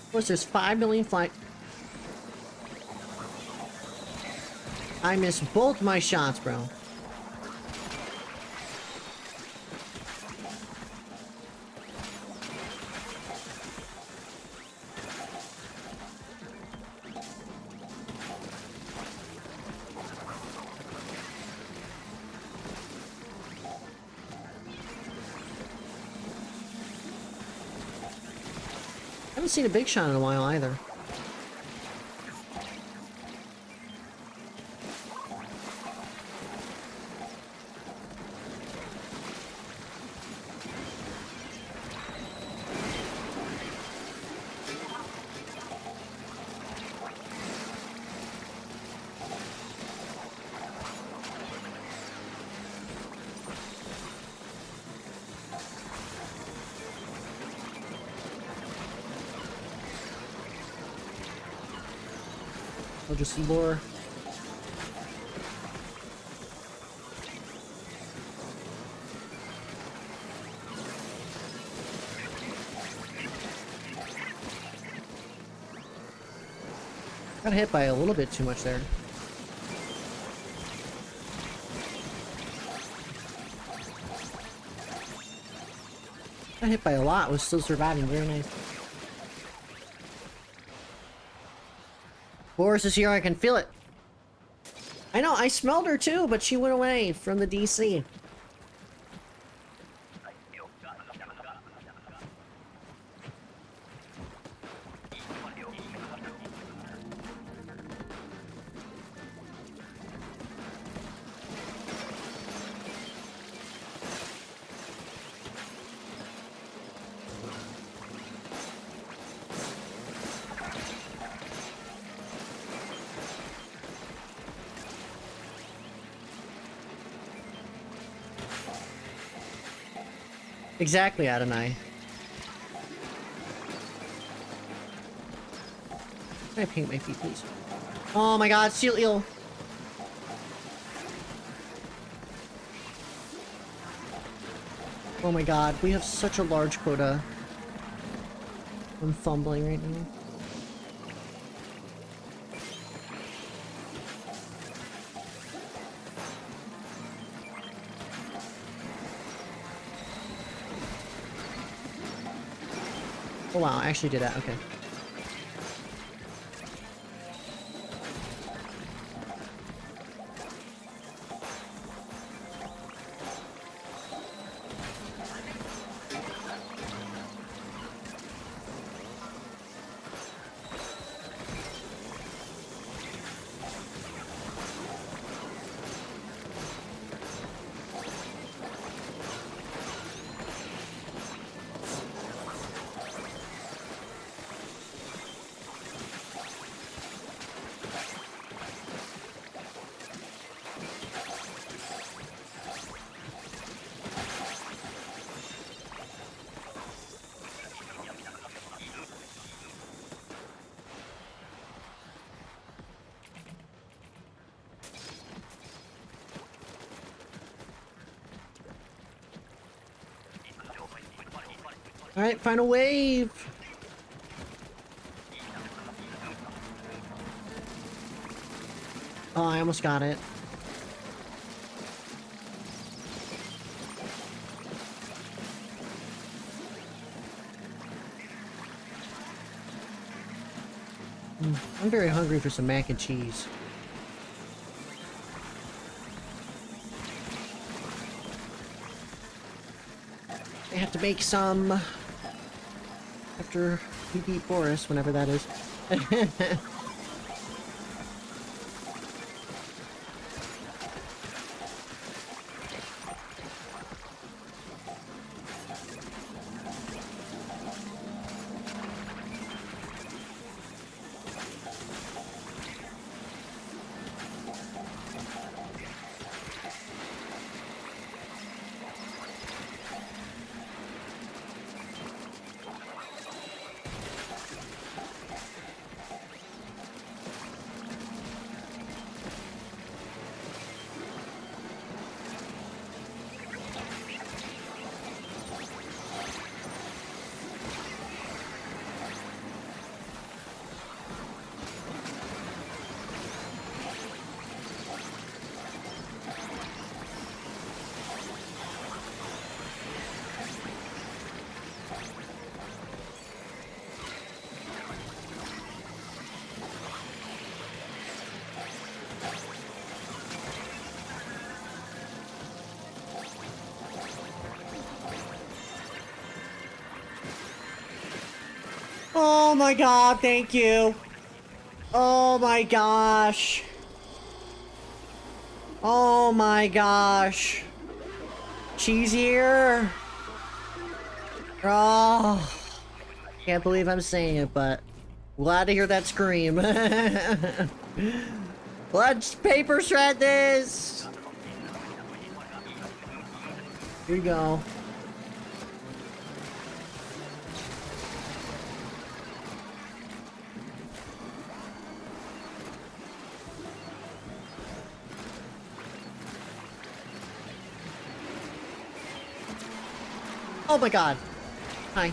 Of course, there's 5 million flight. I missed both my shots, bro. I haven't seen a big shot in a while either. I'll just lure. Got hit by a little bit too much there. Got hit by a lot, was still surviving. Very nice. Boris is here, I can feel it. I know, I smelled her too, but she went away from the DC. Exactly, Adonai. Can I paint my feet, please? Oh my god, seal eel! Oh my god, we have such a large quota. I'm fumbling right now. Oh wow, I actually did that, okay. Alright, final wave! Oh, I almost got it. I'm very hungry for some mac and cheese. I have to make some after we beat Boris, whenever that is. Oh my god, thank you. Oh my gosh. Oh my gosh. Cheesier. Oh. Can't believe I'm saying it, but glad to hear that scream. Let's paper shred this. Here you go. Oh my god. Hi.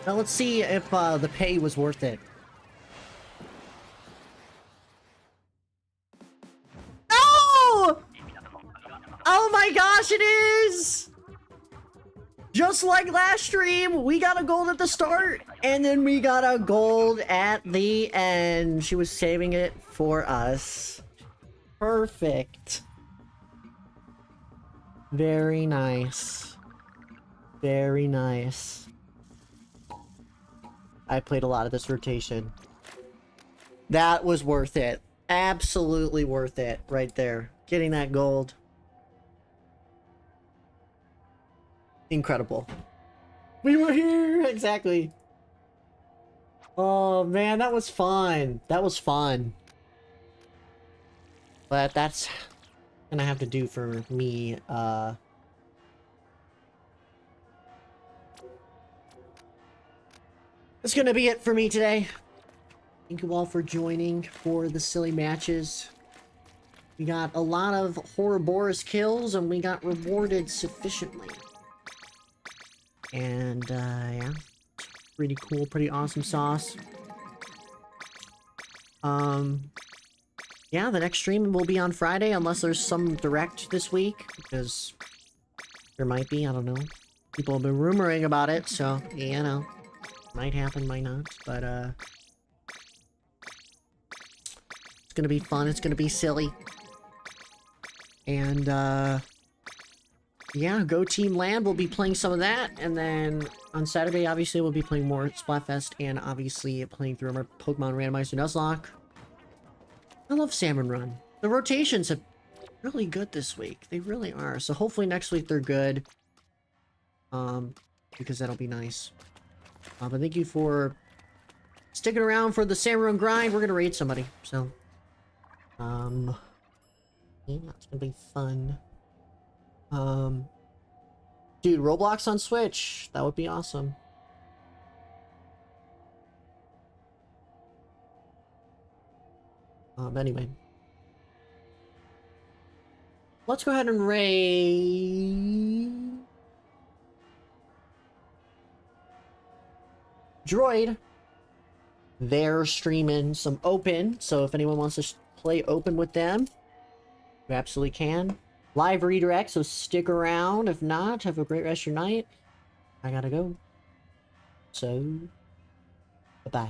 Now let's see if the pay was worth it. No! Oh my gosh, it is! Just like last stream, we got a gold at the start, and then we got a gold at the end. She was saving it for us. Perfect. Very nice. Very nice. I played a lot of this rotation. That was worth it. Absolutely worth it right there. Getting that gold. Incredible. We were here! Exactly. Oh man, that was fun. That was fun. But that's gonna have to do for me. That's gonna be it for me today. Thank you all for joining for the silly matches. We got a lot of Ouroboros kills and we got rewarded sufficiently. And yeah, pretty cool, pretty awesome sauce. Yeah, the next stream will be on Friday unless there's some direct this week, because there might be, I don't know. People have been rumoring about it, so you know. Might happen, might not, but it's gonna be fun, it's gonna be silly. And yeah, Go Team Land, we'll be playing some of that, and then on Saturday, obviously, we'll be playing more Splatfest, and obviously playing through our Pokemon Randomizer Nuzlocke. I love Salmon Run. The rotations are really good this week. They really are. So hopefully next week they're good. Because that'll be nice. But thank you for sticking around for the Salmon Run grind. We're gonna raid somebody, so yeah, it's gonna be fun. Dude, Roblox on Switch, that would be awesome. Anyway, let's go ahead and raid Droid. They're streaming some open, so if anyone wants to play open with them, you absolutely can. Live redirect, so stick around. If not, have a great rest of your night. I gotta go. So, bye-bye.